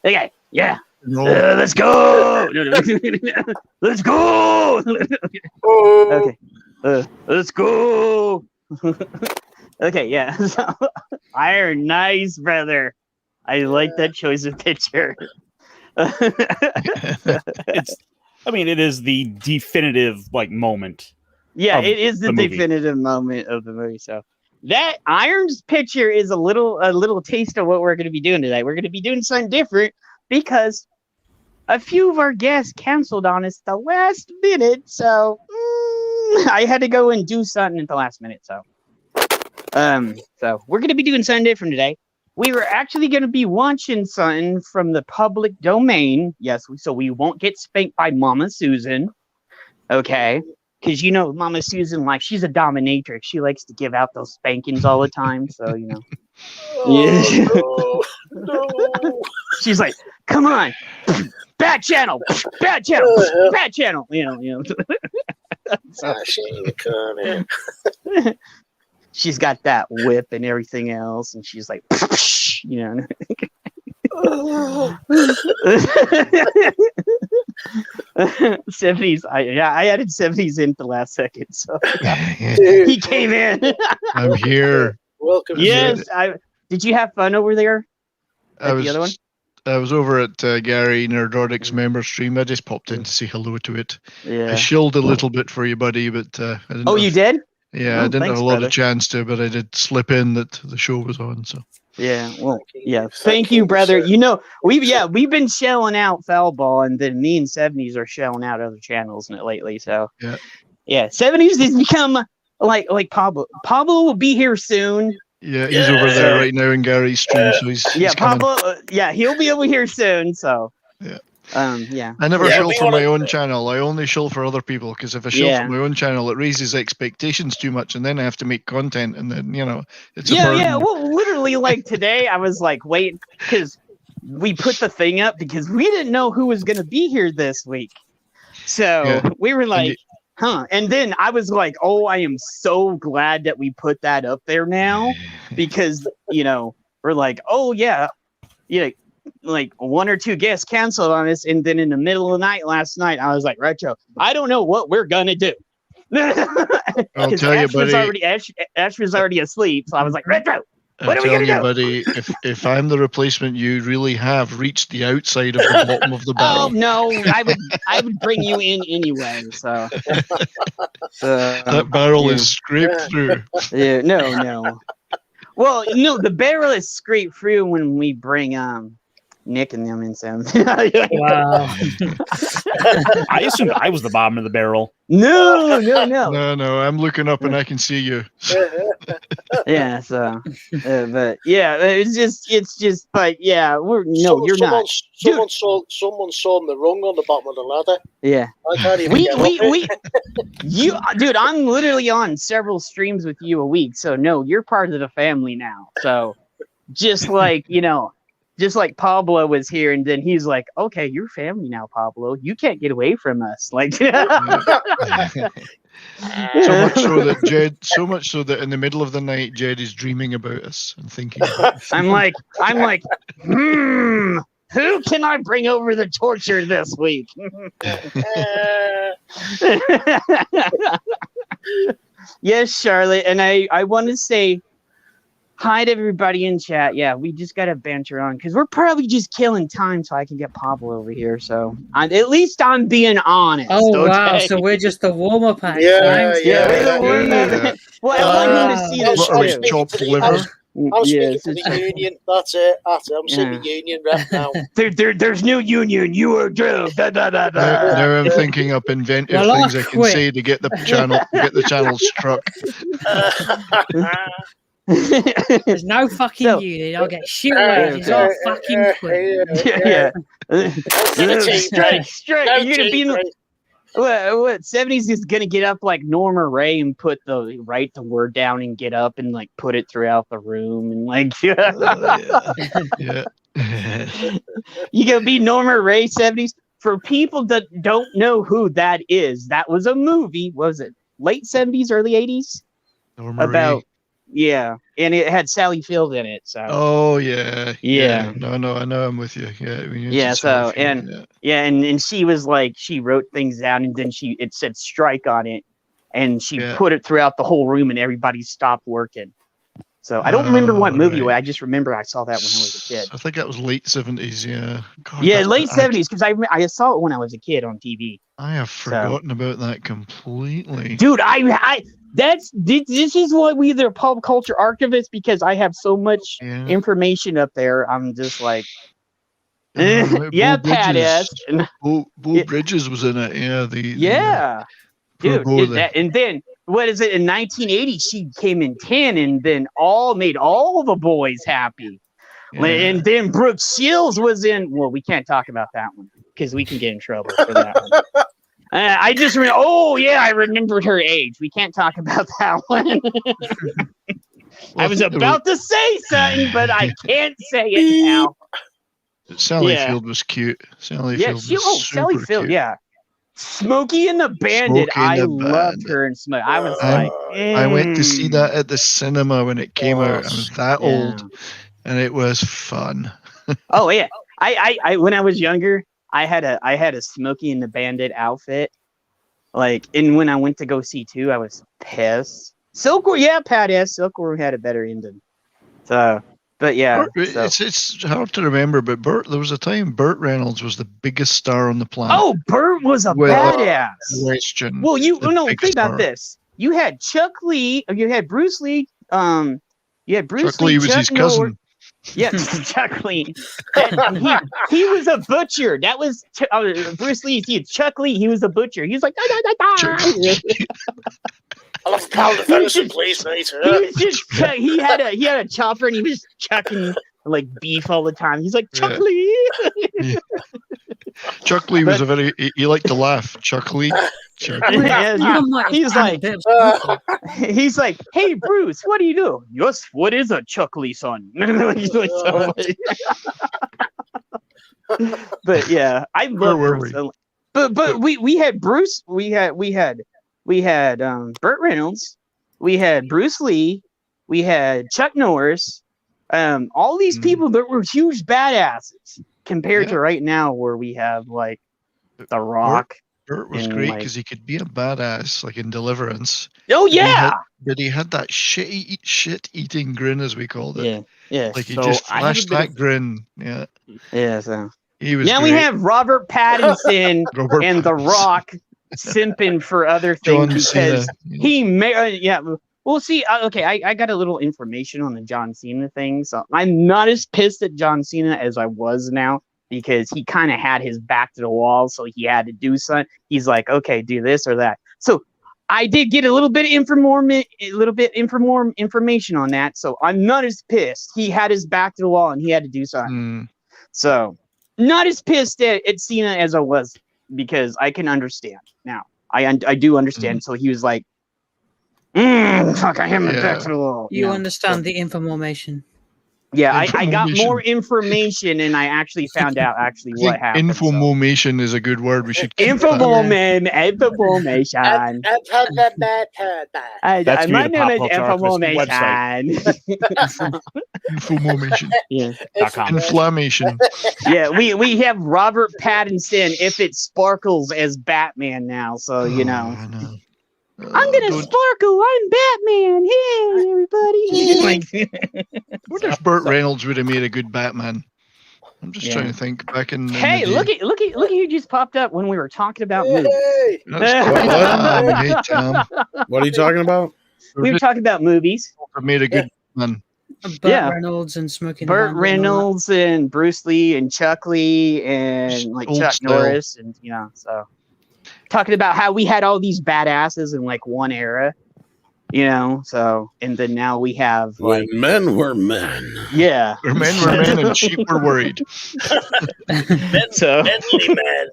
Okay, yeah. No. Let's go. Let's go. Okay. Let's go. Okay, yeah. So, Iron, nice, brother. I like that choice of picture. It is the definitive moment. Yeah, it is the definitive moment of the movie. So that Iron's picture is a little taste of what we're going to be doing today. We're going to be doing something different because a few of our guests canceled on us the last minute. So I had to go and do something at the last minute. So we're going to be doing something different today. We were actually going to be watching something from the public domain. Yes, so we won't get spanked by Mama Susan. Okay. Because, Mama Susan, she's a dominatrix. She likes to give out those spankings all the time. So, No. She's like, come on. Bad channel. Bad channel. Bad channel. So, she's got that whip and everything else. And she's like, 70s. I added 70s in the last second, so he came in. I'm here. Welcome. Yes, did you have fun over there? The other one? I was over at Gary Nerdrodic's member stream. I just popped in to say hello to it. Yeah. I shilled a little bit for you, buddy, but I didn't. Oh, you did? Yeah, I didn't have a lot of chance to, but I did slip in that the show was on. So. Yeah, well, yeah. Thank you, brother. We've been shelling out Foul Ball, and then me and 70s are shelling out other channels lately. So yeah, 70s has become like Pablo. Pablo will be here soon. Yeah, he's over there right now in Gary's stream, so he's Pablo. He'll be over here soon. So yeah. I never shill for my own channel. I only shill for other people because if I shill for my own channel, it raises expectations too much, and then I have to make content, and then it's a burden. Yeah. Well, literally, today, I was waiting because we put the thing up because we didn't know who was going to be here this week, so we were like, huh? And then I was like, oh, I am so glad that we put that up there now because we're like, oh yeah. One or two guests canceled on us, and then in the middle of the night last night, I was like, Retro, I don't know what we're gonna do. I'll tell you, buddy. Ash was already asleep, so I was like, Retro, what are we gonna do? Buddy, if I'm the replacement, you really have reached the outside of the bottom of the barrel. Oh no, I would bring you in anyway. So that barrel is scraped through. Yeah, no. Well, no, the barrel is scraped through when we bring Nick and them in. Wow. I assumed I was the bottom of the barrel. No. No. I'm looking up and I can see you. Yeah. So, but yeah, it's just. But yeah, you're not. Someone's sawn the rung on the bottom of the ladder. Yeah. I can't even dude, I'm literally on several streams with you a week, so no, you're part of the family now. So, just just like Pablo was here, and then he's like, "Okay, you're family now, Pablo. You can't get away from us." So much so that in the middle of the night, Jed is dreaming about us and thinking. I'm like, who can I bring over the torture this week? Yes, Charlotte, and I want to say hi to everybody in chat. Yeah, we just got to banter on because we're probably just killing time so I can get Pablo over here. So at least I'm being honest. Oh, wow. So we're just the warm-up act. Yeah. Well, I want to see this too. Chopped liver. I'm speaking for the union. That's it. I'm seeing the union rep now. There's no union. You are drilled. Now I'm thinking up inventive things I can say to get the channel struck. There's no fucking union. I'll get shit wages. I'll fucking quit. Yeah. Straight. You're gonna be what 70s is gonna get up like Norma Ray and write the word down and get up and put it throughout the room and yeah. You gonna be Norma Ray 70s. For people that don't know who that is, that was a movie. Was it late 70s, early 80s? Norma Ray. Yeah, and it had Sally Field in it. So. Oh yeah. Yeah. No, I know. I'm with you. Yeah. Yeah. So and she was like, she wrote things down, and then it said strike on it, and she put it throughout the whole room, and everybody stopped working. So I don't remember what movie. Right. I just remember I saw that when I was a kid. I think that was late 70s. Yeah. God, yeah, late 70s, because I saw it when I was a kid on TV. I have forgotten about that completely, dude. This is why we are pop culture archivists, because I have so much information up there. I'm just like, Pat S. Bo Bridges was in it. Yeah. Dude. And then what is it? In 1980, she came in 10, and then made all the boys happy. Yeah. And then Brooke Shields was in. Well, we can't talk about that one because we can get in trouble for that one. I just remember. Oh yeah, I remembered her age. We can't talk about that one. I was about to say something, but I can't say it now. Sally Field was cute. Sally Field, cute. Yeah. Smokey and the Bandit. I loved her in Smokey. I was I went to see that at the cinema when it came out. I was that old, and it was fun. Oh yeah, I when I was younger, I had a Smokey and the Bandit outfit. Like, and when I went to go see 2, I was pissed. Silkworm, Pat S. Silkworm had a better ending. So. But yeah, it's hard to remember. But there was a time Burt Reynolds was the biggest star on the planet. Oh, Burt was a badass. Question. Well, think about this. You had Chuck Lee. You had Bruce Lee. You had Bruce Chuck Lee was Chuck his cousin. Yes, Chuck Lee. He was a butcher. That was Bruce Lee. Chuck Lee. He was a butcher. He was like, I'll have a pound of venison, please, mate. He had a chopper, and he was chucking like beef all the time. He's like, Chuck Lee. Chuck Lee was he liked to laugh. Chuck Lee. He's like, hey Bruce, what do you do? Yes, what is a Chuck Lee, son? But yeah, I love Bruce. But we had Bruce. We had Burt Reynolds, we had Bruce Lee, we had Chuck Norris, all these people that were huge badasses compared to right now, where we have like The Rock. Burt was great because he could be a badass, like in Deliverance. Oh yeah, but he had that shit-eating grin, as we called it. Yeah. Like he just flashed that grin. Yeah. Yeah. So he was. Now we have Robert Pattinson and The Rock simping for other things because he may. We'll see. Okay, I got a little information on the John Cena thing, so I'm not as pissed at John Cena as I was now, because he kind of had his back to the wall, so he had to do something. He's like, okay, do this or that. So I did get a little bit information on that, so I'm not as pissed. He had his back to the wall and he had to do something. So not as pissed at Cena as I was, because I can understand now. I do understand. So he was like, fuck, I have my back to the wall. You understand the information. Yeah, I got more information, and I actually found out what happened. Information is a good word. We should keep information. That's My name is information. Yeah. Inflammation. Yeah, we have Robert Pattinson, if it sparkles, as Batman now. So I know. I'm gonna sparkle. I'm Batman. Hey, everybody! What if Burt Reynolds would have made a good Batman? I'm just trying to think back in. Hey, look at who just popped up when we were talking about movies. Hey, Tom. What are you talking about? We were talking about movies. Made a good man. Burt Reynolds and Smoking. Burt Reynolds and Bruce Lee and Chuck Lee and like Chuck Norris and so. Talking about how we had all these badasses in like one era, so, and then now we have when men were men. Yeah. Where men were men and sheep were worried. Manly men.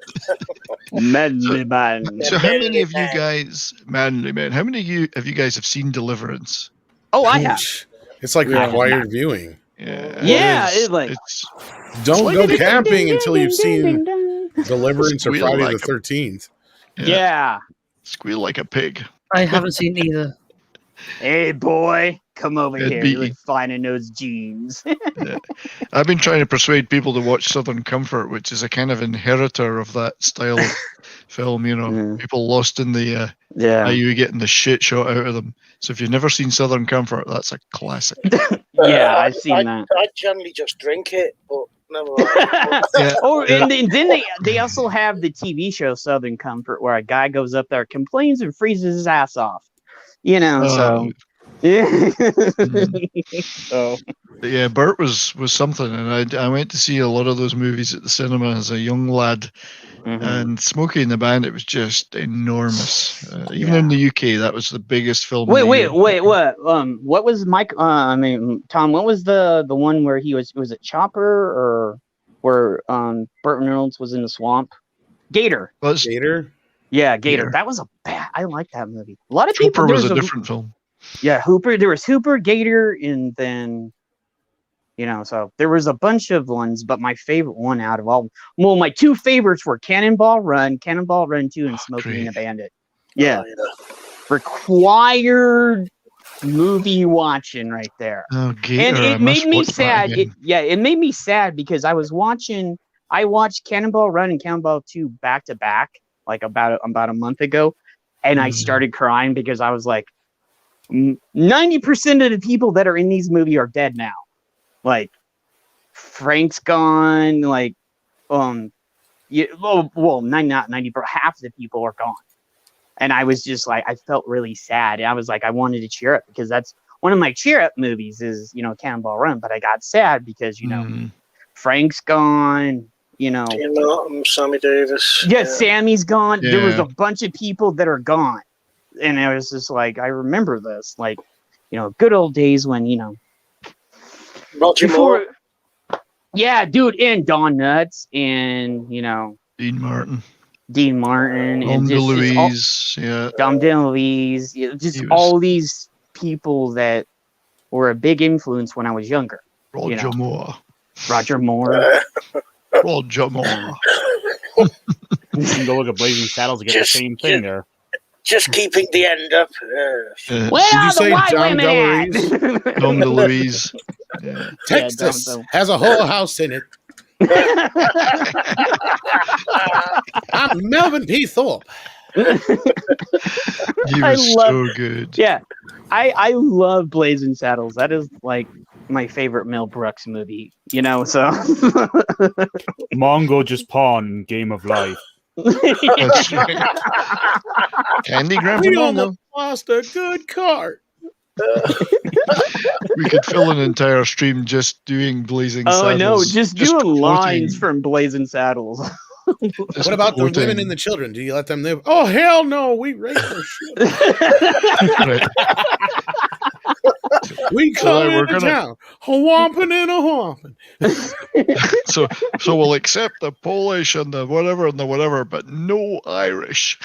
Manly man. So how many of you guys, manly men, how many of you have seen Deliverance? Oh, I have. It's like required viewing. Yeah. Don't go camping until you've seen Deliverance or Friday the 13th. Yeah. Squeal like a pig. I haven't seen either. Hey, boy, come over Head here. beating. You're finding those jeans. Yeah. I've been trying to persuade people to watch Southern Comfort, which is a kind of inheritor of that style of film. People lost in the IU getting the shit shot out of them. So if you've never seen Southern Comfort, that's a classic. Yeah, I've seen that. I generally just drink it, but never mind. Yeah. And then they also have the TV show Southern Comfort, where a guy goes up there, complains, and freezes his ass off. So yeah. So yeah, Bert was something, and I went to see a lot of those movies at the cinema as a young lad. And Smokey and the Bandit was just enormous. Even in the UK, that was the biggest film. Wait, what? What was Mike? Tom. What was the one where he was it Chopper, or where Burt Reynolds was in the swamp? Gator. Gator. Yeah, Gator. That was a bad. I like that movie. A lot of people. Hooper was a different film. Yeah, Hooper. There was Hooper, Gator, and then. So there was a bunch of ones, but my favorite one out of all, well, my two favorites were Cannonball Run 2, and Smokey and the Bandit. Yeah. Required movie watching right there. Oh, Gator, and it made me sad. It made me sad because I watched Cannonball Run and Cannonball 2 back to back, like about a month ago, and I started crying because I was like, 90% of the people that are in these movies are dead now. Like Frank's gone, like not 90, but half the people are gone. And I was just like, I felt really sad. I was like, I wanted to cheer up because that's one of my cheer up movies is, Cannonball Run. But I got sad because, Frank's gone, Martin, Sammy Davis. Yeah, Sammy's gone. Yeah. There was a bunch of people that are gone. And I was just like, I remember this, like, good old days when, Roger Moore. Yeah, dude, and Don Knutts and Dean Martin, and Dom DeLuise, all these people that were a big influence when I was younger. Roger Moore. Roger Moore. You can go look at Blazing Saddles to get the same thing there. Just keeping the end up. Where are the white women at? Dom DeLuise. Yeah. Texas has a whole house in it. I'm Melvin P. Thorpe. He was so good. Yeah, I love Blazing Saddles. That is like my favorite Mel Brooks movie. So Mongo just pawned Game of Life. That's right. Candy Grandpa We Mongo. almost lost a good card. We could fill an entire stream just doing Blazing Saddles. Oh, I know. Just doing lines from Blazing Saddles. What about the women and the children? Do you let them live? Oh, hell no. We rape their shit. We come into town. A-whomping and a-whomping. So we'll accept the Polish and the whatever, but no Irish.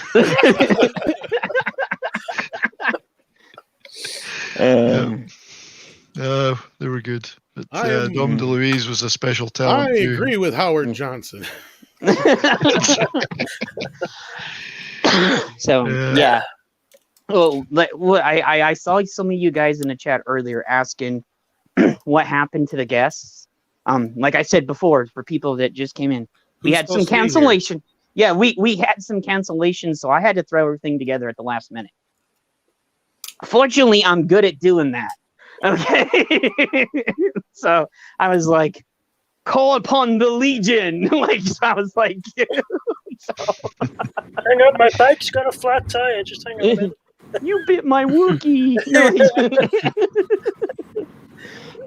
They were good. But Dom DeLuise was a special talent. I agree with Howard Johnson. So yeah. Well, I saw some of you guys in the chat earlier asking what happened to the guests. Like I said before, for people that just came in, we had some cancellation. Yeah, we had some cancellations, so I had to throw everything together at the last minute. Fortunately, I'm good at doing that. Okay. So I was like, call upon the Legion. I was like, hang on, my bike's got a flat tire. Just hang on a minute. You bit my Wookiee.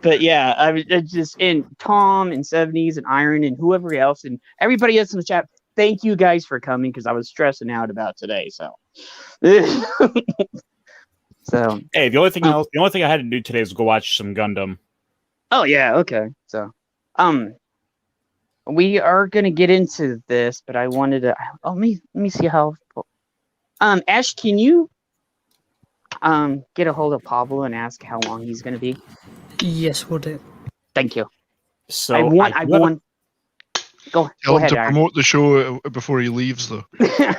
But yeah, I just, and Tom and 70s and Iron and whoever else and everybody else in the chat, thank you guys for coming because I was stressing out about today. So hey, the only thing I had to do today was go watch some Gundam. Oh yeah, okay. So we are gonna get into this, but I wanted to let me see how Ash, can you get a hold of Pablo and ask how long he's gonna be? Yes, we'll do. Thank you. So I want Go Tell him ahead, to Aaron. promote the show before he leaves, though.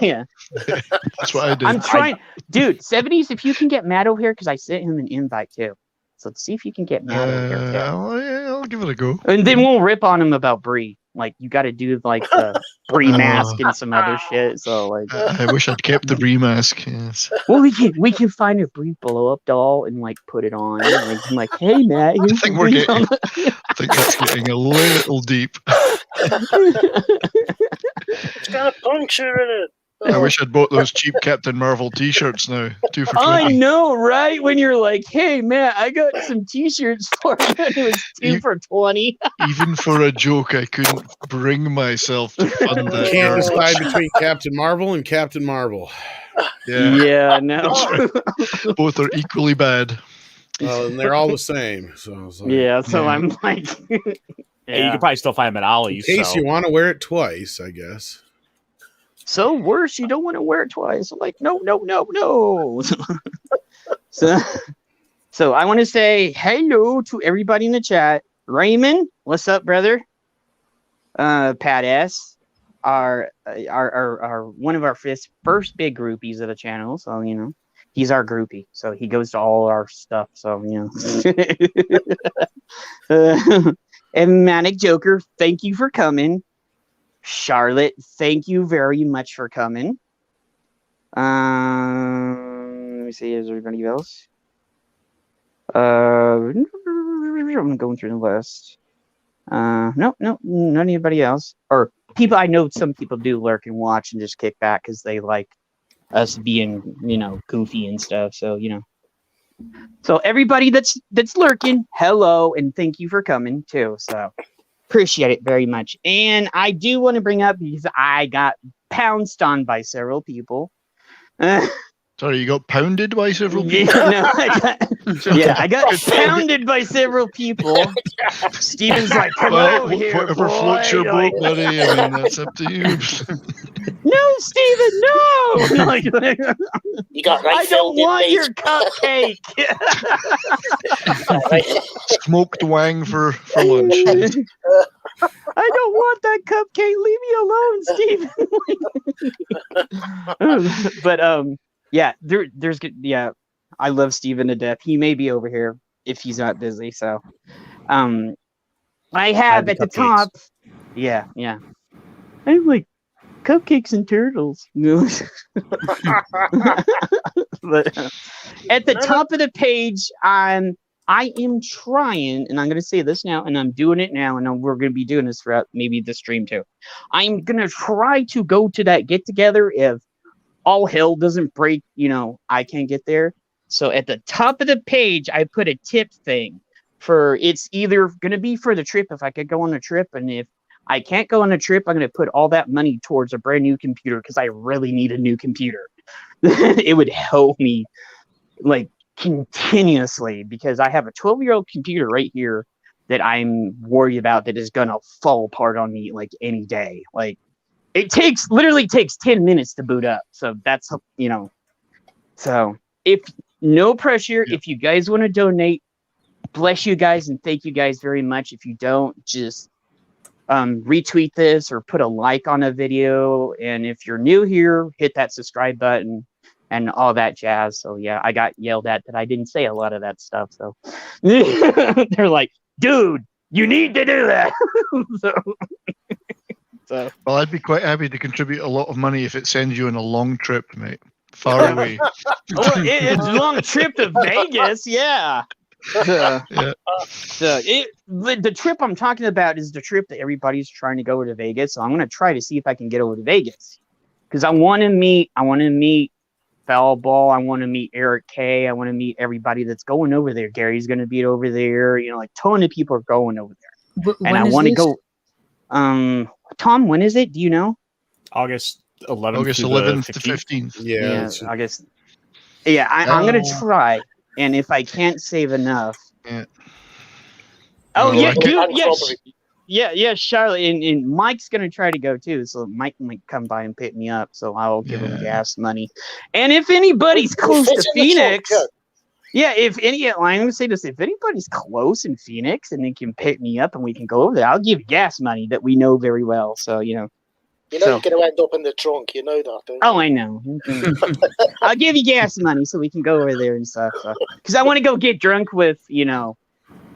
Yeah. That's what I did. I'm trying. Dude, 70s, if you can get Matt over here, because I sent him an invite too. So let's see if you can get Matt over here too. I'll give it a go. And then we'll rip on him about Brie. Like, you got to do like the Brie mask and some other shit. So like, I wish I'd kept the Brie mask. Yes. well, we can find a Brie blow up doll and like put it on. And I'm like, hey Matt, I here's think the we're Brie getting. doll. I think that's getting a little deep. It's got a puncture in it. I wish I'd bought those cheap Captain Marvel T-shirts now. 2 for $20. I know, right? When you're like, hey Matt, I got some T-shirts for you. And it was 2 for $20. Even for a joke, I couldn't bring myself to fund that. You can't garbage. decide between Captain Marvel and Captain Marvel. Yeah, no. Both are equally bad. And they're all the same. So it's like, Yeah, so Yeah. I'm like, Hey, you can probably still find them at Ollie's. in case So. you want to wear it twice, I guess. so worse, you don't want to wear it twice. I'm like, no. So I want to say hello to everybody in the chat. Raymond, what's up, brother? Pat S, our one of our first big groupies of the channel. So he's our groupie. So he goes to all our stuff. So and Manic Joker, thank you for coming. Charlotte, thank you very much for coming. Let me see, is there anybody else? I'm going through the list. No, not anybody else. Or people, I know some people do lurk and watch and just kick back because they like us being, goofy and stuff. So, So everybody that's lurking, hello, and thank you for coming too. So appreciate it very much. And I do want to bring up, because I got pounced on by several people. Sorry, you got pounded by several people? I got pounded by several people. Steven's like, come over here, whatever boy. floats your boat, buddy. I mean, that's up to you. No, Steven, no! You got I don't want your cupcake. Smoked wang for lunch. I don't want that cupcake. Leave me alone, Steven. But I love Steven to death. He may be over here if he's not busy. So I have at the top. Yeah. I'm like cupcakes and turtles. But at the top of the page, I am trying, and I'm going to say this now, and I'm doing it now, and we're going to be doing this throughout maybe the stream too. I'm going to try to go to that get together if all hell doesn't break, I can't get there. So at the top of the page, I put a tip thing for, it's either going to be for the trip if I could go on a trip, and if I can't go on a trip, I'm going to put all that money towards a brand new computer because I really need a new computer. It would help me like continuously because I have a 12-year-old computer right here that I'm worried about that is going to fall apart on me like any day. Like it literally takes 10 minutes to boot up. So that's, so if no pressure, if you guys want to donate, bless you guys and thank you guys very much. If you don't, just retweet this or put a like on a video. And if you're new here, hit that subscribe button and all that jazz. So yeah, I got yelled at that I didn't say a lot of that stuff. So they're like, dude, you need to do that. So well, I'd be quite happy to contribute a lot of money if it sends you on a long trip, mate. Far away. It's a long trip to Vegas, yeah. The trip I'm talking about is the trip that everybody's trying to go to Vegas. So I'm going to try to see if I can get over to Vegas because I want to meet Foul Ball. I want to meet Eric K. I want to meet everybody that's going over there. Gary's going to be over there. Like a ton of people are going over there, and I want to go. Tom, when is it? Do you know? August 11th. August 11th to 15th. Yeah, August. Yeah, I'm going to try. And if I can't save enough. Yeah. Oh, yeah, dude. Yeah, Charlotte. And Mike's going to try to go too. So Mike might come by and pick me up. So I'll give him gas money. And if anybody's close to Phoenix. Yeah, if I'm gonna say this: if anybody's close in Phoenix and they can pick me up and we can go over there, I'll give gas money that we know very well. So you're going to end up in the trunk. You know that, don't you? Oh, I know. I'll give you gas money so we can go over there and stuff. Because I want to go get drunk with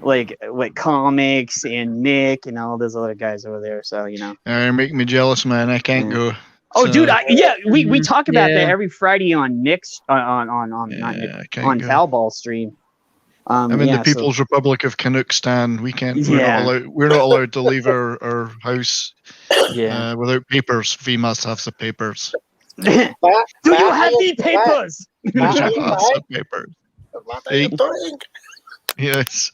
like comics and Nick and all those other guys over there. So You're making me jealous, man. I can't go. Oh, dude, we talk about that every Friday on Nick's on Foulball stream. I'm in the People's Republic of Canuckstan. We can't. We're not allowed to leave our house. Without papers. We must have the papers. Do you have the papers? Papers. What are you doing? Yes.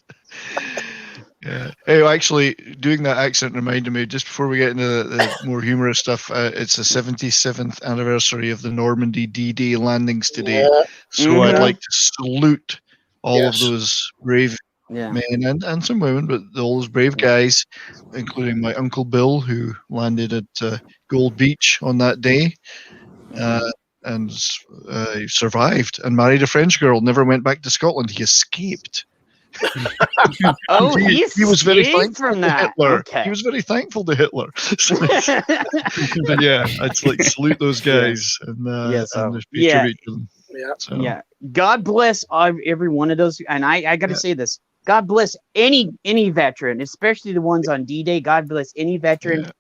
Yeah. Hey, actually, doing that accent reminded me, just before we get into the more humorous stuff, it's the 77th anniversary of the Normandy D-Day landings today. So I'd like to salute all of those brave men and some women, but all those brave guys, including my Uncle Bill, who landed at Gold Beach on that day. And he survived and married a French girl, never went back to Scotland. He escaped. He was very thankful from that. to Hitler. Okay. He was very thankful to Hitler. But I'd like to salute those guys and pay tribute to them. God bless every one of those. And I got to say this: God bless any veteran, especially the ones on D-Day. God bless any veteran,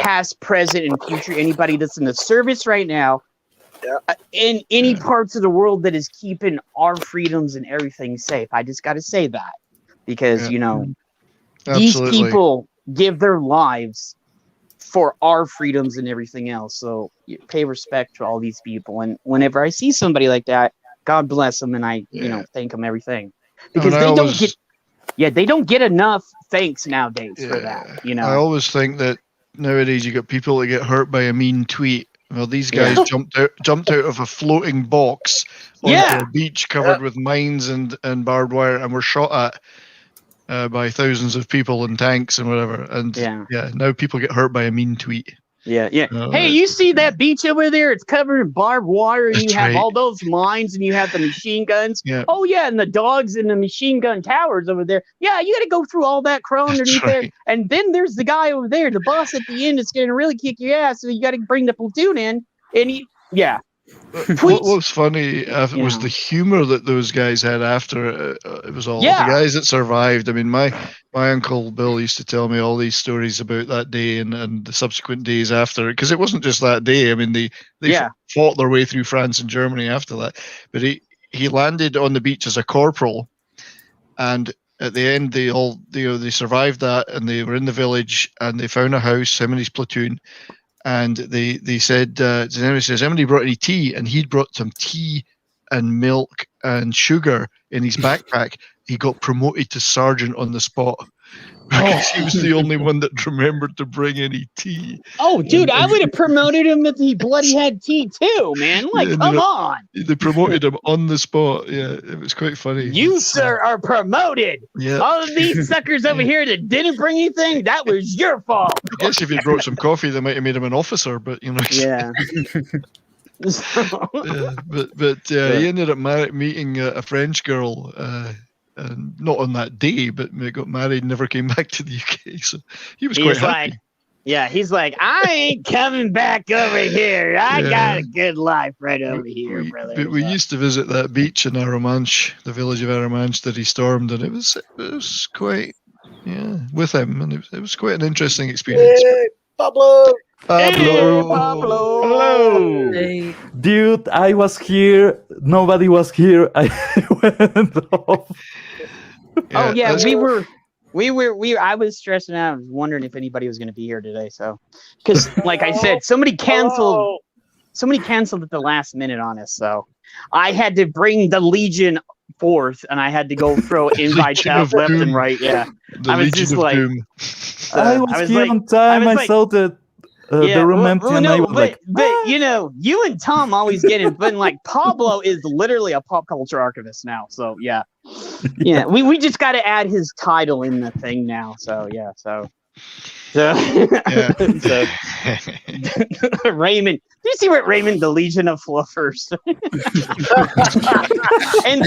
past, present, and future. Anybody that's in the service right now. In any parts of the world that is keeping our freedoms and everything safe. I just got to say that because, these people give their lives for our freedoms and everything else. So you pay respect to all these people. And whenever I see somebody like that, God bless them. And I, thank them everything because they don't get enough thanks nowadays for that. I always think that nowadays you got people that get hurt by a mean tweet. Well, these guys jumped out of a floating box onto a beach covered with mines and barbed wire, and were shot at by thousands of people and tanks and whatever. And now people get hurt by a mean tweet. Hey, you see that beach over there? It's covered in barbed wire, and you have all those mines, and you have the machine guns. Oh yeah, and the dogs and the machine gun towers over there. Yeah, you got to go through all that crow underneath there, and then there's the guy over there, the boss at the end. That's going to really kick your ass. So you got to bring the platoon in, and What was funny was the humor that those guys had after it was all the guys that survived. I mean, my Uncle Bill used to tell me all these stories about that day and the subsequent days after, because it wasn't just that day. I mean, they fought their way through France and Germany after that. But he landed on the beach as a corporal, and at the end they survived that, and they were in the village and they found a house, him and his platoon. And they said, somebody says, "Somebody brought any tea?" And he'd brought some tea and milk and sugar in his backpack. He got promoted to sergeant on the spot because he was the only one that remembered to bring any tea. Oh, dude, I would have promoted him if he bloody had tea too, man. Like, come on. They promoted him on the spot. Yeah, it was quite funny. You, sir, are promoted. Yeah. All of these suckers over here that didn't bring anything, that was your fault. I guess if he brought some coffee, they might have made him an officer, but Yeah. But he ended up meeting a French girl. Not on that day, but they got married and never came back to the UK. So he was quite happy. He's like, I ain't coming back over here. I got a good life right over here, brother. But we used to visit that beach in Arromanches, the village of Arromanches that he stormed, and it was quite, with him, and it was quite an interesting experience. Hey, Pablo! Hello. Hey. Dude, I was here. Nobody was here. I went off. I was stressing out. I was wondering if anybody was going to be here today. So, because like I said, somebody canceled at the last minute on us. So I had to bring the Legion forth, and I had to go throw invites out left and right. Yeah, I was just like, I was here on time. I saw that. The room empty, and I was like, but you and Tom always get in, but like Pablo is literally a pop culture archivist now. So we just got to add his title in the thing now. So Raymond. Do you see what Raymond, the Legion of Fluffers? and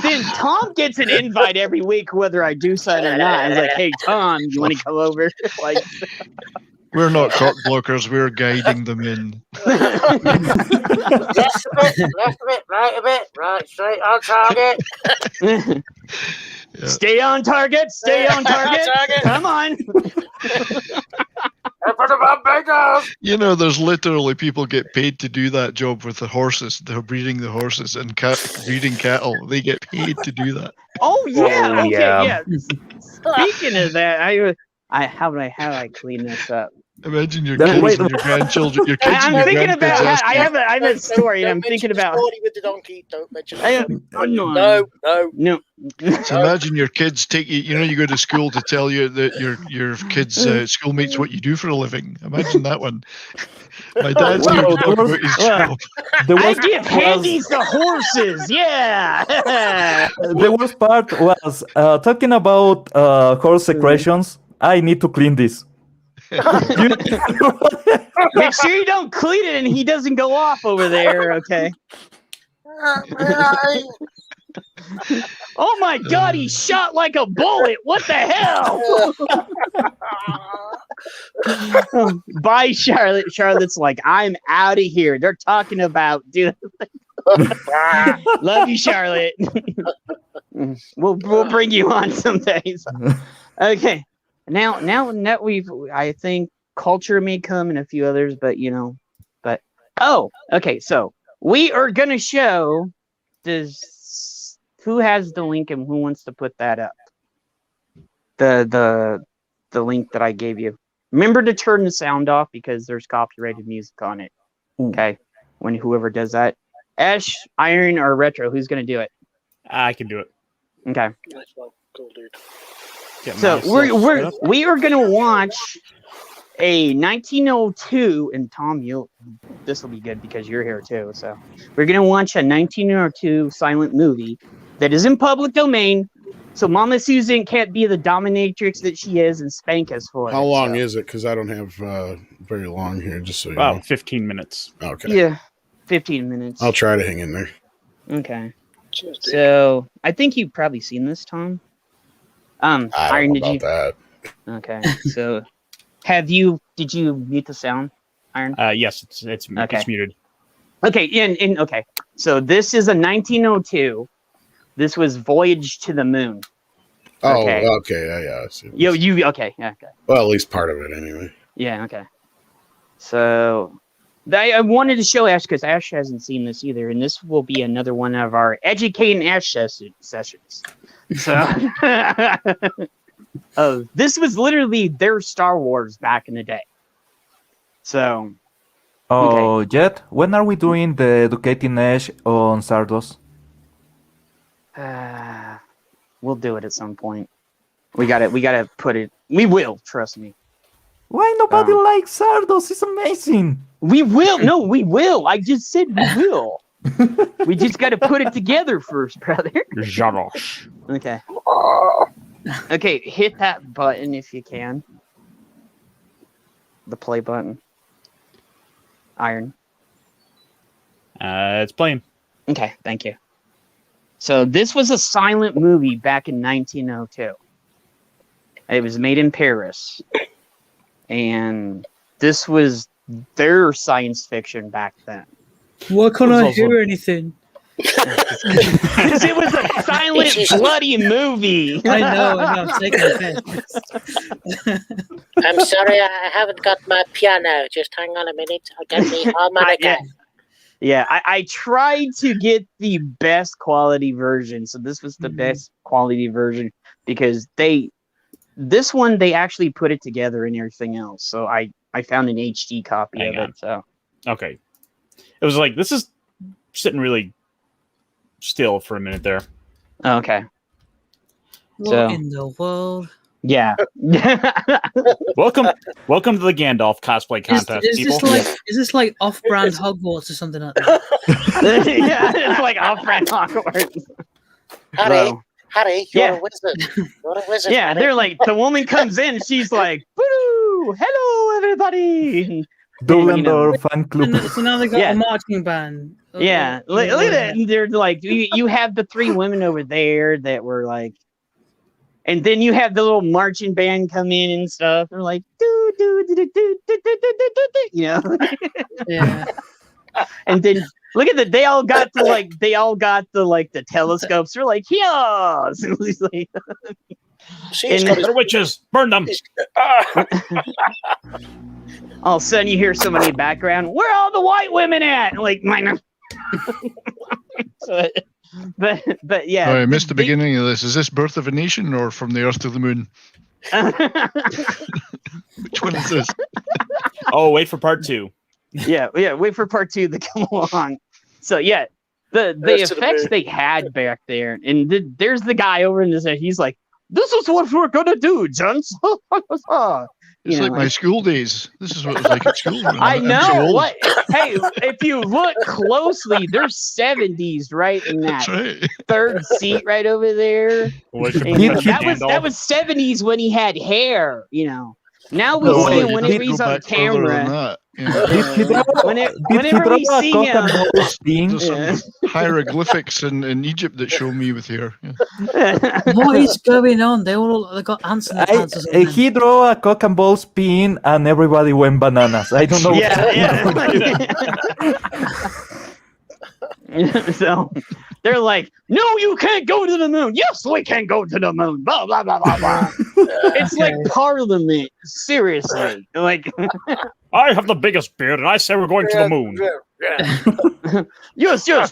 then Tom gets an invite every week, whether I do sign or not. I was like, hey, Tom, you want to come over? Like, we're not cock blockers. We're guiding them in. Left a bit, right a bit, right, straight on target. Yeah. Stay on target. Stay on target. Come on. You know, there's literally people get paid to do that job with the horses. They're breeding the horses and breeding cattle. They get paid to do that. Oh yeah. Okay. Yeah. Speaking of that, how do I clean this up? Imagine your kids and your grandchildren. Your kids I'm thinking about. I have a story, and I'm thinking about. With the donkey. Don't mention No. So imagine your kids take you. You know, you go to school to tell you that your kids' schoolmates what you do for a living. Imagine that one. My dad's here to talk about his job. I give handies to horses. Yeah. The worst part was talking about horse secretions. I need to clean this. Make sure you don't clean it and he doesn't go off over there, okay? Oh my God, he shot like a bullet. What the hell? Bye, Charlotte. Charlotte's like, I'm out of here. They're talking about, dude. Love you, Charlotte. We'll bring you on someday. Okay. Now that I think Culture may come and a few others, but okay. So we are gonna show who has the link and who wants to put that up. The link that I gave you. Remember to turn the sound off because there's copyrighted music on it. Okay, when whoever does that, Ash, Iron, or Retro, who's gonna do it? I can do it. Okay. Nice one, cool dude. So we are gonna watch a 1902, and Tom, this will be good because you're here too. So we're gonna watch a 1902 silent movie that is in public domain. So Mama Susan can't be the dominatrix that she is and spank us for it. How long is it? Because I don't have very long here. Just so you about know. 15 minutes. Okay. Yeah, 15 minutes. I'll try to hang in there. Okay. So I think you've probably seen this, Tom. I don't know about that. Okay. So did you mute the sound, Iron? Yes, it's muted. Okay, okay. So this is a 1902. This was Voyage to the Moon. Oh, okay. Yeah. I see. Okay. Well, at least part of it anyway. Yeah, okay. So I wanted to show Ash because Ash hasn't seen this either, and this will be another one of our Educating Ash sessions. So this was literally their Star Wars back in the day. So Jet, when are we doing the Educating Ash on Sardos? We'll do it at some point. We gotta put it. We will, trust me. Why nobody likes Sardos? It's amazing. We will. No, we will. I just said we will. We just got to put it together first, brother. Jarosh. Okay. Okay, hit that button if you can. The play button. Iron. It's playing. Okay, thank you. So this was a silent movie back in 1902. It was made in Paris. And this was their science fiction back then. Why can't I hear anything? Because it was a silent, bloody movie. I know. I'm taking a piss. I'm sorry, I haven't got my piano. Just hang on a minute. I'll get me harmonica. Yeah, I tried to get the best quality version. So this was the best quality version because this one they actually put it together and everything else. So I found an HD copy of it. So okay, it was like this is sitting really still for a minute there. Okay. What in the world? Yeah. Welcome to the Gandalf cosplay contest, people. Is this like off-brand Hogwarts or something like that? Yeah, it's like off-brand Hogwarts. Harry, you're a wizard. You're a wizard. Yeah, Harry. they're like, the woman comes in, she's like, boo! hello, everybody. Dublendor fan club. So now they got a marching band. Yeah, look at that. They're like, you have the 3 women over there that were like, and then you have the little marching band come in and stuff. They're like, do do do do do do do do do, you know. Yeah. And then look at they all got the telescopes. They're like, yeah. They're witches. Burn them. All of a sudden, you hear somebody in the background. Where are all the white women at? Like, mine. But yeah. Oh, I missed the beginning of this. Is this Birth of a Nation or From the Earth to the Moon? Which one is this? Oh, wait for part 2. Yeah. Wait for part 2 to come along. So yeah, the effects they had back there, and there's the guy over in this. He's like, "This is what we're gonna do, gents." It's like my school days. This is what it was like at school. I know. What? Hey, if you look closely, there's 70s right in that third seat right over there. That was 70s when he had hair. You know. Now we see him whenever he's on camera. Whenever we see him, there's some hieroglyphics in Egypt that show me with hair. Yeah. What is going on? They got ants in their pants. He drew a cock and ball spin, and everybody went bananas. I don't know. So they're like, "No, you can't go to the moon." Yes, we can go to the moon. Blah blah blah blah blah. It's like Parliament. Seriously, like. I have the biggest beard, and I say we're going to the moon. Yes, no,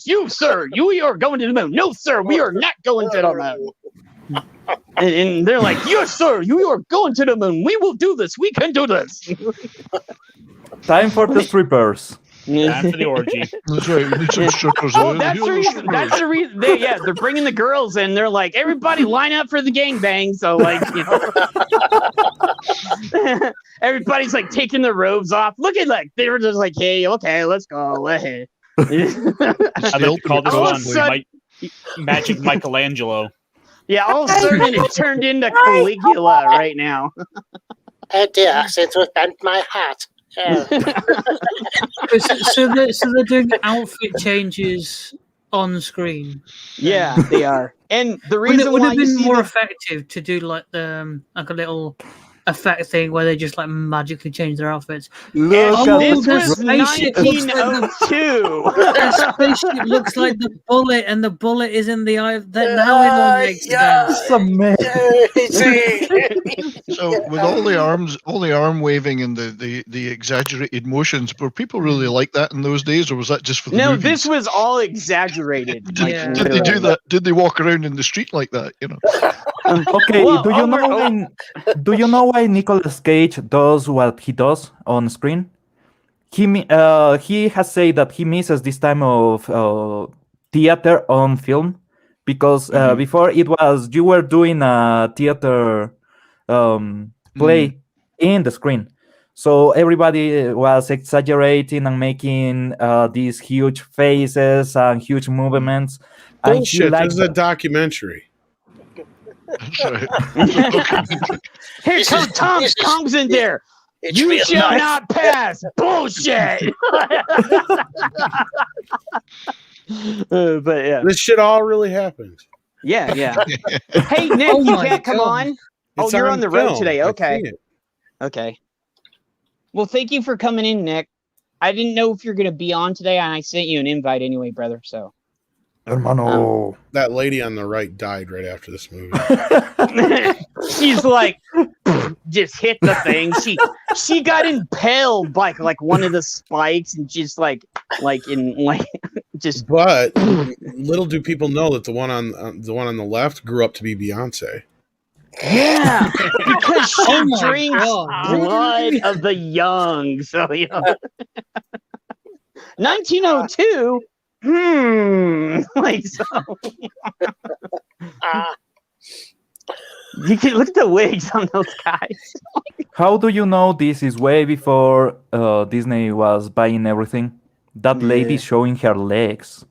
you, sir, you are going to the moon. No, sir, we are not going to the moon. And they're like, yes, sir, you are going to the moon. We will do this. We can do this. Time for the strippers. Time for the orgy. That's right. We need some strippers. That's the reason. They're bringing the girls in. They're like, everybody line up for the gangbang. So like, you know, everybody's like taking their robes off. Look at they were just like, hey, okay, let's go. I like to call this one Magic Michelangelo. Yeah, all of a sudden it turned into Caligula right now. Oh dear, I seem to have bent my hat. So they're doing outfit changes on screen. Yeah, they are. And the reason would why have been more effective to do like the like a little effect thing where they just like magically change their outfits. Look, this was 1902. That spaceship looks like the bullet, and the bullet is in the eye. Now it all makes sense. So with all the arm waving and the exaggerated motions, were people really like that in those days, or was that just for the movies? This was all exaggerated. Did they do that? Did they walk around in the street like that? You know. Okay. Do you know why Nicolas Cage does what he does on screen? He has said that he misses this time of theater on film because before it was you were doing a theater play in the screen, so everybody was exaggerating and making these huge faces and huge movements. Bullshit! This is a documentary. That's right. Here comes Tom Kong's in there. You shall not pass. Bullshit. But yeah, this shit all really happened. Yeah. Hey Nick, you can't come on. Oh, you're on the road today. Okay. Well, thank you for coming in, Nick. I didn't know if you're gonna be on today, and I sent you an invite anyway, brother. So. Hermano. That lady on the right died right after this movie. She's like, just hit the thing. She got impaled by like one of the spikes and just like. But little do people know that the one on the left grew up to be Beyonce. Yeah, because she drinks blood of the young. So 1902. Like so. You can look at the wigs on those guys. How do you know this is way before Disney was buying everything? That lady showing her legs.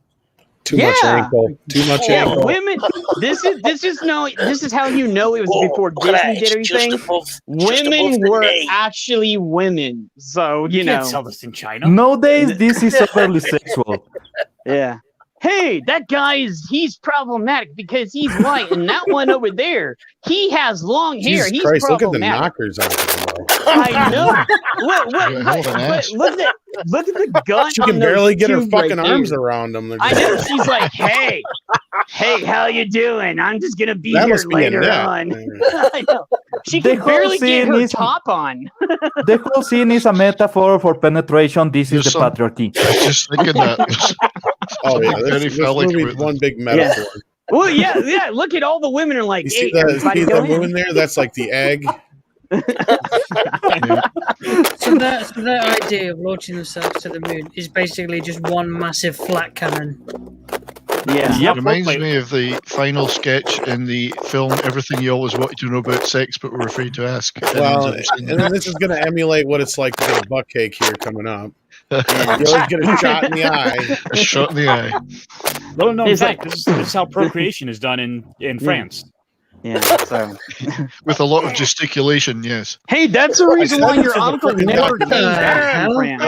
Too much ankle. Too much ankle. Women. This is how you know it was before Disney did everything. Women were actually women, so you know. Can't sell this in China. Nowadays, this is overly sexual. Yeah. Hey, that guy he's problematic because he's white, and that one over there, he has long hair. Jesus He's Christ, problematic. look at the knockers on him. I know. Look at the gun. She can barely get her fucking arms there. around him. I know. She's like, hey, how you doing? I'm just gonna be here later on. I know. She can barely get her top on. The whole scene is a metaphor for penetration. This is the patriarchy. Just thinking that. Oh yeah, this movie's one big metaphor. Yeah. Well, yeah. Look at all the women are like, you see that woman there? That's like the egg. So that idea of launching themselves to the moon is basically just one massive flat cannon. Yeah, it reminds me of the final sketch in the film "Everything You Always Wanted to Know About Sex, but Were Afraid to Ask." Well, and then this is going to emulate what it's like to get a butt cake here coming up. You always get a shot in the eye. A shot in the eye. No. In fact, this is how procreation is done in France. Yeah, so with a lot of gesticulation, yes. Hey, that's the reason why your uncle never came back. Oh, right in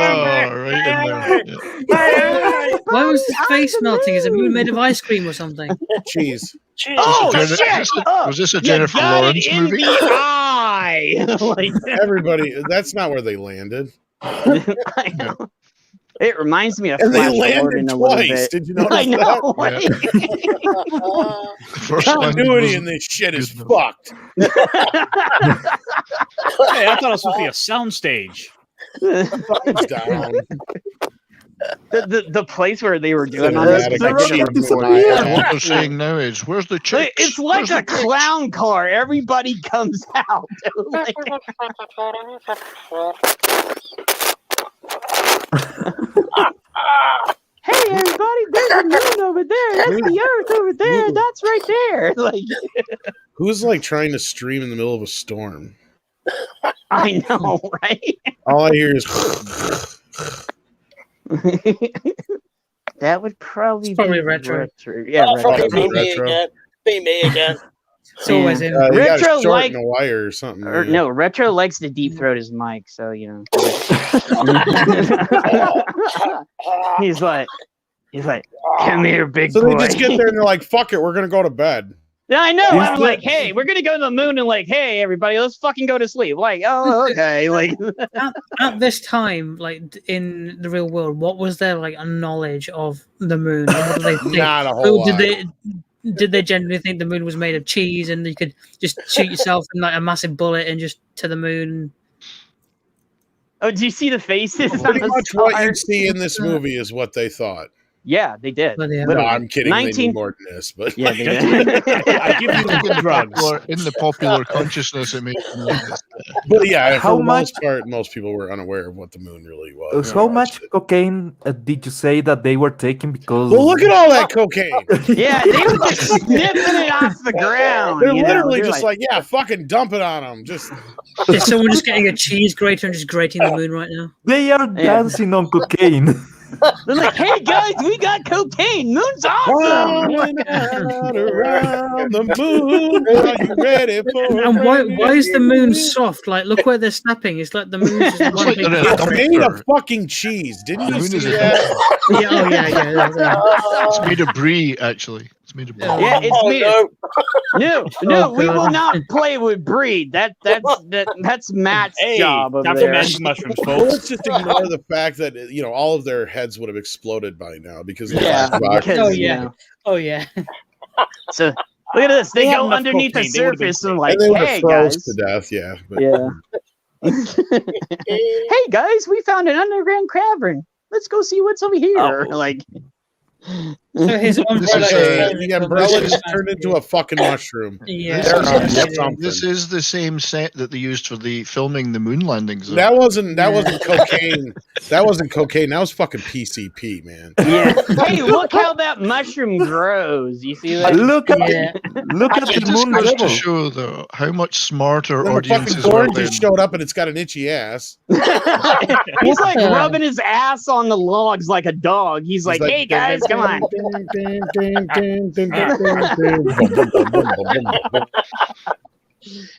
there. Why was his face melting? Is a moon made of ice cream or something? Cheese. Oh shit! Was this a Jennifer Lawrence movie? Like, everybody, that's not where they landed. I know. It reminds me of and Flash they landed Gordon twice. Did you notice I know. That? Continuity in this shit is fucked. Hey, I thought it was supposed to be a soundstage. Down. The place where they were doing all this. What they're saying now is, where's the chicks? It's like a clown car. Everybody comes out. Like, hey, everybody! There's a moon over there. That's the Earth over there. That's right there. Like, who's like trying to stream in the middle of a storm? I know, right? All I hear is. That would probably be retro. Yeah, Be me again. It's always in. Retro like a wire or something. Or, no, Retro likes to deep throat his mic, so you know. he's like, come here, big boy. So they just get there and they're like, "Fuck it, we're gonna go to bed." Yeah, I know. I'm like, hey, we're gonna go to the moon, and like, hey, everybody, let's fucking go to sleep. Like, oh, okay. Like, at this time, like in the real world, what was their like a knowledge of the moon? What did they think? Not a whole lot. Did they genuinely think the moon was made of cheese and you could just shoot yourself in like a massive bullet and just to the moon? Oh, do you see the faces? Pretty much what you see in this movie is what they thought. Yeah, they did. Well, yeah. No, I'm kidding. They need more than this, but yeah, they did. I give you the drugs. In the popular consciousness, it makes them like this. But yeah, for the most part, most people were unaware of what the moon really was. How much cocaine did you say that they were taking? Because well, look at all that cocaine. Yeah, they were just sniffing it off the ground. They're literally just like, yeah, fucking dump it on them. Just is someone just getting a cheese grater and just grating the moon right now? They are dancing on cocaine. They're like, hey guys, we got cocaine. Moon's awesome. Out around the moon. Are you ready for and why is the moon soft? Like, look where they're snapping. It's like the moon's just one big. It's made of fucking cheese. Didn't you see that? Yeah, It's made of brie, actually. It's made of brie. Yeah, it's made. No, we will not play with brie. That's Matt's job over there. Magic mushrooms, folks. Well, let's just ignore the fact that all of their heads would have exploded by now because of Oh yeah. So look at this. They go underneath the surface and like, they hey froze guys. to death. Yeah. But. Yeah. Hey guys, we found an underground cavern. Let's go see what's over here. Like. So his the umbrella just turned into a fucking mushroom. Yeah, this is the same set that they used for the filming the moon landings. Though. That wasn't cocaine. That wasn't cocaine. That was fucking PCP, man. Yeah. Hey, look how that mushroom grows. You see that? Look at the moon goes level. to show though how much smarter Then audiences the fucking were thorn then. just showed up and it's got an itchy ass. He's like rubbing his ass on the logs like a dog. He's like, hey guys, come on.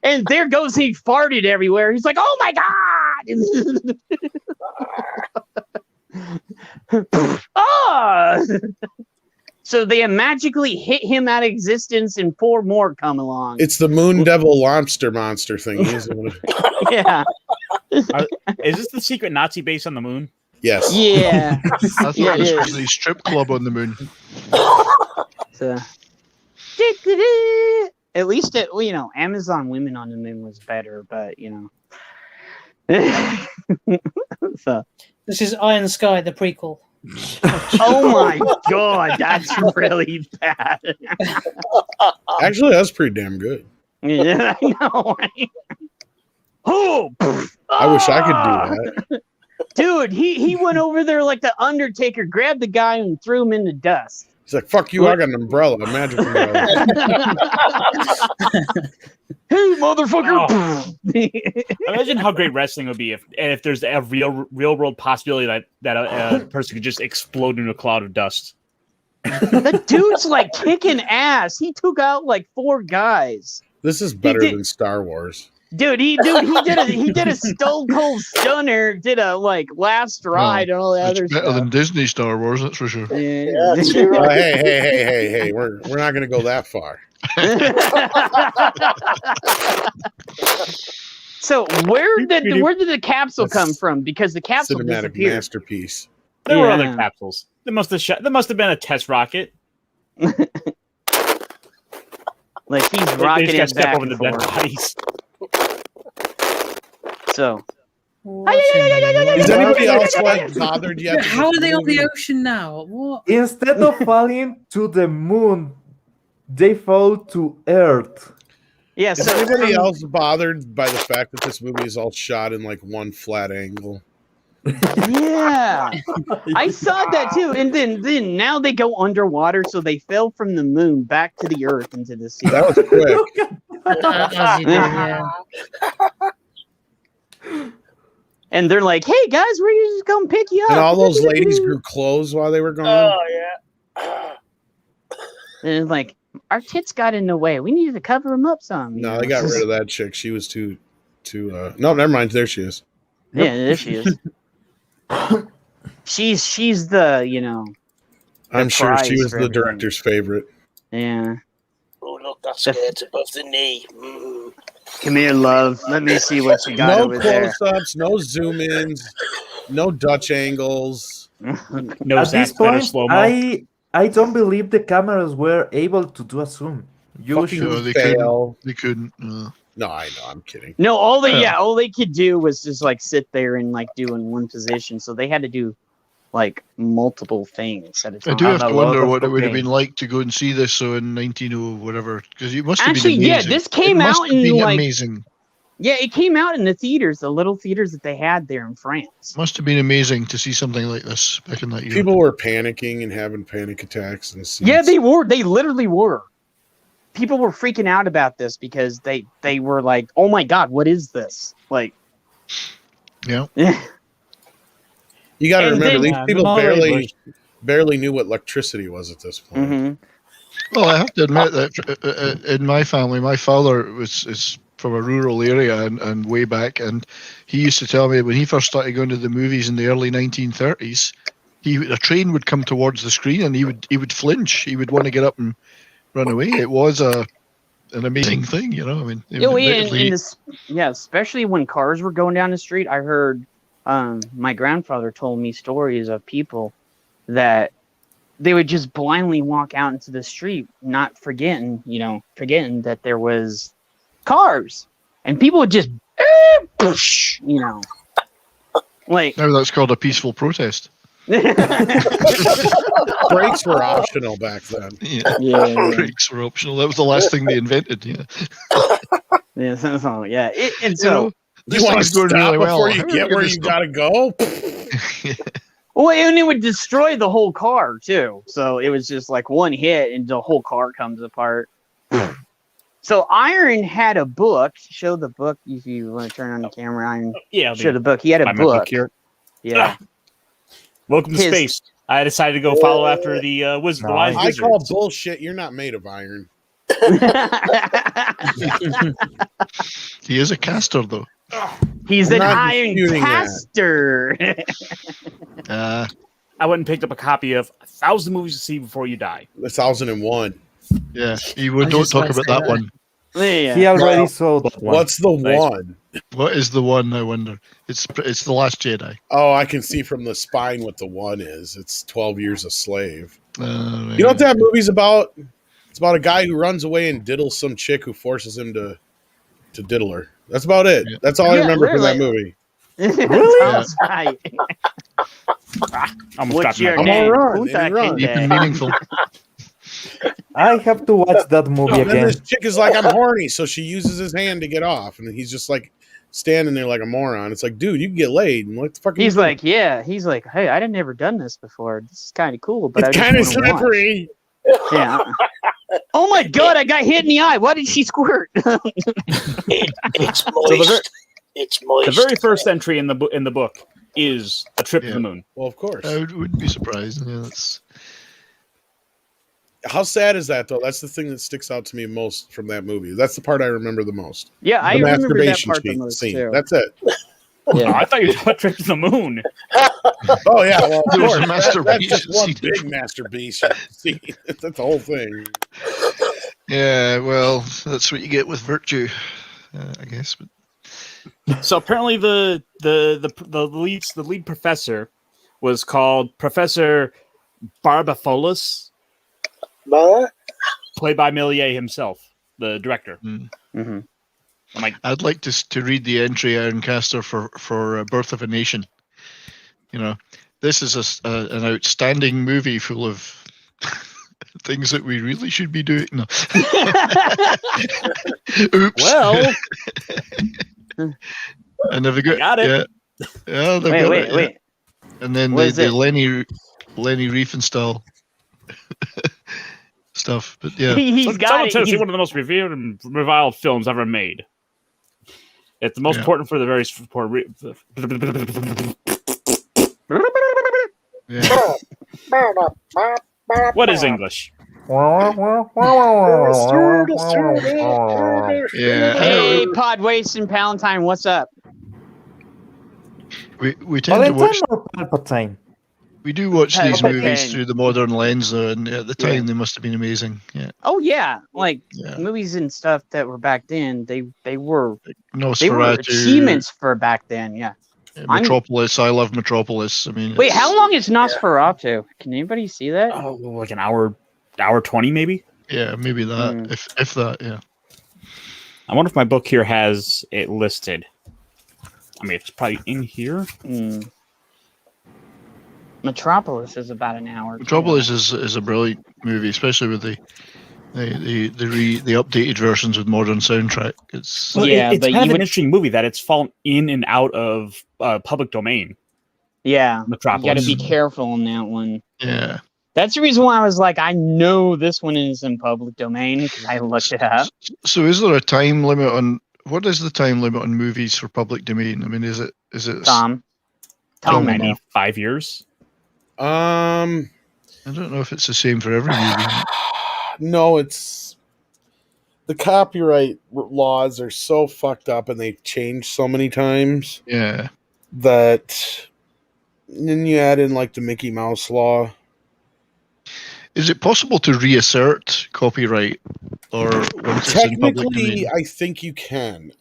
And there goes he farted everywhere. He's like, "Oh my god!" Oh! So they magically hit him out of existence, and 4 more come along. It's the Moon Devil Lobster Monster thing. Yeah. Is this the secret Nazi base on the moon? Yes. Yeah. I thought this was the strip club on the moon. So, at least Amazon Women on the Moon was better, but so This is Iron Sky, the prequel. oh my god, that's really bad. Actually, that's pretty damn good. Yeah, I know. Right? Oh, I wish I could do that. Dude, he went over there like the Undertaker, grabbed the guy and threw him in the dust. He's like, "Fuck you! I got an umbrella, a magic umbrella." Hey, motherfucker! Imagine how great wrestling would be if there's a real world possibility that a person could just explode into a cloud of dust. The dude's like kicking ass. He took out like 4 guys. This is better than Star Wars. Dude, he did a Stone Cold Stunner, did a last ride and all that other stuff. Better than Disney Star Wars, that's for sure. Yeah. Hey! We're not gonna go that far. So where did the capsule come from? Because the capsule Cinematic disappeared. masterpiece. There were other capsules. There must have been a test rocket. Like he's rocking it back over the dead bodies. So. Is anybody else bothered yet? How are they on the ocean now? What? Instead of falling to the moon, they fall to Earth. Yeah. Is anybody else bothered by the fact that this movie is all shot in one flat angle? Yeah, I saw that too. And then now they go underwater, so they fell from the moon back to the Earth into the sea. That was quick. As you do, yeah. And they're like, "Hey guys, we're just gonna pick you up." And all those ladies grew clothes while they were gone. Oh yeah. And it's like, our tits got in the way. We needed to cover them up some. No, they got rid of that chick. She was too. No, never mind. There she is. Yeah, there she is. She's the I'm sure she was for the everything. director's favorite. Yeah. Oh look, that skirt's above the knee. Come here, love. Let me see what you got No over there. close-ups, no zoom-ins, no Dutch angles. No At this point, slow-mo. I don't believe the cameras were able to do a zoom. You should they fail. couldn't. No, I know. I'm kidding. No, all they could do was just sit there and do in one position. So they had to do multiple things at a time. I do have to wonder what it would have been like to go and see this in 1900 whatever, because it must have been amazing. Yeah, this came out in amazing. Yeah, it came out in the theaters, the little theaters that they had there in France. Must have been amazing to see something like this back in that year. People were panicking and having panic attacks and Yeah, they were. They literally were. People were freaking out about this because they were like, "Oh my god, what is this?" Yeah. You got to remember, these people barely knew what electricity was at this point. Mm-hmm. Well, I have to admit that in my family, my father is from a rural area and way back, and he used to tell me when he first started going to the movies in the early 1930s, a train would come towards the screen and he would flinch. He would want to get up and run away. It was an amazing thing, I mean, especially when cars were going down the street. I heard my grandfather told me stories of people that they would just blindly walk out into the street, not forgetting that there was cars, and people would just now that's called a peaceful protest. Brakes were optional back then. Yeah. Brakes were optional. That was the last thing they invented. Yeah. And so you want to stop before you get where you gotta go. Well, and it would destroy the whole car too. So it was just one hit and the whole car comes apart. So Iron had a book. Show the book if you want to turn on the camera. Iron. Yeah. Show the book. He had a book. Here. Yeah. Welcome to space. I decided to go follow after the the wise I wizards. call bullshit. You're not made of iron. He is a caster, though. He's I'm an not iron disputing that. caster. I went and picked up a copy of 1,000 Movies to See Before You Die. 1001. Yeah, don't talk about that one. Yeah. He already saw that one. What's the one? What is the one? I wonder. It's The Last Jedi. Oh, I can see from the spine what the one is. It's 12 Years a Slave. Right. You know what that movie's about? It's about a guy who runs away and diddles some chick who forces him to diddle her. That's about it. Yeah. That's all I remember from that movie. Sounds right. What's your I'm name? all right. Deep and meaningful. I have to watch that movie And then again. this chick is like, I'm horny, so she uses his hand to get off, and he's just like standing there like a moron. It's like, dude, you can get laid. And what the fuck? He's like, hey, I didn't ever done this before. This is kind of cool, but it's kind of slippery. Yeah. Oh my god, I got hit in the eye. Why did she squirt? It's moist. It's moist. The very first entry in the book is a trip to the moon. Well, of course. I wouldn't be surprised. Yeah, that's... How sad is that, though? That's the thing that sticks out to me most from that movie. That's the part I remember the most. Yeah, I The remember that masturbation part the most scene. too. That's it. Oh, I thought you were talking about trip to the moon. Oh yeah, well, of There was course. a masturbation That's just one scene. big masturbation scene. That's the whole thing. Yeah, well, that's what you get with virtue, I guess. But So apparently the lead professor was called Professor Barbafolis, played by Méliès himself, the director. Mm-hmm. I'm like, I'd like to read the entry Ironcaster for Birth of a Nation. You know, this is an outstanding movie full of things that we really should be doing. No. Oops. Well, and have they got it? Yeah, wait. And then What is the it? Lenny Riefenstahl stuff. But yeah, he's got someone it. says it's He's- one of the most revered and reviled films ever made. It's the most important for the very yeah. What is English? Yeah. Hey, Pod Waste and Palantine, what's up? We tend to watch. Palpatine. We do watch these Palpatine. movies through the modern lens, though, and at the time they must have been amazing. Yeah. Oh yeah, like Yeah. movies and stuff that were back then. They were Nosferatu, achievements for back then. Yeah. Metropolis. I love Metropolis. I mean, Wait, how long is Nosferatu? Can anybody see that? Oh, like an hour 20 maybe. Yeah, maybe that. If that. Yeah. I wonder if my book here has it listed. I mean, it's probably in here. Metropolis is about an hour. Metropolis is a brilliant movie, especially with the updated versions with modern soundtrack. It's Well, Yeah, it's but kind you of would- an interesting movie that it's fallen in and out of public domain. Yeah, you Metropolis. got to be careful on that one. yeah. That's the reason why I was like, I know this one is in public domain because I looked it up. So, is there a time limit on what is the time limit on movies for public domain? I mean, is it Tom, Tom, I know. 5 years. I don't know if it's the same for every movie. No, it's the copyright laws are so fucked up, and they've changed so many times Yeah. that. Then you add in like the Mickey Mouse law. Is it possible to reassert copyright, or once it's in public Technically, domain? I think you can.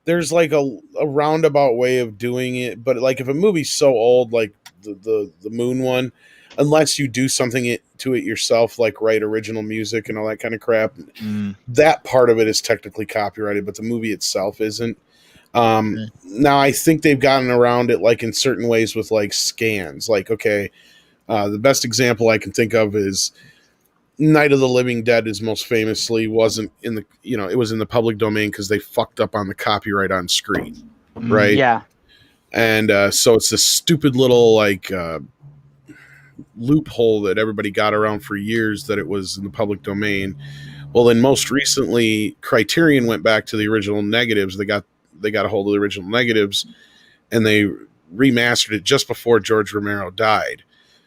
There's like a roundabout way of doing it, but like if a movie's so old, like the Moon one, unless you do something to it yourself, like write original music and all that kind of crap, that part of it is technically copyrighted, but the movie itself isn't. Now I think they've gotten around it like in certain ways with like scans. Like, okay, the best example I can think of is Night of the Living Dead is most famously wasn't in the, it was in the public domain because they fucked up on the copyright on screen. Right. Yeah. And so it's this stupid little like loophole that everybody got around for years that it was in the public domain. Well, then most recently Criterion went back to the original negatives. They got a hold of the original negatives and they remastered it just before George Romero died.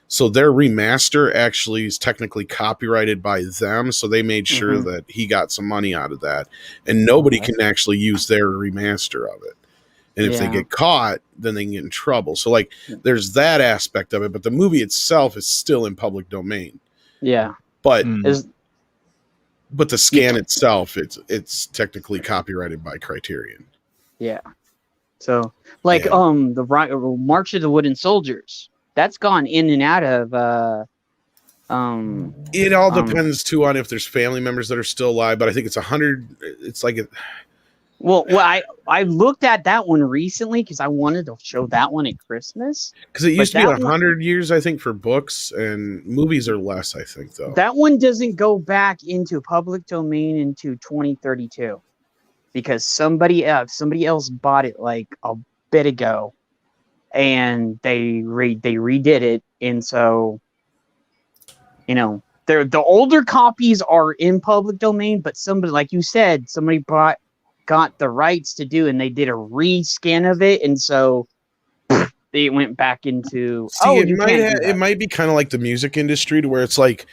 So their remaster actually is technically copyrighted by them. So they made sure that he got some money out of that. And nobody can actually use their remaster of it. And if they get caught, then they can get in trouble. So like there's that aspect of it. But the movie itself is still in public domain. Yeah. But but the scan itself, it's technically copyrighted by Criterion. Yeah. So like the March of the Wooden Soldiers, that's gone in and out of it all depends too on if there's family members that are still alive, but I think it's 100. It's like well, I looked at that one recently because I wanted to show that one at Christmas. Because it used to be 100 years, I think, for books, and movies are less, I think, though. That one doesn't go back into public domain into 2032 because somebody else bought it like a bit ago, and they redid it, and so the older copies are in public domain, but somebody, like you said, somebody got the rights to do, and they did a rescan of it, and so they went back into. It might be kind of like the music industry, to where it's like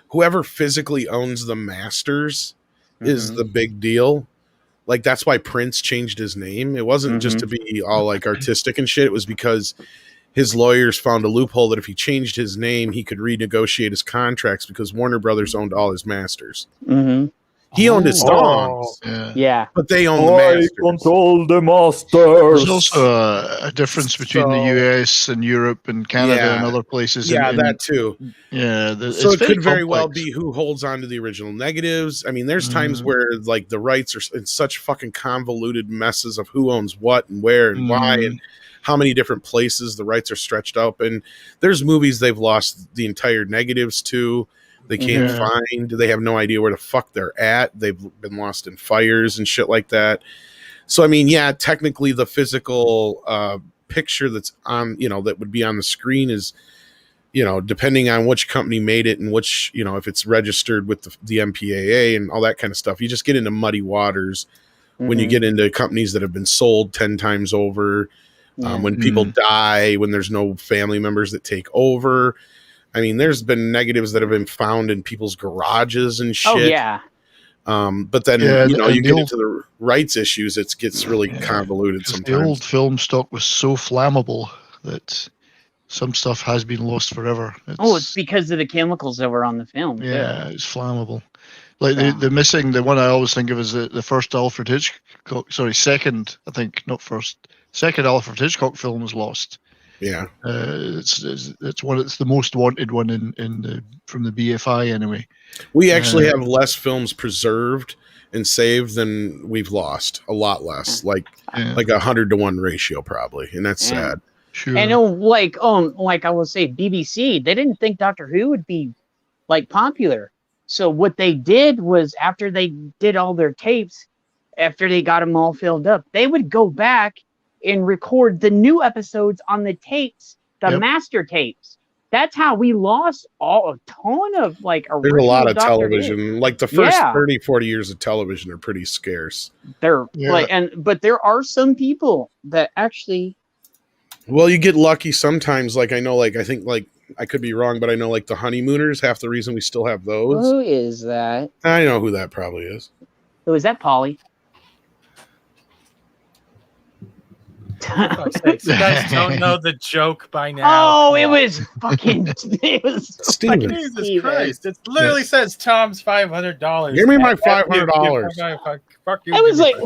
whoever physically owns the masters is the big deal. Like that's why Prince changed his name. It wasn't just to be all like artistic and shit. It was because his lawyers found a loophole that if he changed his name, he could renegotiate his contracts because Warner Brothers owned all his masters. He owned his songs, but they own the masters. I control the masters. There's also a difference between the US and Europe and Canada and other places. Yeah, that too. Yeah, so it could very well be who holds on to the original negatives. I mean, there's times where like the rights are in such fucking convoluted messes of who owns what and where and why and how many different places the rights are stretched up. And there's movies they've lost the entire negatives to. They can't find. They have no idea where the fuck they're at. They've been lost in fires and shit like that. So, I mean, yeah, technically the physical picture that's on, that would be on the screen is, depending on which company made it and which, if it's registered with the MPAA and all that kind of stuff, you just get into muddy waters when you get into companies that have been sold 10 times over, when people die, when there's no family members that take over. I mean, there's been negatives that have been found in people's garages and shit. Oh, yeah. But then, you get into the rights issues, it gets really convoluted sometimes. The old film stock was so flammable that some stuff has been lost forever. It's because of the chemicals that were on the film. Yeah, it's flammable. Like the one I always think of is the first Alfred Hitchcock, second Alfred Hitchcock film was lost. Yeah, it's the most wanted one from the BFI anyway. We actually have less films preserved and saved than we've lost. A lot less, like 100-to-1 ratio probably, and that's sad. Sure. And like I will say, BBC, they didn't think Doctor Who would be like popular. So what they did was after they did all their tapes, after they got them all filled up, they would go back and record the new episodes on the tapes, master tapes. That's how we lost a ton of like there's a lot of television. Like the first 30, 40 years of television are pretty scarce. But there are some people that actually. Well, you get lucky sometimes. Like I know, I think I could be wrong, but I know like the Honeymooners. Half the reason we still have those. Who is that? I know who that probably is. Who is that, Polly? You guys don't know the joke by now. Oh, it was fucking. It was Steven. Jesus Christ! It literally says Tom's $500. Give me my $500. Fuck you. I was like,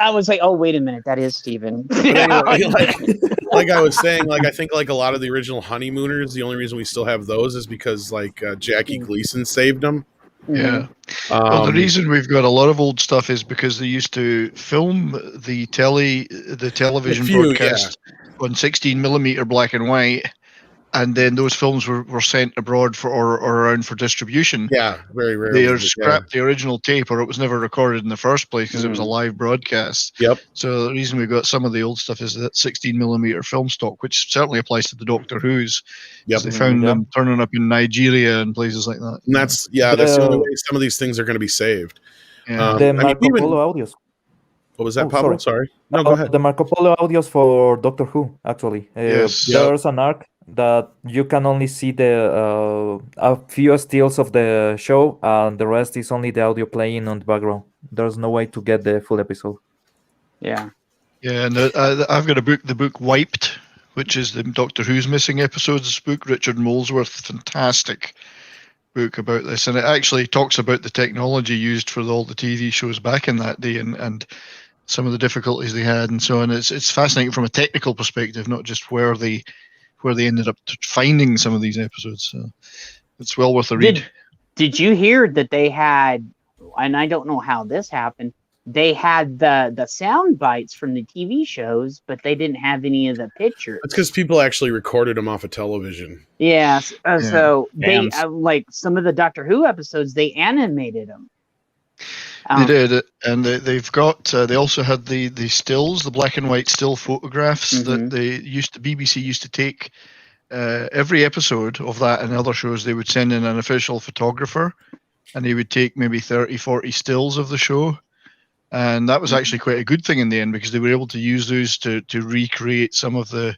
I was like, oh, wait a minute, that is Steven. Like I was saying, I think a lot of the original Honeymooners, the only reason we still have those is because Jackie Gleason saved them. Yeah. Well, the reason we've got a lot of old stuff is because they used to film the television broadcast on 16mm black and white, and then those films were sent abroad or around for distribution. Yeah, very rarely. They scrapped the original tape, or it was never recorded in the first place because it was a live broadcast. Yep. So the reason we've got some of the old stuff is that 16mm film stock, which certainly applies to the Doctor Who's. Yep. They found them turning up in Nigeria and places like that. And that's the only way some of these things are going to be saved. The Marco Polo audios. What was that, Pablo? Sorry. No, go ahead. The Marco Polo audios for Doctor Who, actually. Yes. There's an arc that you can only see the a few stills of the show, and the rest is only the audio playing on the background. There's no way to get the full episode. Yeah. Yeah, and I've got the book Wiped, which is the Doctor Who's missing episodes book. Richard Molesworth, fantastic book about this, and it actually talks about the technology used for all the TV shows back in that day, and some of the difficulties they had, and so on. It's fascinating from a technical perspective, not just where they ended up finding some of these episodes. So it's well worth a read. Did you hear that they had? And I don't know how this happened. They had the sound bites from the TV shows, but they didn't have any of the pictures. It's because people actually recorded them off of television. Yes. So they like some of the Doctor Who episodes, they animated them. They did, and they've got. They also had the stills, the black and white still photographs that BBC used to take. Every episode of that and other shows, they would send in an official photographer, and he would take maybe 30, 40 stills of the show. And that was actually quite a good thing in the end, because they were able to use those to recreate some of the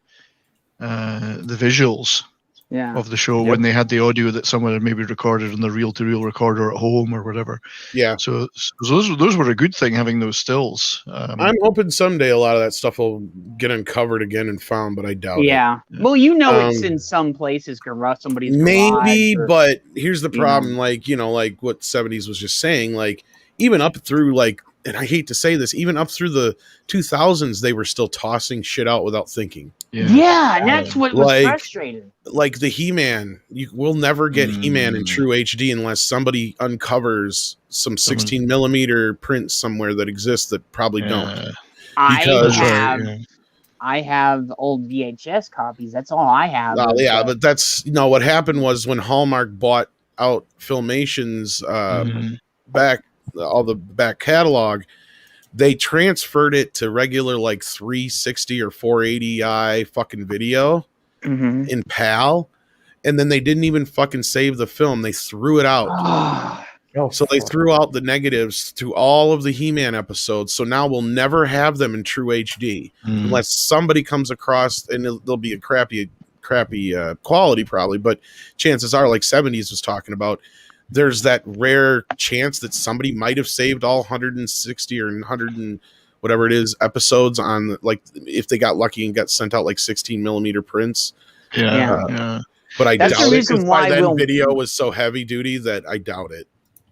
visuals of the show when they had the audio that someone had maybe recorded on the reel-to-reel recorder at home or whatever. Yeah. So those were a good thing, having those stills. I'm hoping someday a lot of that stuff will get uncovered again and found, but I doubt it. Yeah. Well, it's in some places, somebody's maybe, but here's the problem. Like what 70s was just saying, like even up through like, and I hate to say this, even up through the 2000s, they were still tossing shit out without thinking. Yeah, and that's what was frustrating. Like the He-Man, you will never get He-Man in true HD unless somebody uncovers some 16 millimeter prints somewhere that exists that probably don't. I have old VHS copies. That's all I have. But that's what happened was when Hallmark bought out Filmation's back catalog, they transferred it to regular like 360 or 480i fucking video in PAL, and then they didn't even fucking save the film. They threw it out. They threw out the negatives to all of the He-Man episodes. So now we'll never have them in true HD unless somebody comes across, and they'll be a crappy quality probably, but chances are, like 70s was talking about, there's that rare chance that somebody might have saved all 160 or 100 and whatever it is episodes on, like, if they got lucky and got sent out like 16 millimeter prints. Yeah. But I doubt it, because by then video was so heavy duty that I doubt it.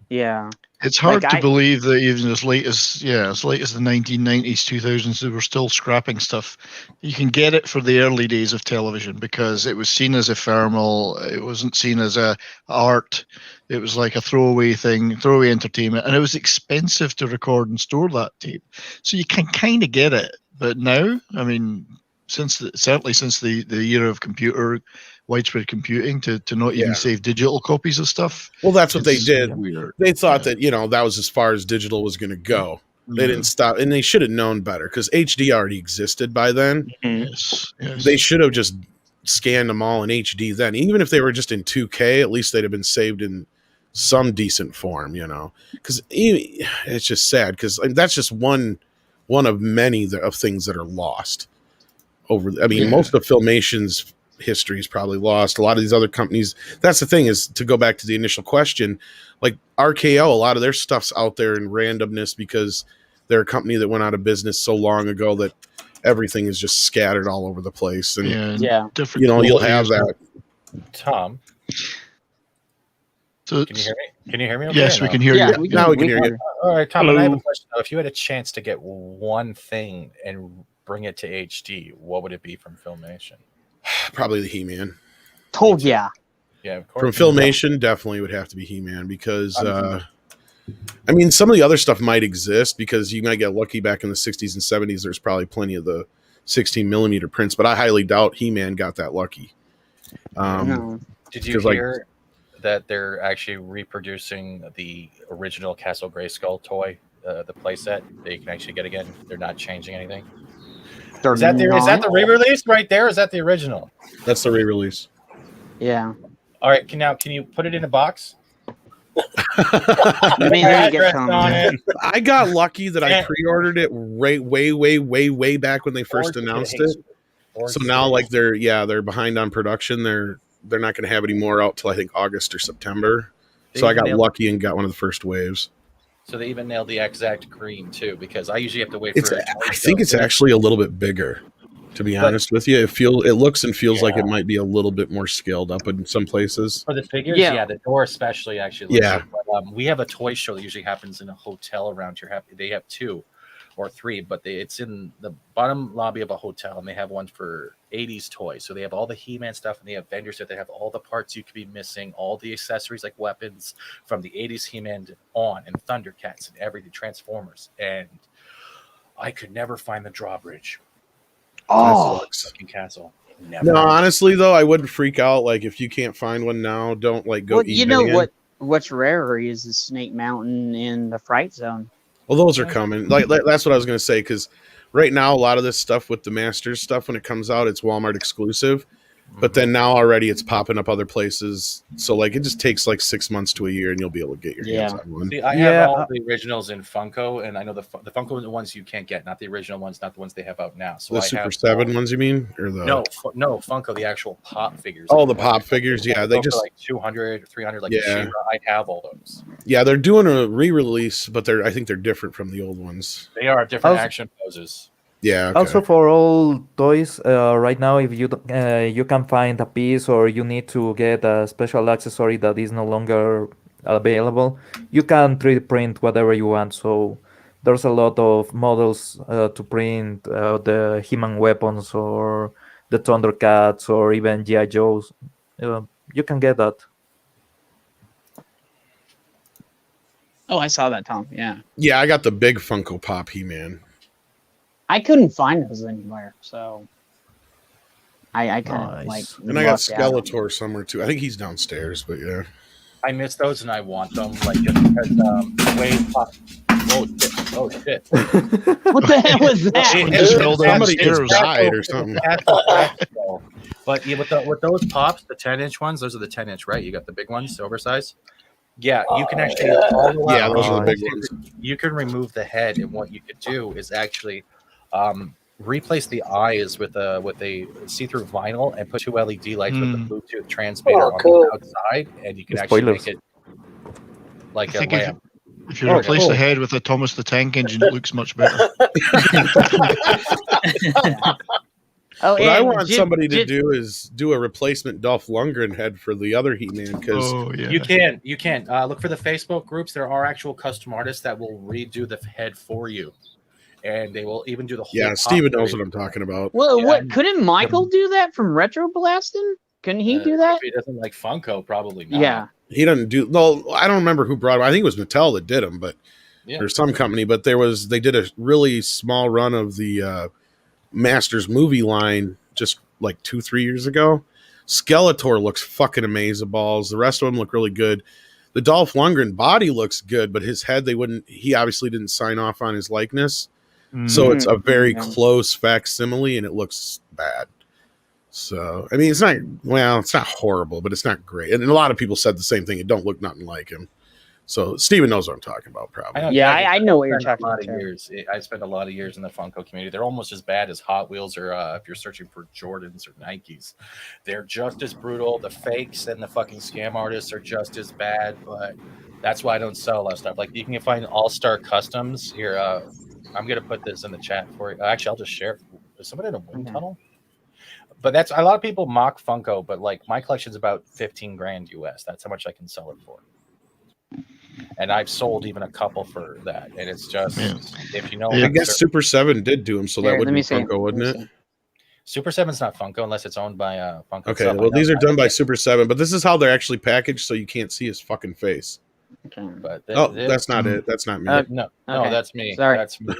Yeah. It's hard to believe that even as late as the 1990s, 2000s, they were still scrapping stuff. You can get it for the early days of television because it was seen as ephemeral. It wasn't seen as a art. It was like a throwaway thing, throwaway entertainment, and it was expensive to record and store that tape. So you can kind of get it. But now, I mean, certainly since the era of widespread computing, to not even save digital copies of stuff. Well, that's what they did. Weird. They thought that, that was as far as digital was going to go. They didn't stop, and they should have known better, because HD already existed by then. Yes. They should have just scanned them all in HD then. Even if they were just in 2K, at least they'd have been saved in some decent form, because it's just sad, because that's just one of many of things that are lost most of Filmation's history is probably lost. A lot of these other companies, that's the thing, is to go back to the initial question, like RKO, a lot of their stuff's out there in randomness because they're a company that went out of business so long ago that everything is just scattered all over the place. And different, you'll have that. Tom, so can you hear me? Can you hear me? Okay, yes, we can hear you. Now we can hear you. All right, Tom, I have a question. If you had a chance to get one thing and bring it to HD, what would it be from Filmation? Probably the He-Man. Told ya. Yeah, of course. From Filmation, definitely would have to be He-Man, because some of the other stuff might exist, because you might get lucky back in the 60s and 70s. There's probably plenty of the 16 millimeter prints, but I highly doubt He-Man got that lucky. Did you hear that they're actually reproducing the original Castle Grayskull toy, the playset that you can actually get again? They're not changing anything. Is that the re-release right there? Or is that the original? That's the re-release. Yeah. All right. Can you put it in a box? I got lucky that I pre-ordered it way back when they first announced it. So now, like they're behind on production. They're not going to have any more out till I think August or September. So I got lucky and got one of the first waves. So they even nailed the exact green too, because I usually have to wait for. I think it's actually a little bit bigger. To be honest with you, it looks and feels like it might be a little bit more scaled up in some places. For the figures, the door especially actually. Looks like, we have a toy show that usually happens in a hotel around here. They have 2 or 3, but it's in the bottom lobby of a hotel, and they have one for 80s toys. So they have all the He-Man stuff, and they have vendors that they have all the parts you could be missing, all the accessories like weapons from the 80s He-Man on, and Thundercats and everything, Transformers. And I could never find the drawbridge. Oh, fucking castle. No, honestly though, I wouldn't freak out. Like if you can't find one now, don't like go. Well, you know what's rarer is the Snake Mountain in the Fright Zone. Well, those are coming. Like that's what I was going to say, because right now a lot of this stuff with the Masters stuff, when it comes out, it's Walmart exclusive. But then now already it's popping up other places. So like it just takes like 6 months to a year, and you'll be able to get your hands on one. See, I have all the originals in Funko, and I know the Funko are the ones you can't get, not the original ones, not the ones they have out now. So the Super 7 ones, you mean, or the no Funko, the actual pop figures. Oh, the pop figures, yeah, they just like 200, 300, like She-Ra. I have all those. Yeah, they're doing a re-release, but I think they're different from the old ones. They are different action poses. Yeah. Okay. Also, for all toys, right now, if you can find a piece or you need to get a special accessory that is no longer available, you can 3D print whatever you want. So there's a lot of models to print the He-Man weapons or the Thundercats or even G.I. Joes. You can get that. Oh, I saw that, Tom. Yeah. Yeah, I got the big Funko Pop He-Man. I couldn't find those anywhere, so I kind of like. And I got Skeletor somewhere too. I think he's downstairs, but yeah. I miss those and I want them, like just because the wave pop. Oh shit! What the hell was that? Somebody just died or something. But yeah, with those pops, the 10-inch ones, those are the 10-inch, right? You got the big ones, oversized. Yeah, you can actually. Yeah, those are the big ones. You can remove the head, and what you could do is actually replace the eyes with a see-through vinyl and put 2 LED lights with the Bluetooth transmitter on the outside, and you can actually make it like a lamp. If you replace the head with a Thomas the Tank Engine, it looks much better. What I want somebody to do is do a replacement Dolph Lundgren head for the other He-Man, because you can look for the Facebook groups. There are actual custom artists that will redo the head for you, and they will even do the whole. Yeah, Steven knows what I'm talking about. Well, what couldn't Michael do that from Retro Blasting? Couldn't he do that? If he doesn't like Funko, probably not. Yeah, he doesn't do. No, I don't remember who brought him. I think it was Mattel that did them, but or some company. But they did a really small run of the Masters movie line just like 2-3 years ago. Skeletor looks fucking amazeballs. The rest of them look really good. The Dolph Lundgren body looks good, but his head, he obviously didn't sign off on his likeness. So it's a very close facsimile and it looks bad. So, I mean, it's not horrible, but it's not great. And a lot of people said the same thing. It don't look nothing like him. So Steven knows what I'm talking about, probably. I know what you're talking about. I spent a lot of years in the Funko community. They're almost as bad as Hot Wheels, or if you're searching for Jordans or Nikes. They're just as brutal. The fakes and the fucking scam artists are just as bad, but that's why I don't sell a lot of stuff. Like, you can find All-Star Customs here. I'm going to put this in the chat for you. Actually, I'll just share it. Is somebody in a wind tunnel? But that's a lot of people mock Funko, but like my collection's about $15,000 US. That's how much I can sell it for. And I've sold even a couple for that. And it's just, if you know. I guess Super 7 did do them, so that would be Funko, wouldn't it? Super 7's not Funko unless it's owned by Funko. Okay, well, these are done by Super 7, but this is how they're actually packaged, so you can't see his fucking face. Okay. But that's not it. That's not me. No, that's me. Sorry. That's me.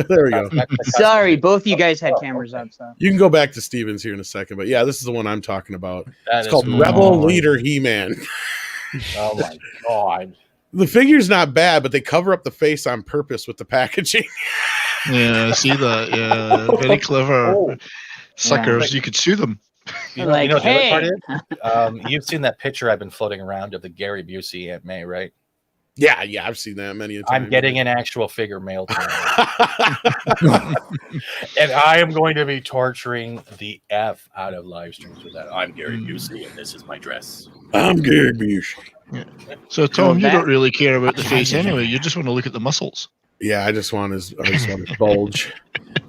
There we go. Sorry, both you guys had cameras up. So you can go back to Steven's here in a second, but yeah, this is the one I'm talking about. It's called cool. Rebel Leader He-Man. Oh my god. The figure's not bad, but they cover up the face on purpose with the packaging. Yeah, I see that. Yeah, very clever. Suckers. Yeah. You could sue them. You know, the other part is, you've seen that picture I've been floating around of the Gary Busey Aunt May, right? Yeah, I've seen that many a time. I'm getting an actual figure mailed to me. And I am going to be torturing the F out of live streams with that. I'm Gary Busey, and this is my dress. I'm Gary Busey. Yeah. So, Tom, you don't really care about the face anyway. You just want to look at the muscles. Yeah, I just want his bulge.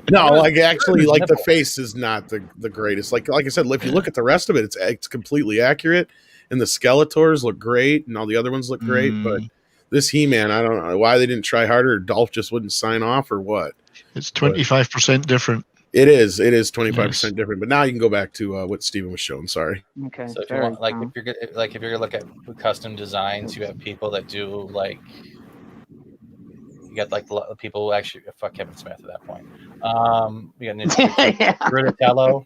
No, like actually, like the face is not the greatest. Like I said, if you look at the rest of it, it's completely accurate, and the Skeletors look great, and all the other ones look great. But this He-Man, I don't know why they didn't try harder. Or Dolph just wouldn't sign off, or what? It's 25% different. It is 25% different. But now you can go back to what Steven was showing. Sorry. Okay. So if you want, if you're gonna look at custom designs, you have people that do like. You got like people who actually fuck Kevin Smith at that point. You got Donatello.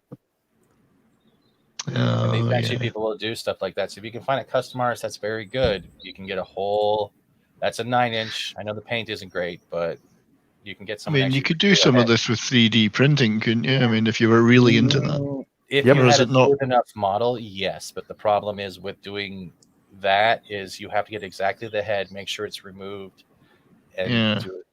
People will do stuff like that. So if you can find a custom artist that's very good, you can get a whole. That's a 9-inch. I know the paint isn't great, but you can get some. I mean, you could do some of this with 3D printing, couldn't you? I mean, if you were really into that. If you had a good enough model, yes. But the problem is with doing that is you have to get exactly the head, make sure it's removed. And do it,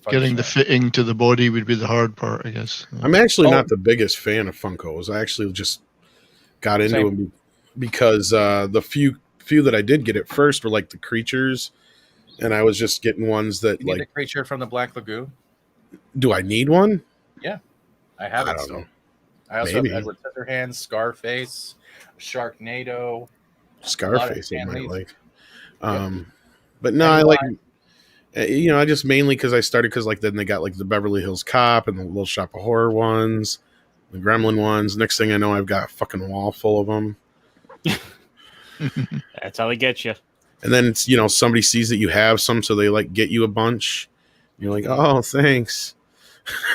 getting the fitting to the body would be the hard part, I guess. I'm actually not the biggest fan of Funkos. I actually just got into them because the few that I did get at first were like the creatures, and I was just getting ones that you need the creature from the Black Lagoon. Do I need one? Yeah, I have it. I don't know. I also have Edward Scissorhands, Scarface, Sharknado. Scarface, I might like. But no, I like. I just mainly because I started because then they got like the Beverly Hills Cop and the Little Shop of Horror ones, the Gremlin ones. Next thing I know, I've got a fucking wall full of them. That's how they get you. And then it's somebody sees that you have some, so they like get you a bunch. You're like, oh, thanks.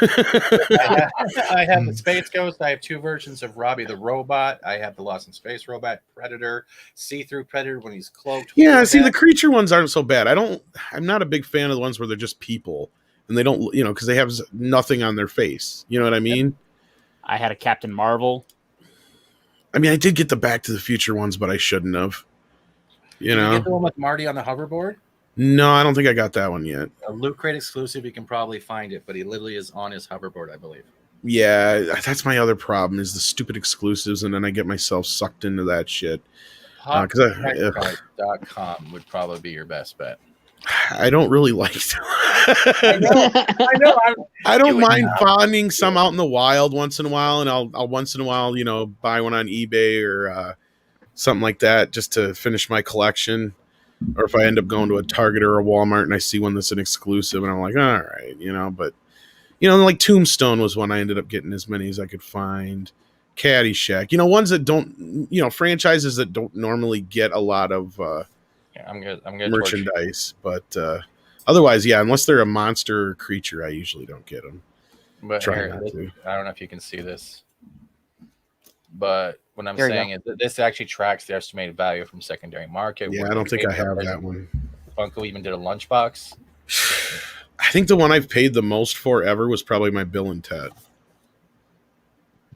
I have the Space Ghost. I have 2 versions of Robbie the Robot. I have the Lost in Space Robot, Predator, See-Through Predator when he's cloaked. Yeah, see, the creature ones aren't so bad. I'm not a big fan of the ones where they're just people and they don't, because they have nothing on their face. You know what I mean? I had a Captain Marvel. I mean, I did get the Back to the Future ones, but I shouldn't have. You know, you get the one with Marty on the hoverboard? No, I don't think I got that one yet. A Loot Crate exclusive, you can probably find it, but he literally is on his hoverboard, I believe. Yeah, that's my other problem is the stupid exclusives, and then I get myself sucked into that shit. Hotprice.com would probably be your best bet. I don't really like them. I don't mind finding some out in the wild once in a while, and I'll once in a while, buy one on eBay or something like that just to finish my collection. Or if I end up going to a Target or a Walmart and I see one that's an exclusive and I'm like, all right, but like Tombstone was one I ended up getting as many as I could find. Caddyshack, ones that don't, franchises that don't normally get a lot of I'm good merchandise. But otherwise, yeah, unless they're a monster or creature, I usually don't get them. But I don't know if you can see this. But what I'm saying is that this actually tracks the estimated value from secondary market. Yeah, I don't think I have that one. Funko even did a lunchbox. I think the one I've paid the most for ever was probably my Bill and Ted.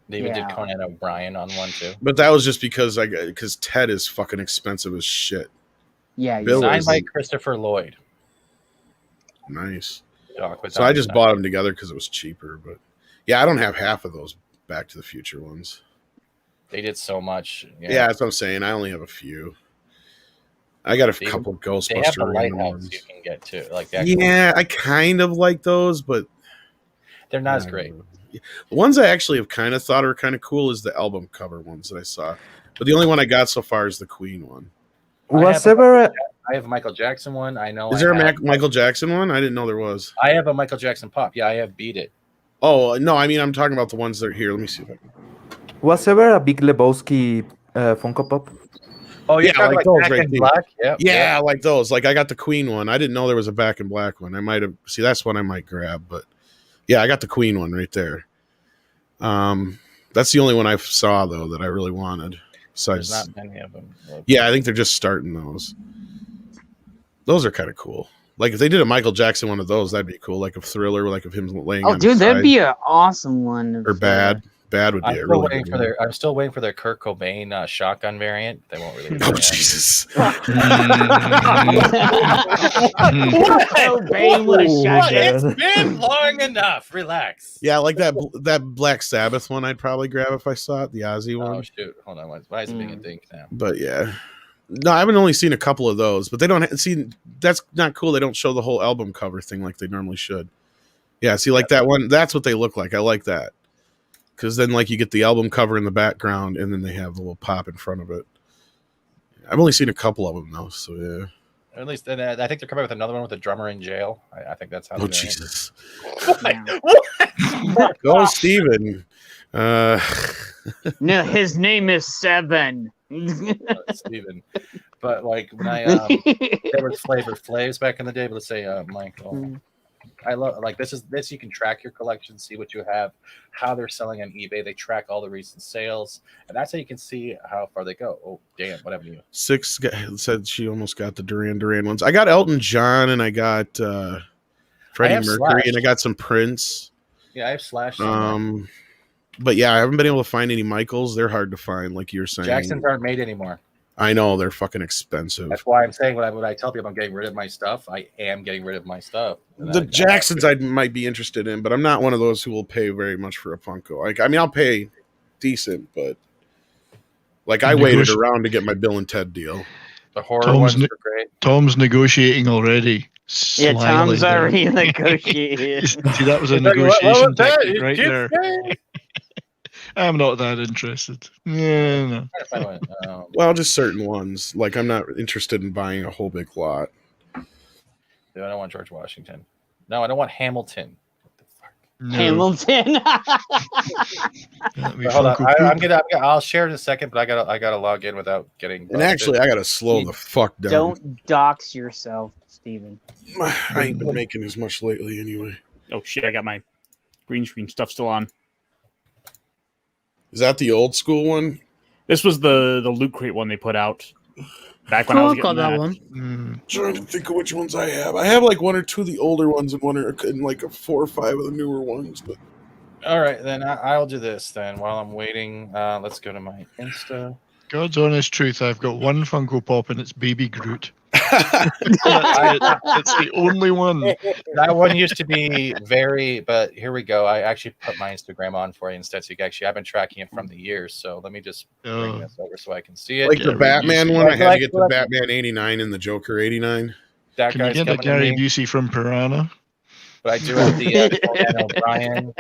They even did Conan O'Brien on one too. But that was just because Ted is fucking expensive as shit. Yeah, designed by Christopher Lloyd. Nice. So I just bought them together because it was cheaper. But yeah, I don't have half of those Back to the Future ones. They did so much. Yeah, that's what I'm saying. I only have a few. I got a couple Ghostbusters. They have the Lighthouse you can get too. I kind of like those, but they're not as great. The ones I actually have kind of thought are kind of cool is the album cover ones that I saw. But the only one I got so far is the Queen one. I have a Michael Jackson one. I know. Is there a Michael Jackson one? I didn't know there was. I have a Michael Jackson pop. Yeah, I have Beat It. Oh, no, I mean, I'm talking about the ones that are here. Let me see if I can. Was ever a Big Lebowski Funko Pop? Oh, yeah, like those right there. Black? Yeah, like those. Like I got the Queen one. I didn't know there was a Back in Black one. I might have. See, that's one I might grab. But yeah, I got the Queen one right there. That's the only one I saw though that I really wanted. Besides, there's not many of them. Yeah, I think they're just starting those. Those are kind of cool. Like if they did a Michael Jackson one of those, that'd be cool. Like a Thriller, like of him laying. Oh, dude, that'd be an awesome one. Or Bad bad would be a really good one. I'm still waiting for their Kurt Cobain shotgun variant. They won't release. Oh Jesus! Cobain with a shotgun. It's been long enough. Relax. Yeah, like that Black Sabbath one. I'd probably grab if I saw it. The Ozzy one. Oh shoot! Hold on. Why is it being a dink now? But yeah. No, I haven't only seen a couple of those, but they don't see. That's not cool. They don't show the whole album cover thing like they normally should. Yeah, see, like that one. That's what they look like. I like that because then, like, you get the album cover in the background, and then they have the little pop in front of it. I've only seen a couple of them though, so yeah. At least, I think they're coming with another one with a drummer in jail. I think that's how. Oh Jesus! Go, Steven. No, his name is Seven. Steven. But like when there was Flavor Flavs back in the day, but let's say Michael. I love like this you can track your collection, see what you have, how they're selling on eBay. They track all the recent sales, and that's how you can see how far they go. Oh damn, what happened to you? Six said she almost got the Duran Duran ones. I got Elton John and I got Freddie Mercury Slash. And I got some Prince. Yeah, I have Slash. But yeah, I haven't been able to find any Michaels. They're hard to find, like you're saying. Jacksons aren't made anymore. I know, they're fucking expensive. That's why I'm saying when I tell people I'm getting rid of my stuff, I am getting rid of my stuff. The Jacksons I might be interested in, but I'm not one of those who will pay very much for a Funko. Like, I mean, I'll pay decent, but like I waited around to get my Bill and Ted deal. The horror ones are great. Tom's negotiating already. Yeah, Tom's already negotiating. See, that was a negotiation tactic right there. I'm not that interested. Yeah, no. Well, just certain ones. Like, I'm not interested in buying a whole big lot. Dude, I don't want George Washington. No, I don't want Hamilton. What the fuck? No. Hamilton. Hold on, I'll share it in a second, but I gotta log in without getting. And actually, I gotta slow the fuck down. Don't dox yourself, Steven. I ain't been making as much lately, anyway. Oh shit! I got my green screen stuff still on. Is that the old school one? This was the Loot Crate one they put out back when I was getting that one. Trying to think of which ones I have. I have like one or two of the older ones and like 4 or 5 of the newer ones. But all right, then I'll do this. Then while I'm waiting, let's go to my Insta. God's honest truth, I've got one Funko Pop and it's Baby Groot. That's it. It's the only one. That one used to be but here we go. I actually put my Instagram on for you instead. So I've been tracking it from the years. So let me just bring this over so I can see it. Like the Batman one, I had to get the Batman 89 and the Joker 89. That Can you get the Gary Busey from Piranha? But I do have the Conan O'Brien.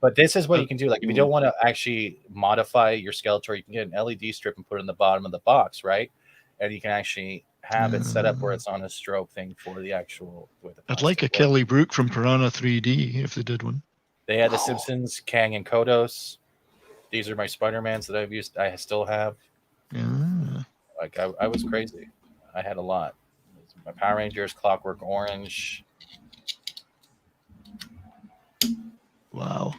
But this is what you can do. Like, if you don't want to actually modify your Skeletor, you can get an LED strip and put it in the bottom of the box, right? And you can actually have it set up where it's on a strobe thing for the actual. I'd like a Kelly Brook from Piranha 3D if they did one. They had the Simpsons, Kang, and Kodos. These are my Spider-Mans that I've used. I still have. Yeah. Like I was crazy. I had a lot. My Power Rangers, Clockwork Orange. Wow.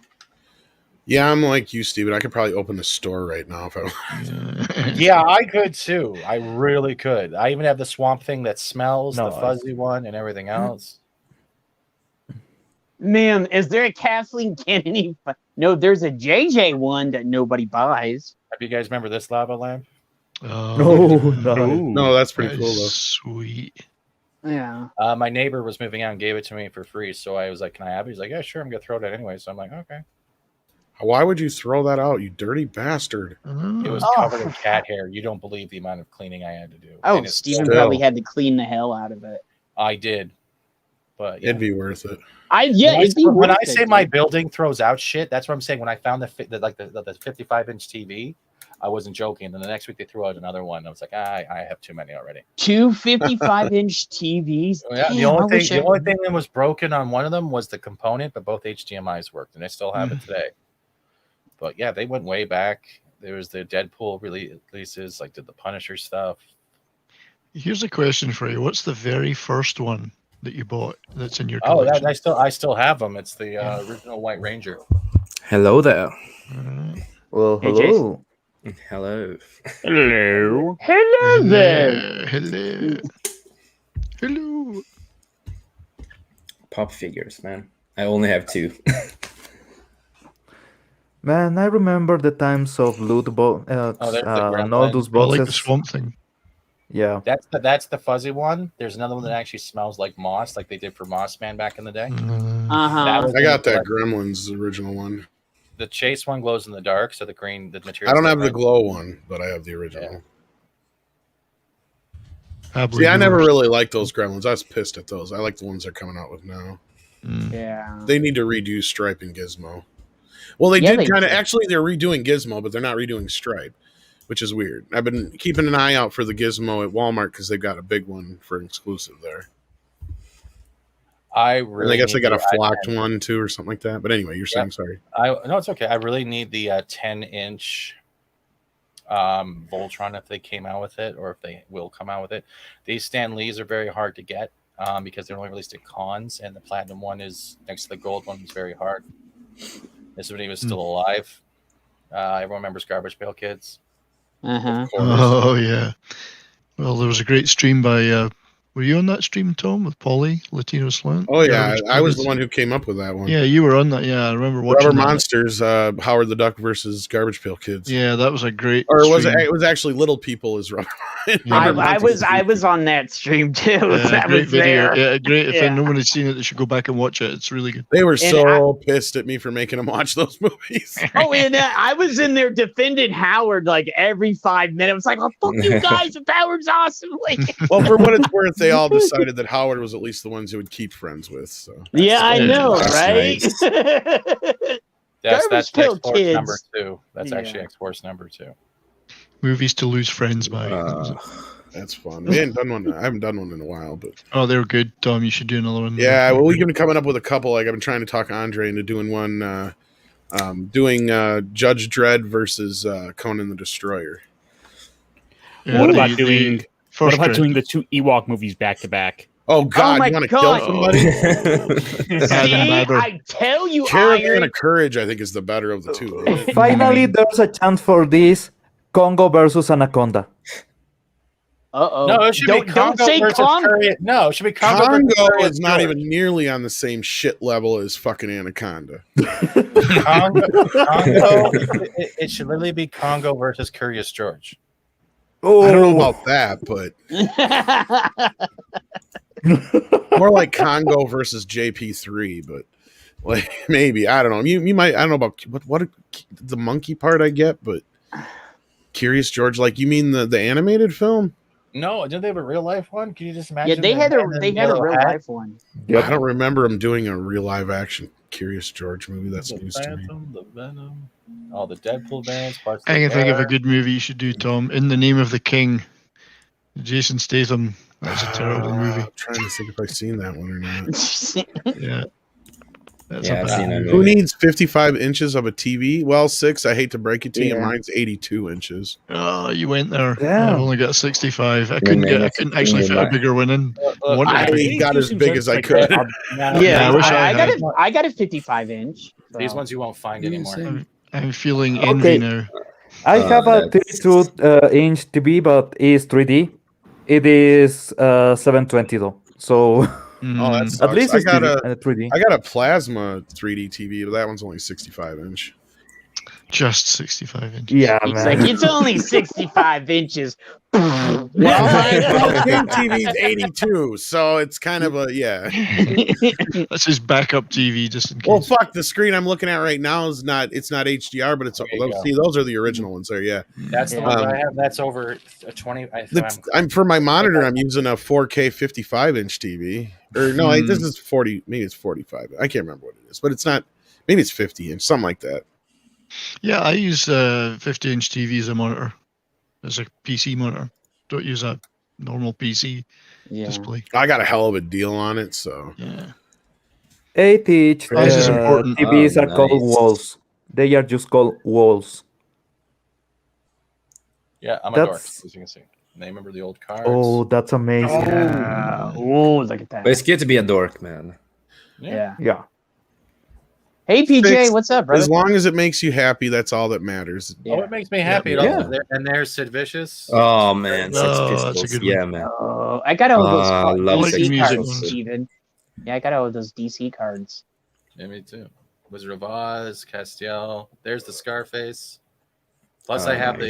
Yeah, I'm like you, Steven. I could probably open a store right now if I want. Yeah, I could too. I really could. I even have the Swamp Thing that smells, the fuzzy one, and everything else. Ma'am, is there a Kathleen Kennedy? No, there's a JJ one that nobody buys. Have you guys remember this lava lamp? No, that's pretty cool though. Sweet. Yeah. My neighbor was moving out and gave it to me for free, so I was like, "Can I have it?" He's like, "Yeah, sure. I'm gonna throw it out anyway." So I'm like, "Okay." Why would you throw that out, you dirty bastard? It was covered in cat hair. You don't believe the amount of cleaning I had to do. Oh, Steven probably had to clean the hell out of it. I did, but it'd be worth it. When I say my building throws out shit, that's what I'm saying. When I found the 55-inch TV, I wasn't joking. Then the next week they threw out another one. I was like, I have too many already. 2 55-inch TVs. Yeah, the only thing that was broken on one of them was the component, but both HDMI's worked, and I still have it today. But yeah, they went way back. There was the Deadpool releases, like did the Punisher stuff. Here's a question for you: what's the very first one that you bought that's in your collection? I still have them. It's the original White Ranger. Hello there. Well, hello. Hello. Hello. Hello there. Hello. Hello. Pop figures, man. I only have 2. Man, I remember the times of loot all those I like the boxes. swamp thing. Yeah. That's the fuzzy one. There's another one that actually smells like moss, like they did for Moss Man back in the day. Uh-huh. I got that Gremlins original one. The chase one glows in the dark, so the material. I don't have the glow one, but I have the original. Pablo, See, I never really liked those Gremlins. I was pissed at those. I like the ones they're coming out with now. Yeah. They need to redo Stripe and Gizmo. Well, they did kind of. Actually, they're redoing Gizmo, but they're not redoing Stripe, which is weird. I've been keeping an eye out for the Gizmo at Walmart because they've got a big one for an exclusive there. I guess they got a flocked one too, or something like that. But anyway, you're saying sorry. No, it's okay. I really need the 10-inch Voltron if they came out with it, or if they will come out with it. These Stan Lees are very hard to get because they're only released at cons, and the platinum one is next to the gold one is very hard. This is when he was still alive. Everyone remembers Garbage Pail Kids. Oh yeah. Well, there was a great stream by. Were you on that stream, Tom, with Polly Latino Slant? Oh yeah, I was the one who came up with that one. Yeah, you were on that. Yeah, I remember watching. Rubber Monsters, Howard the Duck versus Garbage Pail Kids. Yeah, that was a great. Or was it? It was actually Little People is Rubber. I was on that stream too. Yeah, that great was video. there. Yeah, great. If no one has seen it, they should go back and watch it. It's really good. They were so pissed at me for making them watch those movies. Oh, and I was in there defending Howard like every 5 minutes. Like, oh, fuck you guys, Howard's awesome. Like, well, for what it's worth, they all decided that Howard was at least the ones who would keep friends with. So yeah, I know, right? Nice. That's X-Force number 2. That's actually X-Force number 2. Movies to lose friends by. That's fun. We haven't done one. I haven't done one in a while, but they were good. Tom, you should do another one. Yeah, well, we've been coming up with a couple. Like I've been trying to talk Andre into doing one. Doing Judge Dredd versus Conan the Destroyer. Yeah, what about doing the 2 Ewok movies back to back? Oh God! You want to kill somebody? See, I tell you, Caravan of Courage, I think, is the better of the two. Finally, there's a chance for this Congo versus Anaconda. No, it should be Congo versus Courage. No, it should be Congo is not even nearly on the same shit level as fucking Anaconda. Congo, it should literally be Congo versus Curious George. Oh, I don't know about that, but more like Congo versus JP3. But like maybe I don't know. You might I don't know about what the monkey part I get, but Curious George, like you mean the animated film? No, didn't they have a real life one? Can you just imagine? Yeah, they had a real life one. Yep. I don't remember them doing a real live action Curious George movie. That's news to me. The Venom, all the Deadpool bands. I can think of a good movie you should do, Tom. In the Name of the King. Jason Statham. That's a terrible movie. I'm trying to think if I've seen that one or not. Yeah. I've seen that movie. Who needs 55 inches of a TV? Well, 6. I hate to break it to you. Mine's 82 inches. Oh, you went there. Yeah. I only got 65. I couldn't actually fit a bigger one in. I got as big as I could. I got a 55 inch. So. These ones you won't find anymore. I'm feeling envy now. I have a 32-inch TV, but it's 3D. It is 720 though. So at least I got a 3D. I got a plasma 3D TV, but that one's only 65 inch. Just 65 inches. Yeah, He's man. like, it's only 65 inches. Well, my game TV is 82, so it's kind of a That's his backup TV, just in case. Well, fuck, the screen I'm looking at right now is not HDR, but it's those are the original ones there. Yeah, that's the one I have. That's over a 20. I'm for my monitor. I'm using a 4K 55-inch TV. Or no, this is 40. Maybe it's 45. I can't remember what it is, but it's not. Maybe it's 50-inch, something like that. Yeah, I use 50-inch TV as a monitor, as a PC monitor. Don't use a normal PC display. I got a hell of a deal on it, so. Yeah. 8-inch important. TVs are called walls. They are just called walls. Yeah, I'm a dork, as you can see. And I remember the old cards. Oh, that's amazing. Oh, look at that. But it's good to be a dork, man. Yeah. Hey, PJ, what's up, brother? As long as it makes you happy, that's all that matters. Oh, it makes me happy. And there's Sid Vicious. Oh, man. That's a good one. Yeah, man. Oh, I got all those love DC music cards, Steven. Yeah, I got all those DC cards. Yeah, me too. Wizard of Oz, Castiel. There's the Scarface. Plus, I have the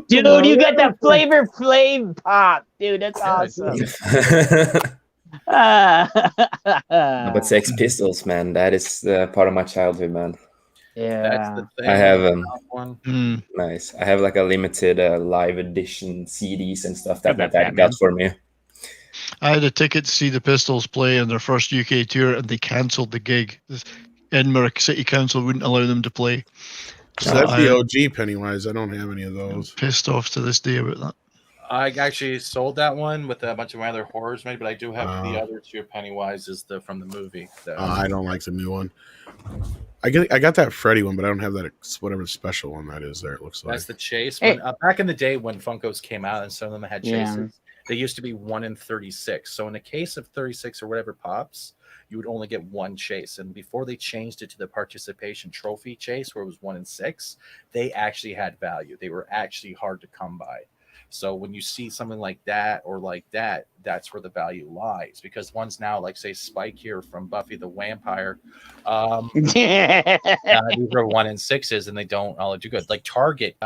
dude, you got that Flavor Flav pop, dude. That's awesome. No, but Sex Pistols, man, that is part of my childhood, man. Yeah, that's the thing. I have one. Nice. I have like a limited live edition CDs and stuff that my dad Batman. got for me. I had a ticket to see the Pistols play on their first UK tour, and they cancelled the gig. The Edinburgh City Council wouldn't allow them to play. So that's the OG Pennywise. I don't have any of those. I'm pissed off to this day about that. I actually sold that one with a bunch of my other horrors made, but I do have the other two Pennywises from the movie. I don't like the new one. I got that Freddy one, but I don't have that whatever special one that is there. It looks like that's the Chase. When, back in the day when Funkos came out and some of them had chases, they used to be 1 in 36. So in a case of 36 or whatever pops, you would only get one chase. And before they changed it to the participation trophy chase, where it was 1 in 6, they actually had value. They were actually hard to come by. So when you see something like that or like that, that's where the value lies. Because ones now, like say Spike here from Buffy the Vampire, these are 1 in 6s and they don't all do good. Like Target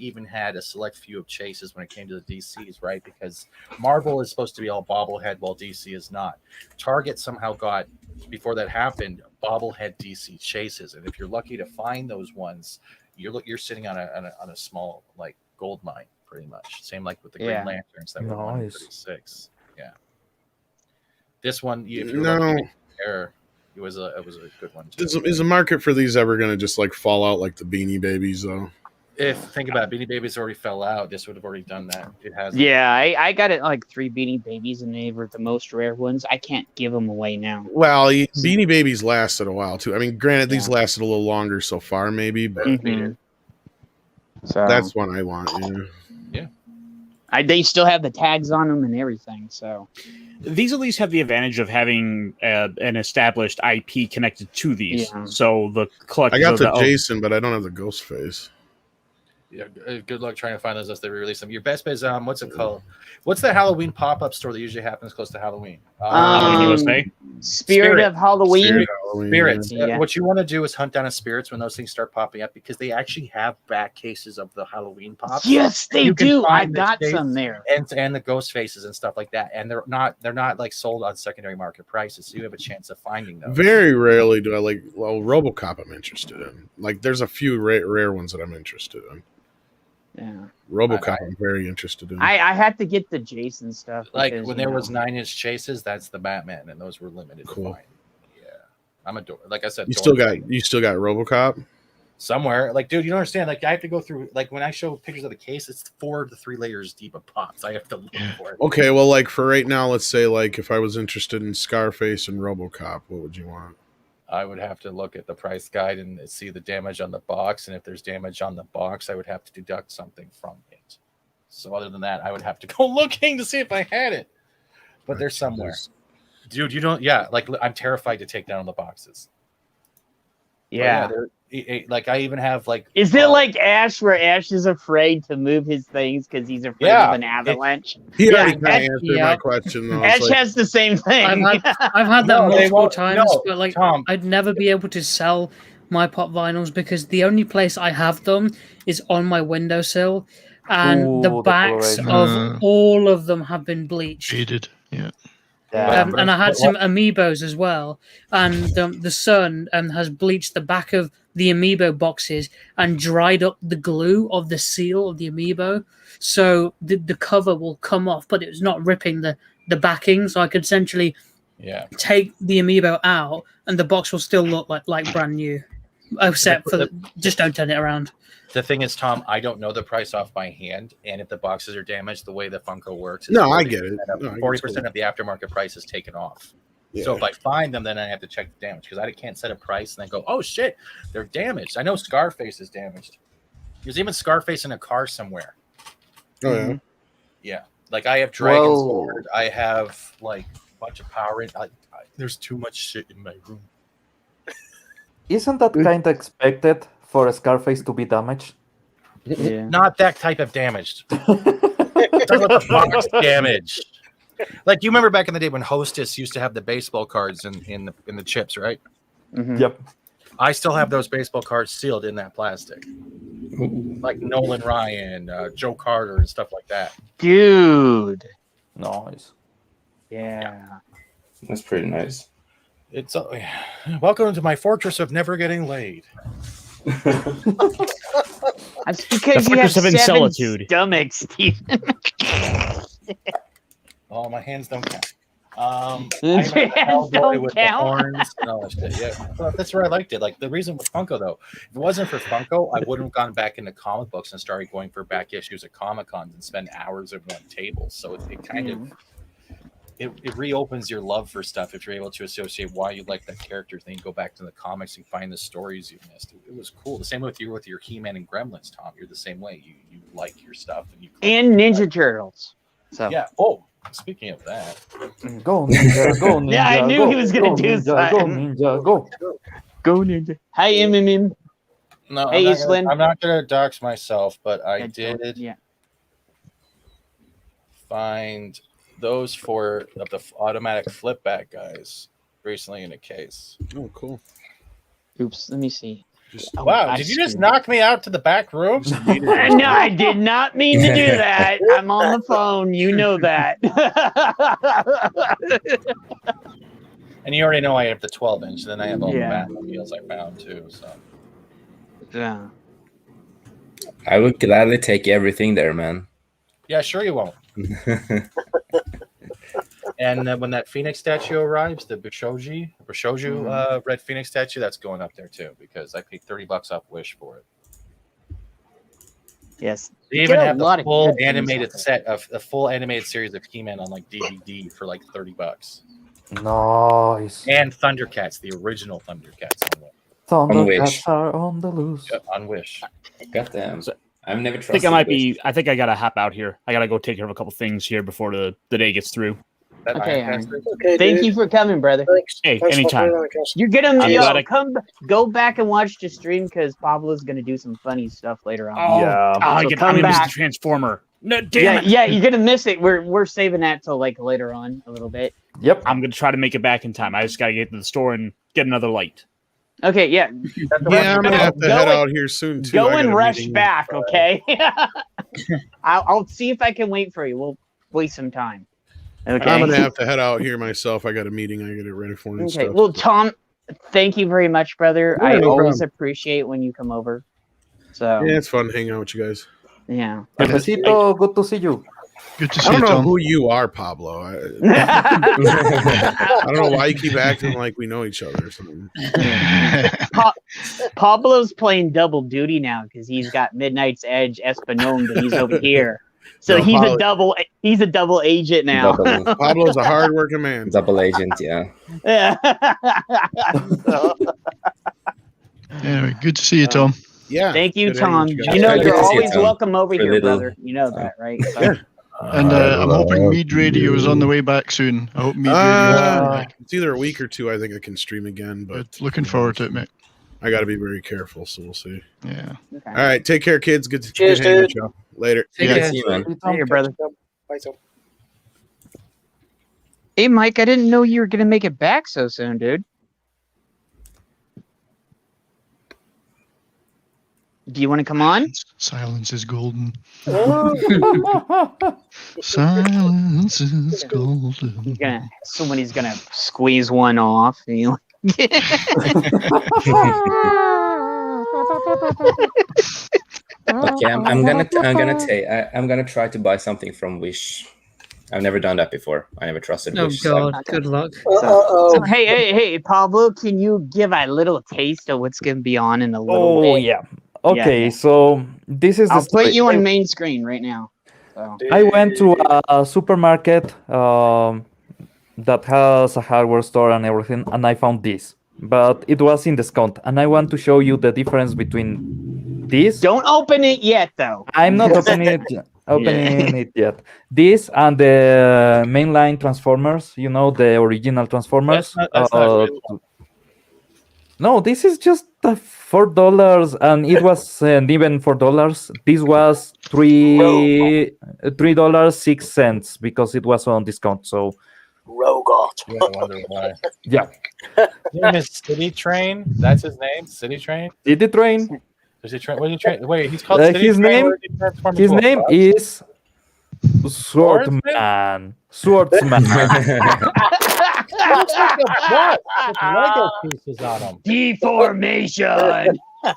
even had a select few of chases when it came to the DCs, right? Because Marvel is supposed to be all bobblehead while DC is not. Target somehow got, before that happened, bobblehead DC chases, and if you're lucky to find those ones, you're sitting on a small like gold mine. Pretty much same like with the Green Lanterns that were 1 in 36. Yeah, this one if you it was a good one too. Is the market for these ever going to just like fall out like the Beanie Babies though? If think about it, Beanie Babies already fell out. This would have already done that. It has. Yeah, I got it like 3 Beanie Babies, and they were the most rare ones. I can't give them away now. Well, Beanie Babies lasted a while too. I mean, granted, these lasted a little longer so far, maybe, but so that's one I want. Yeah. They still have the tags on them and everything. So these at least have the advantage of having an established IP connected to these. Yeah. So the collectors. I got the Jason, but I don't have the Ghost face. Yeah, good luck trying to find those as they release them. Your best bet is what's it called? What's the Halloween pop-up store that usually happens close to Halloween? Spirit of Halloween. Spirits. Yeah. What you want to do is hunt down a Spirits when those things start popping up, because they actually have back cases of the Halloween pops. Yes, they do. I got some there, and the ghost faces and stuff like that. And they're not like sold on secondary market prices, so you have a chance of finding those. Very rarely do I RoboCop. I'm interested in. Like, there's a few rare ones that I'm interested in. Yeah, RoboCop. I'm very interested in. I had to get the Jason stuff. Like when there was 9-inch chases, that's the Batman, and those were limited. Cool. To find. Yeah, I'm a like I said. You still got RoboCop somewhere. Like, dude, you don't understand. Like, I have to go through. Like, when I show pictures of the case, it's 4 to 3 layers deep of pops. I have to look for it. Okay, well, like for right now, let's say like if I was interested in Scarface and RoboCop, what would you want? I would have to look at the price guide and see the damage on the box. And if there's damage on the box, I would have to deduct something from it. So other than that, I would have to go looking to see if I had it. But there's somewhere. Dude, you don't... Yeah, like, I'm terrified to take down the boxes. Yeah. Like, I even have, like... Is it like Ash, where Ash is afraid to move his things because he's afraid of an avalanche? He already answered my question, though. Ash has the same thing. I've had that multiple times, but, like, Tom, I'd never be able to sell my pop vinyls because the only place I have them is on my windowsill, and the backs of all of them have been bleached. Shaded, yeah. And I had some amiibos as well, and the sun has bleached the back of the amiibo boxes and dried up the glue of the seal of the amiibo, so the cover will come off, but it's not ripping the backing. So I could essentially take the amiibo out, and the box will still look like brand new, except for just don't turn it around. The thing is, Tom, I don't know the price off by hand, and if the boxes are damaged, the way the Funko works is I get it. 40% of the aftermarket price is taken off. Yeah. So if I find them, then I have to check the damage, because I can't set a price and then go, oh shit, they're damaged. I know Scarface is damaged. There's even Scarface in a car somewhere. Oh yeah. Yeah, like I have Dragon Sword. I have like a bunch of Power. There's too much shit in my room. Isn't that kind of expected for a Scarface to be damaged? Yeah. Not that type of damaged. Talking about the box damage. Like, you remember back in the day when Hostess used to have the baseball cards in the chips, right? Mm-hmm. Yep. I still have those baseball cards sealed in that plastic, like Nolan Ryan, Joe Carter, and stuff like that. Dude. Nice. Yeah. That's pretty nice. It's welcome to my fortress of never getting laid. That's because you have seven stomachs, Stephen. Oh, my hands don't count. Hands don't with count. The horns and all that shit. Yeah, well, that's where I liked it. Like the reason with Funko, though, if it wasn't for Funko, I wouldn't have gone back into comic books and started going for back issues at Comic Cons and spend hours at one table. So it kind of it reopens your love for stuff if you're able to associate why you like that character. Then you go back to the comics and find the stories you missed. It was cool. The same with your He-Man and Gremlins, Tom. You're the same way. You like your stuff and Ninja Turtles. So yeah. Oh, speaking of that, go Ninja, go Ninja. Yeah, I knew he was gonna do Ninja, something. Go Ninja, go. Go Ninja. Hi, MMM. No, hey, Eastland. I'm not gonna dox myself, but I did find those for the automatic flip back guys recently in a case. Oh, cool. Oops, let me see. Wow, did you just knock me out to the back room? No, I did not mean to do that. I'm on the phone. You know that. And you already know I have the 12-inch. Then I have all the Batmobiles I found too. So yeah, I would gladly take everything there, man. Yeah, sure you won't. And when that Phoenix statue arrives, the Bushoju Red Phoenix statue, that's going up there too because I paid $30 off Wish for it. Yes, they even have the full animated set of a full animated series of He-Man on like DVD for like $30. Nice. And Thundercats, the original Thundercats on Wish. Are on the loose. Yep, on Wish. Goddamn. I've never trusted. I think I might be. I think I gotta hop out here. I gotta go take care of a couple things here before the day gets through. Okay, Aaron. Thank you for coming, brother. Hey, anytime. You're gonna go back and watch the stream because Pablo's gonna do some funny stuff later on. I'm gonna miss the Transformer. No, damn it. Yeah, you're gonna miss it. We're saving that till like later on a little bit. Yep. I'm gonna try to make it back in time. I just gotta get to the store and get another light. Okay, yeah. I'm gonna have to head out here soon too. Go and rush back, okay? I'll see if I can wait for you. We'll waste some time. Okay. I'm gonna have to head out here myself. I got a meeting I gotta ready for. And okay. Stuff, well, Tom, thank you very much, brother. Yeah, I no always problem. appreciate when you come over. So yeah, it's fun hanging out with you guys. Yeah. Pepecito, good to see you. Good to see I you, don't know Tom. who you are, Pablo. I don't know why you keep acting like we know each other or something. Pablo's playing double duty now because he's got Midnight's Edge Espinón, but he's over here. So No, he's a double agent now. Pablo's a hard-working man. Double agent, yeah. Yeah. Anyway, good to see you, Tom. Yeah. Thank you, good Tom. hanging with You guys. know Good you're to see you, always Tom. welcome over For here, little- brother. You know that, right? So, And I'm hoping Mead Radio is on the way back soon. I hope Mead Radio is on the way back. It's either a week or two. I think I can stream again, but But looking forward to it, mate. I got to be very careful. So we'll see. Yeah. okay. All right, take care, kids. Good to Cheers, hang with dude. you. Later. Take Good to care. see you, man. Hey, brother. Bye, Tom. Hey, Mike, I didn't know you were gonna make it back so soon, dude. Do you want to come on? Silence is golden. Oh, Silence is golden. Somebody's gonna squeeze one off. And you Okay, I'm gonna try to buy something from Wish. I've never done that before. I never trusted Oh Wish. so- God, good luck. So, hey, Pablo, can you give a little taste of what's gonna be on in a little Oh bit? yeah. Okay, so this is. I'll put you on main screen right now. So. I went to a supermarket that has a hardware store and everything, and I found this, but it was in discount, and I want to show you the difference between this. Don't open it yet, though. I'm not opening it yet. This and the mainline Transformers, you know, the original Transformers. That's not real. No, this is just $4, and it was even $4. This was $3.06 because it was on discount. So Rogot. You gotta wonder why. Yeah. His name is City Train. That's his name. City Train. City Train. Is he train? What is he train? Wait, he's called City His Train. name. Or is he transformed His into a name bus? is Swordman. Swordsman. Looks like a bus with Lego pieces on him. Deformation. I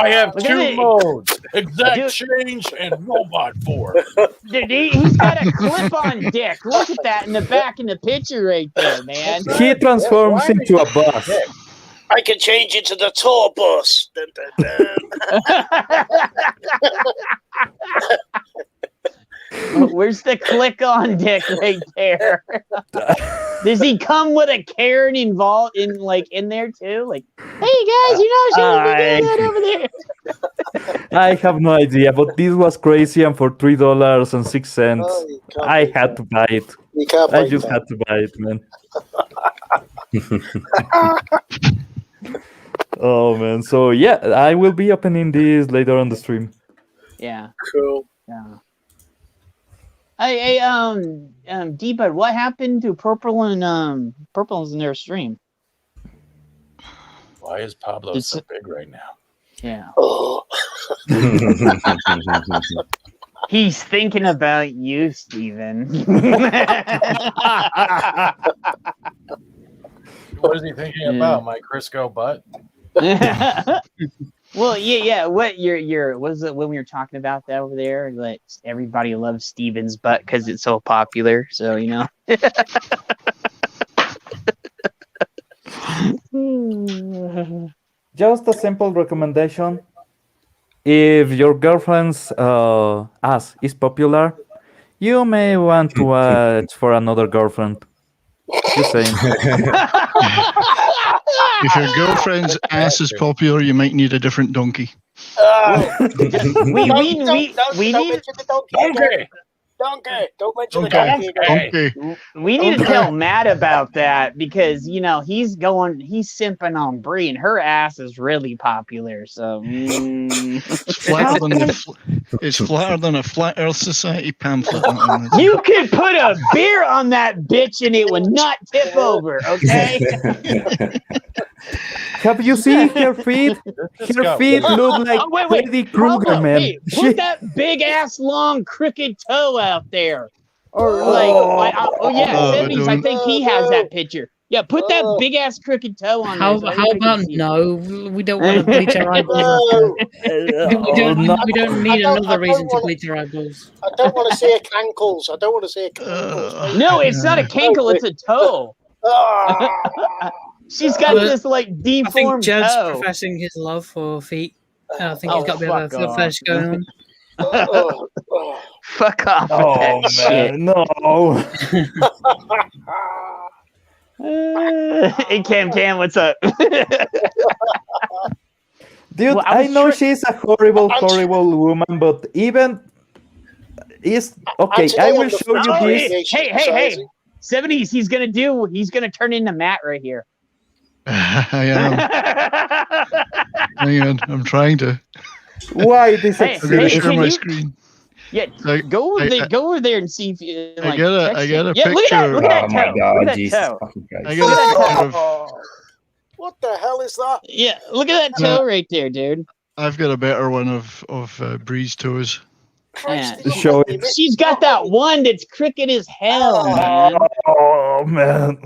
have Look at two it. modes: exact Dude. change and robot form. Dude, he's got a clip-on dick. Look at that in the back in the picture right there, man. He transforms into a bus. I can change into the tour bus. Dun, dun, dun. Where's the click-on dick right there? Does he come with a Karen involved in there too? Like, hey guys, shouldn't be doing that over there. I have no idea, but this was crazy, and for $3.06, I had to buy it. You can't I beat just that. had to buy it, man. Oh man, so yeah, I will be opening this later on the stream. Yeah. Cool. Yeah. Hey, D-Bud, what happened to Purple's in their stream? Why is Pablo It's- so big right now? Yeah. Oh. He's thinking about you, Steven. What is he thinking about? My Crisco butt? Well, yeah. What was it when we were talking about that over there? Like everybody loves Steven's butt because it's so popular. So Just a simple recommendation. If your girlfriend's ass is popular, you may want to watch for another girlfriend. Just saying. If your girlfriend's ass is popular, you might need a different donkey. we Don't need mention the donkey. Donkey. Don't mention the donkey again. Donkey. we need to tell Matt about that because he's simping on Bree and her ass is really popular. So It's flatter than a Flat Earth Society pamphlet. you could put a beer on that bitch and it would not tip over. Okay. Have you seen her feet? Her feet look like wait. Freddy Krueger, Pablo, man. hey, put that big ass long crooked toe out there. Or Oh, 70s. I think he has that picture. Yeah, put that big ass crooked toe on How there. so about everybody can see it. no? We don't want to bleach our eyeballs. We don't need another reason to bleach our eyeballs. I don't want to see her cankles. I don't want to see her cankles. No, it's not a cankle, it's a toe. She's got this I think deformed Judd's toe. professing his love for feet. I think he's Oh, got a bit of a fuck foot off. fetish going on. Fuck off with Oh that shit. man, no. Hey Cam, what's up? Dude, Well, I know she's a horrible woman, but even is okay. I will show you this. Hey. 70s, he's gonna turn into Matt right here. I am. Hang on, I'm trying to. Why this? Hey, I'm going to hey, share can my you- screen. Yeah, Like, go over there and see if you. I get a Yeah, look at that! picture. Look at that Oh my toe! God, Look at that Jesus toe! fucking Christ. I get a picture of. What the hell is that? Yeah, look at that toe right there, dude. I've got a better one of Bree's toes. Yeah. Show it. She's got that one that's crooked as hell, man. Oh man.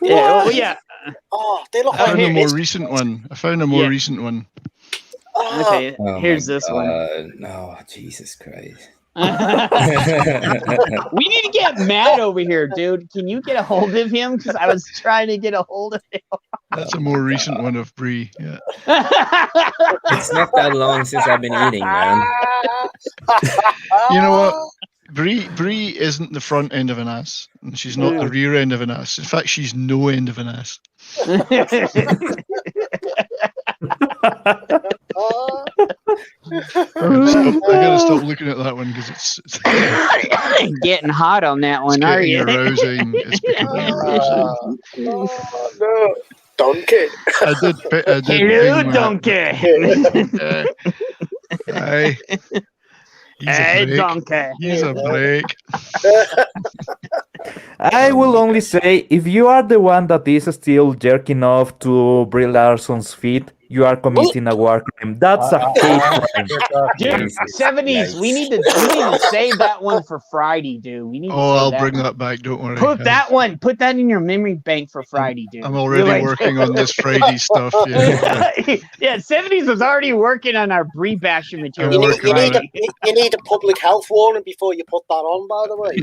Yeah, oh, yeah. Oh, they look I like found a more it's- recent one. I found a more Yeah. recent one. Oh, Okay, Oh here's my this one. God. No, Jesus Christ. We need to get Matt over here, dude. Can you get a hold of him? Because I was trying to get a hold of him. That's a more recent one of Bree. Yeah. It's not that long since I've been eating, man. You know what? Bree isn't the front end of an ass, and she's not the rear end of an ass. In fact, she's no end of an ass. I gotta stop looking at that one because it's getting hot on that one, it's are getting you? arousing. It's becoming arousing. no. Donkey. I did Hello, ping donkey. Hi. He's Hey, a break. donkey. He's a break. I will only say, if you are the one that is still jerking off to Brie Larson's feet, you are committing a war crime. That's a hate crime. Dude, 70s. We need to save that one for Friday, dude. We need to save I'll that bring one. that back. Don't worry. Put that in your memory bank for Friday, dude. I'm already working on this Friday stuff. Yeah, yeah, 70s was already working on our Brie bashing material. You need a public health warning before you put that on, by the way.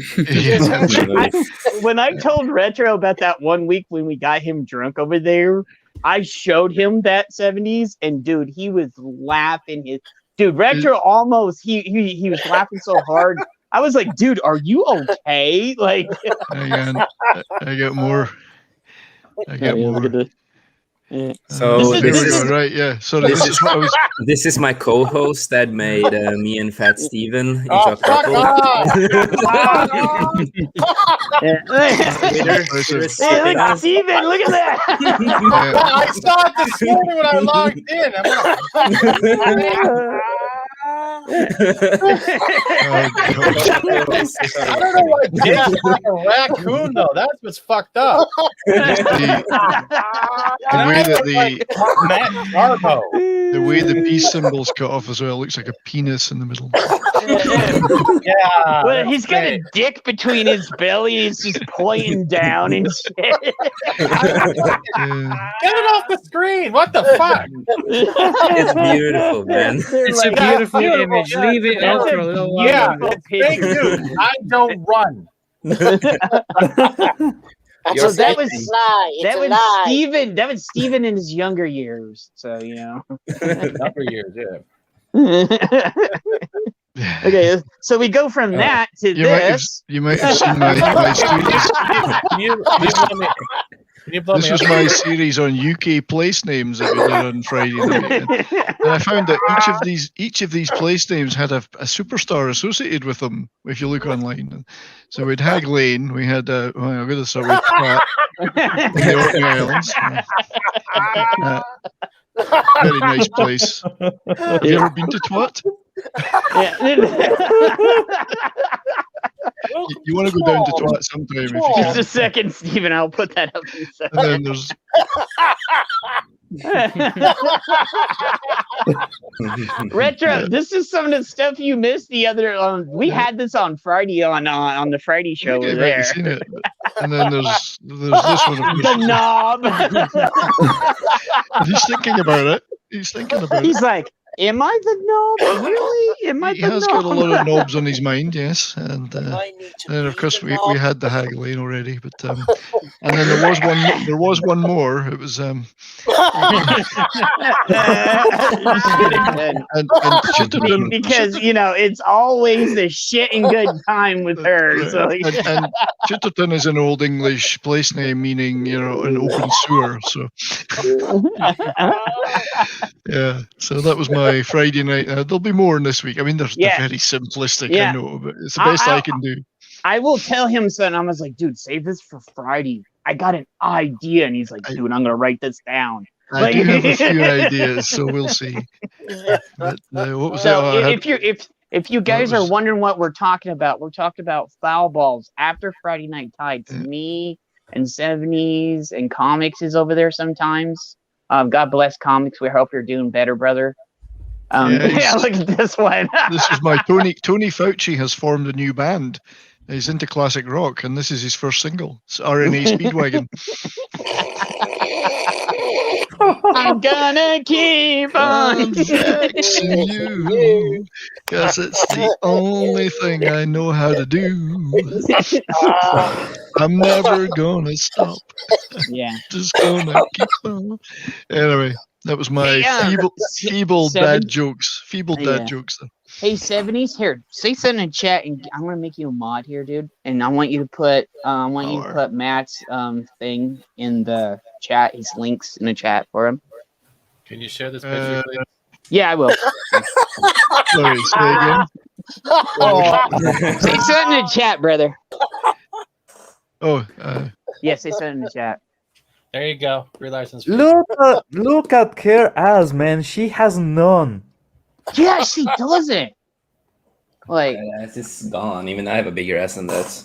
When I told Retro about that one week when we got him drunk over there, I showed him that 70s, and dude, he was laughing. Retro almost he was laughing so hard. I was like, dude, are you okay? Like, I got more. I got more. Look at this. Yeah. So right, yeah. So this is my co-host that made me and Fat Steven into Oh, a couple. Hey, look, Steven, look at that. I saw it this morning when I logged in. I don't know why Jake's like a raccoon though. That's what's fucked up. The way the peace symbol's cut off as well looks like a penis in the middle. Yeah. Well, he's got a dick between his belly and he's just pointing down and shit. Get it off the screen. What the fuck? It's beautiful, man. It's a beautiful image. Leave it up for a little while. Yeah, thank you. I don't run. So that was Steven in his younger years. So Younger years, yeah. Okay, so we go from that to this. You might have seen my series. This was my series on UK place names that we did on Friday night, and I found that each of these place names had a superstar associated with them. If you look online, so we'd Hag Lane, we had I'm going to start with Twat in the Orkney Islands. Very nice place. Have you ever been to Twat? You want to go down to Twat sometime if you can. Just a second, Stephen. I'll put that up in a second. And then there's Retro. This is some of the stuff you missed the other. We had this on Friday on the Friday show over there. Seen it. And then there's this one. The knob. He's thinking about it. He's like, am I the knob? Really? Am I the knob? He has got a lot of knobs on his mind, yes. And then of course we had the Hag Lane already, but and then there was one more. It was and because it's always a shit and good time with her. So and Chitterton is an Old English place name meaning an open sewer. So yeah, so that was my Friday night. There'll be more in this week. I mean, they're very simplistic, I know, but it's the best I can do. I will tell him so, and I was like, dude, save this for Friday. I got an idea. And he's like, dude, I'm going to write this down. I do have a few ideas, so we'll see. But, what was that? If you guys are wondering what we're talking about foul balls after Friday Night Tides. Me and 70s and comics is over there sometimes. God bless comics. We hope you're doing better, brother. Look at this one. This is my Tony Fauci has formed a new band. He's into classic rock, and this is his first single. It's RNA Speedwagon. I'm gonna keep on chasing you, 'cause it's the only thing I know how to do. I'm never gonna stop. Yeah, just gonna keep on. Anyway, that was my feeble dad jokes. Feeble dad jokes. Though. Hey, 70s, here, say something in chat, and I'm gonna make you a mod here, dude. And I want you to put, Matt's thing in the chat. His links in the chat for him. Can you share this picture, please? Yeah, I will. Sorry, say again. Say something in the chat, brother. Yeah, say something in the chat. There you go. License. Look at her ass, man. She has none. Yeah, she doesn't. Like, it's just gone. Even I have a bigger ass than that.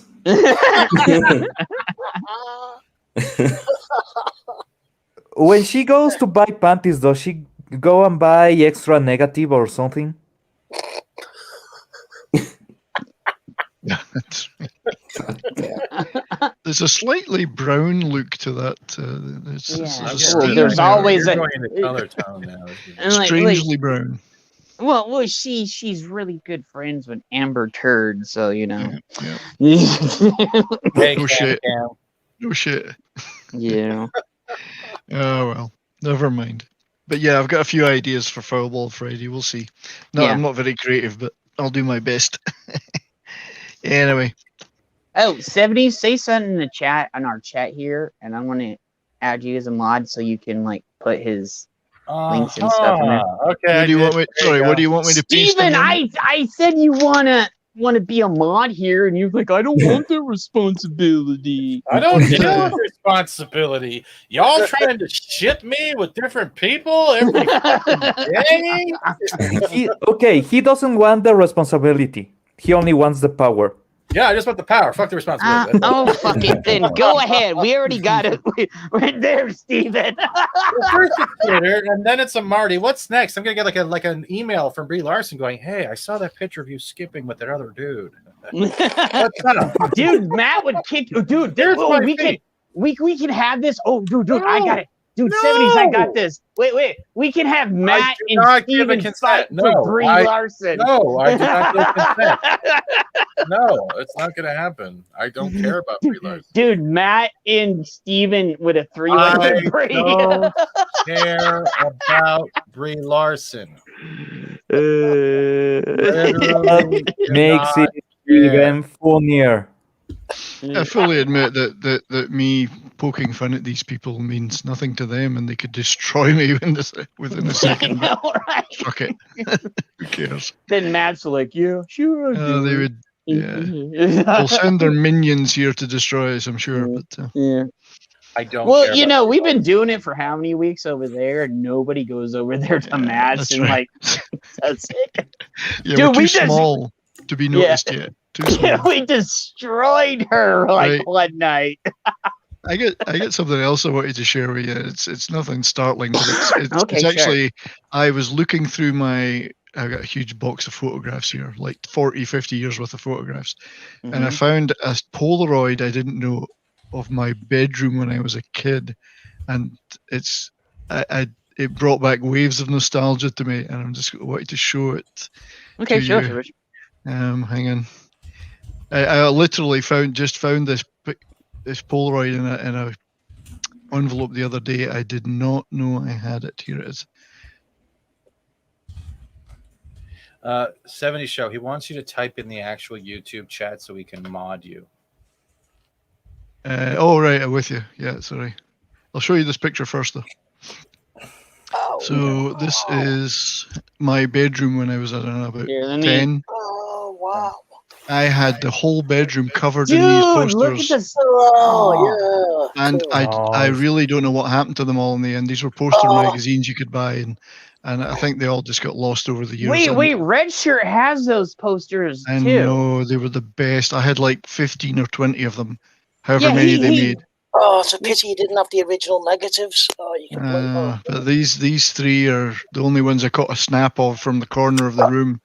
When she goes to buy panties, does she go and buy extra negative or something? That's right. There's a slightly brown look to that. There's always you're a going into color tone now. Strangely brown. Well, she's really good friends with Amber Turd, so you know. Hey, No shit. Cam. No shit. Yeah. Oh well, never mind. But yeah, I've got a few ideas for Foulball Friday. We'll see. No, Yeah. I'm not very creative, but I'll do my best. Anyway. Oh, 70, say something in the chat on our chat here, and I'm gonna add you as a mod so you can like put his links and stuff in there. Okay. What do you want me? Sorry, what do you want me to paste? Steven, I said you wanna be a mod here, and you're like, I don't want the responsibility. I don't deal with responsibility. Y'all trying to ship me with different people every fucking day? He doesn't want the responsibility. He only wants the power. Yeah, I just want the power. Fuck the responsibility. Fuck it then. Go ahead. We already got it. We're there, Steven. Well, first it's Twitter, and then it's a Marty. What's next? I'm gonna get like an email from Brie Larson going, "Hey, I saw that picture of you skipping with that other dude." What's up? Dude, Matt would kick. Dude, we can have this. Oh, dude, I got it. Dude, 70s, I got this. Wait. We can have Matt and Steven fight for Brie Larson. No, I do not give consent. No, it's not going to happen. I don't care about Brie Larson. Dude, Matt and Steven with a 3-way with Brie. I don't care about Brie Larson. Makes it even funnier. I fully admit that me poking fun at these people means nothing to them, and they could destroy me within a second. I know, right? Fuck it. Who cares? Then Matt's like, yeah, sure. They would. Yeah. They'll send their minions here to destroy us, I'm sure. But yeah. I don't. Well, you know, we've been doing it for how many weeks over there, and nobody goes over there to Matt's and right. that's it. Yeah, dude, we're too small to be noticed yet. Too small. Yeah, we destroyed her one night. I get something else I wanted to share with you. It's nothing startling, but it's sure. actually I was looking through I've got a huge box of photographs here, like 40, 50 years worth of photographs. Mm-hmm. And I found a Polaroid I didn't know of my bedroom when I was a kid. And it brought back waves of nostalgia to me, and I'm just wanted to show it. Okay, sure. Hang on. I literally found this Polaroid in a envelope the other day. I did not know I had it. Here it is. 70 show. He wants you to type in the actual YouTube chat so we can mod you. Right, I'm with you. Yeah, sorry. I'll show you this picture first, though. So this is my bedroom when I was, I don't know, about 10. Oh, wow. I had the whole bedroom covered in these posters. Look at this. Oh, yeah. And I really don't know what happened to them all in the end. These were poster magazines you could buy, and I think they all just got lost over the years. Wait, Red Shirt has those posters too. I know, they were the best. I had like 15 or 20 of them, however many they made. Oh, it's a pity you didn't have the original negatives. Oh, you can but these three are the only ones I caught a snap of from the corner of the room.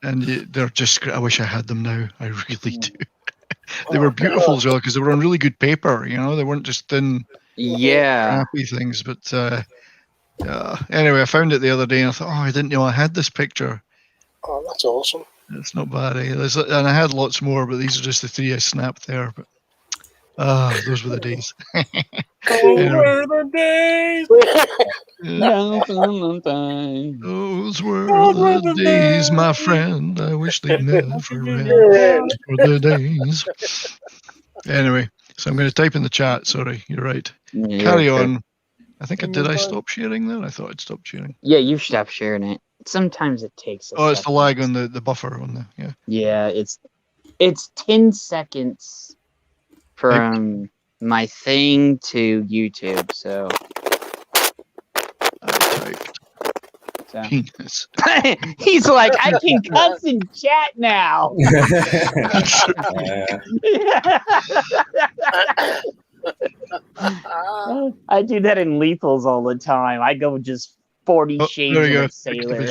And they're just, I wish I had them now. I really do. They were beautiful as well because they were on really good paper, you know, they weren't just thin, crappy things. But anyway, I found it the other day and I thought, I didn't know I had this picture. Oh, that's awesome. It's not bad. And I had lots more, but these are just the three I snapped there. But those were the days. Those were the days. Those were the days, my friend. I wish they never end. For the days. Anyway, so I'm going to type in the chat. Sorry, you're right. Carry on. I think did I stop sharing there? I thought I'd stopped sharing. Yeah, you stopped sharing it. Sometimes it takes. It's the lag on the buffer on the Yeah, it's 10 seconds from my thing to YouTube. So I typed. So. Penis. He's like, I can cuss in chat now. I do that in lethals all the time. I go just 40 shades of a sailor.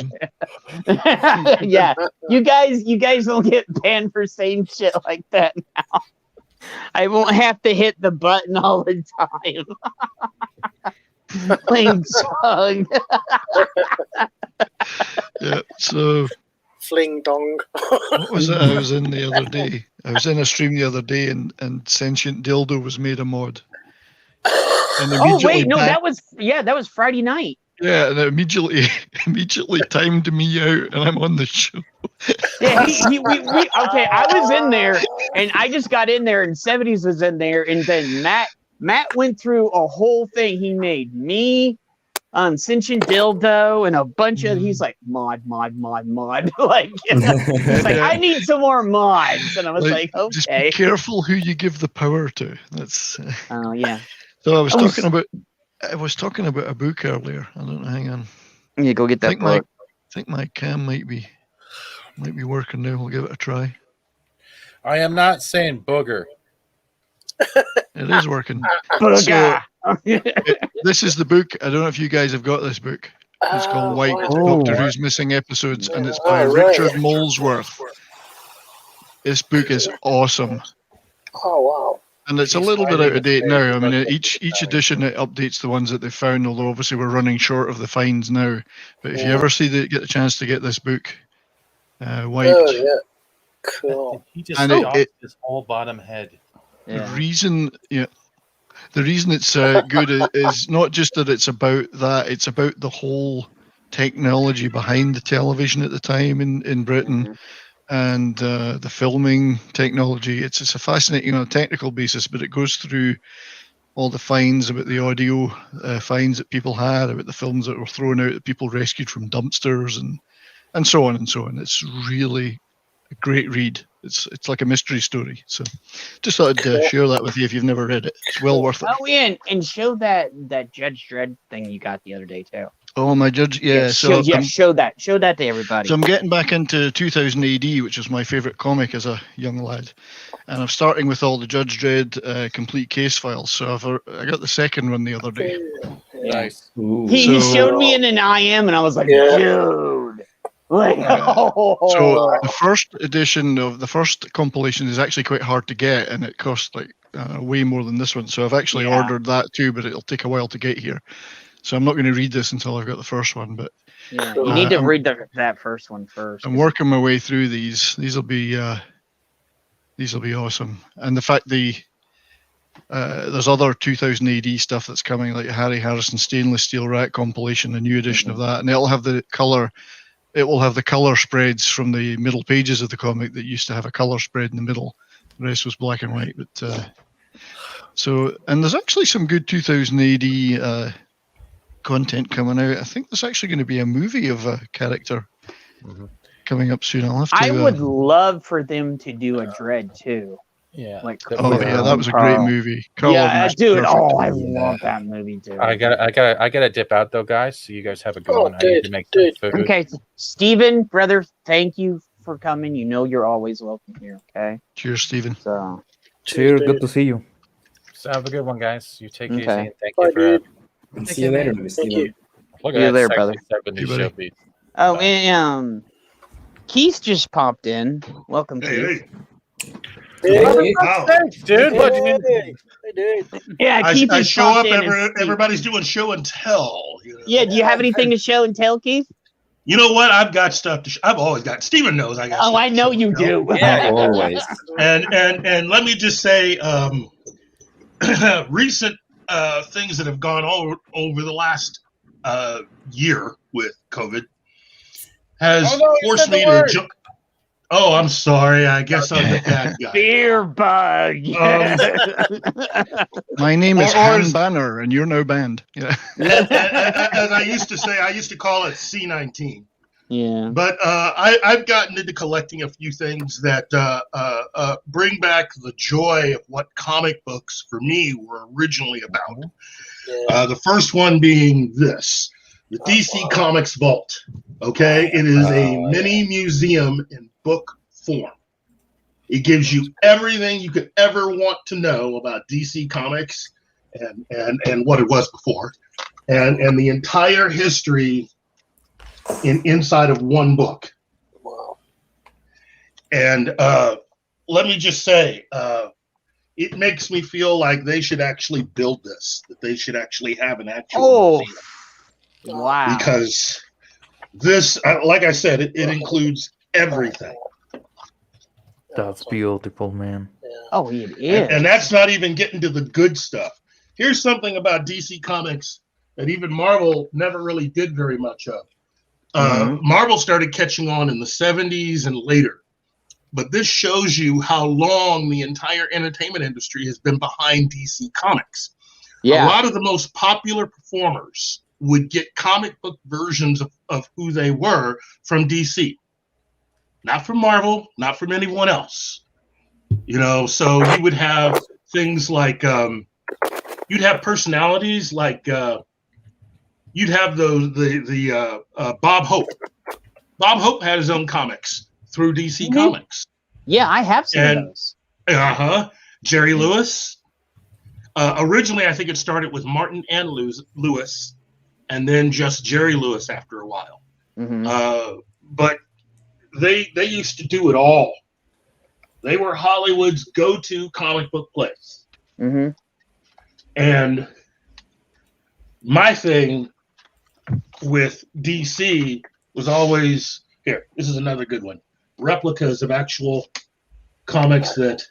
Yeah, you guys don't get banned for saying shit like that now. I won't have to hit the button all the time. Playing song. Yeah, so fling dong. What was it I was in the other day? I was in a stream the other day and Sentient Dildo was made a mod. And oh wait, no, that was Friday night. Yeah, and it immediately timed me out, and I'm on the show. Yeah, okay. I was in there, and I just got in there, and 70s was in there, and then Matt went through a whole thing. He made me, Sentient Dildo, and a bunch of. He's like mod. Like, he's like, I need some more mods, and I was like, okay. Just be careful who you give the power to. That's. Oh yeah. So I was talking about a book earlier. I don't know. Hang on. Yeah, go get that book. I think my cam might be working now. We'll give it a try. I am not saying booger. It is working. So, this is the book. I don't know if you guys have got this book. It's called White Doctor Who's Missing Episodes, and it's by Richard Molesworth. This book is awesome. Oh wow. And it's a little bit out of date now. I mean, each edition it updates the ones that they found, although obviously we're running short of the finds now. But if you ever get the chance to get this book, White. Oh, yeah. Cool. He just stopped his whole bottom head. The reason it's good is not just that it's about that, it's about the whole technology behind the television at the time in Britain. Mm-hmm. And the filming technology, it's a fascinating on a technical basis, but it goes through all the finds about the audio finds that people had, about the films that were thrown out that people rescued from dumpsters, and so on and so on. It's really a great read. It's like a mystery story. So just thought I'd share that with you if you've never read it. It's well worth it. Oh, yeah, and show that Judge Dredd thing you got the other day too. Oh, my Judge, yeah. Show that to everybody. So I'm getting back into 2000 AD, which was my favorite comic as a young lad, and I'm starting with all the Judge Dredd complete case files. So I got the second one the other day. Nice. He showed me in an IM, and I was like, dude. Like, So the first edition of the first compilation is actually quite hard to get, and it costs like way more than this one. So I've actually ordered that too, but it'll take a while to get here. So I'm not going to read this until I've got the first one. But you need to read that first one first. I'm working my way through these. These will be awesome. And the fact there's other 2000 AD stuff that's coming, like Harry Harrison Stainless Steel Rat compilation, a new edition of that, and it'll have the color. It will have the color spreads from the middle pages of the comic that used to have a color spread in the middle. The rest was black and white. But and there's actually some good 2000 AD content coming out. I think there's actually going to be a movie of a character coming up soon. I'll have to. I would love for them to do a Dredd too. Yeah. Like that was a great movie. Dude. Oh, I love that movie too. I gotta dip out though, guys. So you guys have a good one. I need to make some food. Okay, Steven, brother, thank you for coming. You know you're always welcome here. Okay. Cheers, Steven. So. Cheers. Good to see you. So have a good one, guys. You take it easy, and thank you for. See you later, Steven. Look See you later, brother. Show beat. Oh, and Keith just popped in. Welcome, Keith. Hey, dude. Yeah, Keith I show up. Everybody's doing show and tell. You know? Yeah, do you have anything to show and tell, Keith? You know what? I've got stuff to. I've always got. Steven knows I got. Oh, I know you do. Yeah, always. And let me just say, recent things that have gone over the last year with COVID has forced me to jump. Oh, I'm sorry. I guess I'm the bad guy. Beer bug. My name is Han Banner, and you're no band. Yeah. As I used to say, I used to call it C19. Yeah. But I've gotten into collecting a few things that bring back the joy of what comic books for me were originally about. The first one being this. the DC Comics Vault. Okay, it is a mini museum in book form. It gives you everything you could ever want to know about DC Comics and what it was before, and the entire history inside of one book. Wow. And let me just say, it makes me feel like they should actually build this, that they should actually have an actual museum. Wow. Because this, like I said, it includes everything. That's beautiful, man. Oh, it is. And that's not even getting to the good stuff. Here's something about DC Comics that even Marvel never really did very much of. Marvel started catching on in the 70s and later. But this shows you how long the entire entertainment industry has been behind DC Comics. Yeah. A lot of the most popular performers would get comic book versions of who they were from DC. Not from Marvel, not from anyone else. You know, so you would have things like, you'd have personalities like, you'd have the Bob Hope. Bob Hope had his own comics through DC Comics. Yeah, I have seen those. Jerry Lewis. Originally, I think it started with Martin and Lewis, and then just Jerry Lewis after a while. But they used to do it all. They were Hollywood's go-to comic book place. And my thing with DC was always, here, this is another good one. Replicas of actual comics that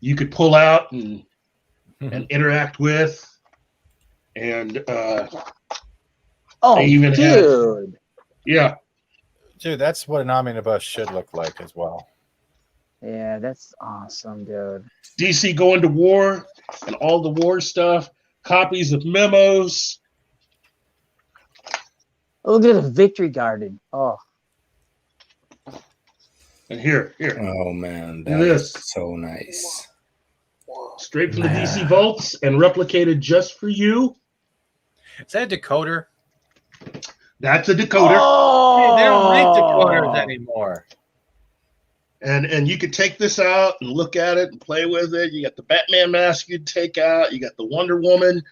you could pull out and interact with. And oh, even dude. Dude, that's what an omnibus should look like as well. Yeah, that's awesome, dude. DC going to war and all the war stuff, copies of memos. Oh, look at the Victory Garden. Oh. And here. Oh man, that is so nice. Straight from the DC vaults and replicated just for you. Is that a decoder? That's a decoder. Oh, hey, they don't make decoders anymore. And you could take this out and look at it and play with it. You got the Batman mask you'd take out. You got the Wonder Woman.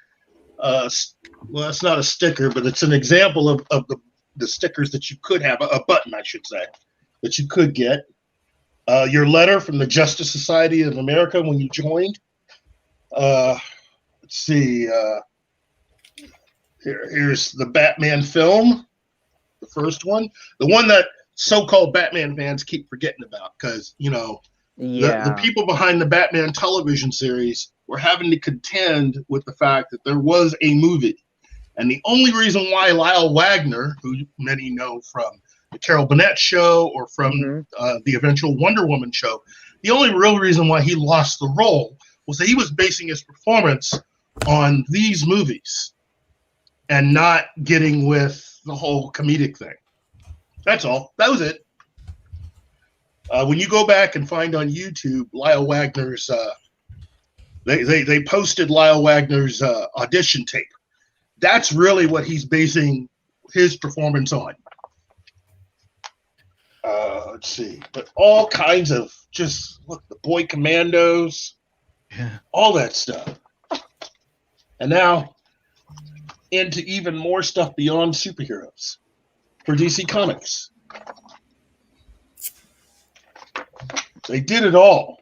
Well, it's not a sticker, but it's an example of the stickers that you could have, a button, I should say, that you could get. Your letter from the Justice Society of America when you joined. Let's see. Here's the Batman film, the first one. The one that so-called Batman fans keep forgetting about because, you know, the people behind the Batman television series were having to contend with the fact that there was a movie. And the only reason why Lyle Wagner, who many know from the Carol Burnett show or from the eventual Wonder Woman show, the only real reason why he lost the role was that he was basing his performance on these movies and not getting with the whole comedic thing. That's all. That was it. When you go back and find on YouTube Lyle Wagner's, they posted Lyle Wagner's audition tape. That's really what he's basing his performance on. Let's see, but all kinds of just look, the Boy Commandos, all that stuff, and now into even more stuff beyond superheroes for DC Comics. They did it all,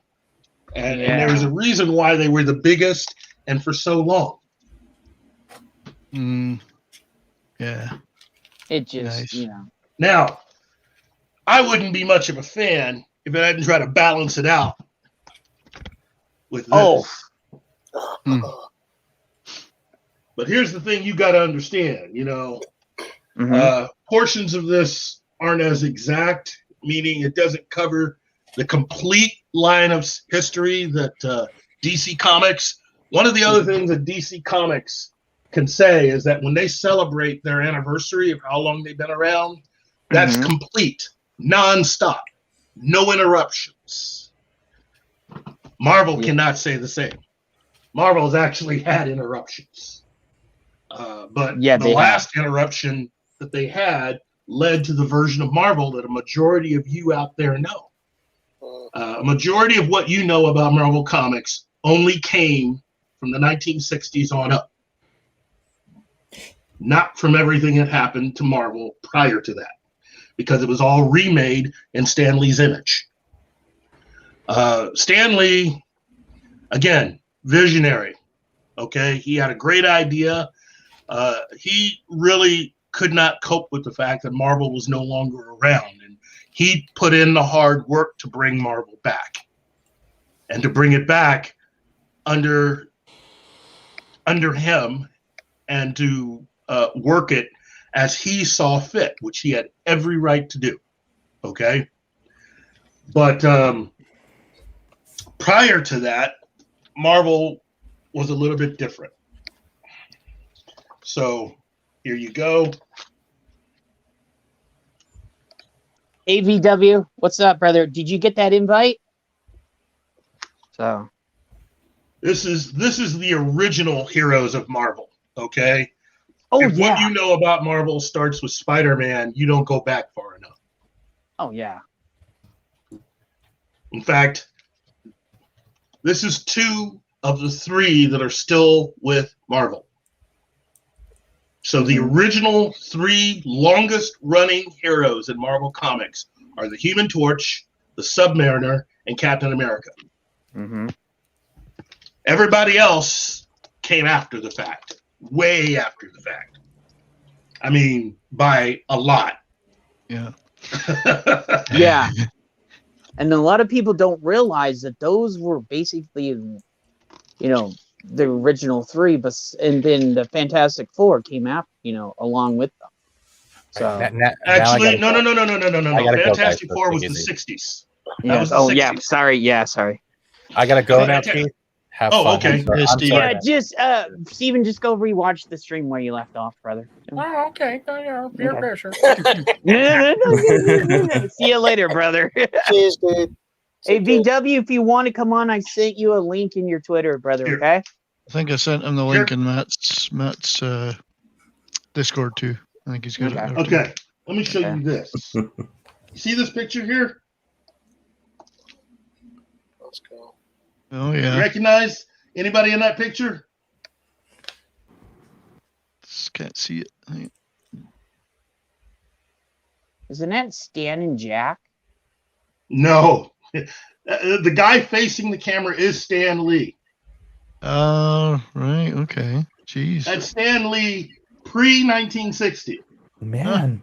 and there's a reason why they were the biggest and for so long. It just, you know. Now, I wouldn't be much of a fan if I didn't try to balance it out with this. But here's the thing you got to understand, you know, portions of this aren't as exact, meaning it doesn't cover the complete line of history that DC Comics. One of the other things that DC Comics can say is that when they celebrate their anniversary of how long they've been around, that's complete, nonstop, no interruptions. Marvel cannot say the same. Marvel's actually had interruptions. But the last interruption that they had led to the version of Marvel that a majority of you out there know. A majority of what you know about Marvel Comics only came from the 1960s on up. Not from everything that happened to Marvel prior to that, because it was all remade in Stan Lee's image. Stan Lee, again, visionary. Okay, he had a great idea. He really could not cope with the fact that Marvel was no longer around, and he put in the hard work to bring Marvel back, and to bring it back under him, and to work it as he saw fit, which he had every right to do. Okay, but prior to that, Marvel was a little bit different. So here you go. AVW, what's up, brother? Did you get that invite? So this is the original heroes of Marvel. Okay. Oh, if what you know about Marvel starts with Spider-Man, you don't go back far enough. Oh yeah. In fact, this is 2 of the 3 that are still with Marvel. So the original 3 longest running heroes in Marvel Comics are the Human Torch, the Submariner, and Captain America. Everybody else came after the fact, way after the fact. I mean, by a lot. Yeah. Yeah. And a lot of people don't realize that those were basically, the original 3, and then the Fantastic Four came after, along with them. So actually, no. Fantastic Four was the 60s. Yeah. Was the 60s. Yeah. Sorry. Yeah. Sorry. I gotta go now, Keith. Have fun. Okay. Yeah, just Steven, just go rewatch the stream where you left off, brother. Oh, okay. Peer pressure. See you later, brother. Cheers, dude. Hey, VW, if you want to come on, I sent you a link in your Twitter, brother. Okay. I think I sent him the link in Matt's Discord too. I think he's got it there. Okay. Let me show you this. See this picture here? Let's go. Oh yeah. You recognize anybody in that picture? Just can't see it. Isn't that Stan and Jack? No. The guy facing the camera is Stan Lee. Oh, right. Okay. Jeez. That's Stan Lee pre-1960. Man.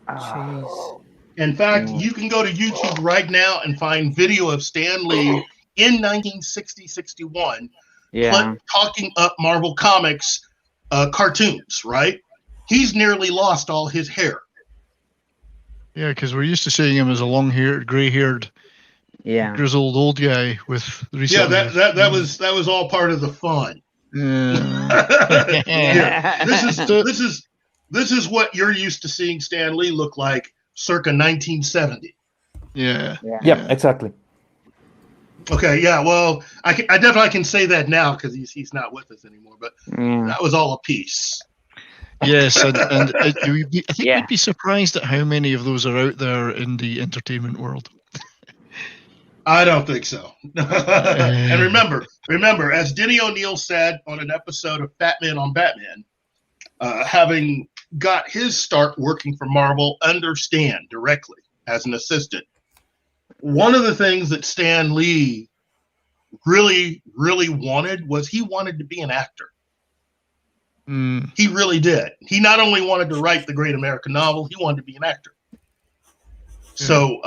Jeez. In fact, you can go to YouTube right now and find video of Stan Lee in 1960-61 talking up Marvel Comics cartoons, right? He's nearly lost all his hair. Yeah, because we're used to seeing him as a long-haired, gray-haired, grizzled old guy with recent. Yeah, that was all part of the fun. Yeah. This is what you're used to seeing Stan Lee look like circa 1970. Yeah. Yeah, exactly. Okay, yeah, well, I definitely can say that now because he's not with us anymore, but that was all a piece. Yes, and I think we'd be surprised at how many of those are out there in the entertainment world. I don't think so. And remember, as Denny O'Neil said on an episode of Fat Man on Batman, having got his start working for Marvel under Stan directly as an assistant, one of the things that Stan Lee really, really wanted was he wanted to be an actor. He really did. He not only wanted to write the great American novel, he wanted to be an actor. So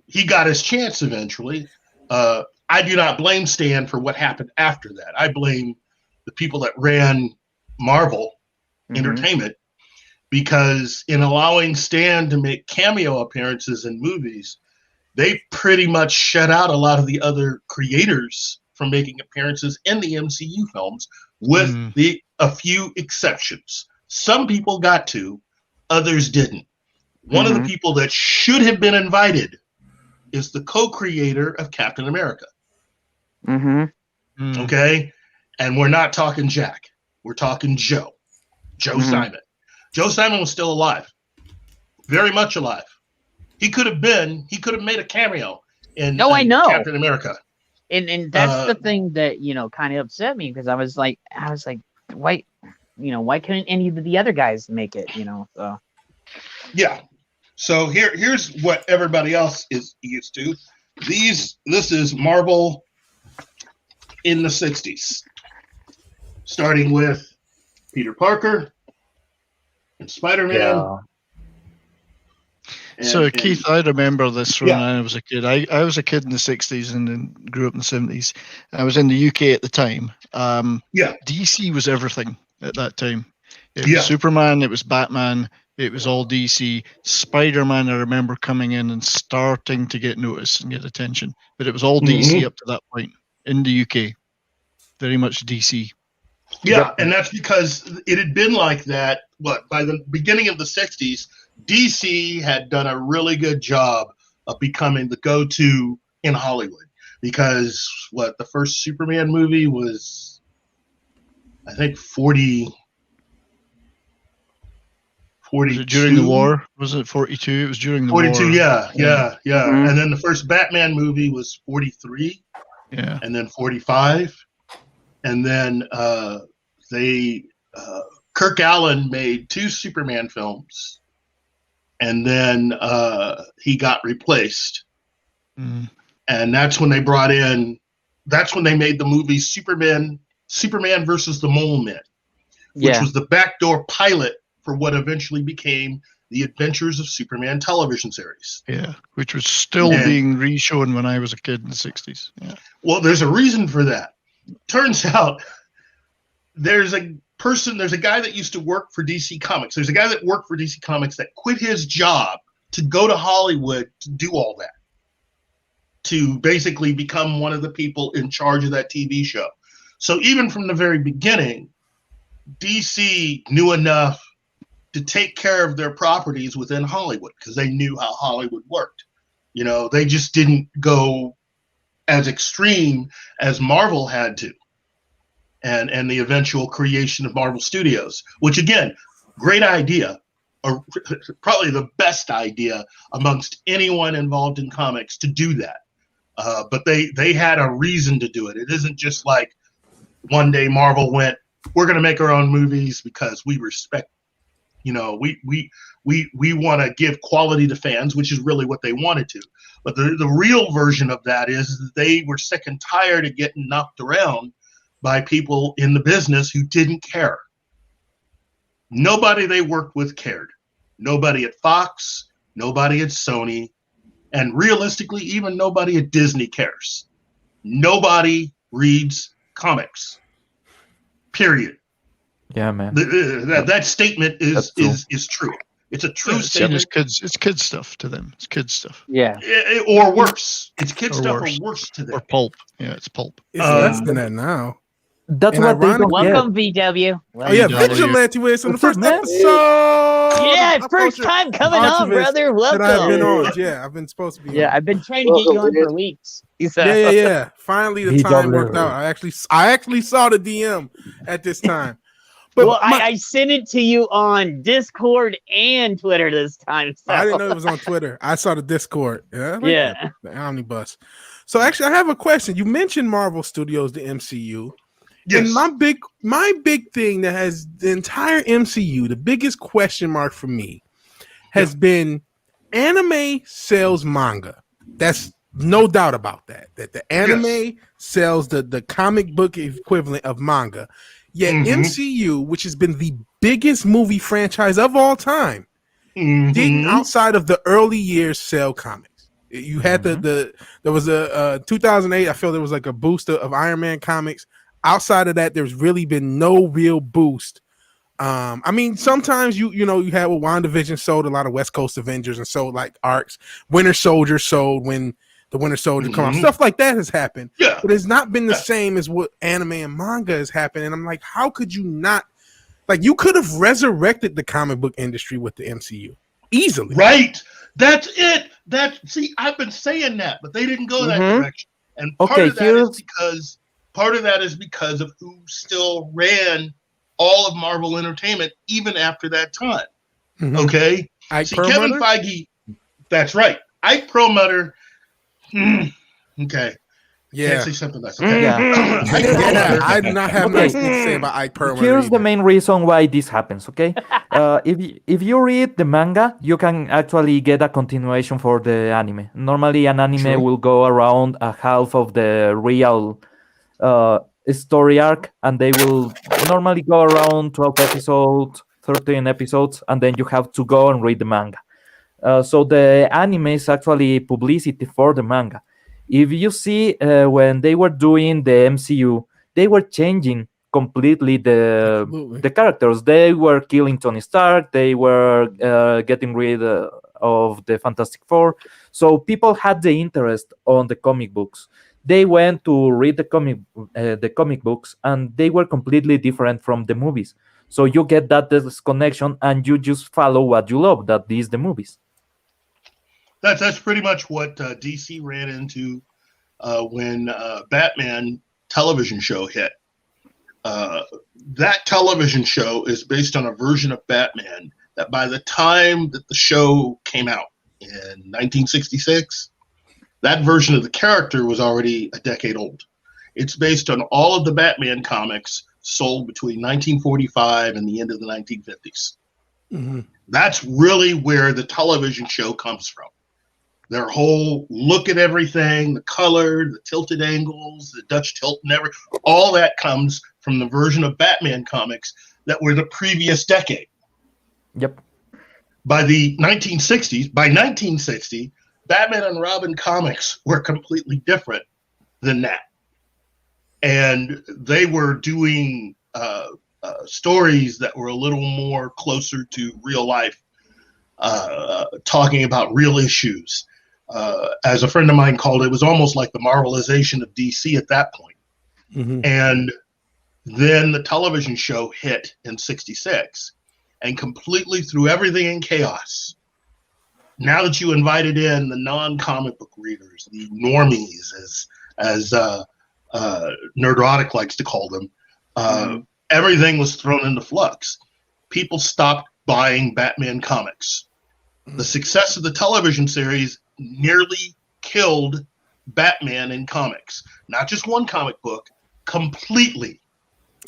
he got his chance eventually. I do not blame Stan for what happened after that. I blame the people that ran Marvel Entertainment, because in allowing Stan to make cameo appearances in movies, they pretty much shut out a lot of the other creators from making appearances in the MCU films, with a few exceptions. Some people got to, others didn't. One of the people that should have been invited is the co-creator of Captain America. Okay? And we're not talking Jack. We're talking Joe Simon. Joe Simon was still alive, very much alive. He could have made a cameo in I know. Captain America. And that's the thing that, kind of upset me, because I was like, why couldn't any of the other guys make it, so. Yeah. So here's what everybody else is used to. This is Marvel in the 60s, starting with Peter Parker and Spider-Man. Yeah. So Keith, I remember this when I was a kid. I was a kid in the 60s and then grew up in the 70s. I was in the UK at the time. DC was everything at that time. It was Superman, it was Batman, it was all DC. Spider-Man, I remember coming in and starting to get noticed and get attention. But it was all DC up to that point in the UK. Very much DC. Yeah, and that's because it had been like that, by the beginning of the 60s, DC had done a really good job of becoming the go-to in Hollywood, because the first Superman movie was, I think, 42. Was it during the war? Was it 42? It was during the 42, war. yeah. And then the first Batman movie was 43. Yeah. And then 45. And then Kirk Allen made 2 Superman films. And then he got replaced. And that's when they made the movie Superman versus the Mole Men, which was the backdoor pilot for what eventually became the Adventures of Superman television series. Yeah, which was still being reshown when I was a kid in the 60s. Yeah. Well, there's a reason for that. Turns out there's a guy that used to work for DC Comics. There's a guy that worked for DC Comics that quit his job to go to Hollywood to do all that, to basically become one of the people in charge of that TV show. So even from the very beginning, DC knew enough to take care of their properties within Hollywood, because they knew how Hollywood worked. They just didn't go as extreme as Marvel had to. And the eventual creation of Marvel Studios, which, again, great idea, or probably the best idea amongst anyone involved in comics to do that. But they had a reason to do it. It isn't just like one day Marvel went, we're going to make our own movies because we respect, we want to give quality to fans, which is really what they wanted to. But the real version of that is that they were sick and tired of getting knocked around by people in the business who didn't care. Nobody they worked with cared. Nobody at Fox, nobody at Sony, and realistically, even nobody at Disney cares. Nobody reads comics. Period. Yeah, man. That statement is true. It's a true statement. It's kids stuff to them. It's kids stuff. Yeah. Or worse. It's kids stuff or worse to them. Or pulp. Yeah, it's pulp. It's less than that now. That's what they don't Welcome, VW. Oh yeah, Vigilante with us on the first episode. Yeah, first time coming on, brother. Welcome. That I've been on. Yeah, I've been supposed to be. Yeah, I've been trying to get you on for weeks. Yeah. Finally, the time worked out. I actually saw the DM at this time. But I sent it to you on Discord and Twitter this time. So. I didn't know it was on Twitter. I saw the Discord. Yeah. The Omnibus. So actually, I have a question. You mentioned Marvel Studios, the MCU. Yes. And my big thing that has the entire MCU, the biggest question mark for me, has been anime sells manga. That's no doubt about that. That the anime sells the comic book equivalent of manga. Yet MCU, which has been the biggest movie franchise of all time, didn't outside of the early years sell comics. You had there was a 2008. I feel there was like a boost of Iron Man comics. Outside of that, there's really been no real boost. I mean, sometimes you had with WandaVision sold a lot of West Coast Avengers and sold like arcs. Winter Soldier sold when the Winter Soldier come out. Stuff like that has happened. Yeah. But it's not been the same as what anime and manga has happened. And I'm like, how could you not? Like, you could have resurrected the comic book industry with the MCU easily. Right. That's it. See, I've been saying that, but they didn't go that direction. And part of that is because of who still ran all of Marvel Entertainment even after that time. Okay? See, Kevin Feige, that's right. Ike Perlmutter, okay. Yeah. Can't say something nice. Okay. Yeah. I do not have nice things to say about Ike Perlmutter. Here's the main reason why this happens, okay? If you read the manga, you can actually get a continuation for the anime. Normally, an anime will go around a half of the real story arc, and they will normally go around 12 episodes, 13 episodes, and then you have to go and read the manga. So the anime is actually publicity for the manga. If you see when they were doing the MCU, they were changing completely the characters. They were killing Tony Stark. They were getting rid of the Fantastic Four. So people had the interest on the comic books. They went to read the comic books, and they were completely different from the movies. So you get that disconnection, and you just follow what you love. That is the movies. That's pretty much what DC ran into when Batman television show hit. That television show is based on a version of Batman that by the time that the show came out in 1966, that version of the character was already a decade old. It's based on all of the Batman comics sold between 1945 and the end of the 1950s. That's really where the television show comes from. Their whole look at everything, the color, the tilted angles, the Dutch tilt, all that comes from the version of Batman comics that were the previous decade. Yep. By the 1960s, by 1960, Batman and Robin comics were completely different than that. And they were doing stories that were a little more closer to real life, talking about real issues. As a friend of mine called it, it was almost like the Marvelization of DC at that point. And then the television show hit in 66 and completely threw everything in chaos. Now that you invited in the non-comic book readers, the normies, as Nerdrotic likes to call them, everything was thrown into flux. People stopped buying Batman comics. The success of the television series nearly killed Batman in comics. Not just one comic book, completely.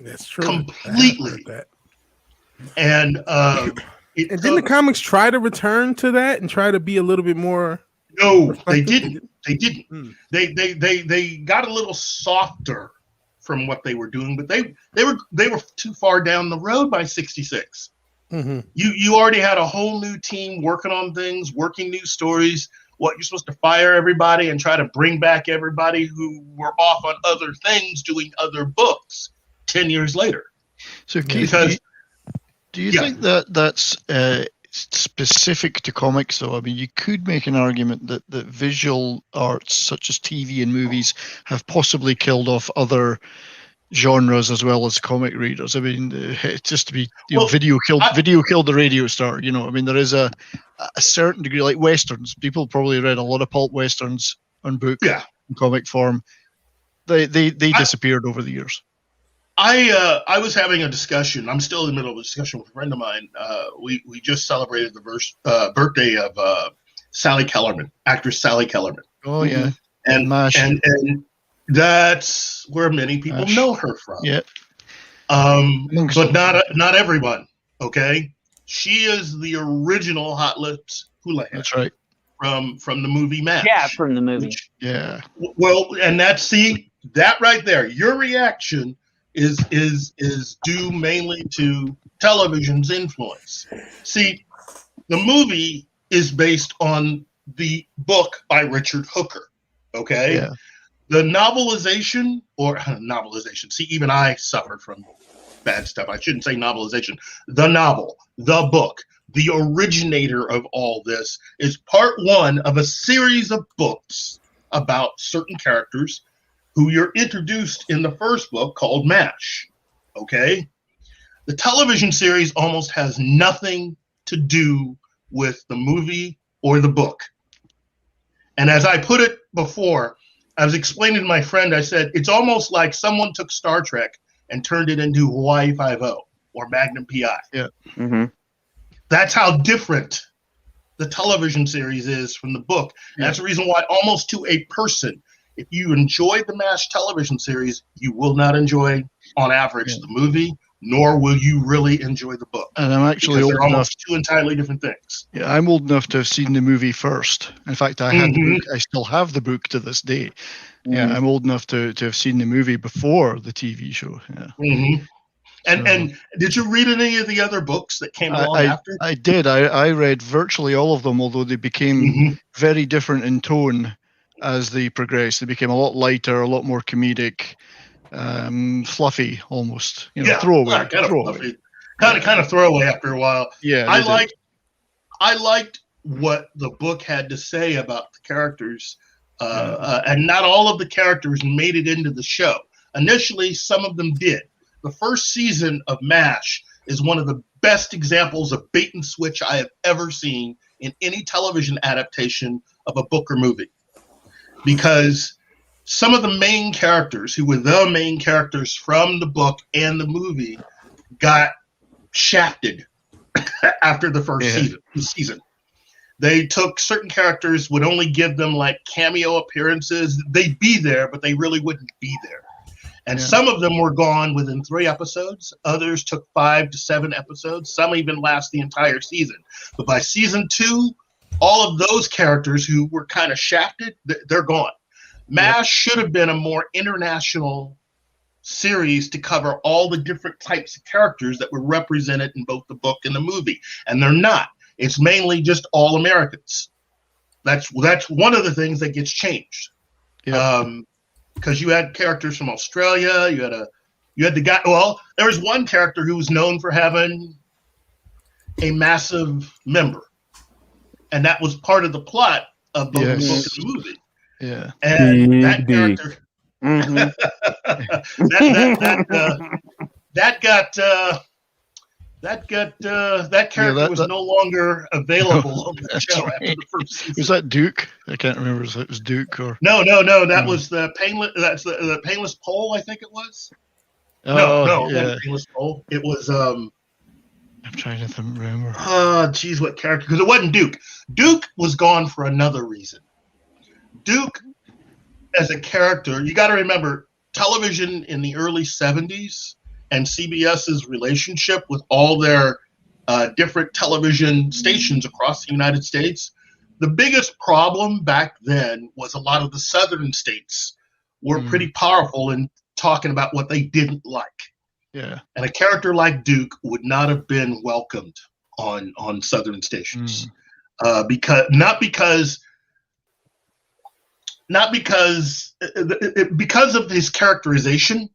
That's true. Completely. And didn't the comics try to return to that and try to be a little bit more? No, they didn't. They didn't. They got a little softer from what they were doing, but they were too far down the road by 66. You already had a whole new team working on things, working new stories. What, you're supposed to fire everybody and try to bring back everybody who were off on other things doing other books 10 years later. So Keith, do you think that that's specific to comics, though? I mean, you could make an argument that visual arts such as TV and movies have possibly killed off other genres as well as comic readers. I mean, just to be, video killed the radio star. You know, I mean, there is a certain degree, like westerns. People probably read a lot of pulp westerns on book in comic form. They disappeared over the years. I was having a discussion. I'm still in the middle of a discussion with a friend of mine. We just celebrated the birthday of Sally Kellerman, actress Sally Kellerman. Oh yeah, and that's where many people know her from. Yeah, but not everyone. Okay, she is the original Hot Lips Houlihan. That's right. From the movie MASH. Yeah, from the movie. Well, and that right there. Your reaction is due mainly to television's influence. See, the movie is based on the book by Richard Hooker. Okay. Yeah. The novelization. See, even I suffer from bad stuff. I shouldn't say novelization. The novel, the book, the originator of all this is part one of a series of books about certain characters who you're introduced in the first book called MASH. Okay? The television series almost has nothing to do with the movie or the book. And as I put it before, I was explaining to my friend, I said, it's almost like someone took Star Trek and turned it into Hawaii Five-0. or Magnum PI. Yeah. Mm-hmm. That's how different the television series is from the book. And that's the reason why, almost to a person, if you enjoyed the MASH television series, you will not enjoy, on average, the movie, nor will you really enjoy the book. And I'm actually old they're enough. almost two entirely different things. Yeah, I'm old enough to have seen the movie first. In fact, I had the book. I still have the book to this day. Yeah, I'm old enough to have seen the movie before the TV show. Yeah. And did you read any of the other books that came along after? I did. I read virtually all of them, although they became very different in tone as they progressed. They became a lot lighter, a lot more comedic, fluffy almost. Throwaway. Kind of fluffy. Kind of throwaway after a while. Yeah, I liked what the book had to say about the characters, and not all of the characters made it into the show. Initially, some of them did. The first season of MASH is one of the best examples of bait and switch I have ever seen in any television adaptation of a book or movie. Because some of the main characters, who were the main characters from the book and the movie, got shafted after the first season. They took certain characters, would only give them like cameo appearances. They'd be there, but they really wouldn't be there. And some of them were gone within 3 episodes. Others took 5 to 7 episodes. Some even last the entire season. But by season 2, all of those characters who were kind of shafted, they're gone. MASH should have been a more international series to cover all the different types of characters that were represented in both the book and the movie. And they're not. It's mainly just all Americans. That's one of the things that gets changed. Because you had characters from Australia, you had the guy. Well, there was one character who was known for having a massive member, and that was part of the plot of both the book and the movie. Yeah, and that character, that character was no longer available on the show after the first season. Was that Duke? I can't remember if it was Duke or no. That was the painless. That's the painless pole. I think it was. No, painless pole. It was. I'm trying to remember. Oh, geez, what character? Because it wasn't Duke. Duke was gone for another reason. Duke, as a character, you got to remember television in the early '70s. And CBS's relationship with all their different television stations across the United States. The biggest problem back then was a lot of the southern states were pretty powerful in talking about what they didn't like. Yeah. And a character like Duke would not have been welcomed on southern stations. Because of his characterization,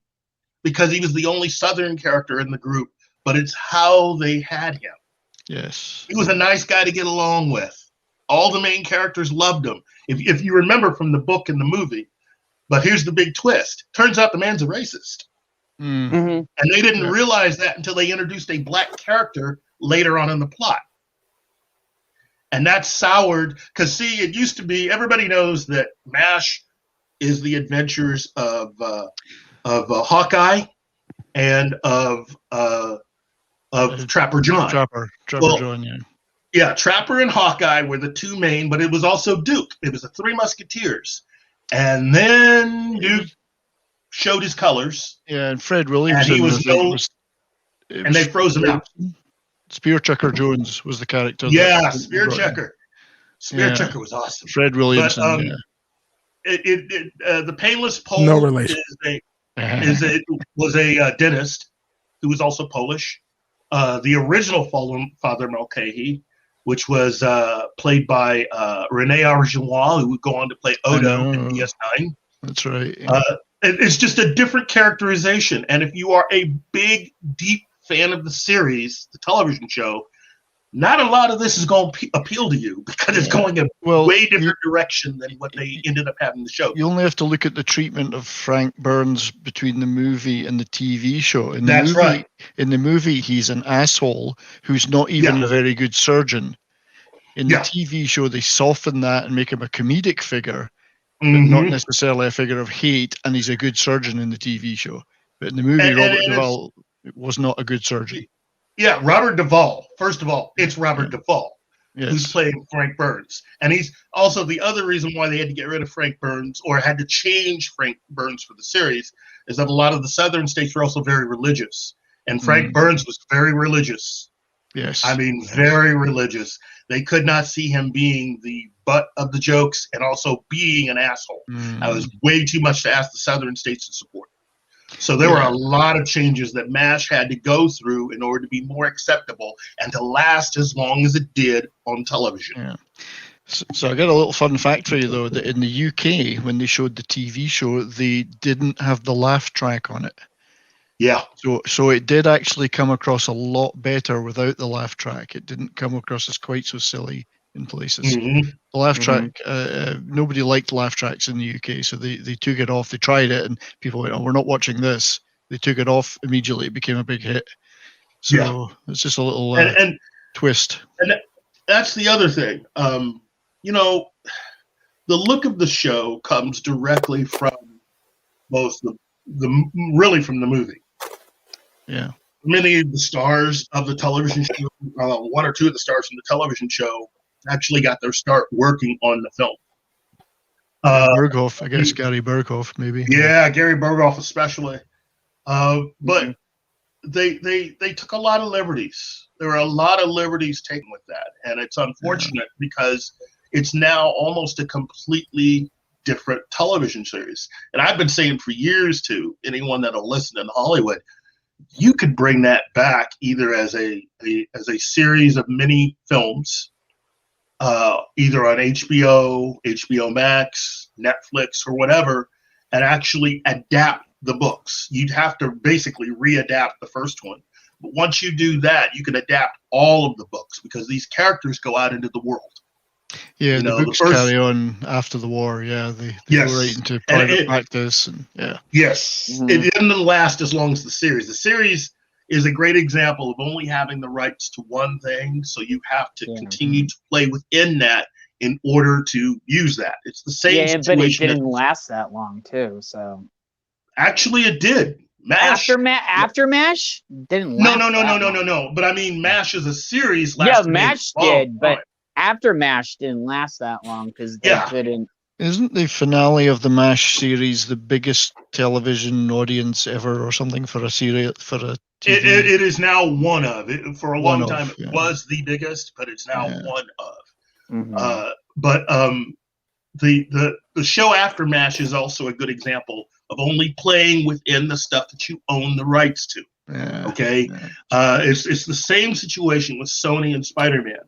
because he was the only Southern character in the group, but it's how they had him. Yes. He was a nice guy to get along with. All the main characters loved him. If you remember from the book and the movie, but here's the big twist. Turns out the man's a racist. And they didn't realize that until they introduced a black character later on in the plot. And that soured, because see, it used to be, everybody knows that MASH is the adventures of Hawkeye and of Trapper John. Trapper John, yeah. Yeah, Trapper and Hawkeye were the two main, but it was also Duke. It was the Three Musketeers. And then Duke showed his colors. Yeah, and Fred Williamson. And they froze him out. Spear Chucker Jones was the character. Yeah, Spear Chucker. Spear Chucker was awesome. Fred Williamson, the Painless Pole no relation. was a dentist who was also Polish. The original Father Mulcahy, which was played by Rene Argenois, who would go on to play Odo in DS9. That's right. It's just a different characterization. And if you are a big, deep fan of the series, the television show, not a lot of this is going to appeal to you because it's going a way different direction than what they ended up having the show. You only have to look at the treatment of Frank Burns between the movie and the TV show. In the movie, he's an asshole who's not even a very good surgeon. In the TV show, they soften that and make him a comedic figure, but not necessarily a figure of hate, and he's a good surgeon in the TV show. But in the movie, Robert Duvall was not a good surgeon. Yeah, Robert Duvall. First of all, it's Robert Duvall who's playing Frank Burns. And he's also the other reason why they had to get rid of Frank Burns or had to change Frank Burns for the series is that a lot of the southern states were also very religious. And Frank Burns was very religious. Yes. I mean, very religious. They could not see him being the butt of the jokes and also being an asshole. That was way too much to ask the southern states to support. So there were a lot of changes that MASH had to go through in order to be more acceptable and to last as long as it did on television. Yeah. So I got a little fun fact for you, though, that in the UK, when they showed the TV show, they didn't have the laugh track on it. Yeah. So it did actually come across a lot better without the laugh track. It didn't come across as quite so silly in places. The laugh track, nobody liked laugh tracks in the UK, so they took it off. They tried it, and people went, "Oh, we're not watching this." They took it off immediately. It became a big hit. So it's just a little twist. And that's the other thing. You know, the look of the show comes directly from both really from the movie. Yeah. Many of the stars of the television show, one or two of the stars from the television show, actually got their start working on the film. Berghoff, I guess Gary Berghoff, maybe. Yeah, Gary Berghoff especially. But they took a lot of liberties. There were a lot of liberties taken with that, and it's unfortunate because it's now almost a completely different television series. And I've been saying for years to anyone that'll listen in Hollywood, you could bring that back either as a series of mini films, either on HBO, HBO Max, Netflix, or whatever, and actually adapt the books. You'd have to basically readapt the first one. But once you do that, you can adapt all of the books because these characters go out into the world. Yeah, the books carry on after the war. Yeah, they go right into private practice. And Yes, it didn't last as long as the series. The series is a great example of only having the rights to one thing, so you have to continue to play within that in order to use that. It's the same situation. But it didn't last that long, too. So actually, it did. MASH after MASH didn't last. No. But I mean, MASH as a series lasted. Yeah, MASH did, but after MASH didn't last that long because they couldn't. Isn't the finale of the MASH series the biggest television audience ever, or something for a series for a TV? It is now one of it. For a long time, it was the biggest, but it's now one of. But the show after MASH is also a good example of only playing within the stuff that you own the rights to. It's the same situation with Sony and Spider-Man.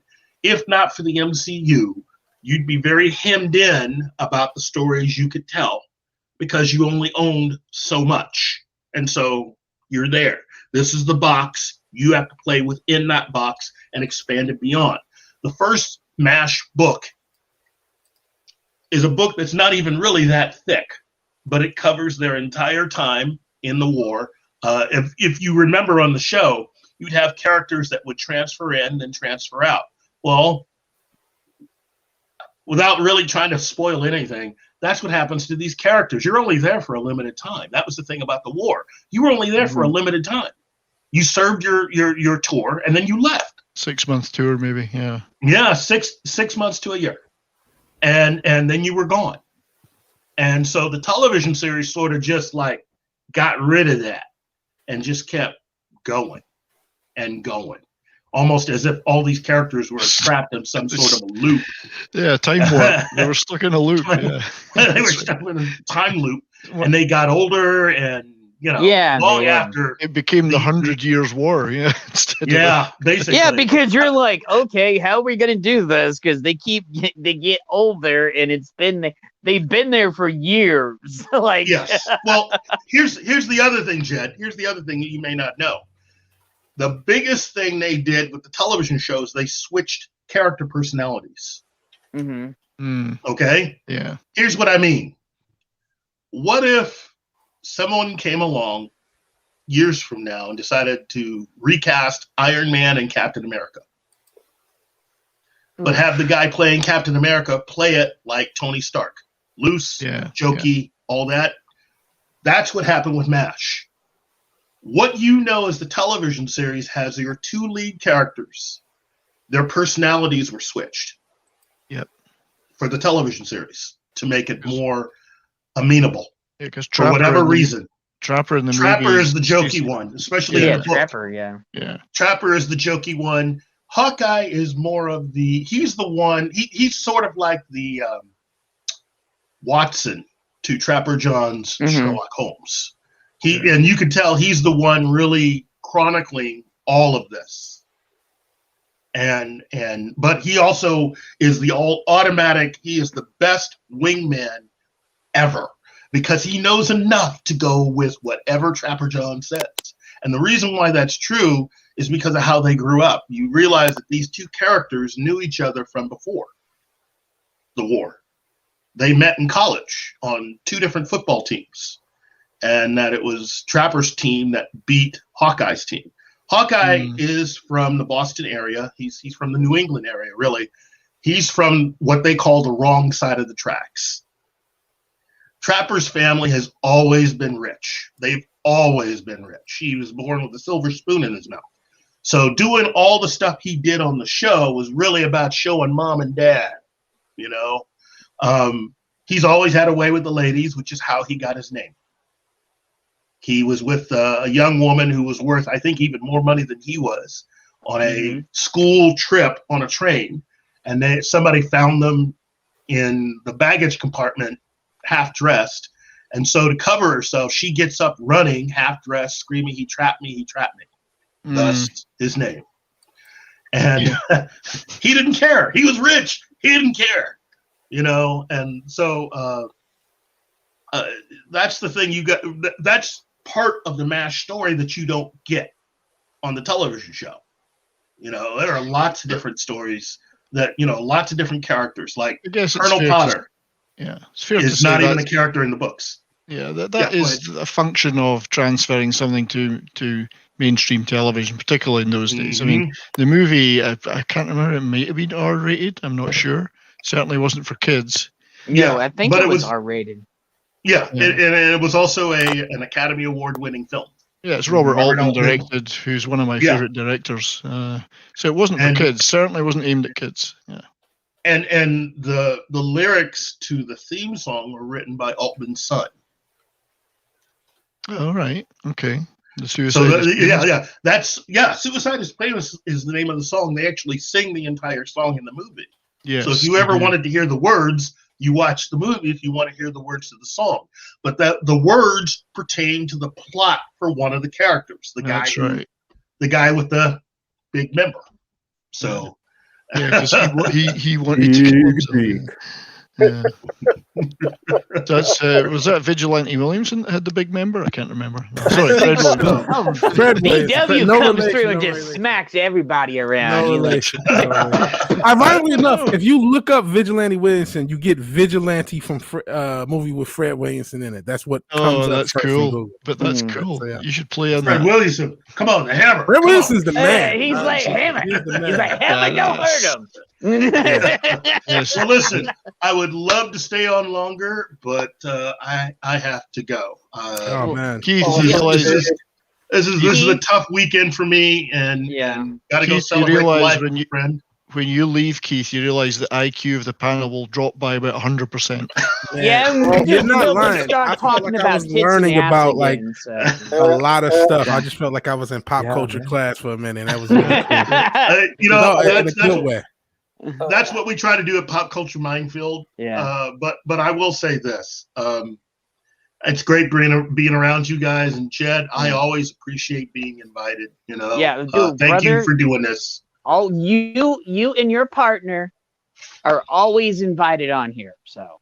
If not for the MCU, you'd be very hemmed in about the stories you could tell because you only owned so much. And so you're there. This is the box. You have to play within that box and expand it beyond. The first MASH book is a book that's not even really that thick, but it covers their entire time in the war. If you remember on the show, you'd have characters that would transfer in and transfer out. Well, without really trying to spoil anything, that's what happens to these characters. You're only there for a limited time. That was the thing about the war. You were only there for a limited time. You served your tour, and then you left. 6-month tour, maybe, yeah. Yeah, six months to a year. And then you were gone. And so the television series sort of just like got rid of that and just kept going and going. Almost as if all these characters were trapped in some sort of a loop. Yeah, time warp. They were stuck in a loop. Yeah. They were stuck in a time loop, and they got older, and long after it became the 100 Years' War. Yeah, basically. Yeah, because you're like, okay, how are we gonna do this? Because they get older, and they've been there for years. Like, yes. Well, here's the other thing, Jed. Here's the other thing that you may not know. The biggest thing they did with the television shows, they switched character personalities. Okay? Yeah. Here's what I mean. What if someone came along years from now and decided to recast Iron Man and Captain America, but have the guy playing Captain America play it like Tony Stark? Loose, jokey, all that. That's what happened with MASH. what you know as the television series has your two lead characters. Their personalities were switched. Yep. For the television series to make it more amenable. Yeah, because for whatever reason. Trapper in the Trapper is the jokey one, especially in the book. Trapper, yeah. Trapper is the jokey one. Hawkeye is more of he's the one, he's sort of like the Watson to Trapper John's Sherlock Holmes. And you can tell he's the one really chronicling all of this. But he also is the automatic, he is the best wingman ever because he knows enough to go with whatever Trapper John says. And the reason why that's true is because of how they grew up. You realize that these two characters knew each other from before the war. They met in college on two different football teams, and that it was Trapper's team that beat Hawkeye's team. Hawkeye is from the Boston area. He's from the New England area, really. He's from what they call the wrong side of the tracks. Trapper's family has always been rich. They've always been rich. He was born with a silver spoon in his mouth. So doing all the stuff he did on the show was really about showing mom and dad, you know. He's always had a way with the ladies, which is how he got his name. He was with a young woman who was worth, I think, even more money than he was on a school trip on a train. And somebody found them in the baggage compartment, half dressed. And so to cover herself, she gets up running, half dressed, screaming, "He trapped me, he trapped me." Thus his name. And he didn't care. He was rich. He didn't care, you know. And so that's the thing you got. That's part of the MASH story that you don't get on the television show. You know, there are lots of different stories that, you know, lots of different characters. Like Colonel Potter. It's fair is to not say even a character in the books. Yeah, that is a function of transferring something to mainstream television, particularly in those days. I mean, the movie, I can't remember, it might have been R-rated. I'm not sure. Certainly wasn't for kids. No, I think it was R-rated. Yeah, and it was also an Academy Award-winning film. Yeah, it's Robert Altman directed, who's one of my favorite directors. So it wasn't for kids. Certainly wasn't aimed at kids. Yeah. And the lyrics to the theme song were written by Altman's son. Oh, right. Okay. The Suicide Suicide is Famous is the name of the song. They actually sing the entire song in the movie. Yes. So if you ever wanted to hear the words, you watch the movie if you want to hear the words to the song. But the words pertain to the plot for one of the characters, the guy with the big member. So because he wanted to kill himself. Yeah. That's was that Vigilante Williamson that had the big member? I can't remember. Sorry, Fred Williamson. VW comes through and just smacks everybody around. Ironically enough, if you look up Vigilante Williamson, you get Vigilante from movie with Fred Williamson in it. That's what comes up. That's cool. But that's cool. So, You should play on Fred Williamson. Come on, the Hammer. Fred Williamson's the man. He's like Hammer. He's like Hammer. Don't hurt him. So listen, I would love to stay on longer, but I have to go. Oh man, Keith, this is a tough weekend for me, and got to go celebrate life with a friend. When you leave, Keith, you realize the IQ of the panel will drop by about 100%. You're not lying. I felt like I was learning about a lot of stuff. I just felt like I was in pop culture class for a minute. That was in a good way. That's what we try to do at Pop Culture Minefield. But I will say this: it's great being around you guys, and Chad. I always appreciate being invited. You know, thank you for doing this. All you and your partner are always invited on here. So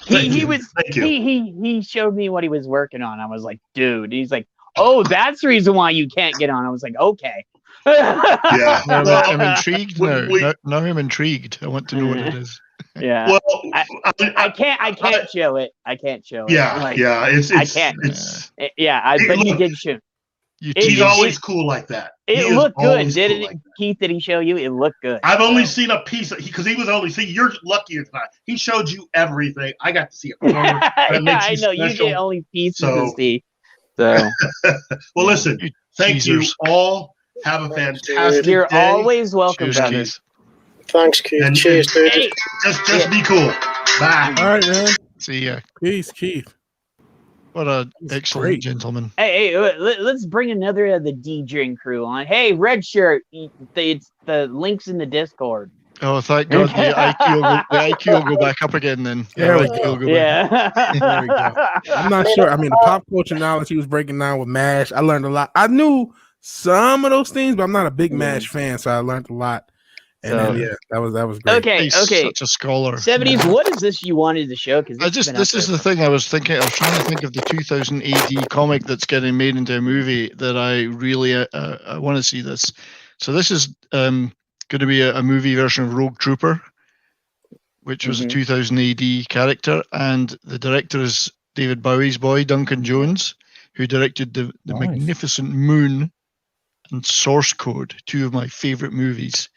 he showed me what he was working on. I was like, dude. He's like, oh, that's the reason why you can't get on. I was like, okay. I'm intrigued now. Now I'm intrigued. I want to know what it is. Yeah. Well, I can't show it. I can't show it. Yeah, I can't. But he did show. He's always cool like that. It looked good, didn't it? Keith, did he show you? It looked good. I've only seen a piece because he was only seeing. You're luckier than I. He showed you everything. I got to see it. I know you get only pieces to see. So, well, listen. Thank you all. Have a fantastic You're day. always welcome, Cheers, brother. Keith. Thanks, Keith. And Cheers, dude. Hey, just be cool. Bye. All right, man. See ya. Peace, Keith. What an excellent gentleman. Hey, let's bring another of the DJing crew on. Hey, Red Shirt, it's the links in the Discord. Oh, thank God the IQ will go back up again then. There we IQ go. will go back up. There we go. I'm not sure. I mean, the pop culture knowledge he was breaking down with MASH, I learned a lot. I knew some of those things, but I'm not a big MASH fan, so I learned a lot. And then, yeah, that was great. Okay. He's such a scholar. 70s, what is this you wanted to show? Because this is the thing I was thinking. I was trying to think of the 2000 AD comic that's getting made into a movie that I really I want to see this. So this is going to be a movie version of Rogue Trooper, which was a 2000 AD character, and the director is David Bowie's boy, Duncan Jones, who directed the Magnificent Moon and Source Code, two of my favorite movies.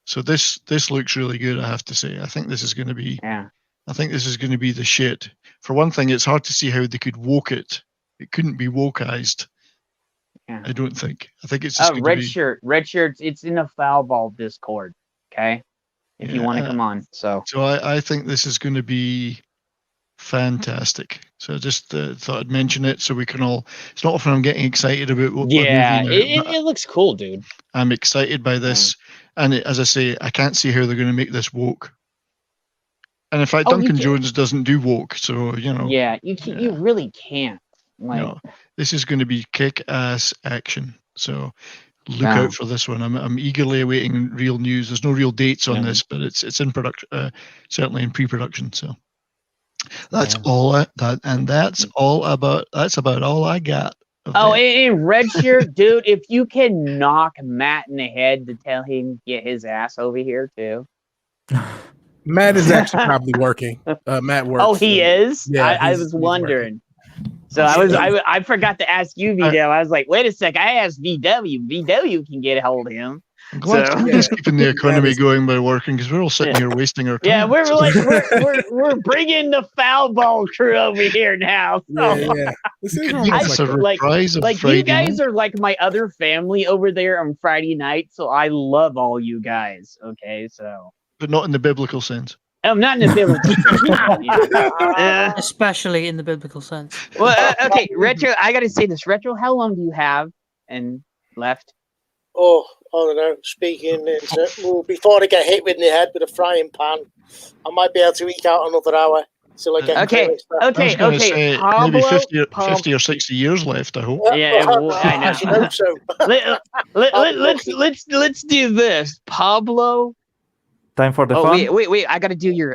So this looks really good, I have to say. I think this is going to be the shit. For one thing, it's hard to see how they could woke it. It couldn't be wokeized. Yeah. I don't think. I think it's just Red Shirt. It's in the Foul Ball Discord. Okay, if you want to come on. So I think this is going to be fantastic. So I just thought I'd mention it so we can all. It's not often I'm getting excited about what. It looks cool, dude. I'm excited by this, and as I say, I can't see how they're going to make this woke. And in fact, Duncan Jones doesn't do woke, so you know. Yeah, you really can't. Like, no, this is going to be kick-ass action. So look out for this one. I'm eagerly awaiting real news. There's no real dates on this, but it's in production, certainly in pre-production. So that's that's about all I got. And Red Shirt, dude, if you can knock Matt in the head to tell him to get his ass over here too. Matt is actually probably working. Matt works. Oh, he is? Yeah, I was wondering. So I forgot to ask you, VW. I was like, wait a sec. I asked VW. VW can get a hold of him. I'm glad he's keeping the economy going by working, because we're all sitting here wasting our time. Yeah, we're bringing the Foul Ball crew over here now. So. Yeah. This is a reprise of Friday you guys night. are like my other family over there on Friday night, so I love all you guys. Okay, so. But not in the biblical sense. Not in the biblical sense. Especially in the biblical sense. Well, okay, Retro, I got to say this. Retro, how long do you have and left? Oh, I don't know. Speaking before I get hit with the head with a frying pan, I might be able to eke out another hour. So okay. Maybe 50 or 60 years left, I hope. Yeah, I know. I should hope so. Let's do this. Pablo. Time for the fun. Wait! I gotta do your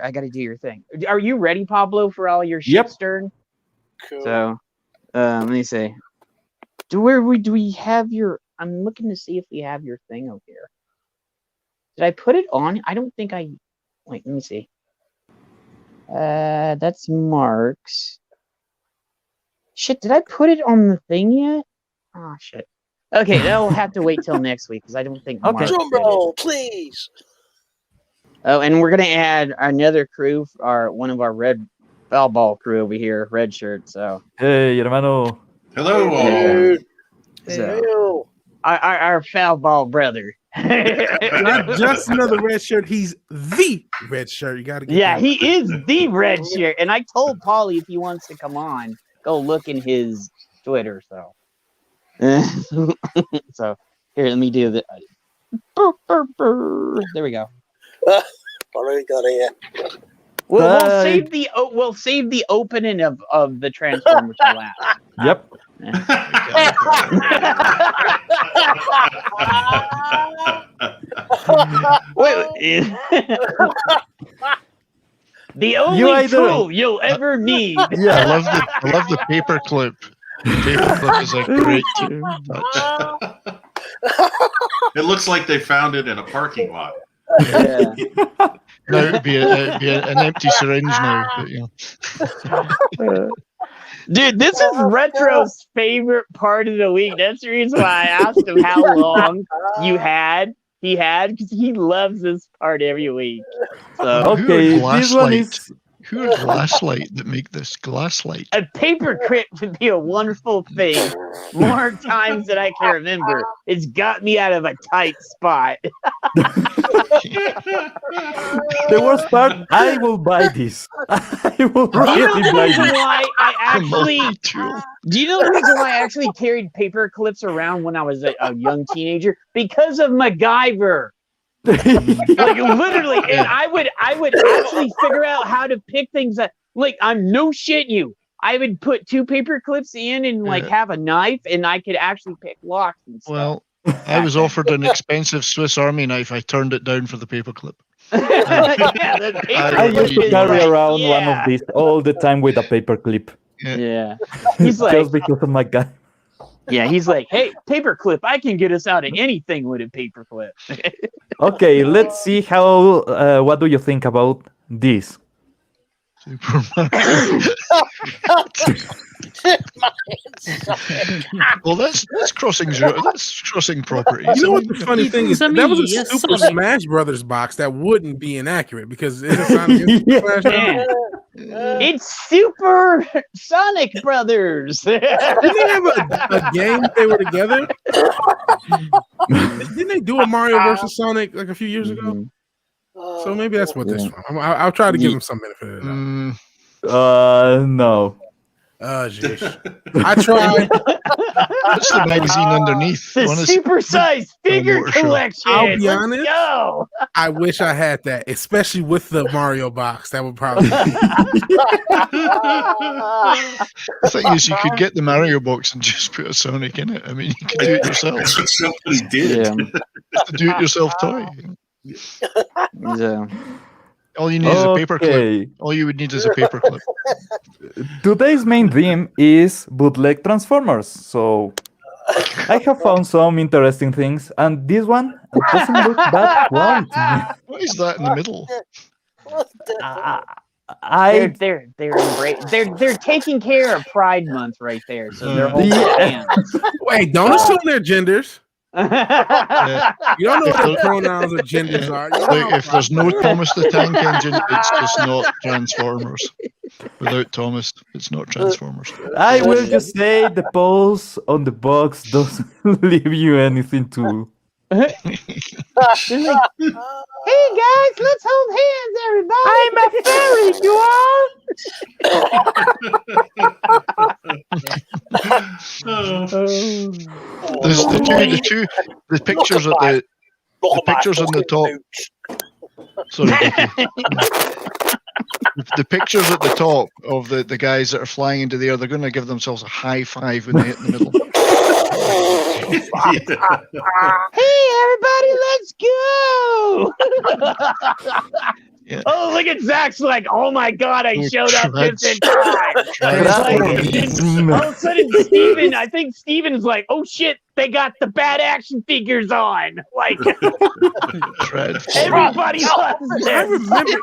thing. Are you ready, Pablo, for all your shit stirring? Cool. So, let me see. Do we have your? I'm looking to see if we have your thing over here. Did I put it on? I don't think I. Wait, let me see. That's Marc's. Shit, did I put it on the thing yet? Oh shit. Okay, that'll have to wait till next week because I don't think. Okay. Drum roll, please. Oh, and we're gonna add another crew, one of our red foul ball crew over here, red shirt. So hey, hermano. Hello. Hey. So, our foul ball brother. Not just another red shirt. He's the red shirt. You gotta get. Yeah, he is the red shirt. And I told Paulie if he wants to come on, go look in his Twitter. So, so here, let me do the. There we go. What do we got here? We'll save the opening of the Transformers for last. Yep. Wait. The only tool you'll ever need. Yeah, I love the paperclip. Paperclip is a great touch. It looks like they found it in a parking lot. Yeah. No, it'd be an empty syringe now. But, you know. Dude, this is Retro's favorite part of the week. That's the reason why I asked him how long he had, because he loves this part every week. So Okay, Who are Glasslight that make this? Glasslight. A paperclip would be a wonderful thing. More times than I can remember. It's got me out of a tight spot. The worst part, I will buy this. I will really buy this. Why I actually, do you know the reason why I actually carried paper clips around when I was a young teenager? Because of MacGyver. Like literally, and I would actually figure out how to pick things that, like, I'm no shit you. I would put 2 paper clips in and like have a knife, and I could actually pick locks and stuff. Well, I was offered an expensive Swiss Army knife. I turned it down for the paperclip. I used to carry around one of these all the time with a paperclip. Yeah. He's like, just because of my guy. Yeah, he's like, hey, paperclip, I can get us out of anything with a paperclip. Okay, let's see how. What do you think about this? Well, that's crossing properties. You know what the funny thing is? That was a Super Smash Brothers box that wouldn't be inaccurate because it's Sonic. It's Super Sonic Brothers. Didn't they have a game they were together? Didn't they do a Mario versus Sonic like a few years ago? So maybe that's what this from. I'll try to give him some benefit of the doubt. No. Jeez. I tried. What's the magazine underneath? The super-sized figure collection. I'll be honest. Go. I wish I had that, especially with the Mario box. That would probably. The thing is, you could get the Mario box and just put a Sonic in it. I mean, you could do it yourself. Somebody did. It's a do-it-yourself toy. Yeah. All you need is a paperclip. All you would need is a paperclip. Today's main theme is bootleg Transformers, so I have found some interesting things, and this one doesn't look that quality. What is that in the middle? They're taking care of Pride Month right there, so they're holding hands. Wait, don't assume their genders. Yeah. You don't know what the pronouns or genders are. Like, if there's no Thomas the Tank Engine, it's just not Transformers. Without Thomas, it's not Transformers. I will just say the pose on the box doesn't leave you anything to. Hey guys, let's hold hands, everybody. I'm a fairy, you are. There's the pictures at the pictures on the top. Sorry, Dickie. The pictures at the top of the guys that are flying into the air, they're going to give themselves a high five when they hit in the middle. Hey, everybody, let's go! Yeah. Oh, look at Zach's like, oh my god, I showed up just in time. All of a sudden, I think Steven's like, oh shit, they got the bad action figures on. Like, everybody loves this. I remember,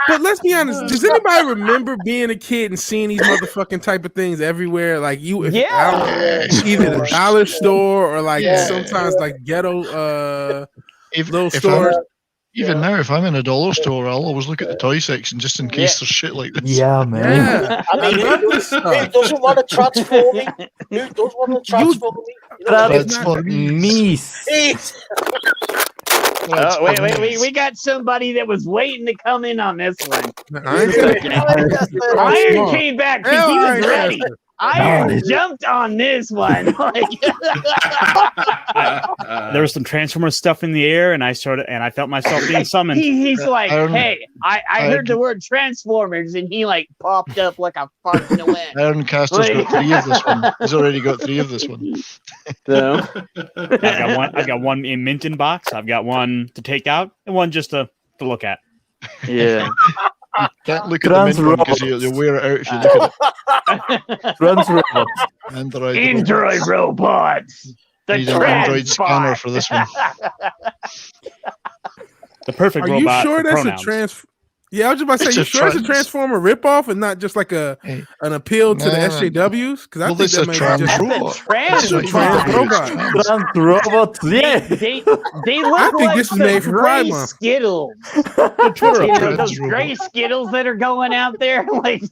but let's be honest, does anybody remember being a kid and seeing these motherfucking type of things everywhere? Like either the dollar store or like sometimes like ghetto little stores. Even now, if I'm in a dollar store, I'll always look at the toy section just in case there's shit like this. Yeah, man. Yeah. I mean, who doesn't want to transform me? Who does want to transform me? Transform me. Oh, wait, we got somebody that was waiting to come in on this one. Iron came back because he was ready. Iron jumped on this one. There was some Transformers stuff in the air, and I felt myself being summoned. He's like, hey, I heard the word Transformers, and he like popped up like a fart in the wind. Ironcaster's got 3 of this one. He's already got 3 of this one. So I've got one in Minton box. I've got one to take out, and one just to look at. Yeah. You can't look at the Mint one because you'll wear it out if you look at it. Android robots. The Need an Android scanner for this one. The perfect Are robot. You sure that's pronouns. Yeah, I was just about to say, you sure it's a Transformer ripoff and not just like an appeal to the SJWs? Because I think that may be just a trans robot. Trans robots, yeah. They look like this is the made for Pride gray Month. Skittles. Those gray Skittles that are going out there. Like,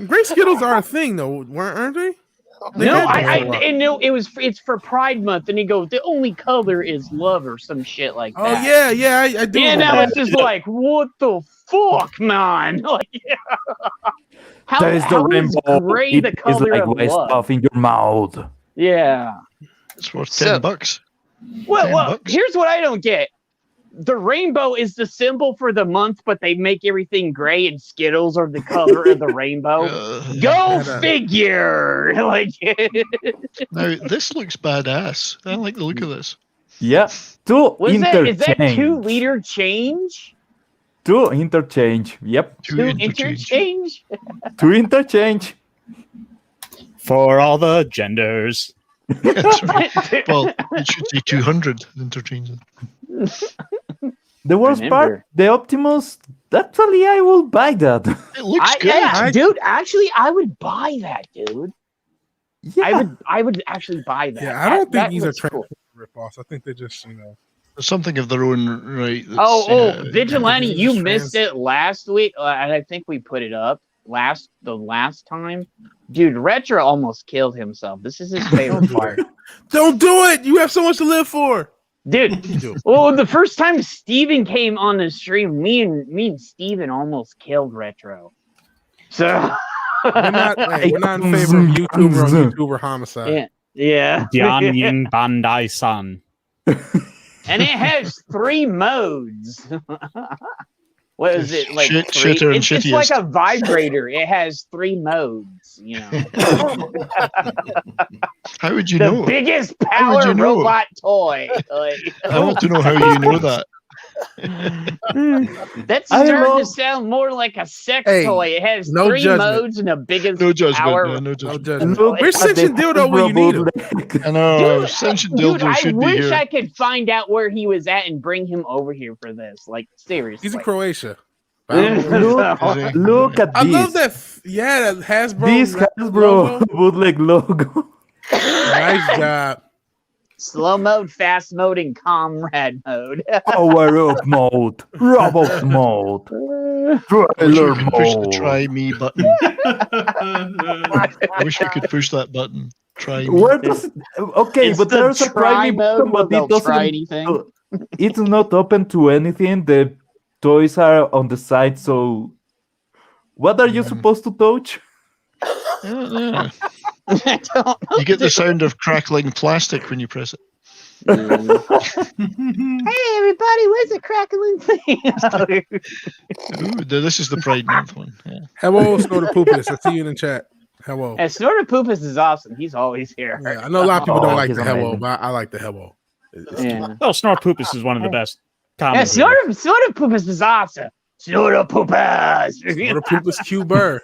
gray Skittles are a thing, though, aren't they? I know it's for Pride Month, and he goes, the only color is love or some shit like that. Oh yeah, I do. And I was just like, what the fuck, man? Like, That is the rainbow. Gray It the is color like of white love? stuff in your mouth. Yeah. It's worth $10. Well, here's what I don't get. The rainbow is the symbol for the month, but they make everything gray, and Skittles are the color of the rainbow. Go figure! Like, now this looks badass. I like the look of this. Yeah, is that 2-liter change? 2 interchange. Yep. 2 interchange. 2 interchange. For all the genders. Well, it should say 200 interchange. The worst part, the Optimus. Actually, I will buy that. It looks good, dude. Actually, I would buy that, dude. Yeah. I would actually buy that. Yeah, I don't think these are cool. ripoffs. I think they're just something of their own right. Vigilante, you missed it last week, and I think we put it up the last time. Dude, Retro almost killed himself. This is his favorite part. Don't do it. You have so much to live for. Dude, well, the first time Steven came on the stream, me and Steven almost killed Retro. So we're not in favor of YouTuber on YouTuber homicide. Yeah. Dianying Bandai-san. And it has 3 modes. What is it? Like Shit, 3? shitter, and It's shittiest. like a vibrator. It has 3 modes, you know. How would you the know? biggest How would power you know? robot toy. Like, I want to know how you know that. That's starting to sound more like a sex toy. It has 3 modes and the biggest power. No judgment. Where's Sentient Dildo when you need him? I know. Sentient Dildo should be here. I wish I could find out where he was at and bring him over here for this. Like, seriously. He's in Croatia. Look at this. I love that. That Hasbro. This Hasbro bootleg logo. Nice job. Slow mode, fast mode, and comrade mode. Power up mode. Robot mode. Trailer Push the mode. try me button. I wish we could push that button. Try me. Where does okay, It's but the there's a try me mode button, but where it they'll try doesn't. anything. It's not open to anything. The toys are on the side. So, what are you supposed to touch? Yeah. You get the sound of crackling plastic when you press it. Hey everybody, where's the crackling thing? Ooh, this is the Pride Month one. Yeah. Hello, Snorter Poopus. I see you in the chat. Hello. And Snorter Poopus is awesome. He's always here. Yeah, I know a lot of people don't like he's the hello, amazing. but I like the hello. Yeah. Oh, Snort Poopus is one of the best. Yeah, Snorter Poopus is awesome. Snorter Poopus. Snorter Poopus Q Burr.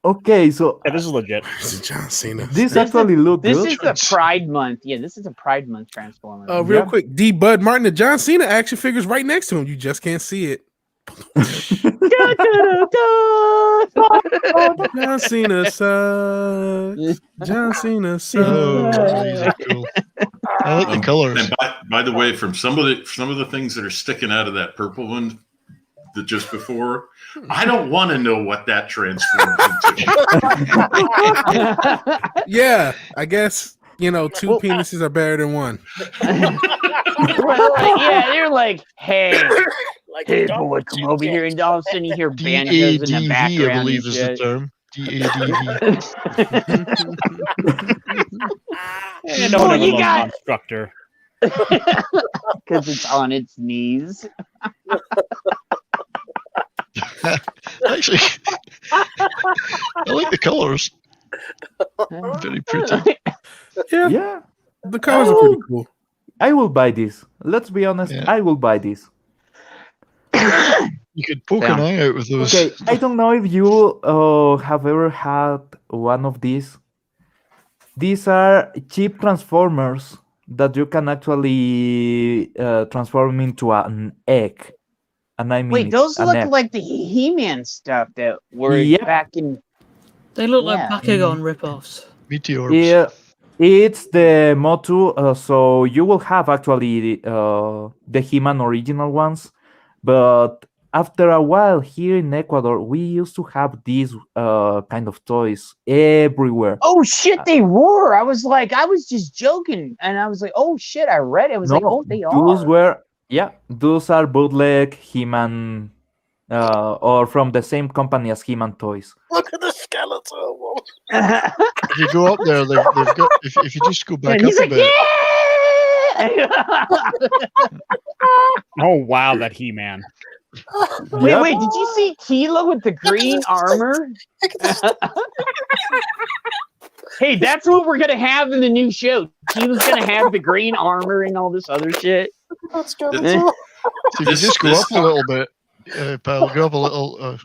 Okay, so this is legit. This is John Cena. This actually looks This good. is the Pride Month. Yeah, this is a Pride Month Transformer. Real quick, D Bud Martin, the John Cena action figures right next to him. You just can't see it. John Cena sucks. John Cena sucks. Oh, these are cool. I like the colors. And by the way, from some of the things that are sticking out of that purple one, that just before, I don't want to know what that transforms into. Yeah, I guess two penises are better than one. Well, yeah, they're like, hey, hey, boy, come over here, and all of a sudden you hear banjos in the background. I believe is the term. DADV. Oh, you got instructor because it's on its knees. Actually, I like the colors. Very pretty. Yeah. The colors are pretty cool. I will buy this. Let's be honest. Yeah. I will buy this. You could poke an eye out with those. Okay, I don't know if you have ever had one of these. These are cheap Transformers that you can actually transform into an egg. And I mean, wait, those look like the He-Man stuff that were back in. They look like Bakugan ripoffs. Meteors. Yeah, it's the Motu. So you will have actually the He-Man original ones, but after a while here in Ecuador, we used to have these kind of toys everywhere. Oh shit, they were. I was just joking, and I was like, oh shit, I read it. I was like, oh, they those are. were those are bootleg He-Man, or from the same company as He-Man toys. Look at the skeleton one. If you go up there, they've got. If you just go back up a bit. Oh wow, that He-Man. Wait, did you see Tila with the green armor? Hey, that's what we're gonna have in the new show. Tila's gonna have the green armor and all this other shit. That's good. So if you just go up a little bit, Pablo, go up a little.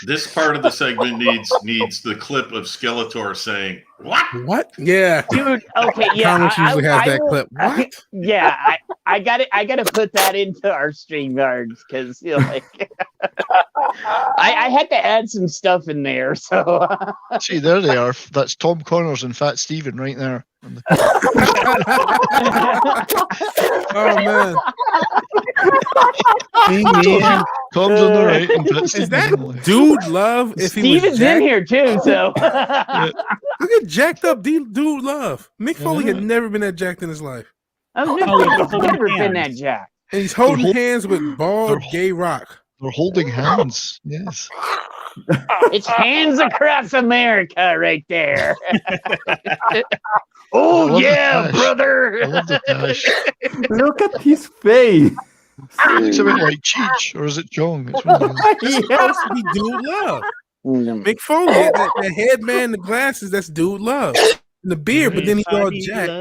This part of the segment needs the clip of Skeletor saying, "What? What? Yeah, dude. Okay, yeah. Comics usually has that clip. What? Yeah, I got it. I got to put that into our StreamYards because I had to add some stuff in there. So see, there they are. That's Tom Connors and Fat Steven right there. Oh man. Tom's on the right. And Is that Dude Love? If Steven's in here too, so look at jacked up Dude Love. Mick Foley had never been that jacked in his life. Oh, Nick Foley's never been that jacked. And he's holding hands with bald gay rock. They're holding hands. Yes. It's hands across America right there. Oh yeah, brother. I love the dash. Look at his face. It's a bit like Cheech, or is it Jong? It's really He's supposed to be Dude Love. Mick Foley, the headman, the glasses, that's Dude Love. And the beard, but then he's all jacked.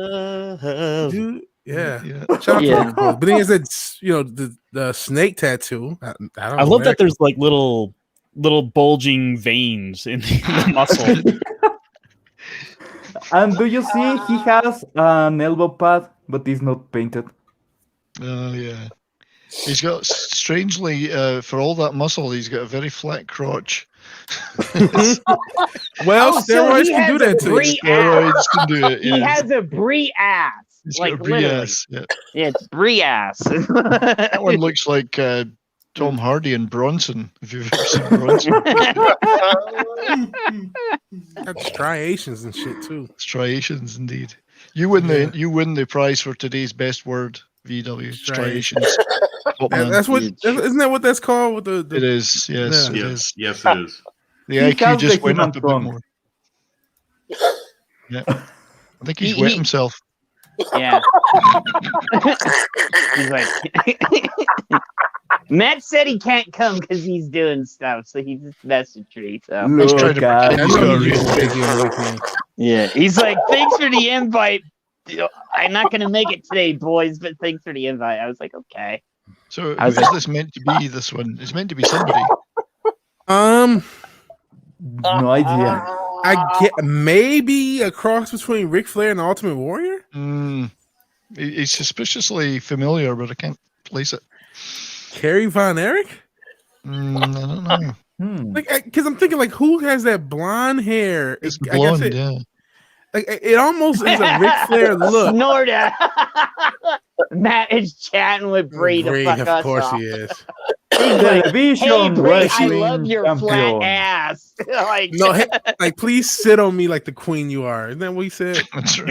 Dude, yeah. Shout out to Mick Foley. But then he has that, the snake tattoo. I love that there's like little bulging veins in the muscle. And do you see he has an elbow pad, but it's not painted? Oh yeah. He's got, strangely, for all that muscle, he's got a very flat crotch. Well, steroids can do that too. Steroids can do it. He has a brie ass. He's like got a brie ass. Yeah, it's brie ass. That one looks like Tom Hardy and Bronson. If you've ever seen Bronson, got striations and shit too. Striations, indeed. You win the prize for today's best word. VW striations. That's what. Isn't that what that's called? With the it is. Yes, yeah. It is. Yes, it is. The IQ just went up a bit more. Yeah, I think he's wet himself. Yeah. He's like, Matt said he can't come because he's doing stuff, so he just messaged me. So he's trying to yeah, he's like, thanks for the invite. I'm not gonna make it today, boys, but thanks for the invite. I was like, okay. So who is this meant to be? This one is meant to be somebody. No idea. I get maybe a cross between Ric Flair and the Ultimate Warrior. He's suspiciously familiar, but I can't place it. Kerry Von Erich? I don't know. Like, because I'm thinking, like, who has that blonde hair? It's blonde, yeah. Like, it almost is a Ric Flair look. Snorta. Matt is chatting with Bree to fuck us of course off. he is. Television hey, Bree, I wrestling love your champion. flat ass. Like, No, hey, like, please sit on me like the queen you are. Isn't that what he said? He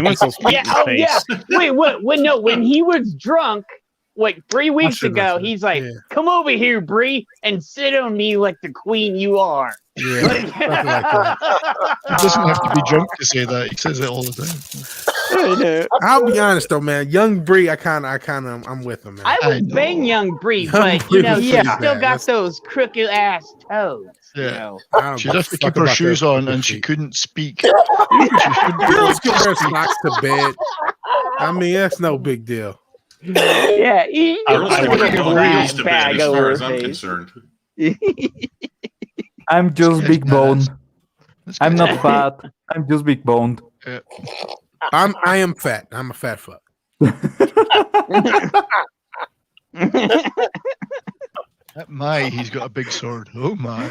wants those yeah, yeah. Wait, what? No, when he was drunk, like 3 weeks ago, he's like, "Come over here, Bree, and sit on me like the queen you are." Yeah, like He doesn't have to be drunk to say that. He says it all the time. I'll be honest though, man. Young Bree, I'm with him, man. I would bang young Bree, Young but Bree you know, was she pretty still bad. got those crooked ass toes. Yeah. You know? She'd have to keep her shoes on, and she couldn't speak. Girls can wear socks to bed. I mean, that's no big deal. Yeah, I would have agreed to bed as far as I'm concerned. I'm just big boned. I'm not fat. I'm just big boned. I am fat. I'm a fat fuck. He's got a big sword. Oh my.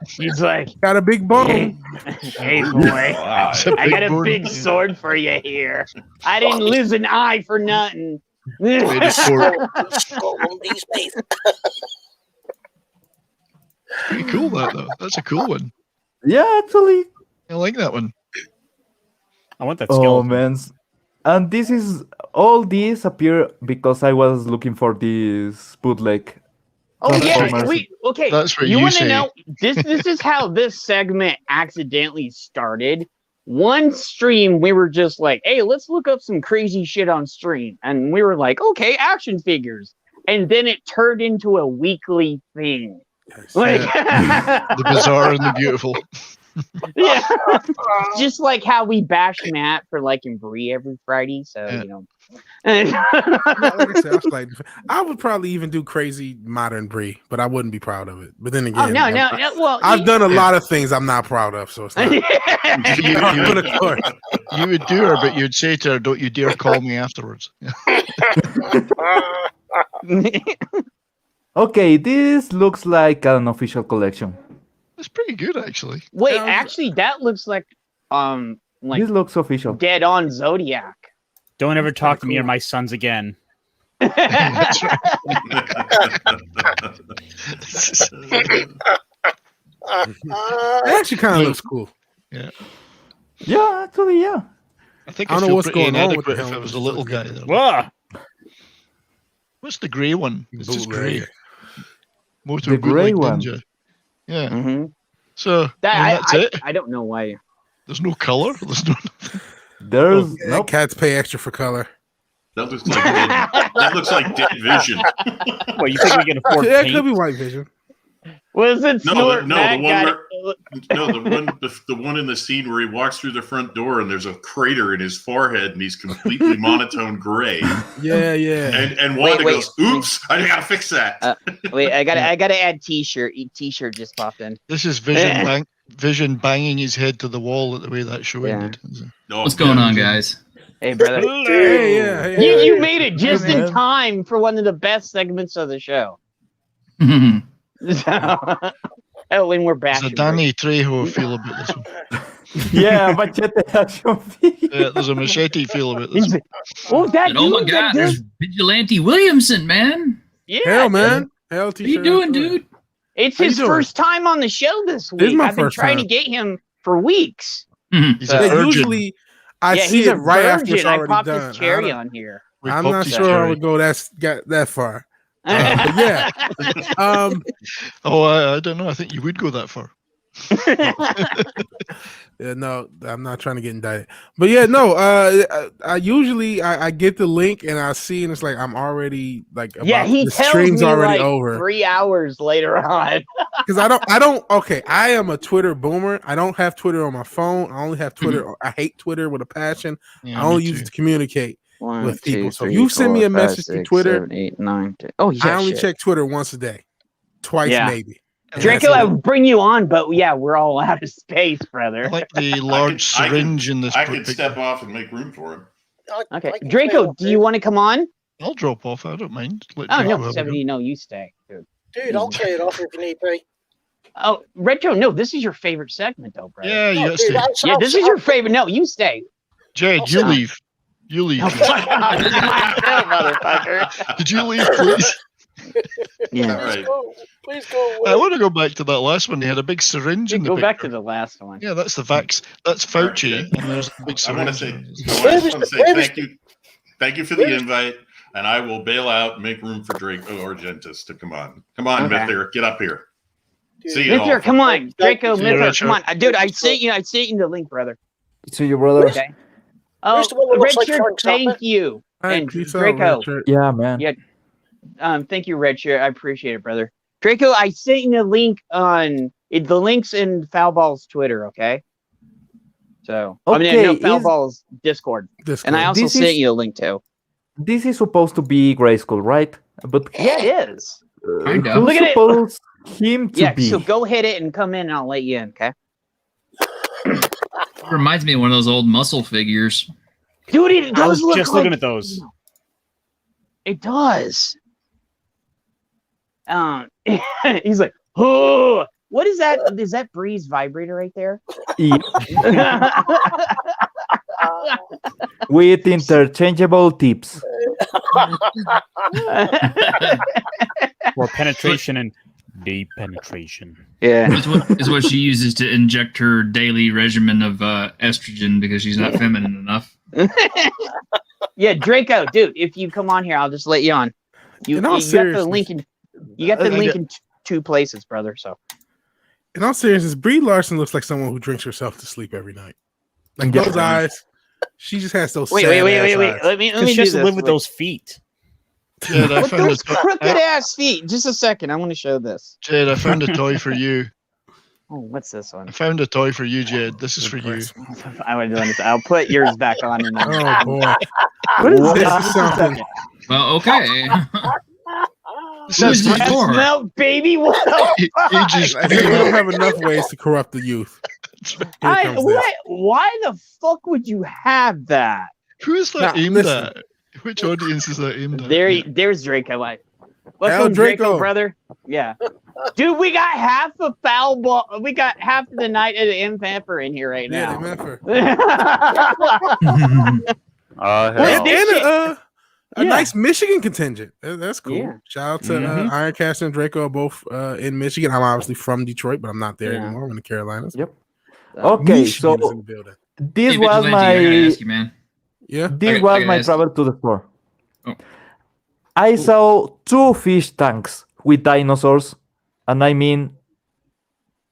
He's like, got a big bone. Hey boy, I got a big sword for you here. I didn't lose an eye for nothing. Pretty cool that though. That's a cool one. Yeah, actually. I like that one. I want that Oh skeleton. man. And all these appear because I was looking for this bootleg. Oh yeah, okay. That's what you want to say. know? This is how this segment accidentally started. One stream, we were just like, "Hey, let's look up some crazy shit on stream," and we were like, "Okay, action figures," and then it turned into a weekly thing. Like the bizarre and the beautiful. Yeah, just like how we bash Matt for liking Brie every Friday. So you know, like I said, I would probably even do crazy modern Brie, but I wouldn't be proud of it. But then again, no. Well, I've done a lot of things I'm not proud of, so it's not. You would do her, but you'd say to her, "Don't you dare call me afterwards." Okay, this looks like an official collection. It's pretty good, actually. Wait, actually, that looks like this looks official. Dead on Zodiac. Don't ever talk to me or my sons again. That's right. It actually kind of looks cool. Yeah. Yeah, actually, yeah. I think I don't know what's going on with if it was a little guy. Whoa. What's the grey one? It's just grey. The grey one. Ninja. Yeah. Mm-hmm. So that's it. I don't know why. There's no color. There's cats pay extra for color. That looks like dead vision. Well, you think we can afford it paint? could be white vision. Was it the one in the scene where he walks through the front door and there's a crater in his forehead and he's completely monotone gray. Yeah. And Wanda goes, "Oops, I gotta fix that." Wait, I gotta add T-shirt. T-shirt just popped in. This is Vision banging his head to the wall at the way that show ended. What's going on, guys? Hey, brother. Hey. You made it just in time for one of the best segments of the show. When we're back. There's a Danny Trejo feel about this one. Yeah, machete action figure. Yeah, there's a machete feel about this one. Oh, my God, there's Vigilante Williamson, man. Yeah. Hell, man. Hell, What are you doing, dude? It's his first time on the show this week. I've been trying to get him for weeks. Usually, I see it right after it's already I popped done. his cherry on here. I'm not sure I would go that far. Yeah. I don't know. I think you would go that far. Yeah, no, I'm not trying to get indicted. But yeah, no. I usually get the link and I see and it's like I'm already like he the tells stream's me already like over 3 hours later on. because I don't. Okay, I am a Twitter boomer. I don't have Twitter on my phone. I only have Twitter. I hate Twitter with a passion. I only use it to communicate. With people. So you send me a message to Twitter. 7, 8, 9, 10. Oh, yeah. I only check Twitter once a day. Twice maybe. Draco, I would bring you on, but yeah, we're all out of space, brother. I like the large syringe in this. I can step off and make room for him. Okay. Draco, do you want to come on? I'll drop off. I don't mind. No, 70, no, you stay. Dude, I'll clear it off if you need me. Oh, Retro, no, this is your favorite segment, though, brother. Yeah, you got to stay. Yeah, this is your favorite. No, you stay. Jed, you leave. You leave. Motherfucker. Did you leave, please? Yeah. Right. Please go away. I want to go back to that last one. They had a big syringe in the Go picture. back to the last one. Yeah, that's the Vax. That's Fauci, and there's a big I want syringe. to say thank you for the invite, and I will bail out and make room for Draco or Argentus to come on. Come on, Myther, get up here. See you all. Myther, come on. Draco, Myther, come on. Dude, I sent you the link, brother. See you, brother. Okay. Oh, Richard, thank you. And Draco. Yeah, man. Yeah. Thank you, Richard. I appreciate it, brother. Draco, I sent you the link on the links in Foulball's Twitter, okay? So Foulball's Discord. And I also sent you a link too. This is supposed to be Grayskull, right? But yeah, it is. Who's supposed him to be? So go hit it and come in and I'll let you in, okay? It reminds me of one of those old muscle figures. Dude, it does look just like, looking at those. It does. He's like, oh, what is that? Is that Bree's vibrator right there? With interchangeable tips. For penetration and deep penetration. Yeah. It's what she uses to inject her daily regimen of estrogen because she's not feminine enough. Yeah, Draco, dude, if you come on here, I'll just let you on. You got the link in. You got the link in two places, brother. So, in all seriousness, Brie Larson looks like someone who drinks herself to sleep every night. Like those eyes, she just has those. Wait. Let me she has to live with those feet. Jed, with those crooked ass feet. Just a second, I want to show this. Jed, I found a toy for you. Oh, what's this one? I found a toy for you, Jed. This is for you. I'll put yours back on. In oh boy! What is this? Well, okay. Milk, baby. What the fuck? We don't have enough ways to corrupt the youth. Why the fuck would you have that? Who is that aimed at? Which audience is that aimed at? There's Draco. Welcome, Draco, brother. Yeah. Dude, we got half of foul ball. We got half of the night at the MFAPer in here right now. A nice Michigan contingent. That's cool. Yeah. Shout out to Ironcaster and Draco, both in Michigan. I'm obviously from Detroit, but I'm not there anymore. I'm in the Carolinas. Yep. Okay, so this was my. This was my travel to the store. Oh. I saw 2 fish tanks with dinosaurs, and I mean,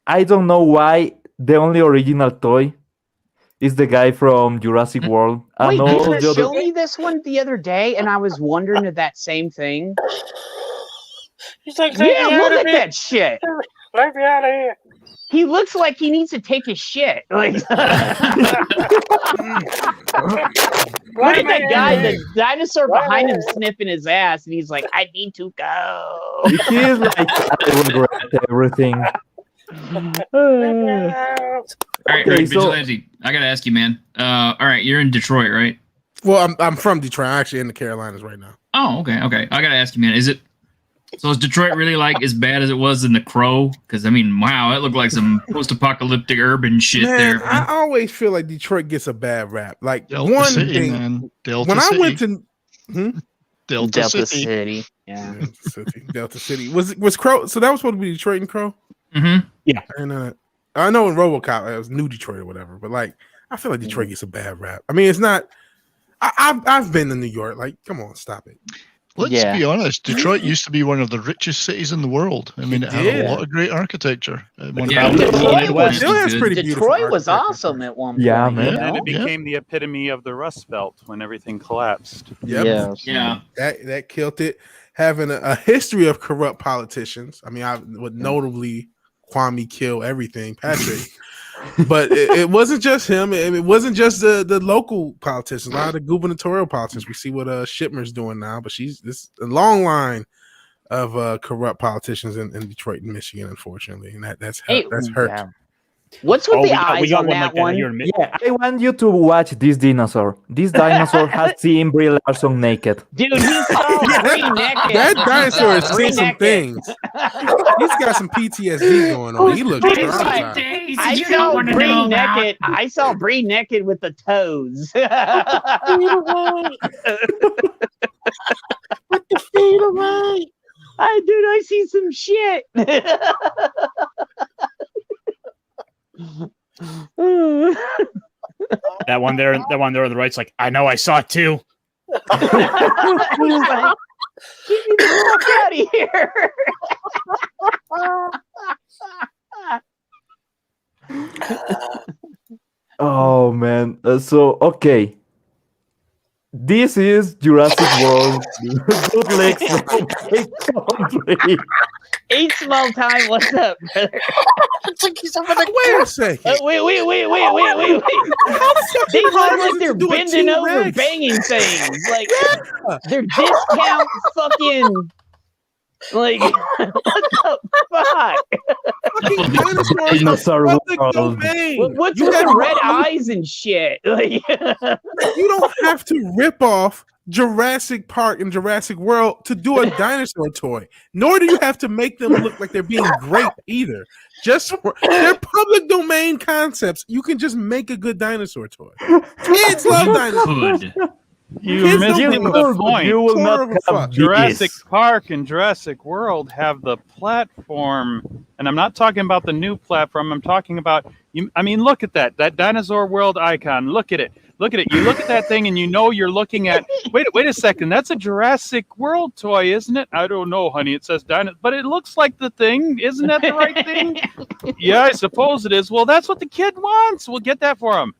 I don't know why the only original toy is the guy from Jurassic World. Wait, did you show me this one the other day, and I was wondering if that same thing? He's like, yeah, look at that shit. Let me out of here. He looks like he needs to take his shit. Like, look at that guy, the dinosaur behind him sniffing his ass, and he's like, I need to go. He's like, I regret everything. All right, Vigilante, I gotta ask you, man. All right, you're in Detroit, right? Well, I'm from Detroit. I'm actually in the Carolinas right now. Oh, okay. I gotta ask you, man. Is Detroit really like as bad as it was in The Crow? Because I mean, wow, it looked like some post-apocalyptic urban shit there. Man. I always feel like Detroit gets a bad rap. Like Delta one City, thing, man. I went to Delta City. Yeah, Delta City was Crow. So that was supposed to be Detroit and Crow. Mm-hmm. Yeah, I know in RoboCop it was New Detroit or whatever, but like I feel like Detroit gets a bad rap. I mean, it's not. I've been to New York. Like, come on, stop it. Let's be honest. Detroit used to be one of the richest cities in the world. I mean, it had a lot of great architecture. Detroit was awesome at one point. Yeah, man. And it became the epitome of the Rust Belt when everything collapsed. Yep. Yeah. That killed it. Having a history of corrupt politicians. I mean, I would notably Kwame kill everything, Patrick. But it wasn't just him. It wasn't just the local politicians. A lot of the gubernatorial politicians. We see what Shipmer's doing now, but this a long line of corrupt politicians in Detroit and Michigan, unfortunately, and that's hurt. Yeah. What's with the eyes on that one? Yeah, I want you to watch this dinosaur. This dinosaur has seen Brie Larson naked. Dude, he's so Brie naked. That dinosaur has seen some things. He's got some PTSD going on. He looks traumatized. I saw Brie naked with the toes. With the feet away. I see some shit. That one there on the right's like, I know, I saw it too. He's like, get me the fuck out of here. Oh man. So okay. This is Jurassic World. Good legs from Cape Country. 8 Small Time, what's up, brother? Wait a second. Wait. They look like they're bending over, banging things. Like, they're discount fucking. Like, what the fuck? fucking dinosaurs are public domain. What's with the red eyes and shit? You don't have to rip off Jurassic Park and Jurassic World to do a dinosaur toy. Nor do you have to make them look like they're being great either. They're public domain concepts. You can just make a good dinosaur toy. Kids love dinosaurs. You missed the point. You will not have Jurassic Park and Jurassic World have the platform, and I'm not talking about the new platform. I'm talking about I mean, look at that Dinosaur World icon. Look at it. Look at it. You look at that thing, and you know you're looking at. Wait a second. That's a Jurassic World toy, isn't it? I don't know, honey. It says Dino, but it looks like the thing. Isn't that the right thing? Yeah, I suppose it is. Well, that's what the kid wants. We'll get that for him.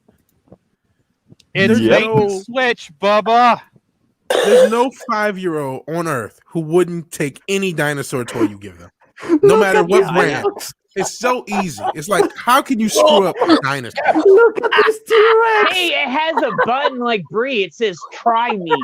It's bait and switch, Bubba. There's no 5-year-old on Earth who wouldn't take any dinosaur toy you give them, no matter what brand. It's so easy. It's like, how can you screw up a dinosaur? Look at this T-Rex. Hey, it has a button like Brie. It says "Try me."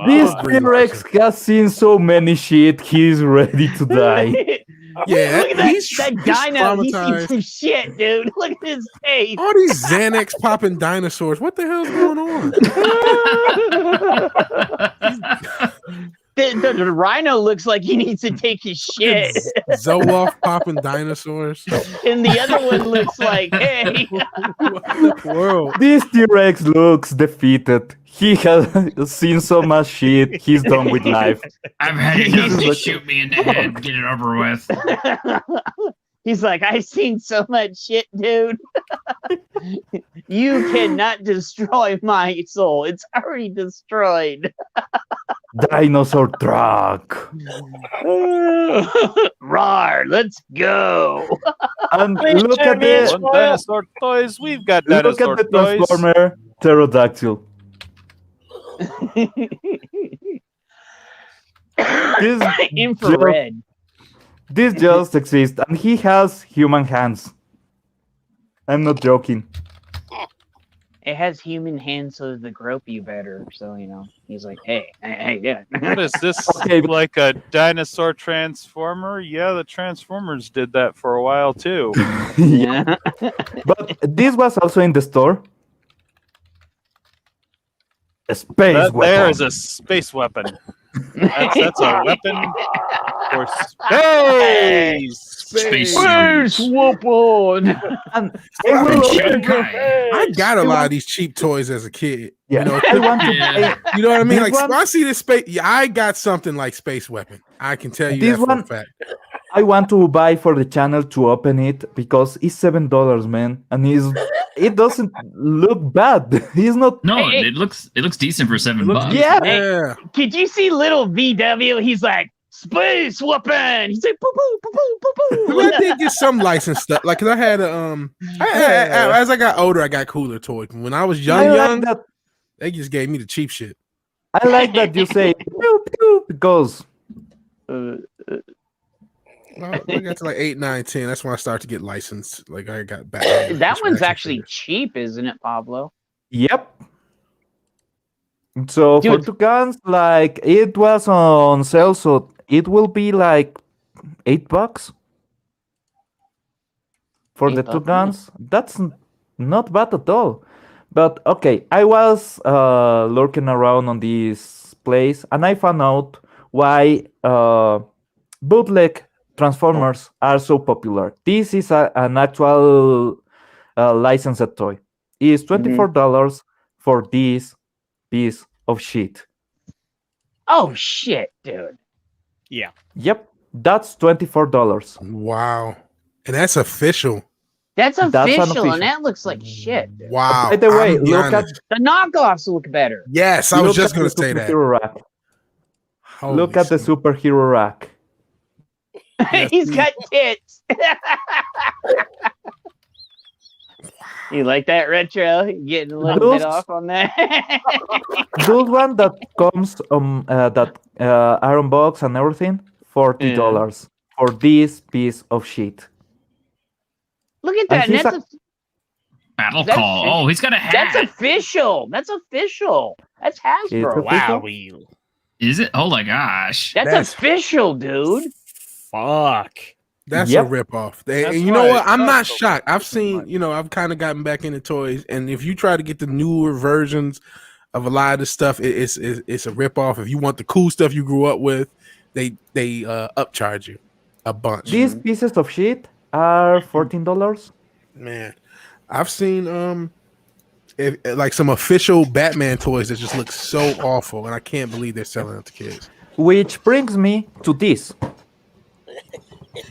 This T-Rex has seen so many shit. He's ready to die. Yeah, look at that dino. He's seen some shit, dude. Look at his face. All these Xanax popping dinosaurs. What the hell's going on? The rhino looks like he needs to take his shit. Zoloft popping dinosaurs. And the other one looks like, hey. World. This T-Rex looks defeated. He has seen so much shit. He's done with life. I've had enough to shoot me in the head. Get it over with. He's like, I've seen so much shit, dude. You cannot destroy my soul. It's already destroyed. Dinosaur truck. Rawr, let's go. And look at the dinosaur toys. We've got dinosaur toys. Look at the toys. Transformer pterodactyl. This infrared. This just exists, and he has human hands. I'm not joking. It has human hands, so the grope you better. So he's like, hey, yeah. What is this? Like a dinosaur transformer? Yeah, the Transformers did that for a while too. Yeah. But this was also in the store. A space weapon. There is a space weapon. That's a weapon for space. Space weapon. I got a lot of these cheap toys as a kid. Yeah. You know what I mean? Like, when I see this space, I got something like Space Weapon. I can tell you that for a fact. I want to buy for the channel to open it because it's $7, man, and it doesn't look bad. He's not. No, it looks decent for $7. Yeah. Hey, could you see little VW? He's like, space weapon. He's like, poo poo poo poo poo poo. I did get some licensed stuff. Like, cause I had as I got older, I got cooler toys. When I was young, they just gave me the cheap shit. I like that you say pew, pew, because. I got to like 8, 9, 10. That's when I started to get licensed. Like, I got back. That one's actually cheap, isn't it, Pablo? Yep. So for 2 guns, like it was on sale, so it will be like $8 for the 2 guns. That's not bad at all. But okay, I was lurking around on this place, and I found out why bootleg Transformers are so popular. This is an actual licensed toy. It's $24 for this piece of shit. Oh shit, dude. Yeah. Yep, that's $24. Wow, and that's official. That's official, and that looks like shit. Dude. Wow. By the way, look at the knockoffs look better. Yes, I was just going to say that. Look at the superhero rack. He's got tits. You like that retro? Getting a little bit off on that. Those one that comes that Iron Box and everything, $40 for this piece of shit. Look at that. That's Battle Call. Oh, he's got a hat. That's official. That's official. That's Hasbro. Wow. Is it? Oh my gosh. That's official, dude. Fuck. That's a ripoff. And you know what? I'm not shocked. I've seen, I've kind of gotten back into toys, and if you try to get the newer versions of a lot of the stuff, it's a ripoff. If you want the cool stuff you grew up with, they upcharge you a bunch. These pieces of shit are $14. Man, I've seen like some official Batman toys that just look so awful, and I can't believe they're selling them to kids. Which brings me to this.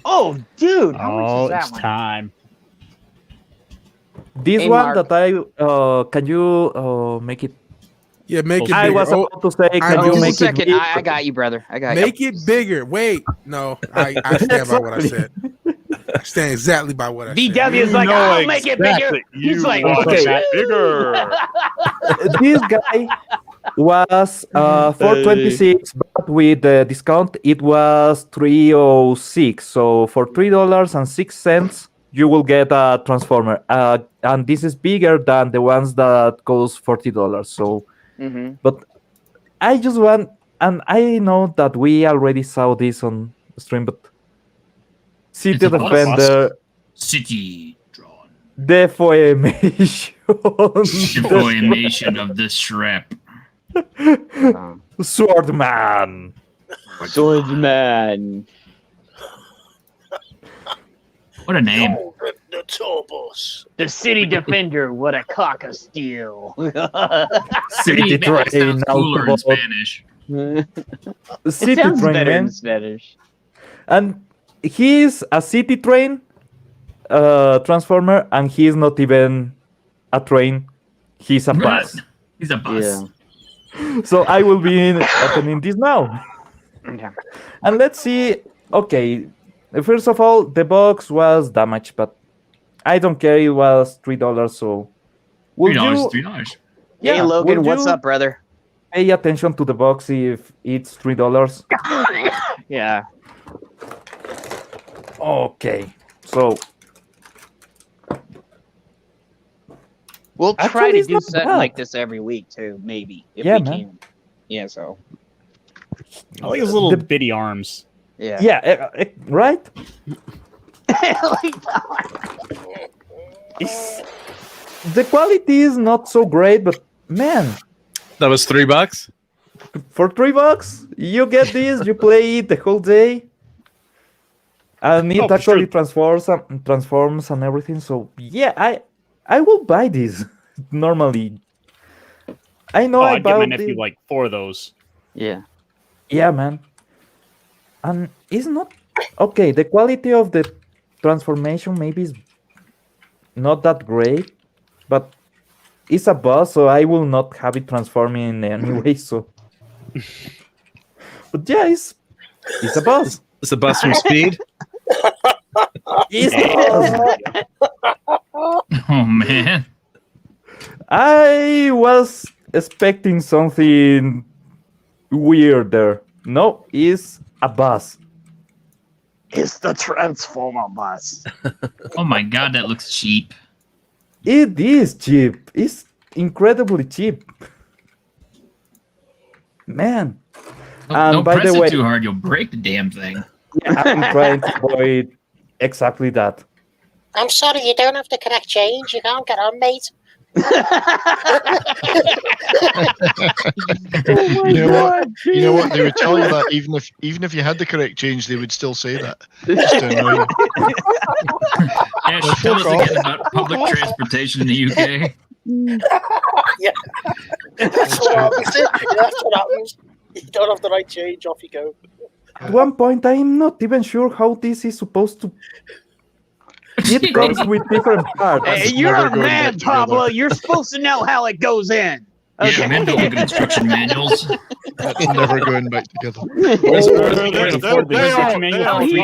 Oh, dude! How much is that it's one? time. This Hey, one Marc. that I can you make it? Yeah, make it bigger. I was about to say, can you Just a make it second. bigger? I got you, brother. I got Make it bigger. Wait, no, I stand by what I said. I stand exactly by what I said. VW is like, I'll make it bigger. He's like, okay. bigger. This guy was 426, but with the discount it was 306. So for $3.06 you will get a transformer, and this is bigger than the ones that cost $40. So but I just want, and I know that we already saw this on stream, but City It's a Defender, City deformation, deformation of the strap. Swordman. Swordsman. What a name. The Turbos. The City Defender. What a cock of steel. City That Train. sounds cooler in Autobot. Spanish. City It sounds Train, better man. in Spanish. And he's a City Train transformer, and he's not even a train. He's a bus. He's a bus. Yeah. So I will be opening this now. Okay. And let's see. Okay, first of all, the box was damaged, but I don't care. It was $3. So would $3. you $3. Hey, Logan, would what's you up, brother? pay attention to the box if it's $3? Yeah. Okay, so We'll try Actually, to it's do not something bad. like this every week, too, maybe. If Yeah, we man. can. Yeah, so. I like his little bitty arms. Yeah. yeah, right? The quality is not so great, but man, That was $3. for $3, you get this, you play it the whole day, and it Oh, for actually sure. transforms and everything. So yeah, I will buy this normally. I know I'd get my about nephew it. like 4 of those. Yeah. Yeah, man. And it's not okay. The quality of the transformation maybe is not that great, but it's a bus, so I will not have it transforming anyway. So, but yeah, it's a bus. It's the bus from Speed. It's a bus. Oh man. I was expecting something weirder. No, it's a bus. It's the Transformer bus. Oh my god, that looks cheap. It is cheap. It's incredibly cheap. Man. Don't by press the it way, too hard, you'll break the damn thing. yeah, I'm trying to avoid exactly that. I'm sorry, you don't have the correct change. You can't get on, mate. You know what? They would tell you that even if you had the correct change, they would still say that. Just to annoy you. Ash, tell us again about public transportation in the UK. Yeah. That's what happens. That's what happens. You don't have the right change, off you go. At one point, I'm not even sure how this is supposed to. It comes with different parts. Hey, you're a man, Pablo. You're supposed to know how it goes in. Yeah, men don't look at instruction manuals. That's never going back together. He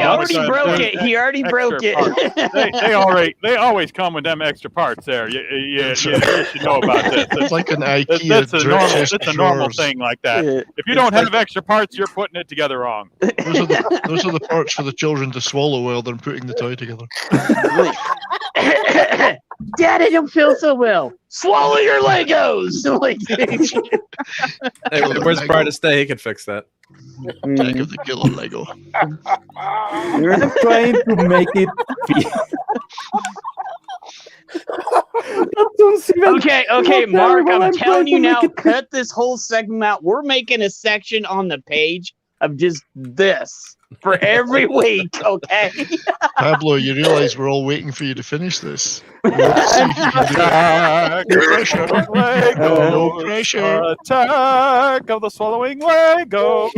already broke it. He already broke it. They always come with them extra parts there. You should know about this. It's like an IKEA. It's a normal thing like that. If you don't have extra parts, you're putting it together wrong. Those are the parts for the children to swallow while they're putting the toy together. Dad, I don't feel so well. Swallow your Legos. Like, Hey, where's Brian to stay? He can fix that. Jack of the killer Lego. I'm trying to make it. Okay, Mark, I'm telling you now, cut this whole segment out. We're making a section on the page of just this for every week, okay? Pablo, you realize we're all waiting for you to finish this. Attack No pressure. No pressure. Attack of the swallowing Lego.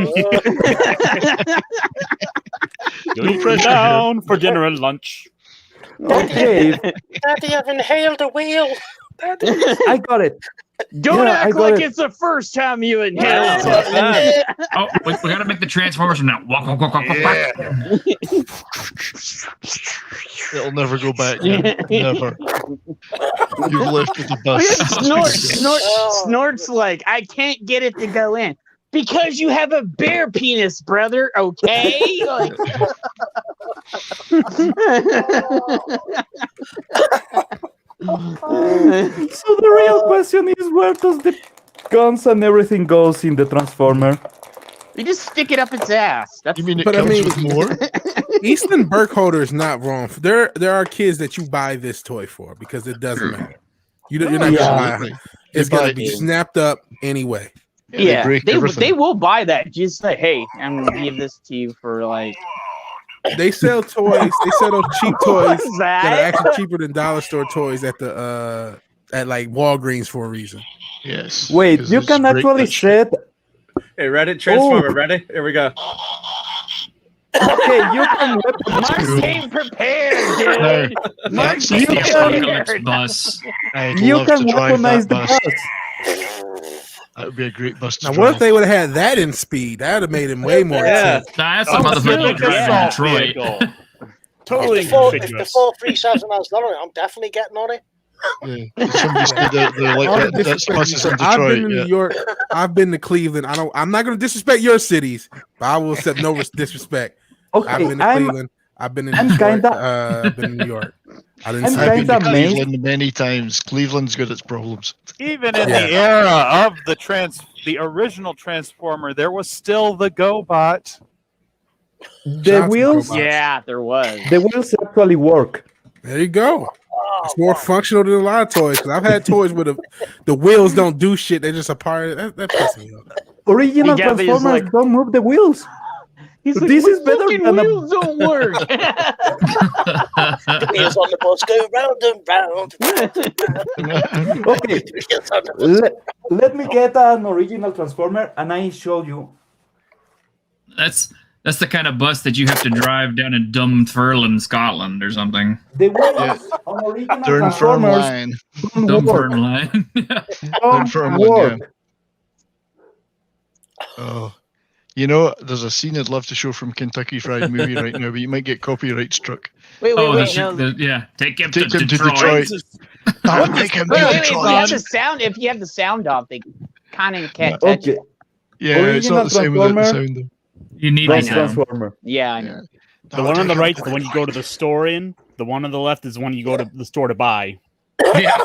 No pressure down for dinner and lunch. Okay, Daddy, I've inhaled a wheel. Daddy. I got it. Don't Yeah, act like it's the first time you inhaled it. Oh, we gotta make the Transformers from now. Walk, walk, walk, walk, walk, walk. It'll never go back. Never. You've lifted the bus. Snort's like, I can't get it to go in. Because you have a bear penis, brother, okay? Like... So the real question is, where does the guns and everything goes in the Transformer? You just stick it up its ass. You mean it comes with more? Easton Burkholder is not wrong. There are kids that you buy this toy for because it doesn't matter. You're not gonna buy it. It's gonna be snapped up anyway. Yeah, they will buy that. Just say, hey, I'm gonna give this to you for like. They sell toys. They sell those cheap toys that are actually cheaper than dollar store toys at the at like Walgreens for a reason. Yes. Wait, you can actually set. Hey, Reddit Transformer, ready? Here we go. Okay, you can. Mark came prepared, dude. Mark The apocalypse bus. You can weaponize the bus. That would be a great bus to Now, drive. what if they would have had that in speed? That would have made him way more. Yeah, that's the motherfucker driving Detroit. Totally. If the 437 has done it, I'm definitely getting on it. Yeah. Somebody said that they're like that's buses in Detroit. I've been to New York. I've been to Cleveland. I'm not going to disrespect your cities, but I will accept no disrespect. Okay, I've been to Cleveland. I've been in Detroit. I've been in New York. I've been to Cleveland many times. Cleveland's got its problems. Even in the era of the original Transformer, there was still the GoBot. The wheels? Yeah, there was. The wheels actually work. There you go. It's more functional than a lot of toys. Because I've had toys where the wheels don't do shit. They're just a part of that pisses me off. Original Transformers don't move the wheels. He's like, this is better than wheels don't work. The wheels on the bus go round and round. Okay, let me get an original Transformer and I show you. That's the kind of bus that you have to drive down in Dunfermline, Scotland, or something. The wheels on original Dunfermline. Dunfermline. Dunfermline. Oh. You know, there's a scene I'd love to show from Kentucky Fried Movie right now, but you might get copyright struck. Wait, yeah, take him to Detroit. Take him to Detroit. If you have the sound off, they kind of can't touch it. Yeah, it's not the same without the sound, though. You need a Transformer. Yeah, I know. The one on the right is the one you go to the store in. The one on the left is the one you go to the store to buy. Yeah.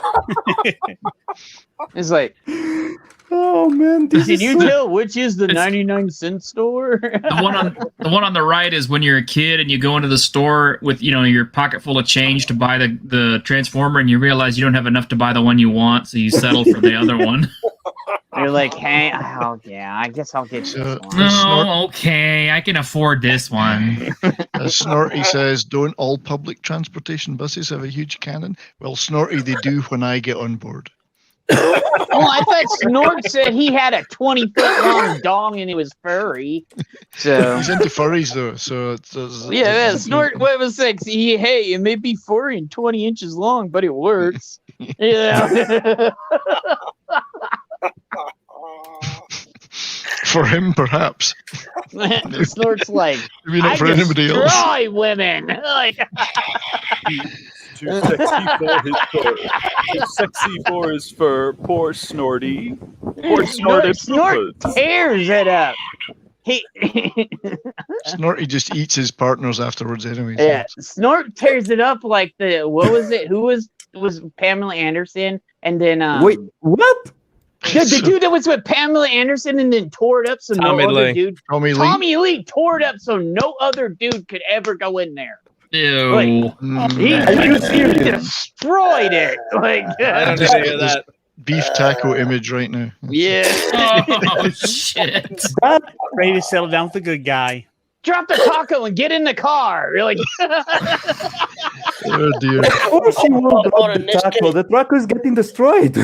It's like, oh man, can you tell which is the 99-cent store? The one on the right is when you're a kid and you go into the store with your pocket full of change to buy the Transformer, and you realize you don't have enough to buy the one you want, so you settle for the other one. You're like, hey, oh yeah, I guess I'll get this one. No, okay, I can afford this one. As Snorty says, don't all public transportation buses have a huge cannon? Well, Snorty, they do when I get on board. Well, I thought Snort said he had a 20-foot long dong and it was furry. So he's into furries though. So yeah, Snort. What was like? Hey, it may be furry and 20 inches long, but it works. Yeah. For him, perhaps. Snort's like, maybe not for anybody else. Destroy women. Like, too sexy for his fur. Poor Snorty. Poor Snorty. Snort tears it up. Snorty just eats his partners afterwards anyway. Yeah, Snort tears it up like what was it? Who was Pamela Anderson? And then wait, what? The dude that was with Pamela Anderson and then tore it up so Tommy no other Lee. dude. Tommy Lee tore it up so no other dude could ever go in there. Ew. Like, he destroyed it. Like, I don't hear that. Beef taco image right now. Yeah. Oh shit. Ready to settle down with the good guy. Drop the taco and get in the car. You're like, oh dear. Of course he will drop the taco. The taco is getting destroyed.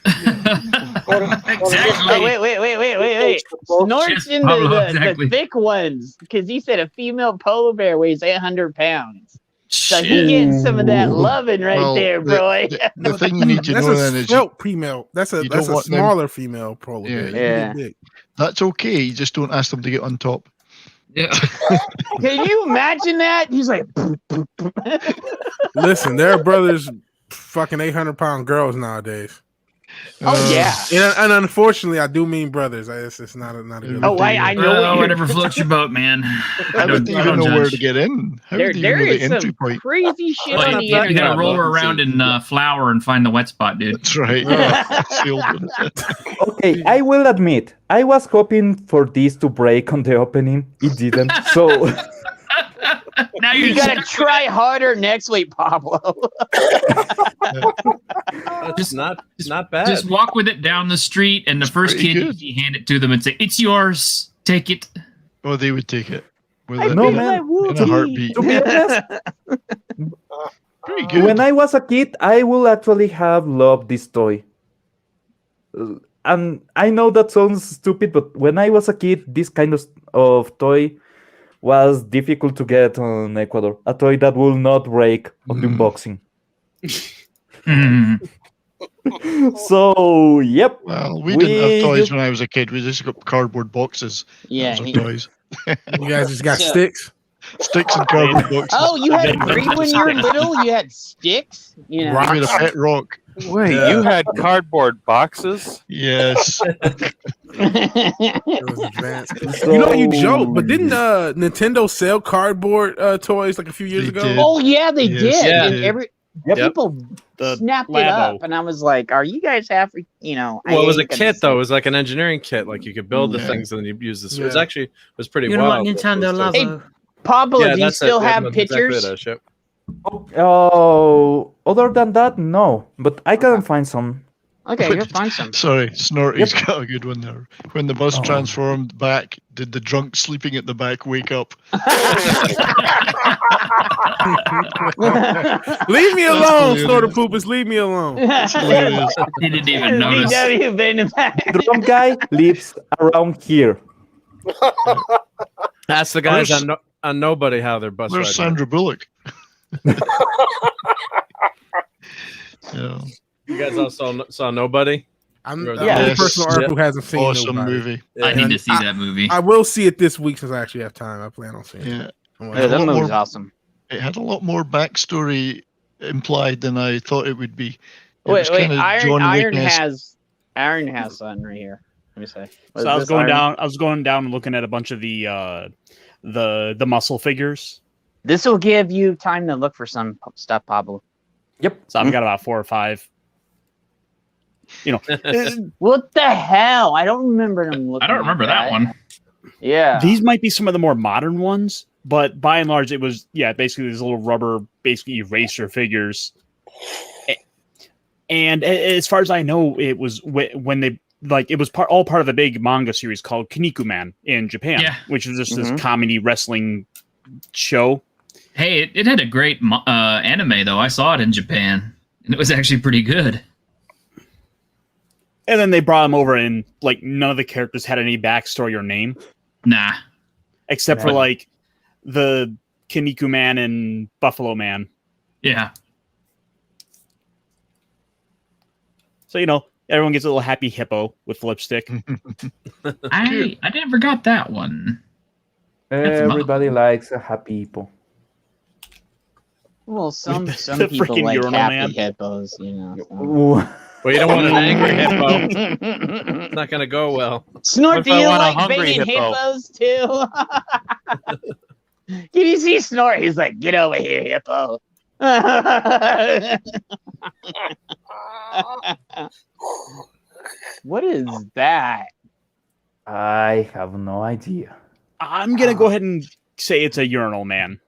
Exactly. Oh, wait. Snort's in Pablo, the exactly. thick ones because he said a female polar bear weighs 800 pounds. So he getting some of that loving right there, bro. The thing you need to know then is female. That's a smaller female polar bear. Yeah. That's okay. You just don't ask them to get on top. Yeah. Can you imagine that? He's like, listen, there are brothers fucking 800-pound girls nowadays. Oh yeah, and unfortunately, I do mean brothers. It's not a good. Oh, I know. Whatever floats your boat, man. I don't even know where to get in. There is some crazy shit on the internet. You gotta roll around in flour and find the wet spot, dude. That's right. Okay, I will admit, I was hoping for this to break on the opening. It didn't. So now you gotta try harder next week, Pablo. That's not bad. Just walk with it down the street, and the first kid you hand it to them and say, "It's yours. Take it." Oh, they would take it. In to a heartbeat. To be honest, pretty good. when I was a kid, I would actually have loved this toy. And I know that sounds stupid, but when I was a kid, this kind of toy was difficult to get on Ecuador. A toy that will not break on the unboxing. So, yep. Well, we didn't have toys when I was a kid. We just got cardboard boxes. Yeah. Toys. You guys just got sticks? Sticks and cardboard boxes. Oh, you had three when you were little? You had sticks? You know. I made a pet rock. Wait, you had cardboard boxes? Yes. You know, you joke, but didn't Nintendo sell cardboard toys like a few years ago? did. Oh, yeah, they did. Yeah. And people snapped it up, and I was like, "Are you guys half?" You know, well, it was a kit though. It was like an engineering kit. Like you could build the things and then you use this. It was actually pretty You know wild. what, Nintendo Labo? Hey, Pablo, do you still have pictures? Oh, other than that, no. But I can find some. Okay, you'll find some. Sorry, Snorty's got a good one there. When the bus transformed back, did the drunk sleeping at the back wake up? Leave me alone, Snorter Poopers. Leave me alone. He didn't even notice. The drunk guy lives around here. Ask the guys on Nobody how their bus Where's ride Sandra Bullock? Yeah. You guys all saw Nobody? I'm the only person on Earth who hasn't seen awesome Nobody. movie. I need to see that movie. I will see it this week since I actually have time. I plan on seeing it. Yeah, that movie's awesome. It had a lot more backstory implied than I thought it would be. Wait, Iron has something right here. Let me say. So I was going down and looking at a bunch of the muscle figures. This will give you time to look for some stuff, Pablo. Yep. So I've got about 4 or 5. You know, what the hell? I don't remember them looking. I don't remember that one. Yeah. These might be some of the more modern ones, but by and large, it was basically these little rubber, basically eraser figures. And as far as I know, it was when they it was all part of a big manga series called Kinnikuman in Japan, which was just this comedy wrestling show. Hey, it had a great anime though. I saw it in Japan, and it was actually pretty good. And then they brought him over, and none of the characters had any backstory or name. Nah, except for the Kinnikuman and Buffalo Man. Yeah. So everyone gets a little happy hippo with lipstick. I never got that one. Everybody likes a happy hippo. Well, some people like happy hippos, So. Well, you don't want an angry hippo. It's not going to go well. Snort, do you like banging hippos too? Can you see Snort? He's like, get over here, hippo. What is that? I have no idea. I'm gonna go ahead and say it's a urinal man.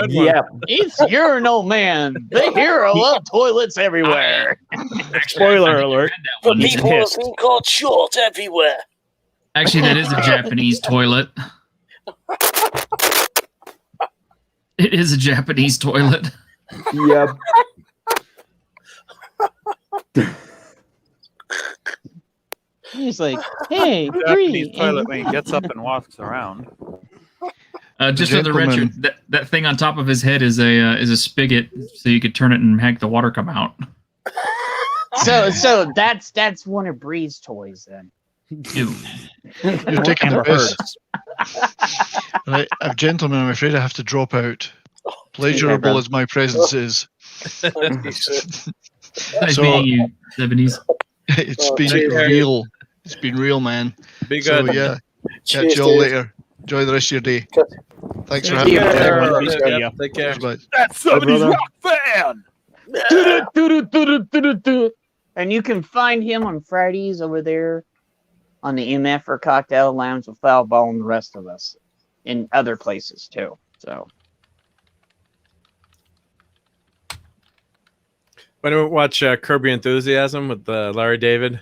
Yeah, It's Urinal Man, the hero of toilets everywhere. Spoiler alert. For He's people who've pissed. been caught short everywhere. Actually, that is a Japanese toilet. It is a Japanese toilet. Yep. He's like, hey, Japanese free. toilet when he gets up and walks around. Just for the record, that thing on top of his head is a spigot, so you could turn it and make the water come out. So that's one of Bree's toys then. Ew. You're taking the piss. Right, gentlemen, I'm afraid I have to drop out. Pleasurable as my presence is. Nice meeting you, 70s. It's been real. It's been real, man. Be good. So, yeah. Catch Cheers, you all dude. later. Enjoy the rest of your day. Thanks for Take having me. care. Take care. Bye. That's somebody's rock fan. And you can find him on Fridays over there on the MF or Cocktail Lounge with Foul Ball and the rest of us in other places too. So When we watch Curb Your Enthusiasm with Larry David.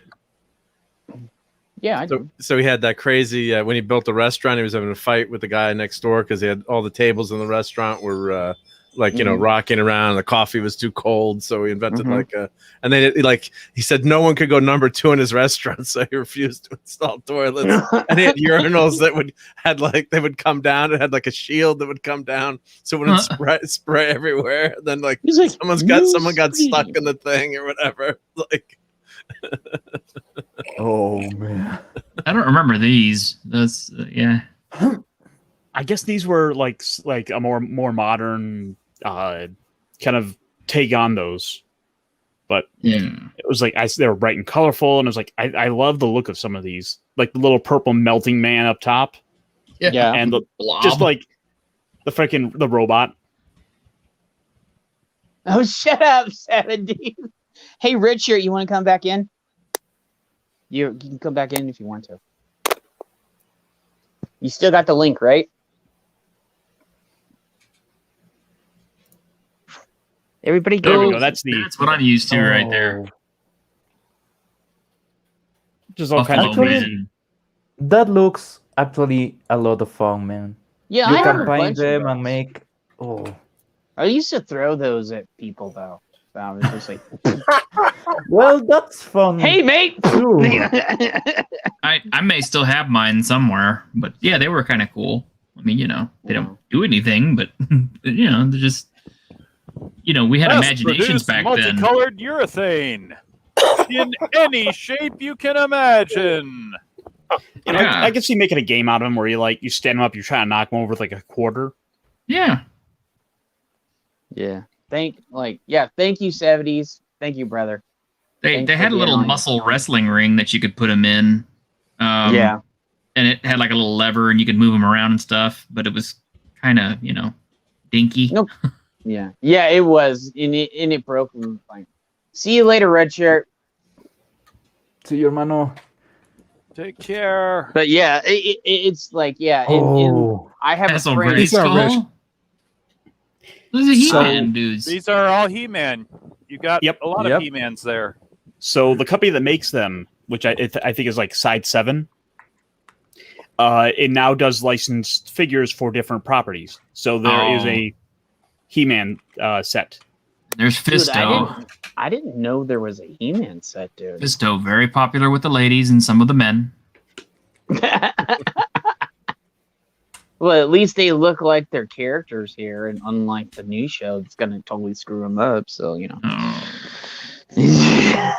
yeah, I do. So he had that crazy when he built the restaurant. He was having a fight with the guy next door because he had all the tables in the restaurant were rocking around. The coffee was too cold, so he invented and then he said no one could go number 2 in his restaurant, so he refused to install toilets. And he had urinals that they would come down. It had like a shield that would come down, so it wouldn't spray everywhere. And then someone got stuck in the thing or whatever. Oh man, I don't remember these. That's yeah. I guess these were like a more modern kind of take on those, but it was like they were bright and colorful, and it was like I love the look of some of these, like the little purple melting man up top, and just like the robot. Oh, shut up, 70. Hey, Richard, you want to come back in? You can come back in if you want to. You still got the link, right? Everybody go. There we go. That's what I'm used to right there. Just all kinds of crazy. That looks actually a lot of fun, man. Yeah, you I can have a paint bunch them of and make. Oh, I used to throw those at people though. So I was just like, well, that's fun. Hey, mate. I may still have mine somewhere, but yeah, they were kind of cool. I mean, they don't do anything, but they're just, we had imaginations back then. Multicolored urethane in any shape you can imagine. I can see making a game out of them where you stand them up, you're trying to knock them over with like a quarter. Yeah. Yeah. Thank you, 70s. Thank you, brother. They had a little muscle wrestling ring that you could put them in. And it had like a little lever and you could move them around and stuff, but it was kind of, dinky. Nope. Yeah, it was. And it broke. Like, see you later, Red Shirt. See you, hermano. Take care. But yeah, it's like, I have That's a friend. These are He-Man dudes. These are all He-Man. You got a lot of He-Mans there. So the company that makes them, which I think is like Side 7, it now does licensed figures for different properties. So there is a He-Man set. There's Fisto. Dude, I didn't know there was a He-Man set, dude. Fisto, very popular with the ladies and some of the men. Well, at least they look like their characters here, and unlike the new show, it's gonna totally screw them up. So Well,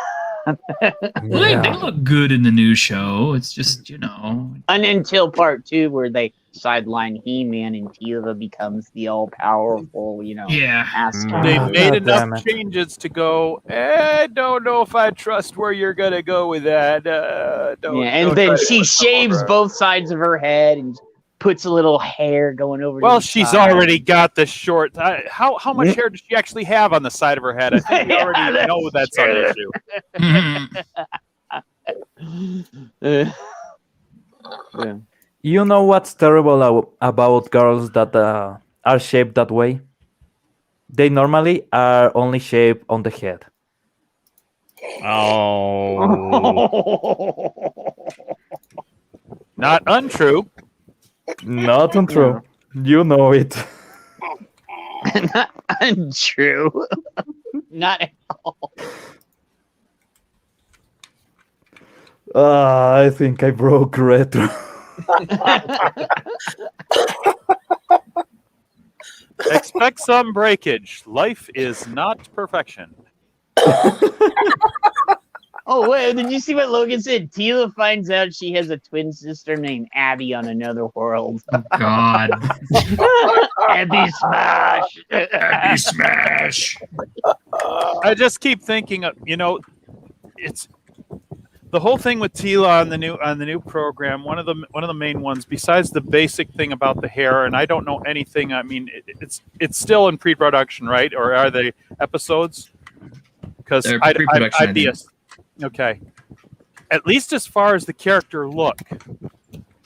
they look good in the new show. It's just and until part 2, where they sideline He-Man, and Tila becomes the all-powerful, master. They made enough changes to go, I don't know if I trust where you're going to go with that. And then she shaves both sides of her head and puts a little hair going over. Well, to the she's side. already got the short. How much hair does she actually have on the side of her head? I think we already know that's an issue. You know what's terrible about girls that are shaped that way? They normally are only shaped on the head. Oh. Not untrue. Not untrue. You know it. Not untrue. Not at all. I think I broke Retro. Expect some breakage. Life is not perfection. Oh, wait, did you see what Logan said? Tila finds out she has a twin sister named Abby on another world. Oh, God. Abby Smash. Abby Smash. I just keep thinking, it's the whole thing with Tila on the new program. One of the main ones, besides the basic thing about the hair, and I don't know anything. I mean, it's still in pre-production, right? Or are they episodes? Because I'd be okay. At least as far as the character look,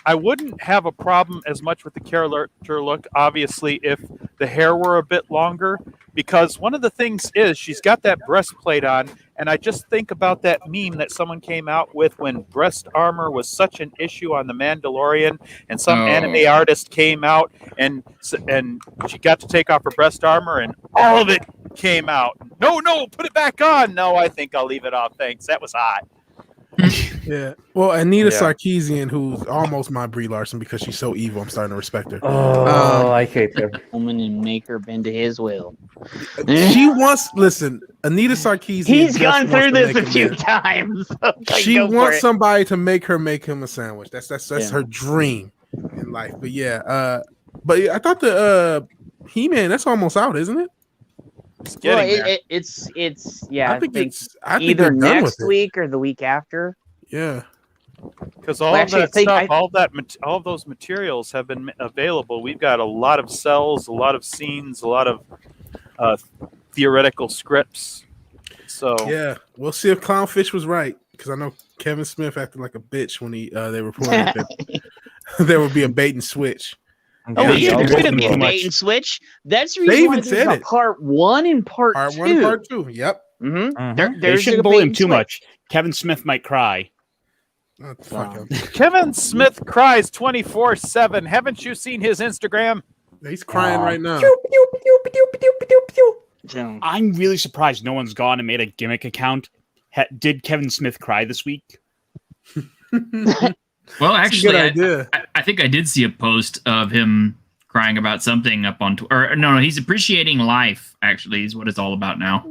I wouldn't have a problem as much with the character look, obviously, if the hair were a bit longer. Because one of the things is she's got that breastplate on, and I just think about that meme that someone came out with when breast armor was such an issue on The Mandalorian, and some anime artist came out and she got to take off her breast armor, and all of it came out. No, put it back on. No, I think I'll leave it off. Thanks. That was hot. Yeah. Well, Anita Sarkeesian, who's almost my Brie Larson because she's so evil, I'm starting to respect her. I hate her. Woman and make her bend to his will. Listen, Anita Sarkeesian. He's gone through this a few times. She wants somebody to make him a sandwich. That's her dream in life. But but I thought the He-Man, that's almost out, isn't it? It's I think it's either next week or the week after. Yeah, because all of those materials have been available. We've got a lot of cells, a lot of scenes, a lot of theoretical scripts. So yeah, we'll see if Clownfish was right, because I know Kevin Smith acted like a bitch when they reported that there would be a bait and switch. Oh, yeah, there's going to be a bait and switch. That's the reason why there's part 1 and part 2. Part 1 and part 2, yep. Mm-hmm. They shouldn't bully him too much. Kevin Smith might cry. Kevin Smith cries 24/7. Haven't you seen his Instagram? He's crying right now. I'm really surprised no one's gone and made a gimmick account. Did Kevin Smith cry this week? Well, actually, I think I did see a post of him crying about something up on Twitter. No, he's appreciating life. Actually, is what it's all about now.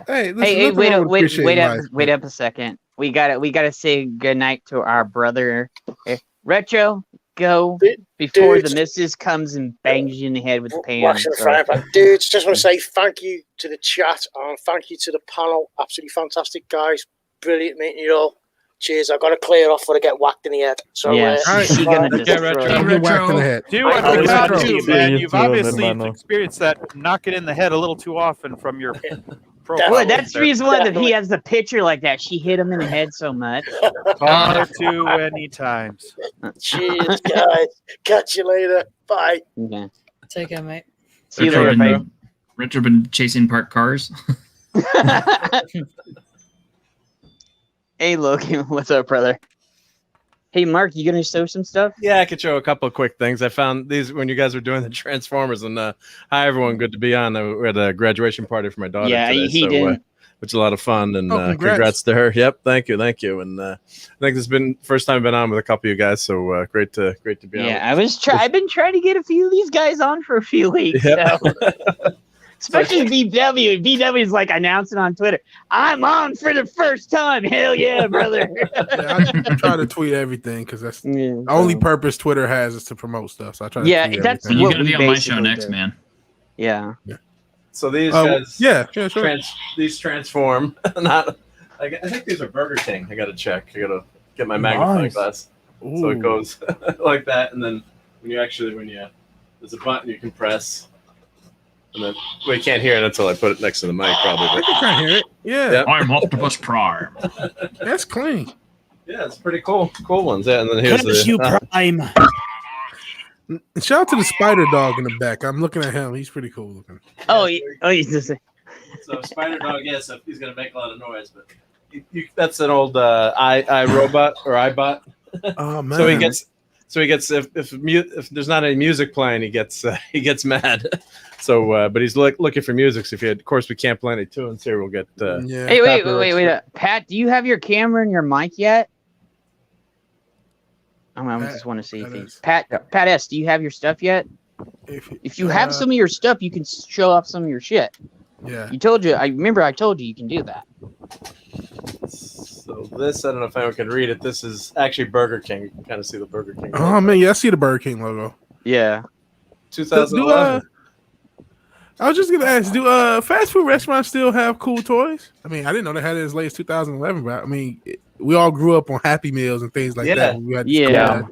Hey, wait up a second. We gotta say goodnight to our brother. Retro, go before the missus comes and bangs you in the head with the pan. Dudes, just want to say thank you to the chat and thank you to the panel. Absolutely fantastic, guys. Brilliant meeting you all. Cheers. I've got to clear off before I get whacked in the head. So, she's going to get Retro. Do what you got to, man. You've obviously experienced that knock it in the head a little too often from your profile. Well, that's the reason why that he has the picture like that. She hit him in the head so much. Far too many times. Cheers, guys. Catch you later. Bye. Okay. Take care, mate. See you later, mate. Retro been chasing parked cars. Hey, Logan, what's up, brother? Hey, Mark, you gonna show some stuff? Yeah, I could show a couple of quick things. I found these when you guys were doing the Transformers, and hi everyone, good to be on. We had a graduation party for my daughter. Yeah, today, he did. Which is a lot of fun, and congrats to her. Yep, thank you. And I think this has been first time I've been on with a couple of you guys, so great to be on. Yeah, I've been trying to get a few of these guys on for a few weeks. Yeah. Especially VW. VW's like announcing on Twitter, I'm on for the first time. Hell yeah, brother. Yeah, I try to tweet everything because that's the only purpose Twitter has is to promote stuff. So I try to tweet that's everything. You gotta be on my show next, man. Yeah. So these guys, sure. These transform. Not. I think these are Burger King. I gotta check. I gotta get my magnifying glass. Ooh. So it goes like that, and then when you there's a button you can press, and then you can't hear it until I put it next to the mic, probably. I can hear it. Yeah. Yep. I'm Optimus Prime. That's clean. Yeah, it's pretty cool. Cool ones. Yeah, and then here's Prime. Shout out to the spider dog in the back. I'm looking at him. He's pretty cool looking. He's just. So Spider Dog, yes, he's gonna make a lot of noise, but that's an old iRobot or iBot. Oh man! So he gets if there's not any music playing, he gets mad. So but he's looking for music. So of course we can't play any tunes here, we'll get. Hey, wait, Pat, do you have your camera and your mic yet? I just want to see things. Pat S, do you have your stuff yet? If you have some of your stuff, you can show off some of your shit. Yeah. I remember I told you can do that. So this, I don't know if anyone can read it. This is actually Burger King. You can kind of see the Burger King. Oh man, yeah, I see the Burger King logo. Yeah. 2011. I was just gonna ask, do fast food restaurants still have cool toys? I mean, I didn't know they had it as late as 2011, but I mean, we all grew up on Happy Meals and things like that. We had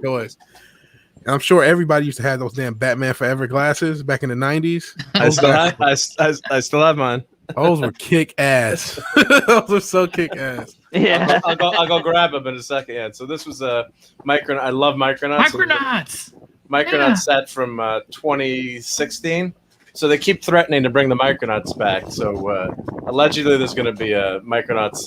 toys. And I'm sure everybody used to have those damn Batman Forever glasses back in the 90s. I still have mine. Those were kick ass. Those were so kick ass. Yeah. I'll go grab them in a second. Yeah. So this was a Micronaut. I love Micronauts. Micronaut set from 2016. So they keep threatening to bring the Micronauts back. So allegedly there's going to be a Micronauts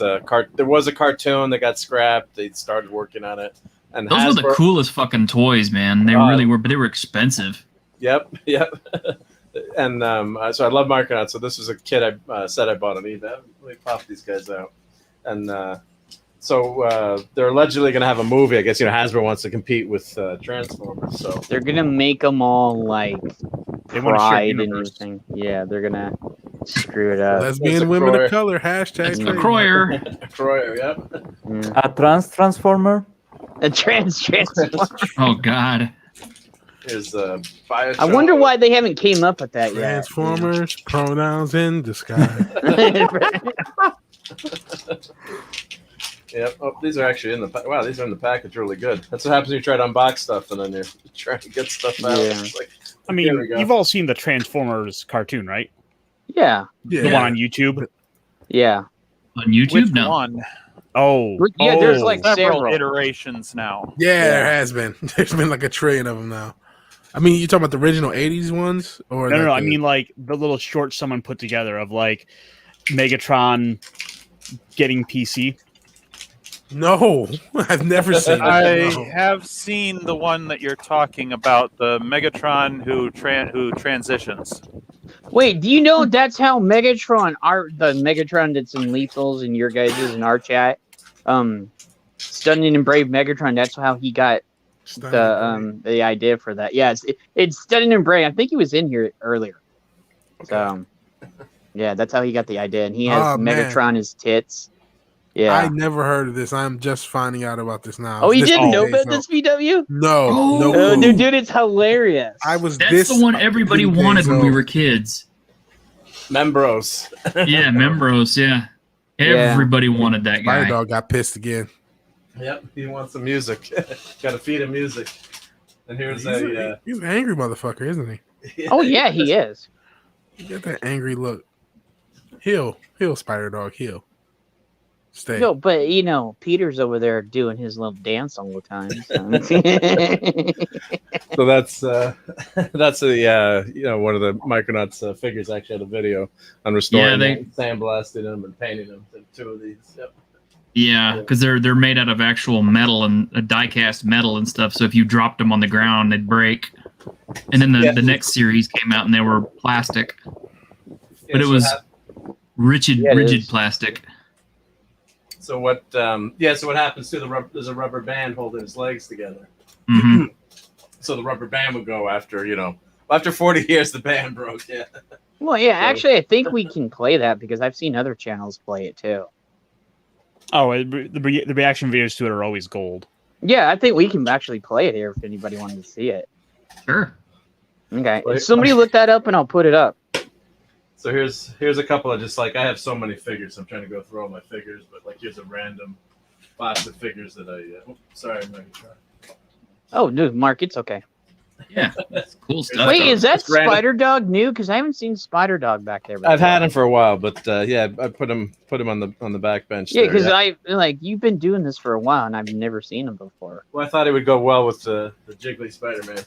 there was a cartoon that got scrapped. They started working on it. And those were the coolest fucking toys, man. They really were, but they were expensive. Yep. And so I love Micronauts. So this was a kit set I bought on eBay. Let me pop these guys out. And so they're allegedly going to have a movie. I guess Hasbro wants to compete with Transformers. So they're going to make them all like Pride and everything. Yeah, they're going to screw it up. Lesbian women of color. Hashtag Croyer. Croyer. Yep. A transformer. A transformer. Oh God. Here's Bioshock. I wonder why they haven't came up with that yet. Transformers, pronouns in disguise. Yep. Oh, these are actually in the wow. These are in the package. Really good. That's what happens when you try to unbox stuff and then you're trying to get stuff out. Yeah. I mean, you've all seen the Transformers cartoon, right? Yeah. The one on YouTube. Yeah. On YouTube, Which no. one? Oh, yeah. There's like several iterations now. Yeah, there has been. There's been like a trillion of them now. I mean, you talking about the original '80s ones, or no? I mean, like the little shorts someone put together of like Megatron getting PC. No, I've never seen. I have seen the one that you're talking about, the Megatron who transitions. Wait, do you know that's how Megatron, the Megatron that's in Lethals and your guys' in our chat, Stunning and Brave Megatron, that's how he got the idea for that. Yeah, it's Stunning and Brave. I think he was in here earlier. Okay. So, yeah, that's how he got the idea. And he has Megatron as tits. Yeah. I never heard of this. I'm just finding out about this now. Oh, you didn't know about this, VW? No. No. Dude, it's hilarious. That's the one everybody wanted when we were kids. Membros. Yeah, Membros, yeah. Everybody wanted that guy. My dog got pissed again. Yep, he wants some music. Gotta feed him music. And here's he's an angry motherfucker, isn't he? Yeah. Oh, yeah, he is. You got that angry look. Heal, Spider Dog, heal. Stay. No, but Peter's over there doing his little dance all the time. So that's one of the Micronauts figures actually had a video on restoring them, sandblasting them and painting them. Two of these. Yep. Yeah, because they're made out of actual metal and die-cast metal and stuff. So if you dropped them on the ground, they'd break. And then the next series came out and they were plastic, but it was rigid plastic. So what? So what happens to there's a rubber band holding his legs together. Mm-hmm. So the rubber band would go after After 40 years, the band broke. Yeah. Well, yeah. Actually, I think we can play that because I've seen other channels play it too. Oh, the reaction videos to it are always gold. Yeah, I think we can actually play it here if anybody wanted to see it. Sure. Okay. Somebody look that up and I'll put it up. So here's a couple of just like I have so many figures. I'm trying to go through all my figures, but like here's a random box of figures that I. Sorry, I'm not gonna try. Oh, dude, Mark, it's okay. Yeah, that's cool stuff. Wait, is that Spider Dog new? Because I haven't seen Spider Dog back there before. I've had him for a while, but yeah, I put him on the back bench. Yeah, because you've been doing this for a while and I've never seen him before. Well, I thought it would go well with the Jiggly Spider-Man.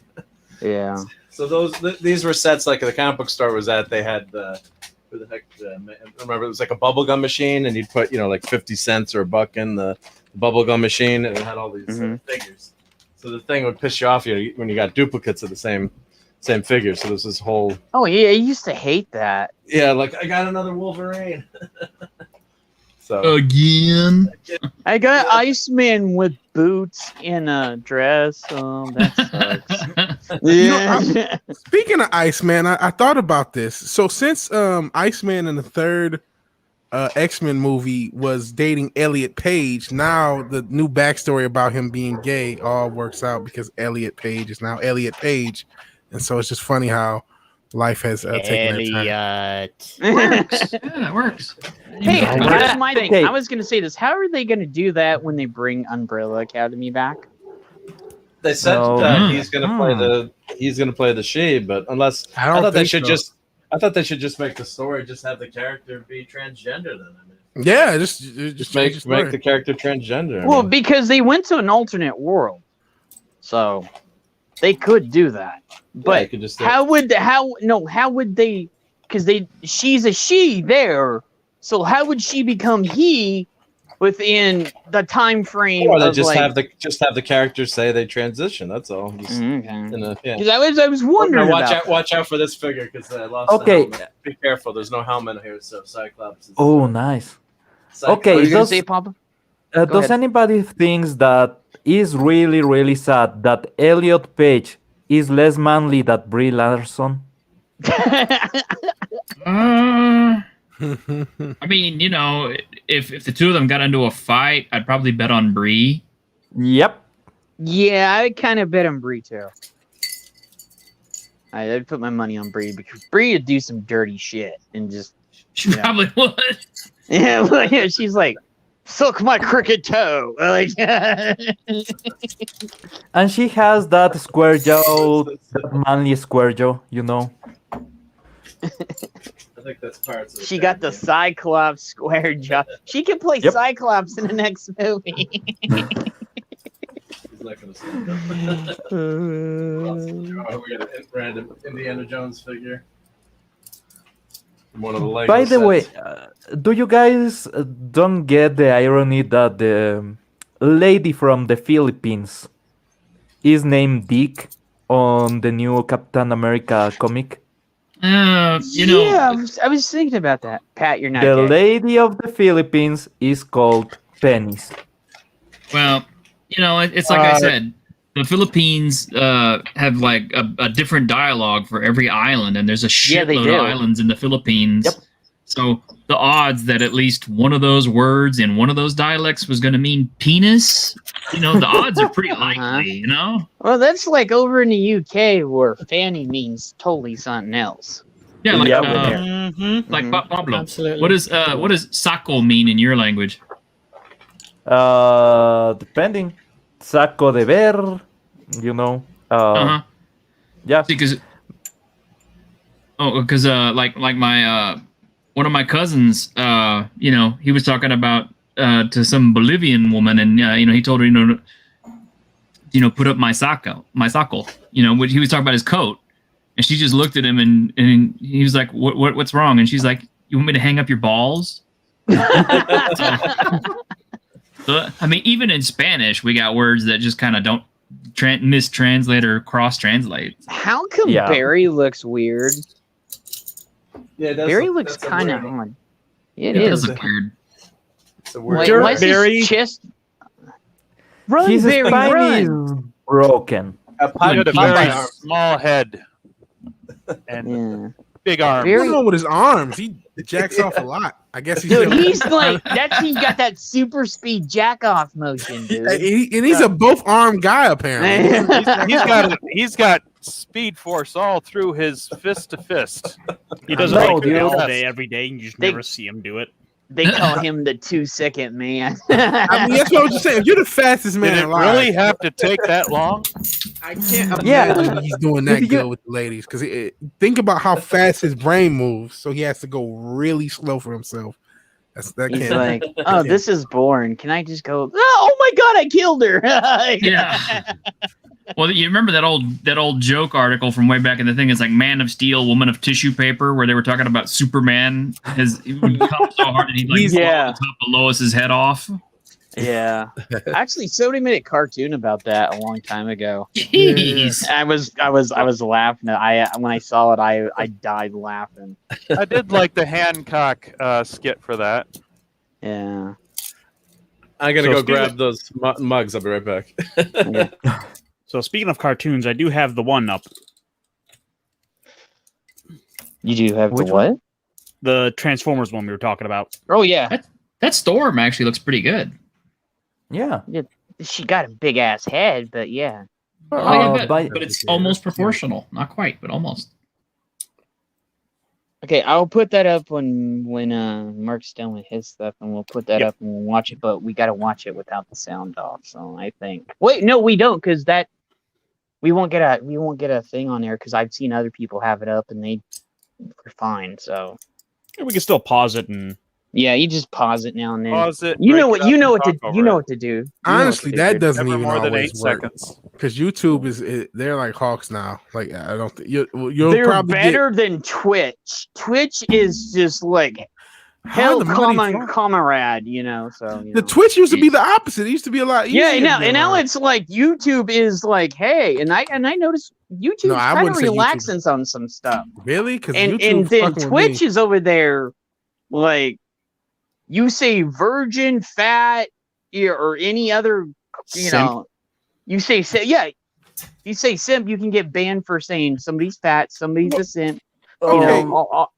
Yeah. So these were sets like the comic book store was at. They had who the heck? I remember it was like a bubblegum machine, and you'd put like 50 cents or $1 in the bubblegum machine, and it had all these figures. So the thing would piss you off when you got duplicates of the same figure. So there's this whole. Oh yeah, I used to hate that. Yeah, like I got another Wolverine. So again, I got Iceman with boots and a dress. Oh, that sucks. Yeah. Speaking of Iceman, I thought about this. So since Iceman in the third X-Men movie was dating Elliot Page, now the new backstory about him being gay all works out because Elliot Page is now Elliot Page, and so it's just funny how life has taken that turn. Works. Yeah, it works. Hey, that's my thing. I was going to say this. How are they going to do that when they bring Umbrella Academy back? They said he's going to play the she, but unless I thought they should just make the story just have the character be transgender. Then yeah, just make the character transgender. Well, because they went to an alternate world, so they could do that. But how would they? Because she's a she there, so how would she become he within the time frame? Or they just have the characters say they transition. That's all. Because I was wondering. Watch out for this figure because I lost. Okay, the helmet. Be careful. There's no helmet here, so Cyclops. Oh, nice. Cyclops. Okay, does anybody thinks that is really really sad that Elliot Page is less manly than Brie Larson? I mean, if the two of them got into a fight, I'd probably bet on Brie. Yep. Yeah, I kind of bet on Brie too. I'd put my money on Brie because Brie would do some dirty shit and just. She probably would. Yeah, well, yeah, she's like, suck my crooked toe. Like, and she has that square jaw, that manly square jaw, I think that's parts of she got the Cyclops square jaw. She can play Cyclops in the next movie. He's not gonna stand up. We got a random Indiana Jones figure. One of the Lego By the sets. way, do you guys don't get the irony that the lady from the Philippines is named Dick on the new Captain America comic? Yeah, I was thinking about that. Pat, you're not the gay. lady of the Philippines is called Penis. Well, it's like I said, the Philippines have like a different dialogue for every island, and there's a shitload of islands in the Philippines. Yep. So the odds that at least one of those words in one of those dialects was going to mean penis, the odds are pretty likely, Well, that's like over in the UK where fanny means totally something else. Yeah, like Pablo. Absolutely. What does saco mean in your language? Depending. Saco de ver, Yeah. Because like my one of my cousins, he was talking about to some Bolivian woman, and he told her, put up my saco, which he was talking about his coat, and she just looked at him, and he was like, what's wrong? And she's like, you want me to hang up your balls? So, I mean, even in Spanish, we got words that just kind of don't mistranslate or cross-translate. How come Barry looks weird? Yeah, Barry looks kind of odd. It does look weird. It's a weird. Why is his chest? Run, His Barry, spine run! is broken. He had a very small head. and big arms. I don't know with his arms. He jacks off a lot. I guess he's he's like he's got that super speed jack off motion, dude. And he's a both arm guy apparently. he's got speed force all through his fist to fist. He does it all day, every day, and you just never see him do it. They call him the 2-second man. I mean, that's what I was just saying. If you're the fastest man Did it alive, really have to take that long? I can't imagine he's doing that good with the ladies. Because think about how fast his brain moves, so he has to go really slow for himself. He's like, oh, this is boring. Can I just go? Oh my god, I killed her! Yeah. Well, you remember that old joke article from way back in the thing? It's like Man of Steel, Woman of Tissue Paper, where they were talking about Superman. He would come so hard and he'd blow the top of Lois's head off. Yeah, actually, somebody made a cartoon about that a long time ago. Jeez. I was laughing. When I saw it, I died laughing. I did like the Hancock skit for that. Yeah. I'm gonna go grab those mugs. I'll be right back. Okay. So speaking of cartoons, I do have the one up. You do have the what? The Transformers one we were talking about. Oh yeah, that Storm actually looks pretty good. Yeah. She got a big ass head, but yeah. But it's almost proportional. Not quite, but almost. Okay, I'll put that up when Marc's done with his stuff, and we'll put that up and we'll watch it. But we got to watch it without the sound off. So I think. Wait, no, we don't, because we won't get a thing on there because I've seen other people have it up and they're fine. So we can still pause it and. Yeah, you just pause it now and then. Pause it. You know what to do. Honestly, that doesn't Never even more than always 8 work. seconds. Because YouTube they're like hawks now. Like I don't think you'll they're probably better than Twitch. Twitch is just like hell, comrade, you know. So the Twitch used to be the opposite. It used to be a lot easier. Yeah, now it's like YouTube is like, hey, and I noticed YouTube's kind of relaxing on some stuff. Really? Because and then Twitch is over there, like you say virgin, fat, or any other, you know, you say you say simp, you can get banned for saying somebody's fat, somebody's a simp. Okay.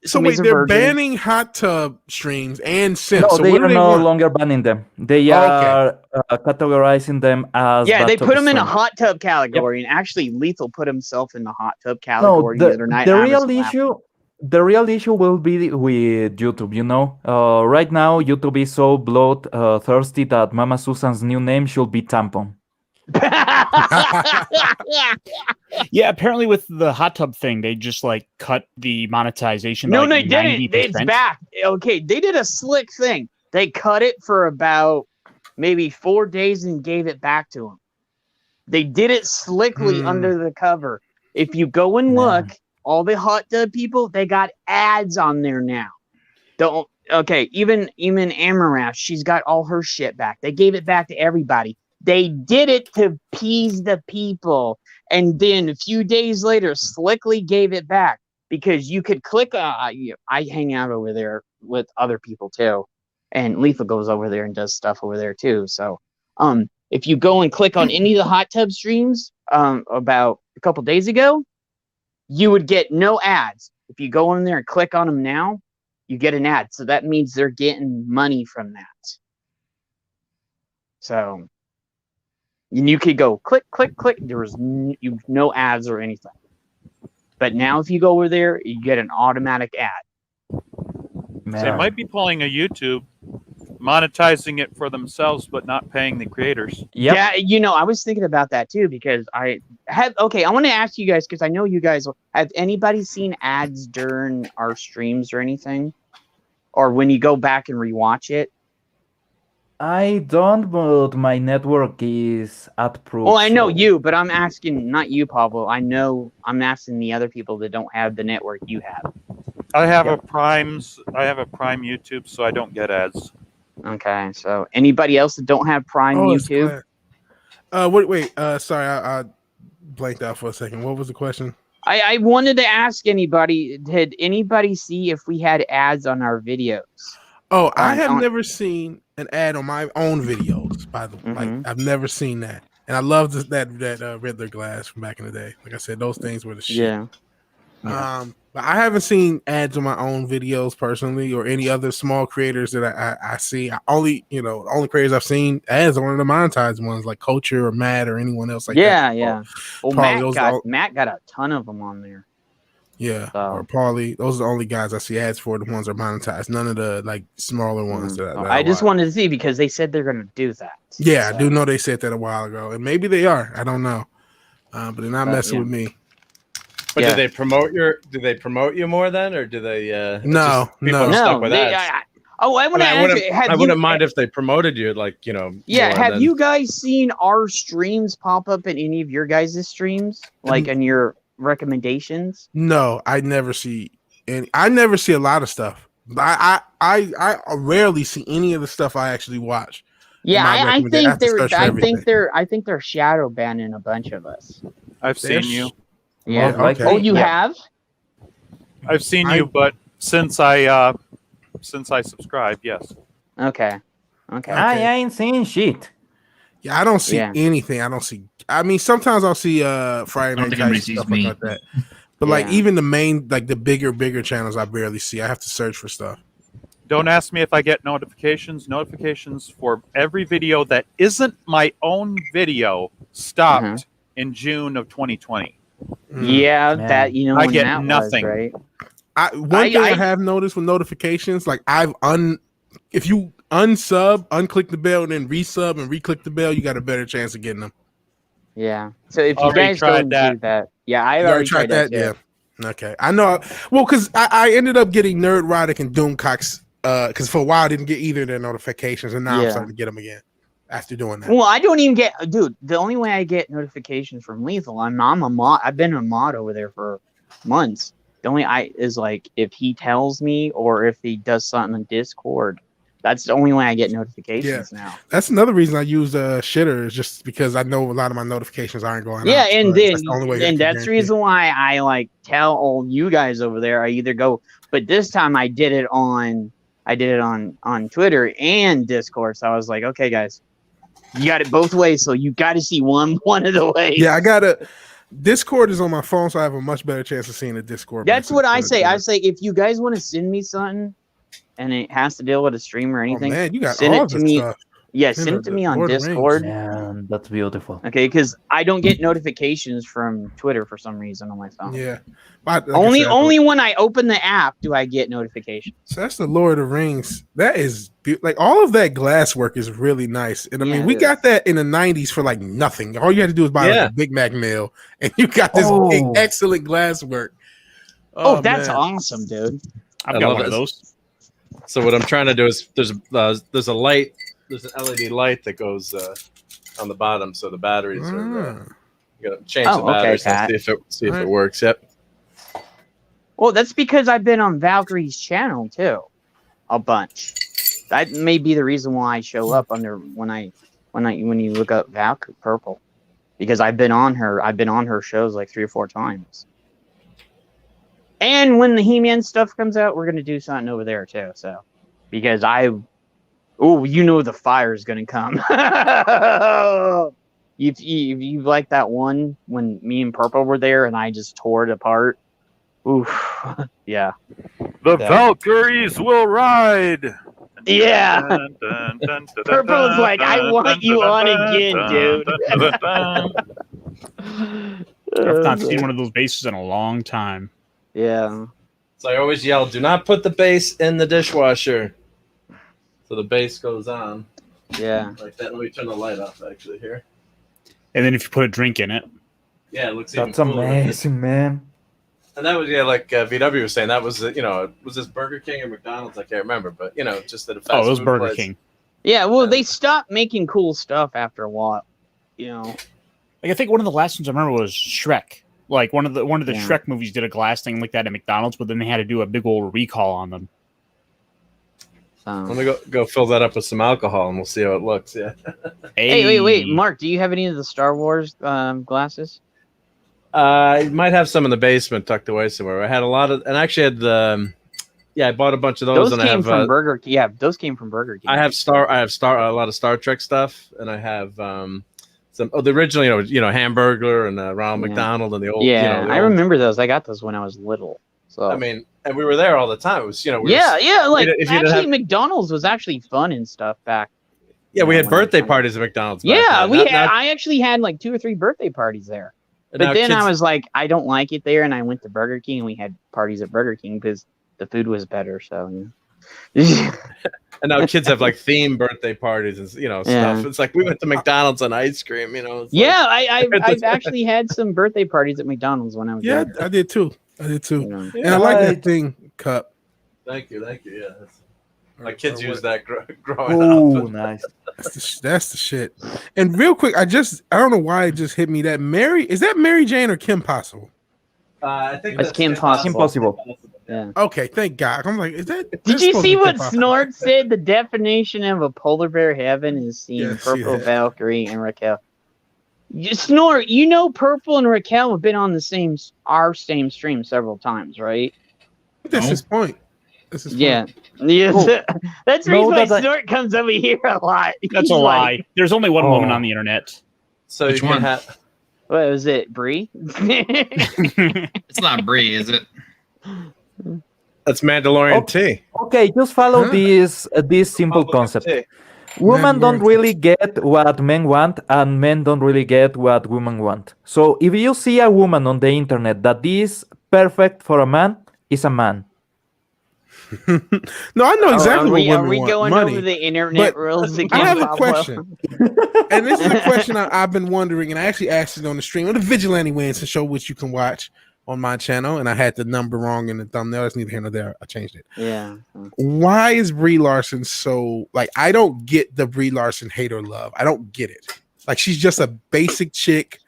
So wait, they're virgin. banning hot tub streams and simps. No, so they what are do no want? longer banning them. They are categorizing them as they put them in a stream. hot tub category, and actually Lethal put himself in the hot tub category the other night. The real issue will be with YouTube, you know. Right now, YouTube is so thirsty that Mama Susan's new name should be Tampon. Yeah, apparently with the hot tub thing, they just like cut the monetization. No, like they didn't. It's back. Okay, they did a slick thing. They cut it for about maybe 4 days and gave it back to them. They did it slickly under the cover. If you go and look, all the hot tub people, they got ads on there now. Even Amarath, she's got all her shit back. They gave it back to everybody. They did it to appease the people. And then a few days later, slickly gave it back because you could click. I hang out over there with other people too. And Lethal goes over there and does stuff over there too. So if you go and click on any of the hot tub streams about a couple days ago, you would get no ads. If you go in there and click on them now, you get an ad. So that means they're getting money from that. So you could go click, click, click. There was no ads or anything. But now if you go over there, you get an automatic ad. So they might be pulling a YouTube, monetizing it for themselves, but not paying the creators. Yep. Yeah, I was thinking about that too because I want to ask you guys because I know you guys have anybody seen ads during our streams or anything, or when you go back and rewatch it. I don't, but my network is ad-proof. Well, I know you, but I'm asking not you, Pablo. I'm asking the other people that don't have the network you have. I have a Prime YouTube, so I don't get ads. Okay, so anybody else that don't have Prime YouTube? Sorry, I blanked out for a second. What was the question? I wanted to ask anybody, did anybody see if we had ads on our videos? Oh, I have never seen an ad on my own videos. By the way, like I've never seen that, and I love that Riddler glass from back in the day. Like I said, those things were the shit. Yeah. But I haven't seen ads on my own videos personally, or any other small creators that I see. The only creators I've seen ads are one of the monetized ones, like Culture or Matt or anyone else like that. Yeah. Well, Matt got a ton of them on there. Yeah, or Paulie. Those are the only guys I see ads for. The ones that are monetized. None of the like smaller ones. That I just wanted to see because they said they're going to do that. Yeah, I do know they said that a while ago, and maybe they are. I don't know, but they're not messing with me. But did they promote you more then, or do they? No. Stuck with ads? I wouldn't mind if they promoted you, like Yeah, have you guys seen our streams pop up in any of your guys' streams, like in your recommendations? No, I never see any. I never see a lot of stuff. I rarely see any of the stuff I actually watch. Yeah, I think they're shadow banning a bunch of us. I've seen you. Yeah. Okay. Oh, you have? I've seen you, but since I subscribed, yes. Okay. I ain't seeing shit. Yeah, I don't see anything. I mean, sometimes I'll see Friday Night Lights stuff like that. But like even the main, like the bigger channels, I barely see. I have to search for stuff. Don't ask me if I get notifications. Notifications for every video that isn't my own video stopped in June of 2020. Yeah, that I get nothing. Right? One thing I have noticed with notifications, like if you unclick the bell and then resub and reclick the bell, you got a better chance of getting them. Yeah. So if you guys don't do that, I already tried that. Yeah. Okay. I know. Well, because I ended up getting Nerdrotic and Doomcox because for a while I didn't get either of their notifications, and now I'm starting to get them again after doing that. Well, I don't even get, dude. The only way I get notifications from Lethal, I'm a mod. I've been a mod over there for months. The only is like if he tells me or if he does something on Discord. That's the only way I get notifications now. That's another reason I use Shitter, is just because I know a lot of my notifications aren't going out. Yeah, and then that's the reason why I like tell all you guys over there. I either go, but this time I did it on Twitter and Discord. So I was like, okay, guys, you got it both ways. So you got to see one of the ways. Yeah, I gotta. Discord is on my phone, so I have a much better chance of seeing the Discord. That's what I say. I say if you guys want to send me something, and it has to deal with a stream or anything, man, you got send all it to this me. stuff. Yeah, send it to me on Discord. Yeah, that's beautiful. Okay, because I don't get notifications from Twitter for some reason on my phone. Yeah, only when I open the app do I get notifications. So that's the Lord of the Rings. That is like all of that glass work is really nice, and I mean we got that in the '90s for like nothing. All you had to do was buy like a Big Mac meal, and you got this big, excellent glass work. Oh, that's awesome, dude! I've got one of those. So what I'm trying to do is there's a light, there's an LED light that goes on the bottom, so the batteries are. You gotta change the batteries and see if it works. Yep. Well, that's because I've been on Valkyrie's channel too, a bunch. That may be the reason why I show up under when you look up Valkyrie Purple, because I've been on her shows like 3 or 4 times. And when the He-Man stuff comes out, we're gonna do something over there too. So, because the fire is gonna come. If you like that one when me and Purple were there and I just tore it apart. Oof, yeah. The Valkyries will ride. Yeah. Purple's like, I want you on again, dude. I've not seen one of those bases in a long time. Yeah. So I always yell, do not put the base in the dishwasher. So the base goes on. Yeah. Like that. Let me turn the light off actually here. And then if you put a drink in it. Yeah, it looks That's even cooler. amazing, man. And that was, like VW was saying, that was, was this Burger King or McDonald's? I can't remember, but, just that a fast it was food Burger place. King. Yeah, well, they stopped making cool stuff after a while, Like, I think one of the last ones I remember was Shrek. Like, one of the Shrek movies did a glass thing like that at McDonald's, but then they had to do a big old recall on them. Let me go fill that up with some alcohol, and we'll see how it looks, yeah. Hey, wait, Mark, do you have any of the Star Wars glasses? I might have some in the basement tucked away somewhere. I had a lot of, and I actually had the, I bought a bunch of those. Those came from Burger King. Yeah, those came from Burger King. I have a lot of Star Trek stuff, and I have some the original, Hamburglar and Ronald McDonald and the old. Yeah, I remember those. I got those when I was little. So I mean, and we were there all the time. It was, Like McDonald's was actually fun and stuff back. Yeah, we had birthday parties at McDonald's. Yeah, I actually had like 2 or 3 birthday parties there. But then I was like, I don't like it there, and I went to Burger King, and we had parties at Burger King because the food was better. So. And now kids have like themed birthday parties and stuff. It's like we went to McDonald's on ice cream. I've actually had some birthday parties at McDonald's when I was there. I did too. And I like that thing cup. Thank you. Yeah, my kids use that growing up. Oh, nice. That's the shit. And real quick, I don't know why it just hit me that is that Mary Jane or Kim Possible? I think it's Kim Possible. Kim Possible. Yeah. Okay, thank God. I'm like, is that? Did you see what Snort said? The definition of a polar bear heaven is seeing Purple, Valkyrie, and Raquel. Snort, Purple and Raquel have been on our same stream several times, right? That's his point. That's his point. Yeah. That's the reason why Snort comes over here a lot. That's a lie. There's only one woman on the internet. So which one? What was it, Bree? It's not Bree, is it? That's Mandalorian tea. Okay, just follow this simple concept. Women don't really get what men want, and men don't really get what women want. So if you see a woman on the internet that is perfect for a man, is a man. No, I know exactly what women want. Are we going over the internet rules again? I have a question. And this is a question I've been wondering, and I actually asked it on the stream, on the Vigilante Wins, a show which you can watch on my channel, and I had the number wrong in the thumbnail. That's neither here nor there. I changed it. Yeah. Why is Brie Larson so I don't get the Brie Larson hate or love. I don't get it. Like, she's just a basic chick,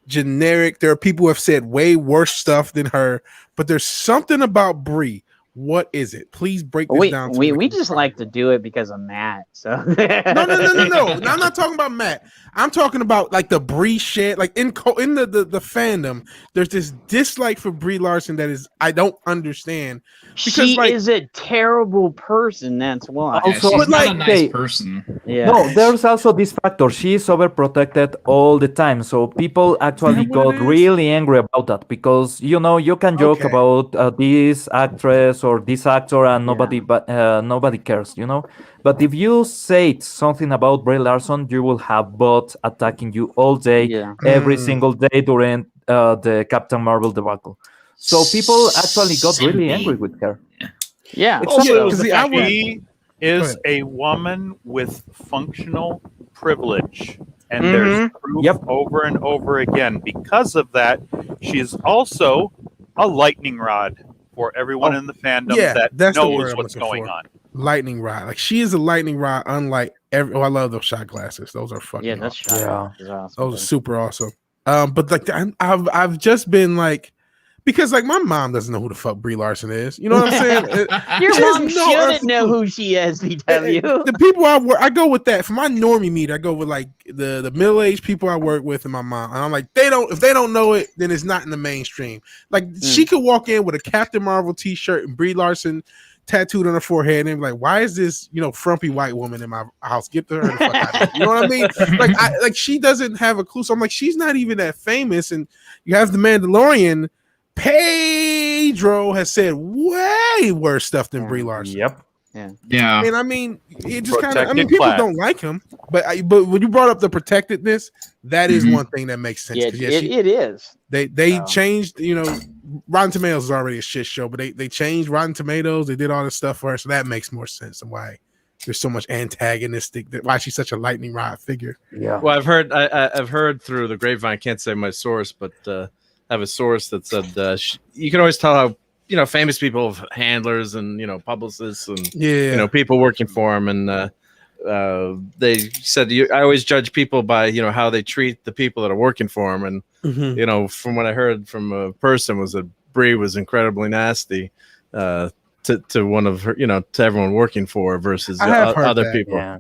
generic. There are people who have said way worse stuff than her, but there's something about Brie. What is it? Please break this down. We just like to do it because of Matt. So no. I'm not talking about Matt. I'm talking about like the Brie shit. Like in the fandom, there's this dislike for Brie Larson that is I don't understand. Because she is a terrible person. That's why. Also, she's not a nice person. Yeah. No, there's also this factor. She's overprotected all the time, so people actually got really angry about that because you can joke about this actress or this actor and nobody cares, But if you say something about Brie Larson, you will have bots attacking you all day, every single day during the Captain Marvel debacle. So people actually got really angry with her. Yeah. She is a woman with functional privilege. And there's proof over and over again. Because of that, she is also a lightning rod for everyone in the fandom that knows what's going on. Lightning rod. Like, she is a lightning rod, unlike I love those shot glasses. Those are fucking awesome. Awesome. Those are super awesome. But like I've just been like, because like my mom doesn't know who the fuck Brie Larson is. You know what I'm saying? Your mom shouldn't know who she is, BW. The people I go with that. For my normie meet, I go with like the middle-aged people I work with and my mom. And I'm like, if they don't know it, then it's not in the mainstream. Like she could walk in with a Captain Marvel t-shirt and Brie Larson tattooed on her forehead and be like, why is this frumpy white woman in my house? Get her the fuck out of here. You know what I mean? Like she doesn't have a clue. So I'm like, she's not even that famous. And you have the Mandalorian. Pedro has said way worse stuff than Brie Larson. Yep. Yeah. And I mean, it just kind of. People don't like him, but when you brought up the protectedness, that is one thing that makes sense. Yeah, it is. They changed. Rotten Tomatoes is already a shit show, but they changed Rotten Tomatoes. They did all this stuff for her, so that makes more sense and why there's so much antagonistic. Why she's such a lightning rod figure. Yeah. Well, I've heard through the grapevine. I can't say my source, but. Have a source that said you can always tell how famous people have handlers and publicists and people working for them, and they said I always judge people by how they treat the people that are working for them, and from what I heard from a person was that Brie was incredibly nasty to one of her to everyone working for her versus other people. Yeah.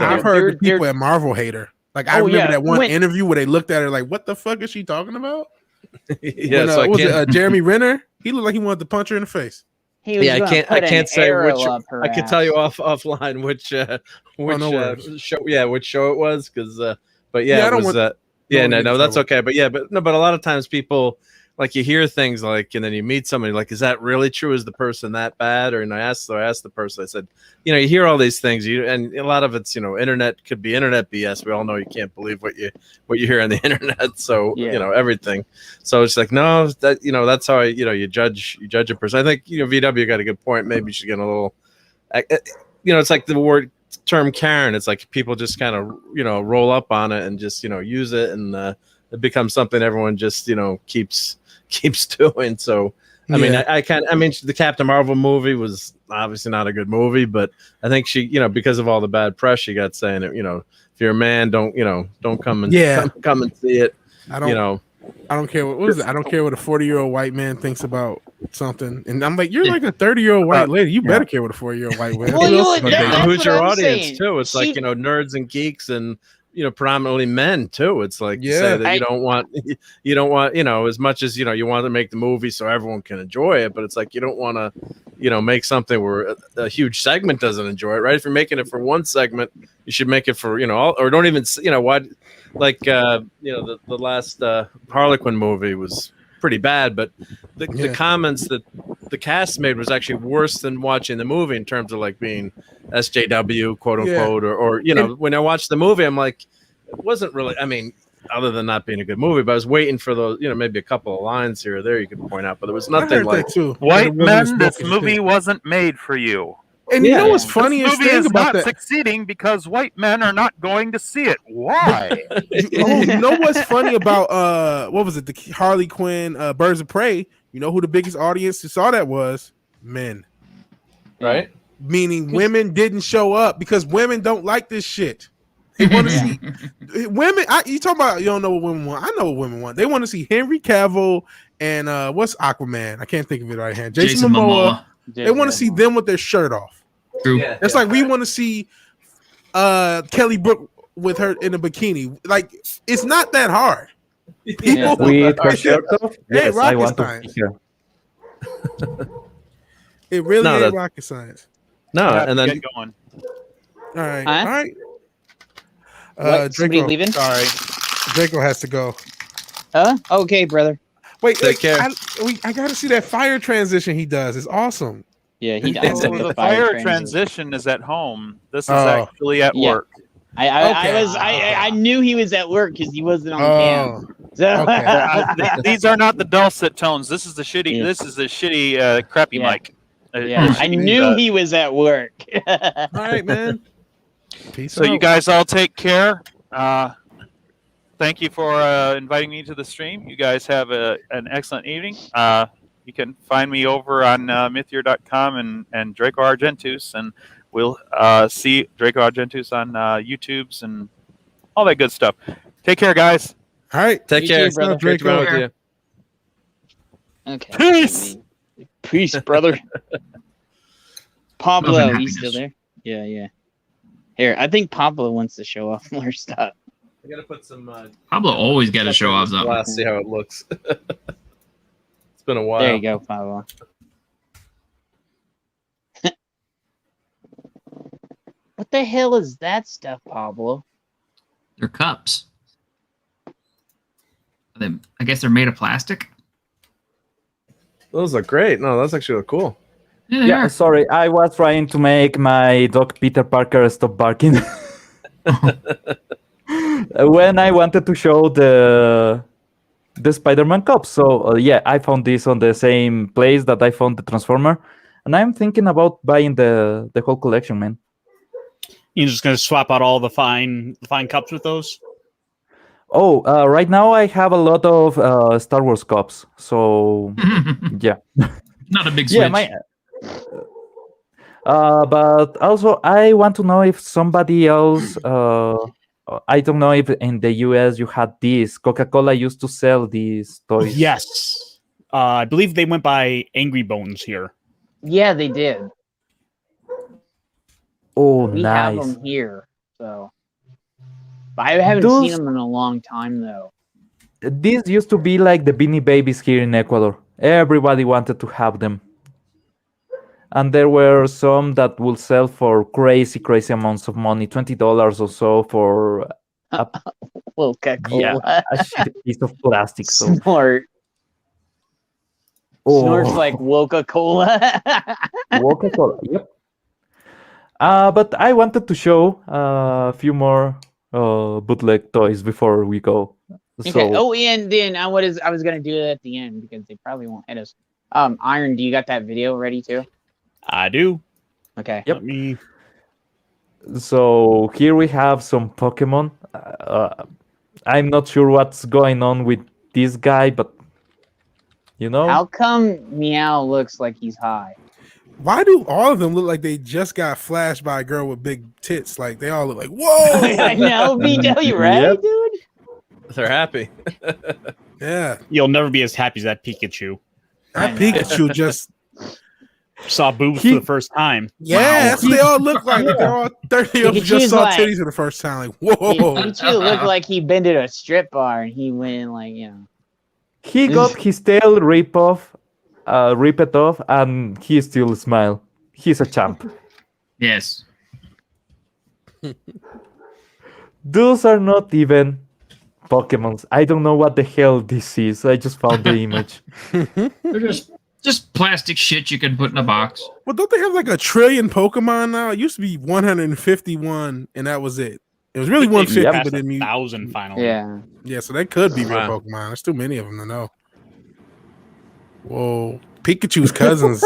I've heard the people at Marvel hate her. Like I remember that one interview where they looked at her like, "What the fuck is she talking about?" Jeremy Renner, he looked like he wanted to punch her in the face. I can't say which. I can tell you offline which show it was because But yeah, I it don't was. want- No, that's okay. But but a lot of times people like you hear things like, and then you meet somebody like, is that really true? Is the person that bad? Or and I asked the person. I said, you hear all these things. And a lot of it's internet could be internet BS. We all know you can't believe what you hear on the internet. So everything. So it's like no, that that's how you judge a person. I think VW got a good point. Maybe you should get a little. It's like the term Karen. It's like people just kind of roll up on it and just use it, and it becomes something everyone just keeps doing. So I mean, the Captain Marvel movie was obviously not a good movie, but I think she because of all the bad press she got saying it, if you're a man, don't come and come and see it. I don't care what was it? I don't care what a 40-year-old white man thinks about something. And I'm like, you're like a 30-year-old white lady. You better care what a 40-year-old white man. Who's your audience too? It's like nerds and geeks and predominantly men too. It's like you say that you don't want as much as you want to make the movie so everyone can enjoy it, but it's like you don't want to make something where a huge segment doesn't enjoy it, right? If you're making it for one segment, you should make it for or don't even what like the last Harlequin movie was pretty bad, but the comments that the cast made was actually worse than watching the movie in terms of like being SJW quote unquote or when I watched the movie I'm like it wasn't really, I mean, other than not being a good movie, but I was waiting for those maybe a couple of lines here or there you could point out, but there was nothing like white men, this movie wasn't made for you. And you know what's funniest thing about not that? Succeeding because white men are not going to see it. Why? You know what's funny about what was it? The Harley Quinn, Birds of Prey. You know who the biggest audience who saw that was? Men. Right. Meaning women didn't show up because women don't like this shit. They want to see women. You talking about you don't know what women want? I know what women want. They want to see Henry Cavill and what's Aquaman? I can't think of it right hand. Jason Momoa. They want to see them with their shirt off. True. It's like we want to see Kelly Brook with her in a bikini. Like it's not that hard. People, with her shirt off? Hey, Yes, I rocket want to science. hear. It really ain't rocket science. No, and then going. All right, Huh? all right. Somebody Draco, leaving? sorry, Draco has to go. Okay, brother. Wait, Take care. I got to see that fire transition he does. It's awesome. Yeah, he does. The fire transition is at home. This is actually at work. I knew he was at work because he wasn't on cam. So. These are not the dulcet tones. This is the shitty. This is the shitty, crappy mic. I knew he was at work. All right, man. Peace so out. you guys all take care. Thank you for inviting me to the stream. You guys have an excellent evening. You can find me over on mythier.com and Draco Argentus, and we'll see Draco Argentus on YouTubes and all that good stuff. Take care, guys. All right. Take care. Brother. Great to be with you. Okay. Peace. Peace, brother. Pablo, he's still there? Yeah. Here, I think Pablo wants to show off more stuff. I gotta put some. Pablo always got to show off something. Let's see how it looks. It's been a while. There you go, Pablo. What the hell is that stuff, Pablo? They're cups. I guess they're made of plastic. Those look great. No, those actually look cool. Yeah, sorry, I was trying to make my dog Peter Parker stop barking. When I wanted to show the Spider-Man cups. So yeah, I found this on the same place that I found the Transformer, and I'm thinking about buying the whole collection, man. You're just gonna swap out all the fine cups with those? Oh, right now I have a lot of Star Wars cups. So yeah, not a big switch. Yeah, but also I want to know if somebody else. I don't know if in the US you had this. Coca-Cola used to sell these toys. Yes. I believe they went by Angry Bones here. Yeah, they did. Oh, we nice. have them here, so. But I haven't seen them in a long time, though. These used to be like the Beanie Babies here in Ecuador. Everybody wanted to have them. And there were some that will sell for crazy amounts of money, $20 or so for Coca-Cola. Yeah, a shitty piece of plastic. So. Snort. Snorts like Coca-Cola. Coca-Cola. Yep. But I wanted to show a few more bootleg toys before we go. Okay. So, Oh, and then I was gonna do it at the end because they probably won't hit us. Iron, do you got that video ready too? I do. Okay. Yep. Me. So here we have some Pokemon. I'm not sure what's going on with this guy, but you know. How come Meow looks like he's high? Why do all of them look like they just got flashed by a girl with big tits? Like they all look like, whoa! I know, BW, right, Yep. dude? They're happy. Yeah. You'll never be as happy as that Pikachu. That Pikachu just saw boobs for the first time. Yeah, that's what they all look like. Like they're all 30 of them just saw titties for the first time. Like, whoa. Pikachu looked like he been to a strip bar and he went like, He got his tail ripped off, and he still smile. He's a champ. Yes. Those are not even Pokemons. I don't know what the hell this is. I just found the image. They're just plastic shit you can put in a box. Well, don't they have like 1 trillion Pokemon now? It used to be 151, and that was it. It was really 150, but then 1,000 finally. Yeah. Yeah, so that could be real Wow. Pokemon. There's too many of them to know. Whoa. Pikachu's cousins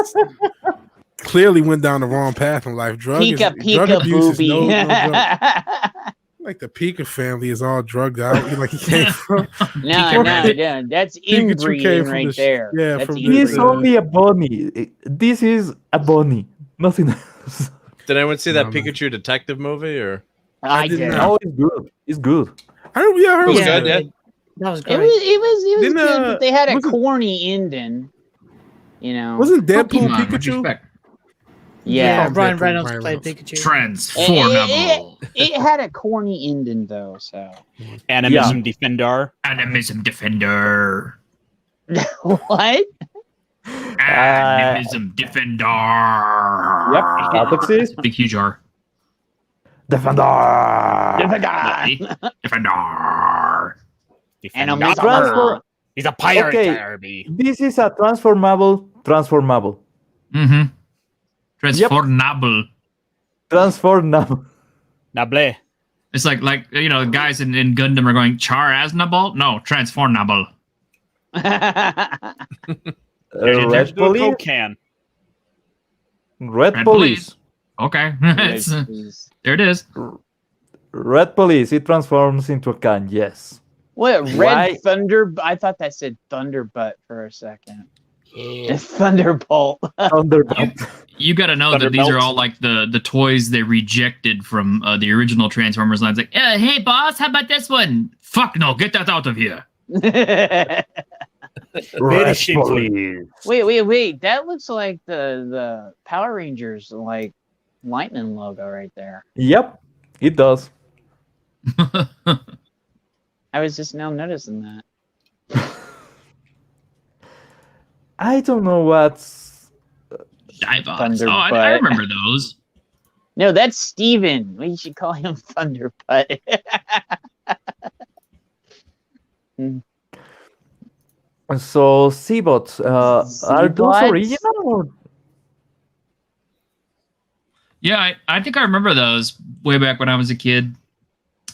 clearly went down the wrong path in life. Drug abuse is no joke. Like the Pika family is all drugged out. Like he came from. No, that's inbreeding right there. Yeah, that's from He's only a bunny. This is a bunny. Nothing else. Did anyone see that Pikachu detective movie? Or I did. Oh, it's good. It's good. I heard it was it. good. Yeah. That was It great. was Didn't, good, but they had a wasn't- corny ending. You know. Wasn't Deadpool Pokemon, Pikachu? Yeah. Ryan Deadpool, Reynolds Ryan played Reynolds. Pikachu. Transformable. It had a corny ending though, so. Animism Defender. Animism Defender. What? Animism Defender. Yep, that exists. Big huge R. Defender. Defender. Defender. He's a pirate. Okay, Derby. this is a transformable. Mm-hmm. Transformable. Transformable. Nable. It's like guys in Gundam are going Char-Aznable? No, transformable. Red police. Can. Red police. Okay. There it is. Red police. It transforms into a can. Yes. What? Why- Red Thunder? I thought that said Thunderbutt for a second. It's Thunderbolt. Thunderbolt. You got to know that these are all like the toys they rejected from the original Transformers lines. Like, hey, boss, how about this one? Fuck no, get that out of here. Red police. Wait. That looks like the Power Rangers like lightning logo right there. Yep, it does. I was just now noticing that. I don't know what's Diebots. Oh, I remember those. No, that's Steven. We should call him Thunderbutt. So Seabots, are those Seabots? original or? Yeah, I think I remember those way back when I was a kid.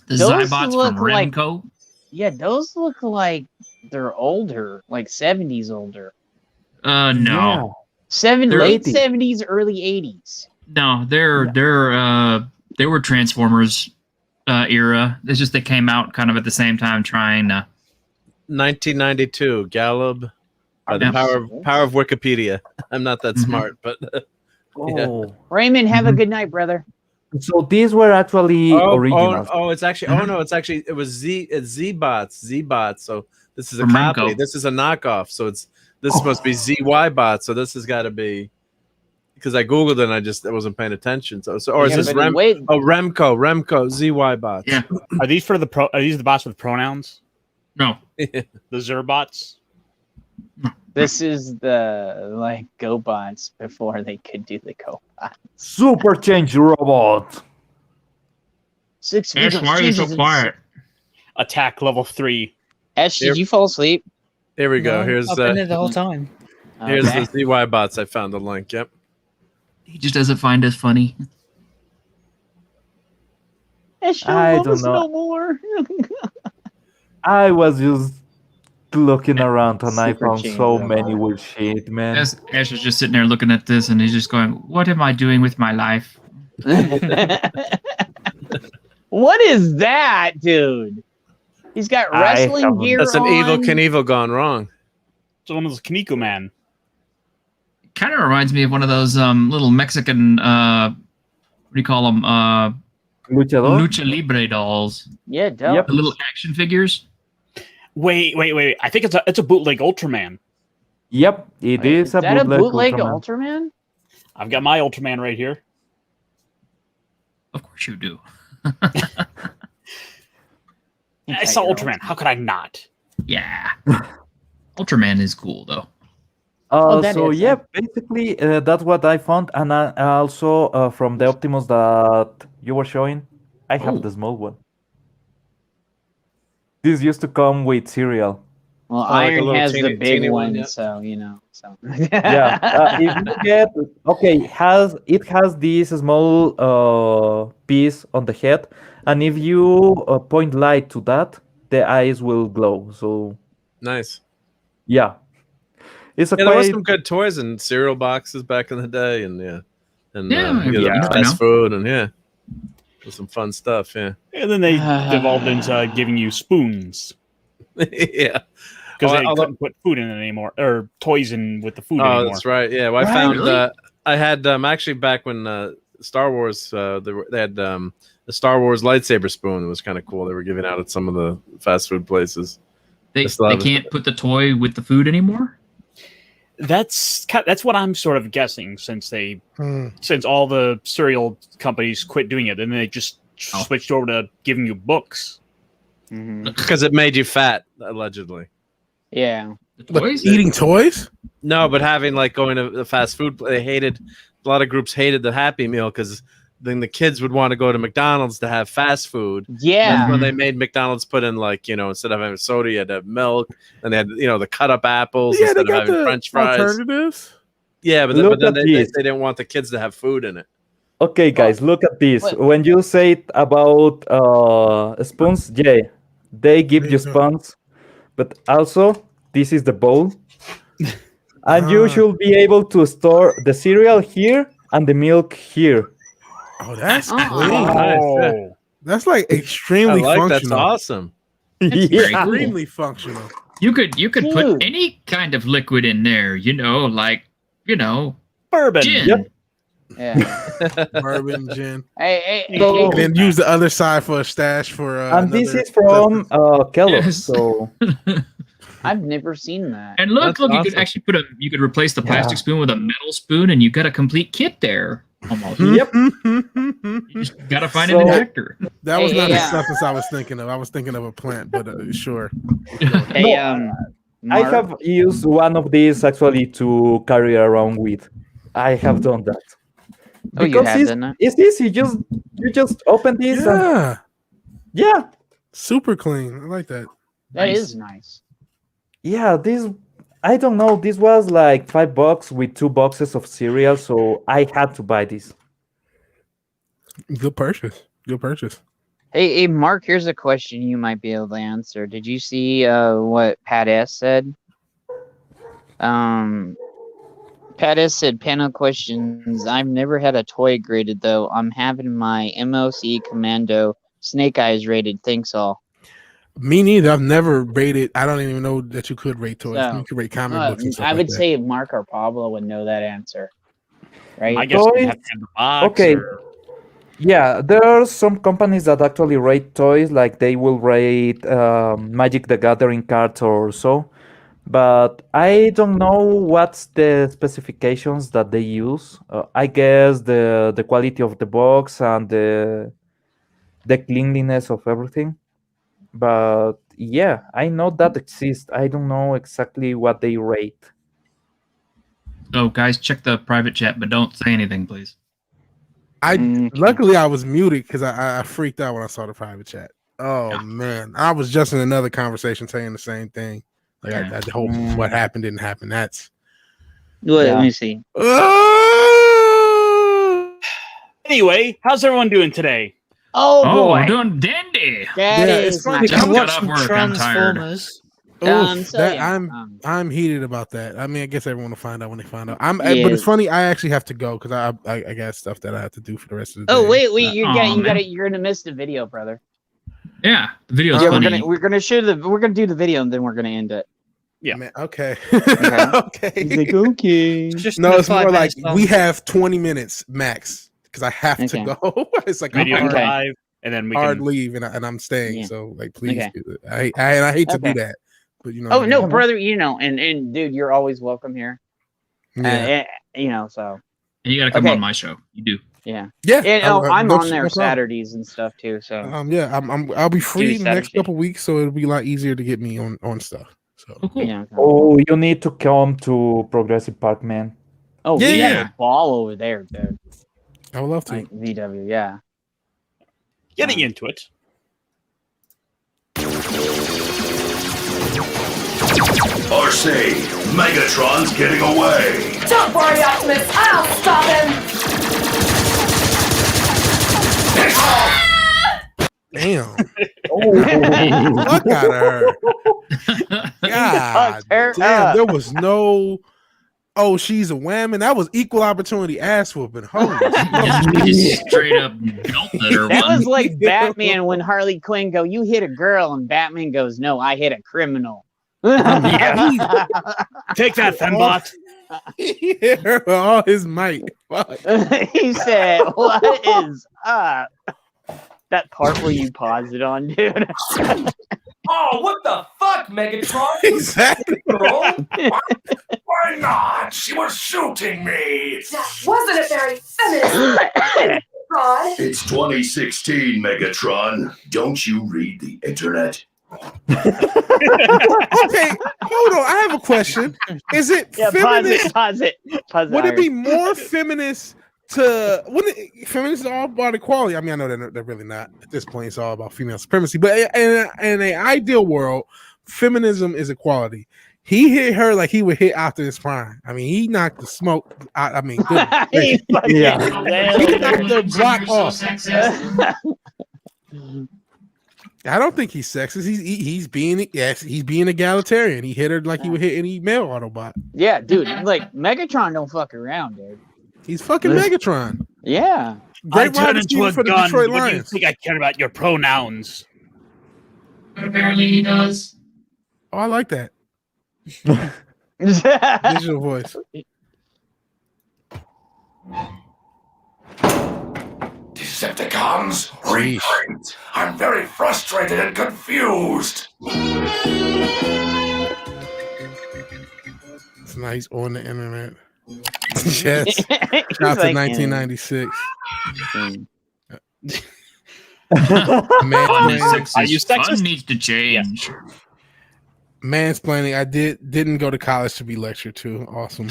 The Those Zybots look from like- Remco. Yeah, those look like they're older, like 70s older. No. Late 80s. 70s, early 80s. No, they were Transformers era. It's just they came out kind of at the same time trying to 1992, Gallup. The power of Wikipedia. I'm not that smart, but Oh, Raymond, have a good night, brother. so these were actually originals. it's actually it was Z-Bots. So this is a From copy. Remco. This is a knockoff. So this must be ZY bots. So this has got to be, because I googled it and I wasn't paying attention. So or is Yeah, this but wait. Remco ZY bots? Yeah. Are these for Are these the bots with pronouns? No. The Zerbots. This is the GoBots before they could do the GoBots. Super change robot. 6 Ash, feet of why are you so changes in- quiet? attack level 3. Ash, did you fall asleep? Here we go. No, Here's I've been there the whole time. Here's the ZY bots. I found the link. Yep. He just doesn't find us funny. Ash, I don't don't us know. no more. I was just looking around and I Super found cheap, so yeah. many weird shit, man. Ash is just sitting there looking at this, and he's just going, "What am I doing with my life?" What is that, dude? He's got wrestling gear That's an on. Evil Knievel gone wrong. It's one of those Kaneko man. Kind of reminds me of one of those little Mexican, what do you call them? Luchador? Lucha Libre dolls. Yeah, The little action figures. Wait. I think it's a bootleg Ultraman. Yep, it is a that bootleg, a bootleg Ultraman. Ultraman? I've got my Ultraman right here. Of course you do. I saw Ultraman. How could I not? Yeah. Ultraman is cool, though. So yeah, basically that's what I found, and also from the Optimus that you were showing, I have the small one. This used to come with cereal. Well, like a Iron little has the big teeny one, one, yeah. so you know. So Yeah, if you get it has this small piece on the head, and if you point light to that, the eyes will glow. So Nice. yeah, it's a Yeah, there was quite some good toys and cereal boxes back in the day, and Yeah, fast food, and there's some fun stuff. Yeah, And then they devolved into giving you spoons. yeah. Because they couldn't put food in it anymore, or toys in with the food anymore. Oh, that's right. Yeah, well, I found I had actually back when Star Wars they had the Star Wars lightsaber spoon. It was kind of cool. They were giving out at some of the fast food places. They can't put the toy with the food anymore. That's what I'm sort of guessing, since all the cereal companies quit doing it, and they just switched over to giving you books. Because it made you fat, allegedly. Yeah. Eating toys? No, but having going to the fast food, a lot of groups hated the Happy Meal because then the kids would want to go to McDonald's to have fast food. Yeah. That's when they made McDonald's put in instead of having soda, you had to have milk, and they had the cut up apples instead of having French fries. Alternatives? Yeah, but then they didn't want the kids to have food in it. Okay, guys, look at this. When you say about spoons, yeah, they give you spoons, but also this is the bowl, and you should be able to store the cereal here and the milk here. Oh, that's cool. Nice. That's like extremely functional. That's awesome. Extremely functional. You could put any kind of liquid in there, bourbon. Gin. Yep. Yeah. Bourbon, gin. Hey, and then use the other side for a stash for. And this is from Kellogg's. So I've never seen that. And look, you could actually you could replace the plastic spoon with a metal spoon, and you got a complete kit there. Almost. Yep. You just gotta find an injector. That was not the substance I was thinking of. I was thinking of a plant, but sure. Hey, I have used one of these actually to carry around with. I have done that. Oh, you have done that? It's easy. You just open this. Yeah. Yeah. Super clean. I like that. That is nice. Yeah, I don't know. This was like $5 with 2 boxes of cereal, so I had to buy this. Good purchase. Good purchase. Hey, Mark, here's a question you might be able to answer. Did you see what Pat S said? Pat S said, panel questions. I've never had a toy graded, though. I'm having my MOC Commando Snake Eyes rated. Thanks all. Me neither. I've never rated. I don't even know that you could rate toys. So, You could rate comic books and stuff I would like say Mark or Pablo would know that answer. Right? I guess you have to have the box. Okay. Yeah, there are some companies that actually rate toys, like they will rate Magic the Gathering cards or so. But I don't know what's the specifications that they use. I guess the quality of the box and the cleanliness of everything. But yeah, I know that exists. I don't know exactly what they rate. So guys, check the private chat, but don't say anything, please. Luckily I was muted because I freaked out when I saw the private chat. Oh man, I was just in another conversation saying the same thing. Like I hope what happened didn't happen. That's. Let me see. Anyway, how's everyone doing today? Oh boy, we're doing dandy. It's funny. I got off work. I'm tired. I'm heated about that. I mean, I guess everyone will find out when they find out. But it's funny. I actually have to go because I got stuff that I have to do for the rest of the day. Oh wait, you're gonna miss the video, brother. Yeah, the video's funny. We're gonna do the video and then we're gonna end it. Yeah. Man, okay. Okay. He's like, okay. No, it's more like we have 20 minutes max because I have to go. It's like video a live, and then we hard can leave, and I'm staying. So like, please do it. I hate to do that, but you know. Oh no, brother. And dude, you're always welcome here. Yeah. So. And you got to come on my show. You do. Yeah. Yeah. And I'm on there Saturdays and stuff too. So. I'll be free the next couple weeks, so it'll be a lot easier to get me on stuff. So. Oh, you need to come to Progressive Park, man. Oh, we have a ball over there, dude. I would love to. Like VW, yeah. Getting into it. RC, Megatron's getting away. Don't worry, Optimus. I'll stop him. Damn. Fuck out of her. God damn, there was no. Oh, she's a whammon. That was equal opportunity ass whooping. Holy just straight up belted her. That was like Batman when Harley Quinn go, "You hit a girl," and Batman goes, "No, I hit a criminal." Take that, Fembot. He hit her with all his might. He said, "What is up?" That part where you paused it on, dude. Oh, what the fuck, Megatron? Exactly. Why not? She was shooting me. That wasn't a very feminist. Megatron. It's 2016, Megatron. Don't you read the internet? Okay, hold on. I have a question. Is it feminist? Pause it. Would it be more feminist feminists are all about equality? I mean, I know they're really not at this point. It's all about female supremacy. But in an ideal world, feminism is equality. He hit her like he would hit Optimus Prime. I mean, he knocked the smoke out. I mean, he knocked the block off. I don't think he's sexist. He's being egalitarian. He hit her like he would hit any male Autobot. Yeah, dude. Like Megatron don't fuck around, dude. He's fucking Megatron. Yeah. I turn into a gun. What do you think I care about your pronouns? But apparently he does. Oh, I like that. Digital voice. Decepticons, reprint. I'm very frustrated and confused. It's nice on the internet. Yes. Shout to 1996. Are you sexist? Needs to change. Mansplaining. I didn't go to college to be lectured to. Awesome.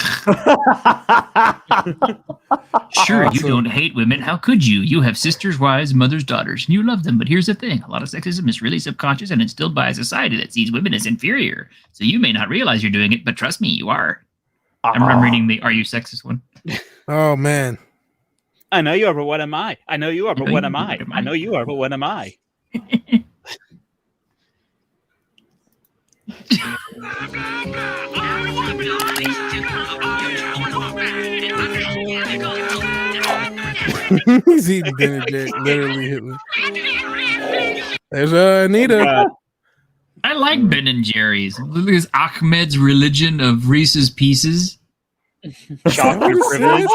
Sure, you don't hate women. How could you? You have sisters, wives, mothers, daughters, and you love them. But here's the thing. A lot of sexism is really subconscious and instilled by a society that sees women as inferior. So you may not realize you're doing it, but trust me, you are. I'm reading the Are You Sexist one. Oh, man. I know you are, but what am I? I know you are, but what am I? I know you are, but what am I? He's eating dinner, Jack. Literally Hitler. There's Anita. I like Ben and Jerry's. Look at Ahmed's religion of Reese's Pieces. Chocolate privilege.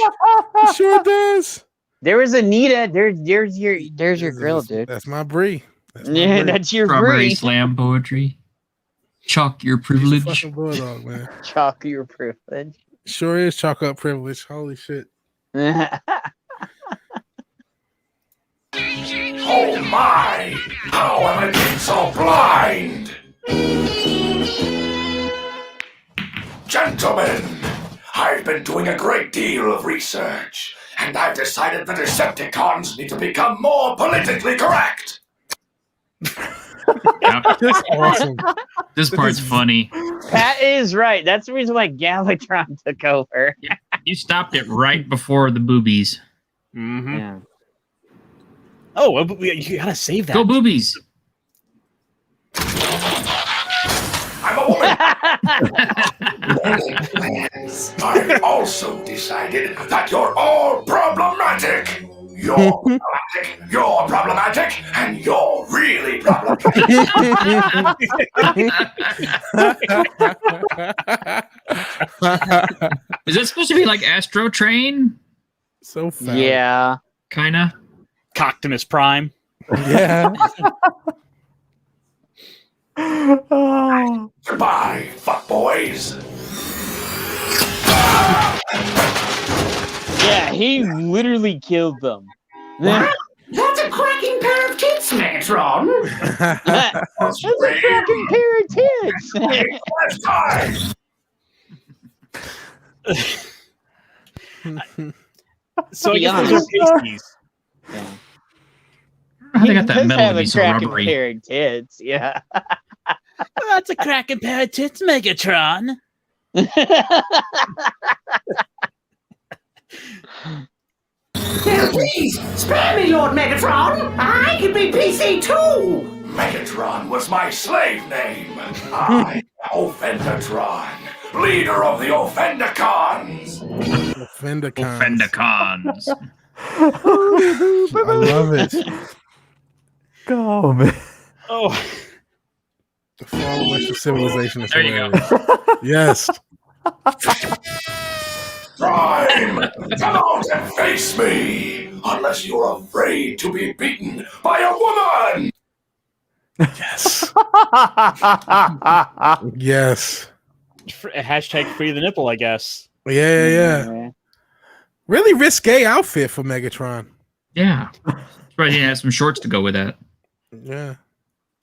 It sure does. There was Anita. There's your grill, dude. That's my brie. That's your Strawberry brie. slam poetry. Chalk your privilege. Fucking bulldog, man. Chalk your privilege. Sure is chalk up privilege. Holy shit. Oh my! How am I being so blind? Gentlemen, I've been doing a great deal of research, and I've decided the Decepticons need to become more politically correct. Just awesome. This part's funny. That is right. That's the reason why Galvatron took over. You stopped it right before the boobies. Mm-hmm. Yeah. Oh, you gotta save that. Go boobies. I'm a woman. I also decided that you're all problematic. You're problematic, you're problematic, and you're really problematic. Is that supposed to be like Astro Train? So fast. Yeah. Kinda. Optimus Prime. Yeah. Goodbye, fuckboys. Yeah, he literally killed them. What? That's a cracking pair of tits, Megatron. That's a cracking pair of tits. So Be I guess honest. those are pasties. Yeah. How they got that does metal have to a be so cracking rubbery? pair of tits. Yeah. That's a cracking pair of tits, Megatron. Now, please, spare me, Lord Megatron. I can be PC too. Megatron was my slave name. I, Offendertron, leader of the Offendicons. Offendicons. Offendicons. I love it. Go, man. Oh. The fall of Western civilization is There you hilarious. go. Yes. Prime, come out and face me, unless you're afraid to be beaten by a woman. Yes. Yes. Hashtag free the nipple, I guess. Yeah. Really risque outfit for Megatron. Yeah. That's right. He has some shorts to go with that. Yeah.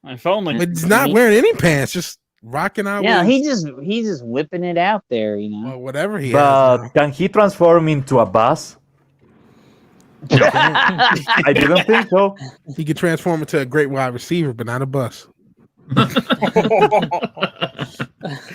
If only. But he's not wearing any pants, just rocking out. Yeah, with he's just whipping it out there, you know. well, whatever he But has. can he transform into a bus? I didn't think so. He could transform into a great wide receiver, but not a bus.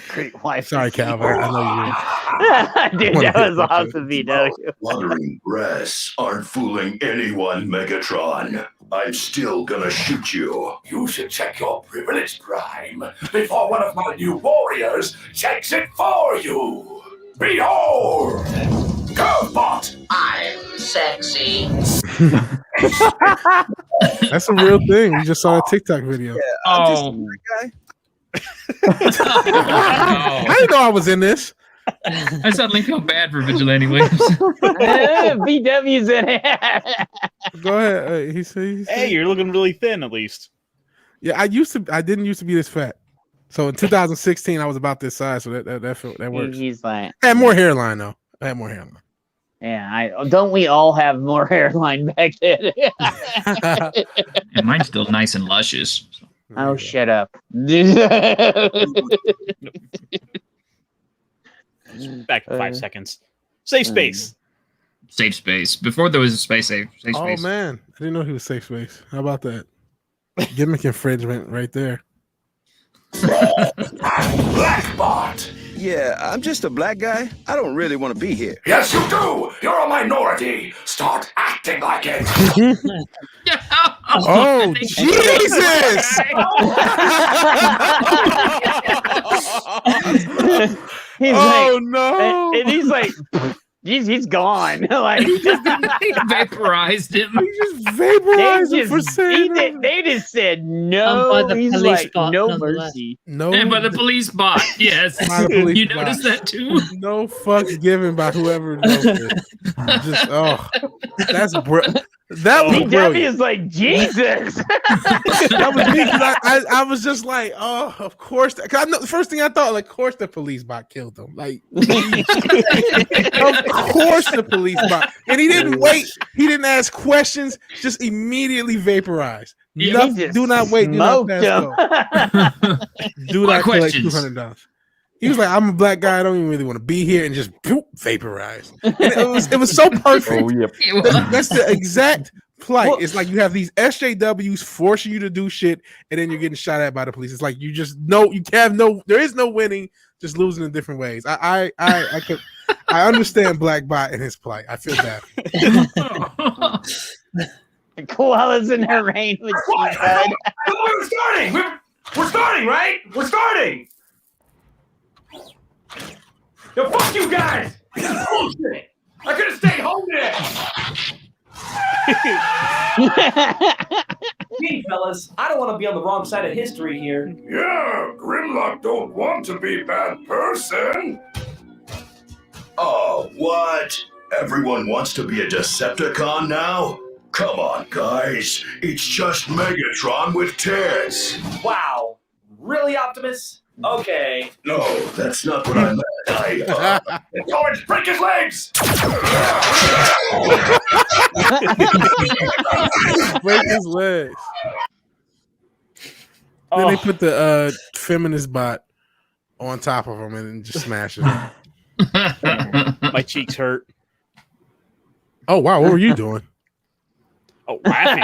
Great wife. Sorry, Calvin. I know you. Dude, that was awesome, VW. Fluttering breasts aren't fooling anyone, Megatron. I'm still gonna shoot you. You should check your privilege, Prime, before one of my new warriors checks it for you. Behold! Curvebot! I'm sexy. That's a real thing. We just saw a TikTok video. Oh. I didn't know I was in this. I suddenly feel bad for Vigilante Williams. VW's in it. Go ahead. He said, Hey, you're looking really thin, at least. Yeah, I didn't used to be this fat. So in 2016, I was about this size. So that works. He's like, I had more hairline though. I had more hairline. yeah, don't we all have more hairline back then? And mine's still nice and luscious. Oh, shut up. Back in 5 seconds. Safe space. Safe space. Before there was a safe Oh space. man, I didn't know he was safe space. How about that? Gimmick infringement right there. Blackbot! Yeah, I'm just a black guy. I don't really want to be here. Yes, you do! You're a minority! Start acting like it! Oh, Jesus! He's Oh, like, no. And he's like, he's gone. Like, He vaporized him. He just vaporized him for saying that. They just said no. by the He's police like, bot, no nonetheless. mercy. No, And by the police bot. Yes. By the police You bot. noticed that too? no fucks given by whoever knows it. Just that's that was VW brilliant. is like, Jesus. That was me because I was just like, oh, of course. Cause I know the first thing I thought, like, of course the police bot killed him. Like, of course the police bot. And he didn't wait. He didn't ask questions. Just immediately vaporized. Yeah, Do not wait. Do not pass go. Do What not collect questions? $200. He was like, I'm a black guy. I don't even really want to be here, and just vaporize. And it was so perfect. Oh, yep. It was. That's the exact plight. Well, it's like you have these SJWs forcing you to do shit, and then you're getting shot at by the police. It's like you just know you have there is no winning, just losing in different ways. I understand Black Bot and his plight. I feel bad. Koalas in her rain with we're starting. We're starting, right? We're starting. Yo, fuck you guys. Bullshit. I could have stayed home today. Gee, fellas, I don't want to be on the wrong side of history here. Yeah, Grimlock don't want to be a bad person. Oh, what? Everyone wants to be a Decepticon now? Come on, guys. It's just Megatron with tits. Wow. Really, Optimus? Okay. No, that's not what I meant. Orange, break his legs! Break his legs. Then they put the feminist bot on top of him and just smash it. My cheeks hurt. Oh, wow. What were you doing? Oh, laughing.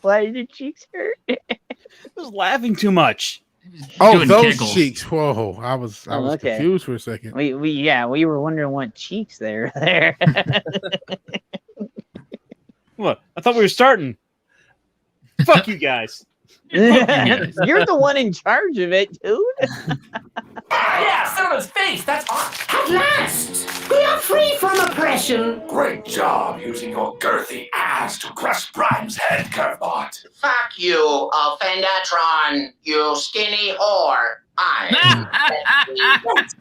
Why did your cheeks hurt? I was laughing too much. Oh, those cheeks. Whoa. I was confused for a second. We were wondering what cheeks there. What? I thought we were starting. Fuck you guys. You're the one in charge of it, dude. Yeah, sit on his face. That's awesome. At last, we are free from oppression. Great job using your girthy ass to crush Prime's head, Curvebot. Fuck you, Offendatron, you skinny whore.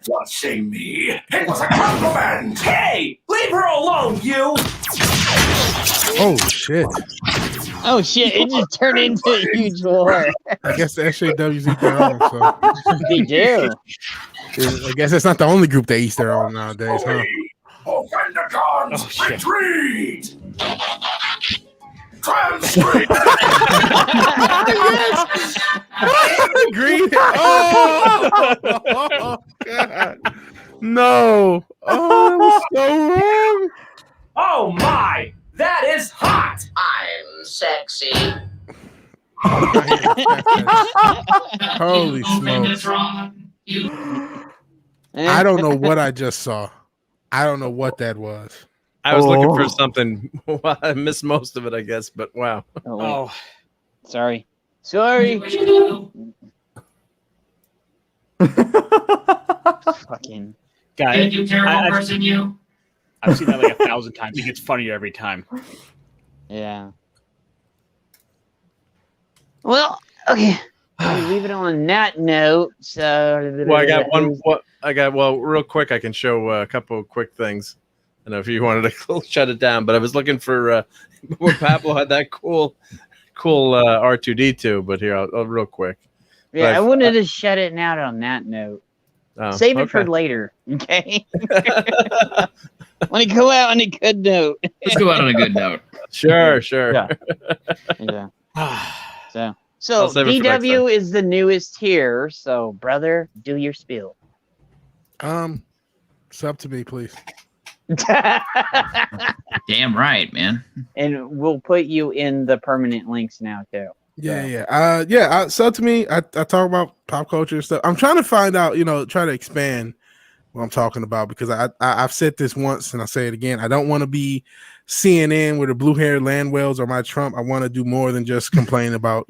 Don't shame me. It was a compliment. Hey, leave her alone, you. Oh, shit. Oh, shit. It just turned into a huge war. I guess the SJWs eat their own, so. They do. I guess that's not the only group that eats their own nowadays, huh? Offendacons, retreat! Transfree! Green. Oh, God. No. Oh, that was so wrong. Oh, my. That is hot. I'm sexy. Holy smokes. I don't know what I just saw. I don't know what that was. I was looking for something. I missed most of it, I guess, but wow. Oh. Sorry. Fucking. Guy, Did you terrible person, you? I've seen that like 1,000 times. It gets funnier every time. Yeah. Well, okay. We'll leave it on that note. So, well, I got one. Real quick, I can show a couple of quick things. I don't know if you wanted to shut it down, but I was looking for where Pablo had that cool R2D2. But here, I'll real quick. Yeah, I wanted to shut it out on that note. Oh, Save it for later, okay? Want to go out on a good note. Let's go out on a good note. Sure. Yeah. So DW is the newest here. So, brother, do your spiel. Sub to me, please. Damn right, man. And we'll put you in the permanent links now too. Yeah. Sub to me. I talk about pop culture and stuff. I'm trying to find out, try to expand what I'm talking about, because I've said this once and I'll say it again. I don't want to be CNN with the blue-haired land whales or my Trump. I want to do more than just complain about,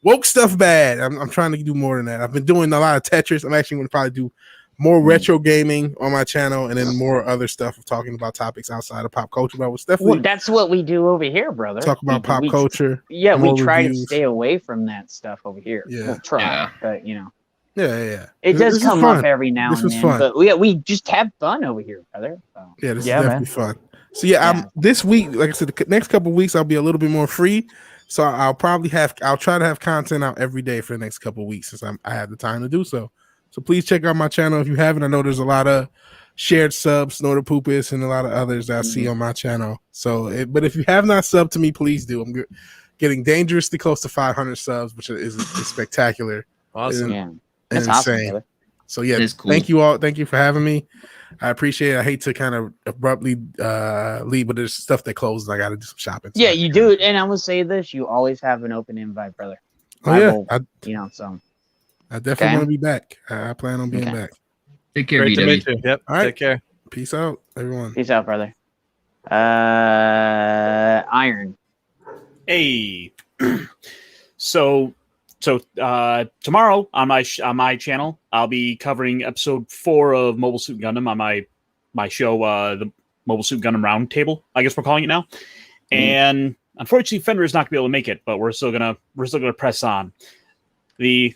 woke stuff bad. I'm trying to do more than that. I've been doing a lot of Tetris. I'm actually going to probably do more retro gaming on my channel, and then more other stuff of talking about topics outside of pop culture. But that's what we do over here, brother. Talk about pop culture. Yeah, we try to stay away from that stuff over here. Yeah, we'll try, but Yeah. It does come up every now and then. Fun. But we just have fun over here, brother. So. Yeah, this is definitely fun. So I'm this week, like I said, the next couple of weeks I'll be a little bit more free. So I'll try to have content out every day for the next couple of weeks since I have the time to do so. So please check out my channel if you haven't. I know there's a lot of shared subs, Snorter Poopus, and a lot of others that I see on my channel. So, but if you have not subbed to me, please do. I'm getting dangerously close to 500 subs, which is spectacular. Awesome. That's insane. Awesome, So yeah, cool. Thank you all. Thank you for having me. I appreciate it. I hate to kind of abruptly leave, but there's stuff that closes. I got to do some shopping. Yeah, you do it. And I will say this: you always have an open invite, brother. Oh yeah, so I definitely want to be back. I plan on being back. Take care, Great to meet you. Yep. All right. Take care. Peace out, everyone. Peace out, brother. Iron. Hey. So tomorrow on my channel, I'll be covering episode 4 of Mobile Suit Gundam on my show, the Mobile Suit Gundam Roundtable, I guess we're calling it now. And unfortunately, Fender is not gonna be able to make it, but we're still gonna press on. The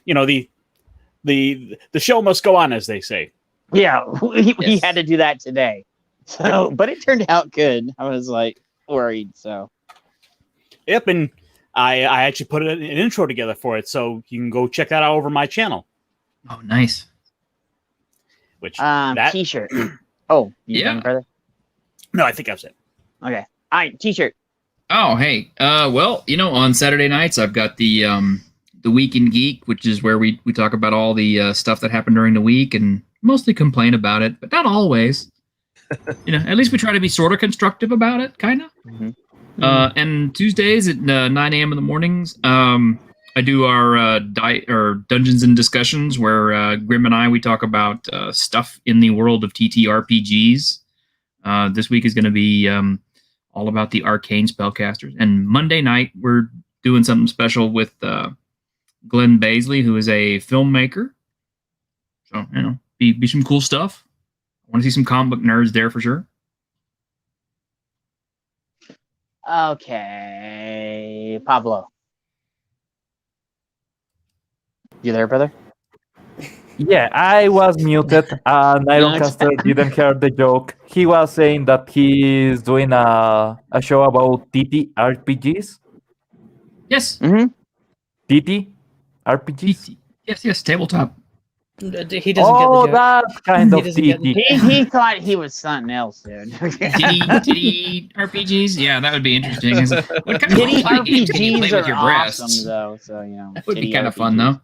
show must go on, as they say. Yeah, we had to do that today. So, but it turned out good. I was like worried. So, yep, and I actually put an intro together for it, so you can go check that out over my channel. Oh, nice. Which T-shirt. Oh, you done, brother? No, I think that's it. Okay. All right, T-shirt. Oh, hey. Well, on Saturday nights I've got the Week in Geek, which is where we talk about all the stuff that happened during the week and mostly complain about it, but not always. At least we try to be sort of constructive about it, kind of. And Tuesdays at 9 a.m. in the mornings, I do our Dungeons and Discussions, where Grim and I, we talk about stuff in the world of TTRPGs. This week is going to be all about the arcane spellcasters. And Monday night, we're doing something special with Glenn Baisley, who is a filmmaker. So, be some cool stuff. I want to see some comic book nerds there for sure. Okay, Pablo. You there, brother? Yeah, I was muted, and Ironcaster didn't hear the joke. He was saying that he's doing a show about TTRPGs. Yes. TTRPGs. Yes, tabletop. He doesn't get the joke. That's kind of TT. He thought he was something else, dude. Titty RPGs? Yeah, that would be interesting. What kind Titty of games can you play RPGs with are your breasts? awesome, though. So That would be kind of fun, though.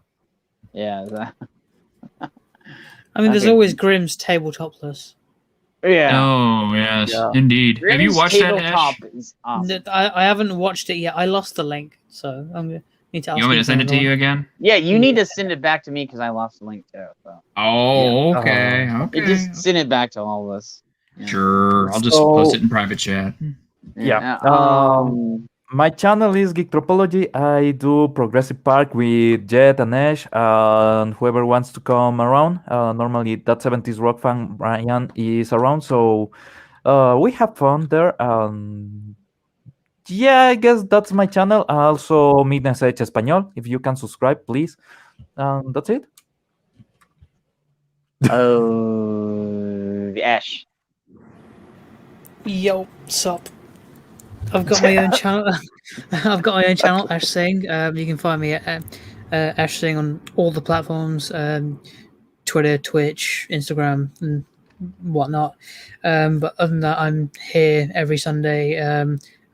Yeah. I mean, there's always Grimm's Tabletopless. Yeah. Oh, yes, indeed. Grimm's Have you watched that, Ash? Is awesome. I haven't watched it yet. I lost the link, so I'm gonna need to ask You want me to send it to you again? Yeah, you need to send it back to me because I lost the link too. So. Oh, okay. Just send it back to all of us. Yeah. Sure. I'll just post it in private chat. Yeah. My channel is Geetropology. I do Progressive Park with Jet and Ash, and whoever wants to come around. Normally, that 70s rock fan Brian is around, so we have fun there. Yeah, I guess that's my channel. Also, Midnight Edge Español. If you can subscribe, please. That's it. Oh, Ash. Yo, sup? I've got my own channel. I've got my own channel, Ash Singh. You can find me at Ash Singh on all the platforms: Twitter, Twitch, Instagram, and whatnot. But other than that, I'm here every Sunday,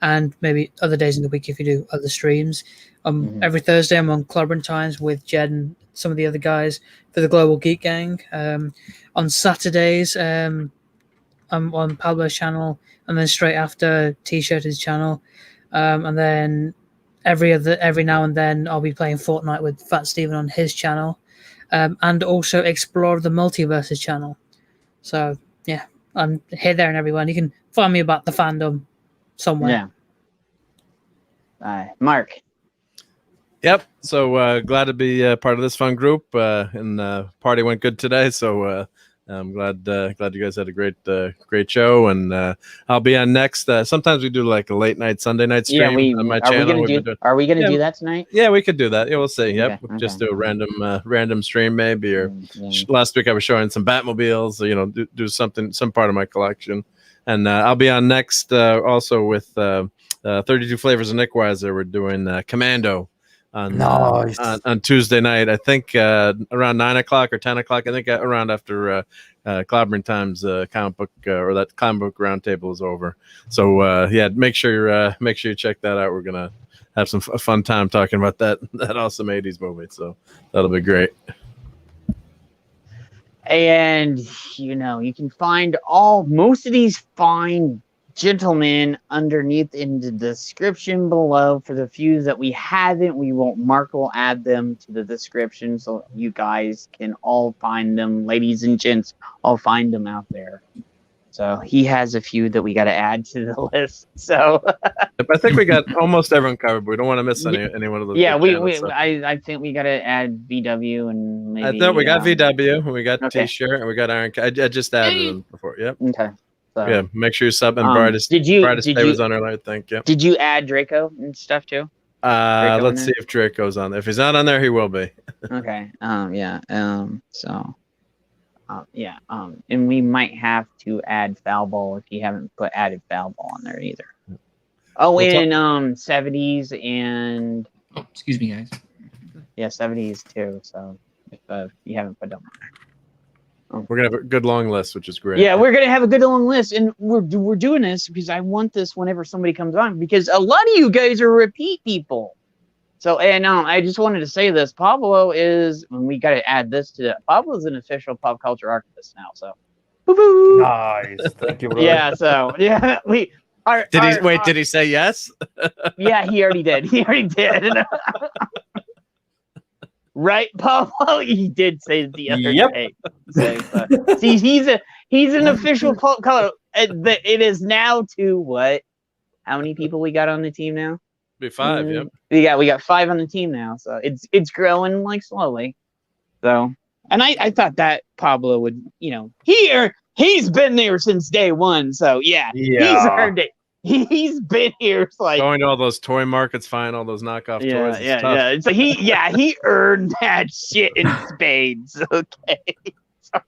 and maybe other days in the week if you do other streams. Every Thursday, I'm on Clobbering Times with Jed and some of the other guys for the Global Geek Gang. On Saturdays, I'm on Pablo's channel, and then straight after T-Shirt's channel, and then every now and then I'll be playing Fortnite with Fat Steven on his channel, and also Explore the Multiverse's channel. So yeah, I'm here, there, and everywhere. And you can find me about the fandom somewhere. Yeah. Mark. Yep. So glad to be part of this fun group, and party went good today. So I'm glad you guys had a great show, and I'll be on next. Sometimes we do like a late night Sunday night stream on my channel. Are we gonna do that tonight? Yeah, we could do that. Yeah, we'll see. Yep, we'll just do a random stream maybe. Or last week I was showing some Batmobiles. Do something, some part of my collection, and I'll be on next also with 32 Flavors of Nick Weiser. We're doing Commando on Tuesday night. I think around 9 o'clock or 10 o'clock. I think around after Clobbering Times comic book or that comic book roundtable is over. So yeah, make sure you check that out. We're gonna have some fun time talking about that awesome 80s movie. So that'll be great. And you can find most of these fine gentlemen underneath in the description below. For the few that we haven't, Marc will add them to the description so you guys can all find them. Ladies and gents, all find them out there. So he has a few that we got to add to the list. So I think we got almost everyone covered, but we don't want to miss any one of those. Yeah, I think we got to add VW and maybe. I thought we got VW, and we got T-shirt, and we got Iron. I just added them before. Yep. Okay. So, yeah, make sure you sub and Brightest. Did you was on our I think. Yep. Did you add Draco and stuff too? Let's see if Draco's on there. If he's not on there, he will be. Okay. Yeah. And we might have to add Foul Ball if you haven't added Foul Ball on there either. Oh, and 70s and. Oh, excuse me, guys. Yeah, 70s too. So if you haven't put them on there. We're gonna have a good long list, which is great. Yeah, we're gonna have a good long list, and we're doing this because I want this whenever somebody comes on, because a lot of you guys are repeat people. So, and I just wanted to say this: Pablo is, and we got to add this to it. Pablo's an official pop culture archivist now. So, woo-hoo. Nice, thank you, bro. Yeah. So, yeah, Did he say yes? Yeah, he already did. He already did. Right, Pablo? He did say the other day. See, he's an official pop color. It is now to what? How many people we got on the team now? Be 5. Yep. We got 5 on the team now, so it's growing like slowly. So, and I thought that Pablo would, he's been there since day one. So he's earned it. He's been here like going to all those toy markets, find all those knockoff toys. Yeah. So he earned that shit in spades. Okay. So,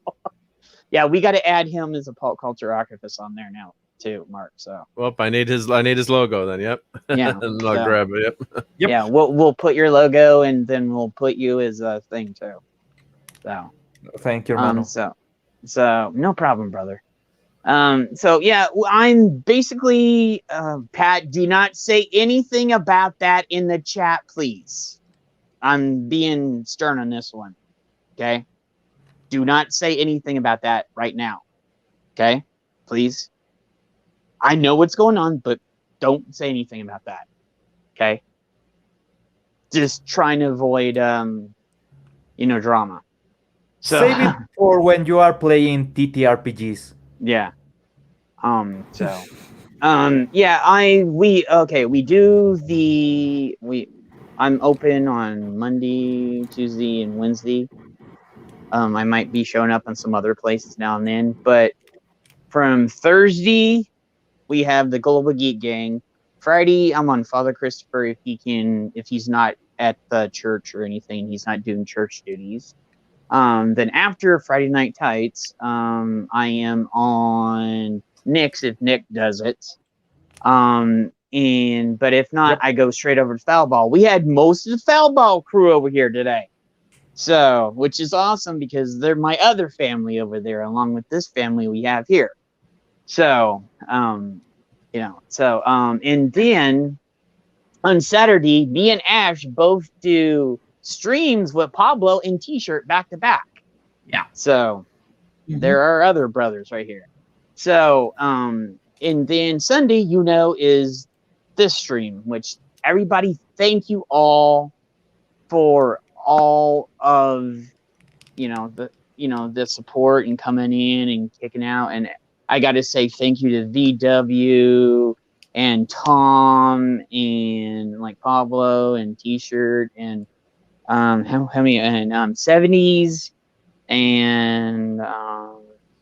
yeah, we got to add him as a pop culture archivist on there now too, Marc. So. Well, I need his logo then. Yep. Yeah. And I'll grab it. Yep. Yeah, we'll put your logo and then we'll put you as a thing too. So. Thank you, Manu. So no problem, brother. So yeah, I'm basically, Pat, do not say anything about that in the chat, please. I'm being stern on this one. Okay. Do not say anything about that right now. Okay. Please. I know what's going on, but don't say anything about that. Okay. Just trying to avoid, drama. So, save it for when you are playing TTRPGs. Yeah. We do I'm open on Monday, Tuesday, and Wednesday. I might be showing up on some other places now and then, but from Thursday, we have the Global Geek Gang. Friday, I'm on Father Christopher if he's not at the church or anything, he's not doing church duties. Then after Friday Night Tights, I am on Nick's if Nick does it. But if not, I go straight over to Foul Ball. We had most of the Foul Ball crew over here today. So, which is awesome because they're my other family over there, along with this family we have here. So, and then on Saturday, me and Ash both do streams with Pablo in T-shirt back to back. Yeah. So there are other brothers right here. So, and then Sunday, is this stream, which everybody, thank you all for all of, the support and coming in and kicking out. And I got to say thank you to VW and Tom and like Pablo and T-shirt and how many and 70s and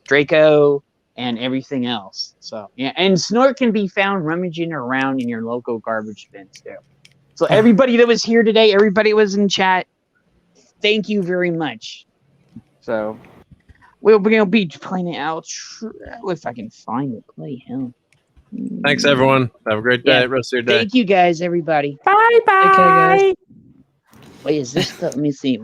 Draco and everything else. So yeah, and Snort can be found rummaging around in your local garbage bins too. So everybody that was here today, everybody was in chat, thank you very much. So we're gonna be playing it out if I can find it. Play hell. Thanks everyone. Have a great day. Rest of your day. Thank you guys, everybody. Bye bye. Okay, guys. Wait, is this? Let me see.